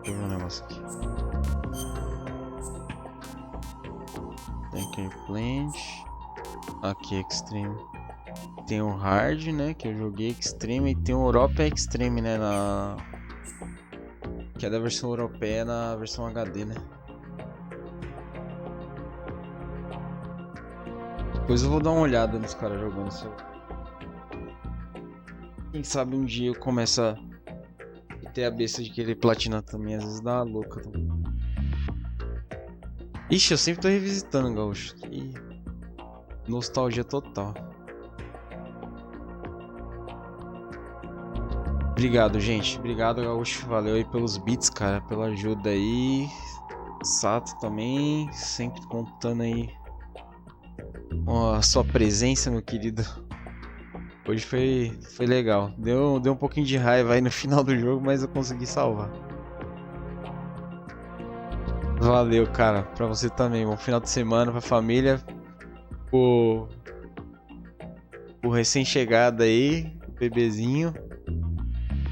Deixa eu ver um negócio aqui. Tem aqui Plant. Aqui Extreme. Tem o Hard, né? Que eu joguei Extreme. E tem o Europa Extreme, né? Que é da versão europeia na versão HD, né? Depois eu vou dar uma olhada nos caras jogando isso. Quem sabe um dia eu começo a ter a besta de querer platinar também. Às vezes dá uma louca também. Ixi, eu sempre tô revisitando, gaúcho. Que nostalgia total. Obrigado, gente. Obrigado, gaúcho. Valeu aí pelos beats, cara. Pela ajuda aí. Sato também. Sempre contando aí a sua presença, meu querido. Hoje foi legal. Deu um pouquinho de raiva aí no final do jogo, mas eu consegui salvar. Valeu, cara. Pra você também. Bom final de semana pra família. O recém-chegado aí. O bebezinho.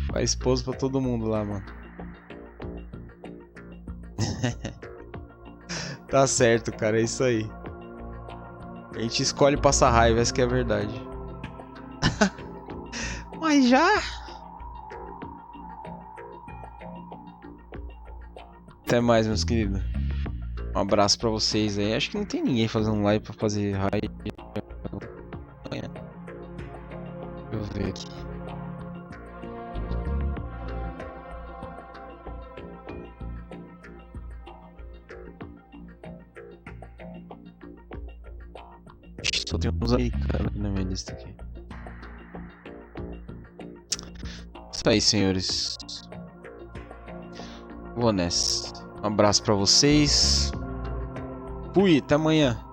Pra esposa, pra todo mundo lá, mano. Tá certo, cara. É isso aí. A gente escolhe passar raiva, essa que é a verdade. Mas já? Até mais, meus queridos. Um abraço pra vocês aí. Acho que não tem ninguém fazendo live pra fazer raiva. Deixa eu ver aqui. Só tem uns americanos na minha lista aqui. Isso aí, senhores. Vou nessa. Um abraço pra vocês. Fui, até amanhã.